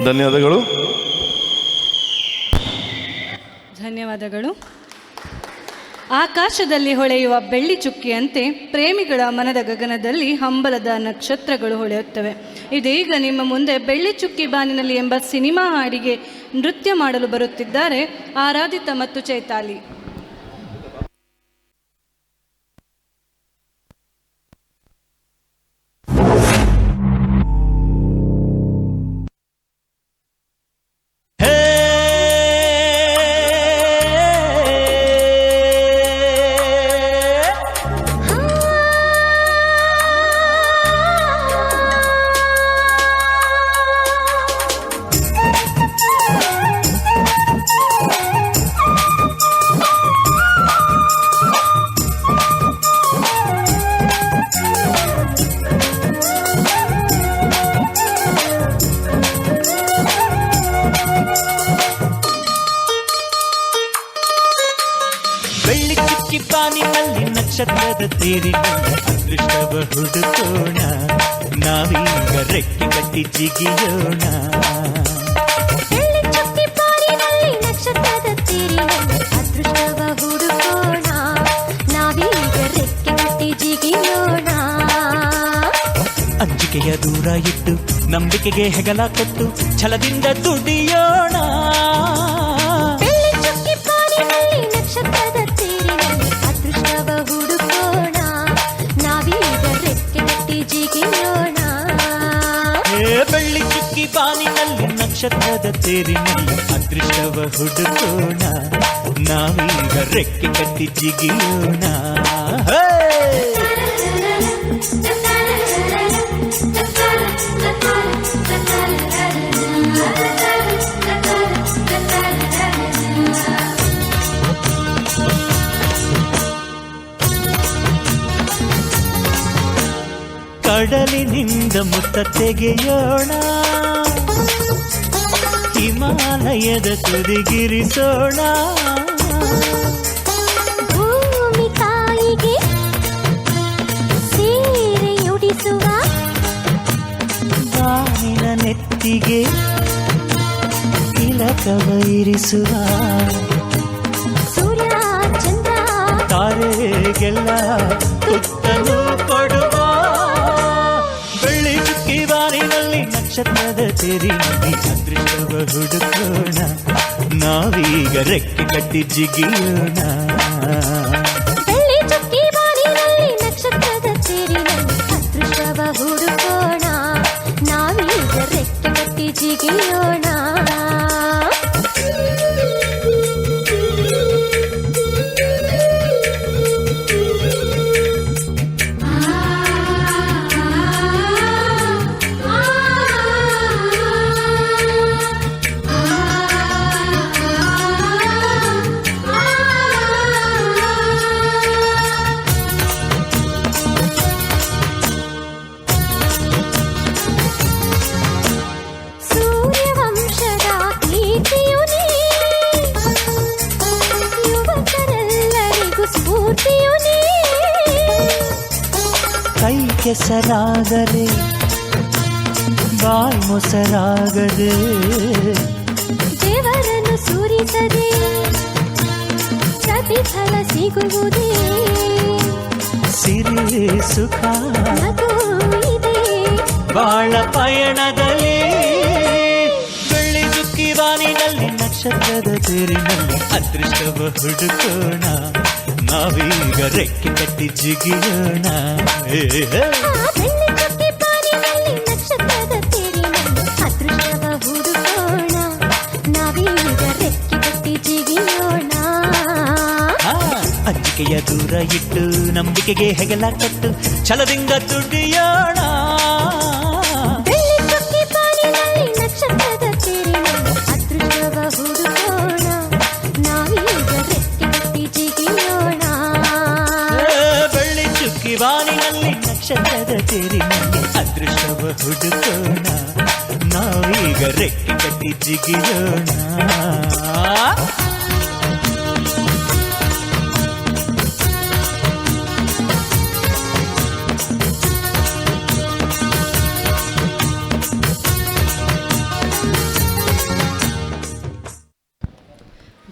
ಧನ್ಯವಾದಗಳು. ಧನ್ಯವಾದಗಳು. ಆಕಾಶದಲ್ಲಿ ಹೊಳೆಯುವ ಬೆಳ್ಳಿ ಚುಕ್ಕಿಯಂತೆ ಪ್ರೇಮಿಗಳ ಮನದ ಗಗನದಲ್ಲಿ ಹಂಬಲದ ನಕ್ಷತ್ರಗಳು ಹೊಳೆಯುತ್ತವೆ. ಇದೀಗ ನಿಮ್ಮ ಮುಂದೆ ಬೆಳ್ಳಿ ಚುಕ್ಕಿ ಬಾನಿನಲ್ಲಿ ಎಂಬ ಸಿನಿಮಾ ಹಾಡಿಗೆ ನೃತ್ಯ ಮಾಡಲು ಬರುತ್ತಿದ್ದಾರೆ ಆರಾಧಿತ ಮತ್ತು ಚೈತಾಲಿ. ಬಾನಿನಲ್ಲಿ ನಕ್ಷತ್ರದ ತೀರಿನಲ್ಲಿ ಅದೃಷ್ಟವ ಹುಡುಕೋಣ ನಾವೀಗ ರೆಕ್ಕೆ ಕಟ್ಟಿ ಜಿಗಿಯೋಣ ನಕ್ಷತ್ರದ ತೀರಿನಲ್ಲಿ ಅದೃಷ್ಟವ ಹುಡುಕೋಣ ನಾವೀಗ ರೆಕ್ಕೆ ಕಟ್ಟಿ ಜಿಗಿಯೋಣ ಅಂಜಿಕೆಯ ದೂರ ಇಟ್ಟು ನಂಬಿಕೆಗೆ ಹೆಗಲ ಕೊಟ್ಟು ಛಲದಿಂದ ದುಡಿಯೋಣ ನಕ್ಷತ್ರದ ತೀರಿನಲ್ಲಿ ಅದೃಷ್ಟವ ಹುಡುಕೋಣ ನಾವೀಗ ರೆಕ್ಕೆ ಕಟ್ಟಿ ಜಿಗಿಯೋಣ ಬೆಳ್ಳಿ ಚುಕ್ಕಿ ಬಾನಿನಲ್ಲಿ ನಕ್ಷತ್ರದ ತೇರಿನಲ್ಲಿ ಅದೃಷ್ಟವ ಹುಡುಕೋಣ ನಾವೀಗ ರೆಕ್ಕೆ ಕಟ್ಟಿ ಜಿಗಿಯೋಣ ಕಡಲಿನಿಂದ ಮುತ್ತ ತೆಗೆಯೋಣ ಹಿಮಾಲಯದ ತುದಿಗಿರಿಸೋಣ ಭೂಮಿ ತಾಯಿಗೆ ನಿನ್ನ ನೆತ್ತಿಗೆ ತಿಲಕವ ಇರಿಸುವ ಸೂರ್ಯ ಚಂದ್ರ ತಾರೆಗೆಲ್ಲ ತುತ್ತನ್ನು ಕೊಡುವ ಬೆಳ್ಳಿ ಚುಕ್ಕಿ ಬಾರಿನಲ್ಲಿ ನಕ್ಷತ್ರದ ತೆರಿನಲ್ಲಿ ಅದೃಷ್ಟವ ಹುಡುಕೋಣ ನಾವೀಗ ರೆಕ್ಕೆ ಕಟ್ಟಿ ಜಿಗಿಯೋಣ ಬೆಳ್ಳಿ ಚುಕ್ಕಿ ಬಾರಿನಲ್ಲಿ ನಕ್ಷತ್ರದ ತೇರಿನಲ್ಲಿ ಅದೃಷ್ಟವ ಹುಡುಕೋಣ ನಾವೀಗ ರೆಕ್ಕೆ ಕಟ್ಟಿ ಜಿಗಿಯೋಣ ಸೂರ್ಯವಂಶದ ಕೀರ್ತಿಯು ನೀ ಯುವಕರೆಲ್ಲರಿಗೂ ಸ್ಫೂರ್ತಿಯು ನೀ ಕೈ ಕೆಸರಾಗದೆ ಬಾಯಿ ಮೊಸರಾಗದೆ ದೇವರನ್ನು ಸೂರಿಸದೆ ಪ್ರತಿಫಲ ಸಿಗುವುದೇ ಸಿರಿ ಸುಖ ನಗು ಇದೆ ಬಾಳ ಪಯಣದಲ್ಲಿ ಬೆಳ್ಳಿ ಚುಕ್ಕಿ ಬಾನಿನಲ್ಲಿ ನಕ್ಷತ್ರದ ತೇರಿನಲ್ಲಿ ಅದೃಷ್ಟವ ಹುಡುಕೋಣ ನಾವೀಗ ರೆಕ್ಕೆ ಕಟ್ಟಿ ಜಿಗಿಯೋಣ ಬೆಳ್ಳಿ ಚುಕ್ಕಿ ಬಾನಿನಲ್ಲಿ ನಕ್ಷತ್ರದ ತೇರಿನಲ್ಲಿ ಅದೃಷ್ಟವ ಹುಡುಕೋಣ ನಾವೀಗ ರೆಕ್ಕೆ ಕಟ್ಟಿ ಜಿಗಿಯೋಣ ಅಂಜಿಕೆಯ ದೂರ ಇಟ್ಟು ನಂಬಿಕೆಗೆ ಹೆಗಲ ಕಟ್ಟು ಛಲದಿಂದ ದುಡಿಯೋಣ ಬೆಳ್ಳಿ ಚುಕ್ಕಿ ಬಾನಿನಲ್ಲಿ ನಕ್ಷತ್ರದ ತೇರಿನಲ್ಲಿ ಅದೃಷ್ಟವ ಹುಡುಕೋಣ ನಾವೀಗ ರೆಕ್ಕೆ ಕಟ್ಟಿ ಜಿಗಿಯೋಣ ಬೆಳ್ಳಿ ಚುಕ್ಕಿ ಬಾನಿನಲ್ಲಿ ನಕ್ಷತ್ರದ ತೇರಿನಲ್ಲಿ ಅದೃಷ್ಟವ ಹುಡುಕೋಣ ನಾವೀಗ ರೆಕ್ಕೆ ಕಟ್ಟಿ ಜಿಗಿಯೋಣ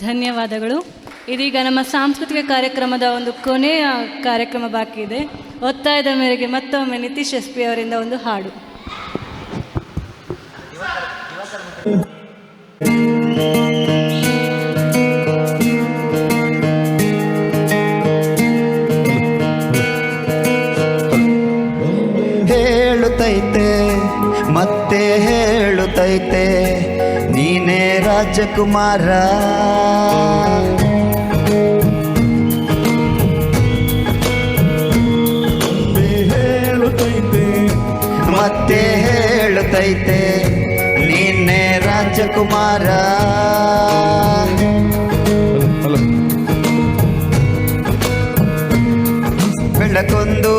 ಧನ್ಯವಾದಗಳು. ಇದೀಗ ನಮ್ಮ ಸಾಂಸ್ಕೃತಿಕ ಕಾರ್ಯಕ್ರಮದ ಒಂದು ಕೊನೆಯ ಕಾರ್ಯಕ್ರಮ ಬಾಕಿ ಇದೆ. ಒತ್ತಾಯದ ಮೇರೆಗೆ ಮತ್ತೊಮ್ಮೆ ನಿತೀಶ್ ಎಸ್ಪಿ ಅವರಿಂದ ಒಂದು ಹಾಡು. ಹೇಳುತ್ತೈತೆ ಮತ್ತೆ ಹೇಳುತ್ತೈತೆ ನೀನೇ ರಾಜಕುಮಾರ ಹೇಳುತ್ತೈತೆ ಮತ್ತೆ ಹೇಳುತ್ತೈತೆ ನೀನೇ ರಾಜಕುಮಾರ ಬೆಳಕೊಂದು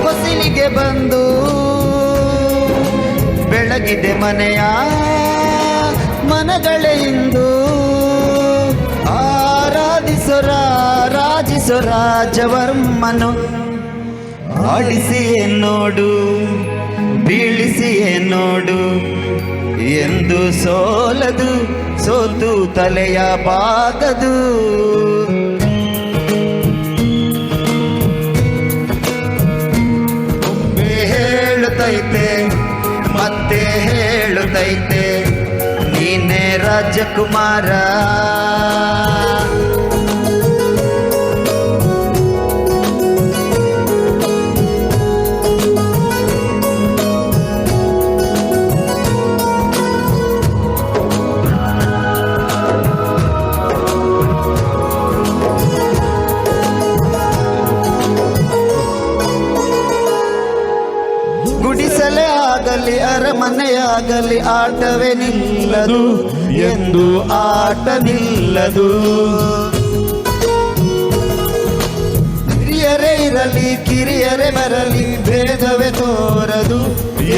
ಹೊಸಿಲಿಗೆ ಬಂದು ಬೆಳಗಿದೆ ಮನೆಯ ಮನಗಳೇ ಇಂದು ರಾಜಿಸೋ ರಾಜವರ್ಮನು ಆಡಿಸಿಯೇ ನೋಡು ಬೀಳಿಸಿಯೇ ನೋಡು ಎಂದು ಸೋಲದು ಸೋತು ತಲೆಯ ಬಾಗದು ಹೇಳುತ್ತೈತೆ ಮತ್ತೆ ಹೇಳುತ್ತೈತೆ ನೀನೇ ರಾಜಕುಮಾರ ಗುಡಿಸಲೇ ಆಗಲಿ ಅರಮನೆಯಾಗಲಿ ಆಟವೇ ನಿಲ್ಲದು ಎಂದು ಆಟ ನಿಲ್ಲದು ಹಿರಿಯರೇ ಇರಲಿ ಕಿರಿಯರೇ ಬರಲಿ ಭೇದವೇ ತೋರದು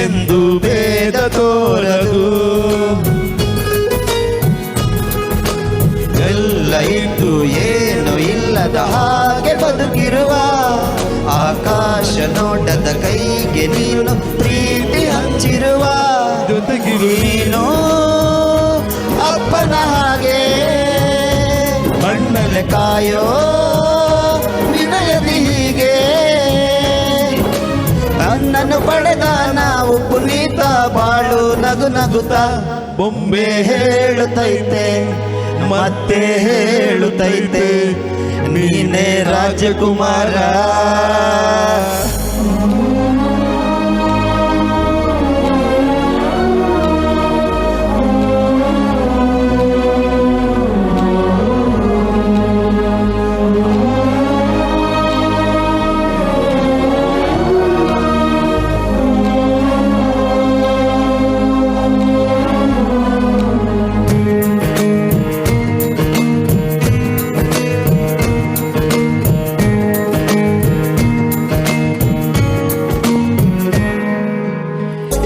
ಎಂದು ಭೇದ ತೋರದು ಎಲ್ಲ ಇದ್ದು ಏನು ಇಲ್ಲದ ಹಾಗೆ ಬದುಕಿರುವ ಆಕಾಶ ನೋಟದ ಕೈಗೆ ನೀನು ಪ್ರೀತಿ ಜೊತೆಗಿರು ನೀನು ಅಪ್ಪನ ಹಾಗೆ ಮಣ್ಣಲೆ ಕಾಯೋ ವಿನಯದಿ ಹೀಗೆ ನನ್ನನ್ನು ಪಡೆದ ನಾವು ಪುನೀತ ಬಾಳು ನಗು ನಗುತ್ತ ಬೊಂಬೆ ಹೇಳುತ್ತೈತೆ ಮತ್ತೆ ಹೇಳುತ್ತೈತೆ ನೀನೇ ರಾಜಕುಮಾರ.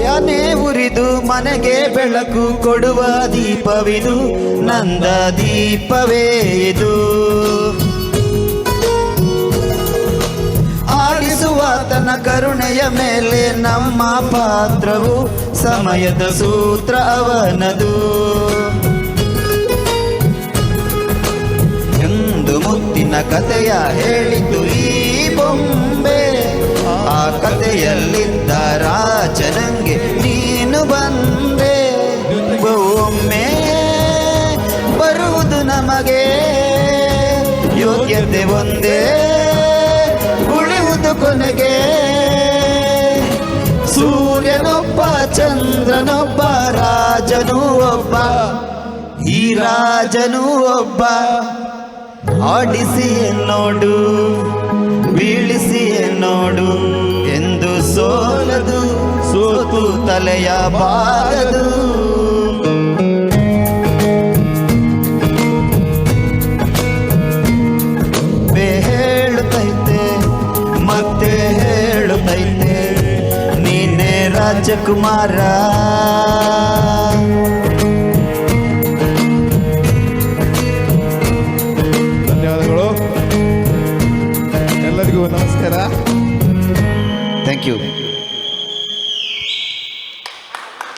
ಯಾನೇ ಉರಿದು ಮನೆಗೆ ಬೆಳಕು ಕೊಡುವ ದೀಪವಿದು ನಂದ ದೀಪವೇ ಇದು. ಆಡಿಸುವ ತನ್ನ ಕರುಣೆಯ ಮೇಲೆ ನಮ್ಮ ಪಾತ್ರವು ಸಮಯದ ಸೂತ್ರ ಅವನದು. ಎಂದು ಮುತ್ತಿನ ಕಥೆಯ ಹೇಳಿತು ಈ ಬೊಂಬೆ, ಆ ಕಥೆಯಲ್ಲಿದ್ದ ರಾಜನಂಗೆ ನೀನು ಬಂದೆ. ಒಮ್ಮೆ ಬರುವುದು ನಮಗೆ ಯೋಗ್ಯತೆ ಒಂದೇ, ಉಳಿಯುವುದು ಕೊನೆಗೆ. ಸೂರ್ಯನೊಬ್ಬ ಚಂದ್ರನೊಬ್ಬ ರಾಜನೂ ಒಬ್ಬ, ಈ ರಾಜನೂ ಒಬ್ಬ. ಆಡಿಸಿ ನೋಡು ಬೀಳಿಸಿ ನೋಡು ಎಂದು ಸೋಲದು, ಸೋತು ತಲೆಯ ಬಾರದು. ಹೇಳುತ್ತೈತೆ ಮತ್ತೆ ಹೇಳುತ್ತೈತೆ ನೀನೇ ರಾಜಕುಮಾರ. ಧನ್ಯವಾದಗಳು ಎಲ್ಲರಿಗೂ ನಮಸ್ಕಾರ. Thank you.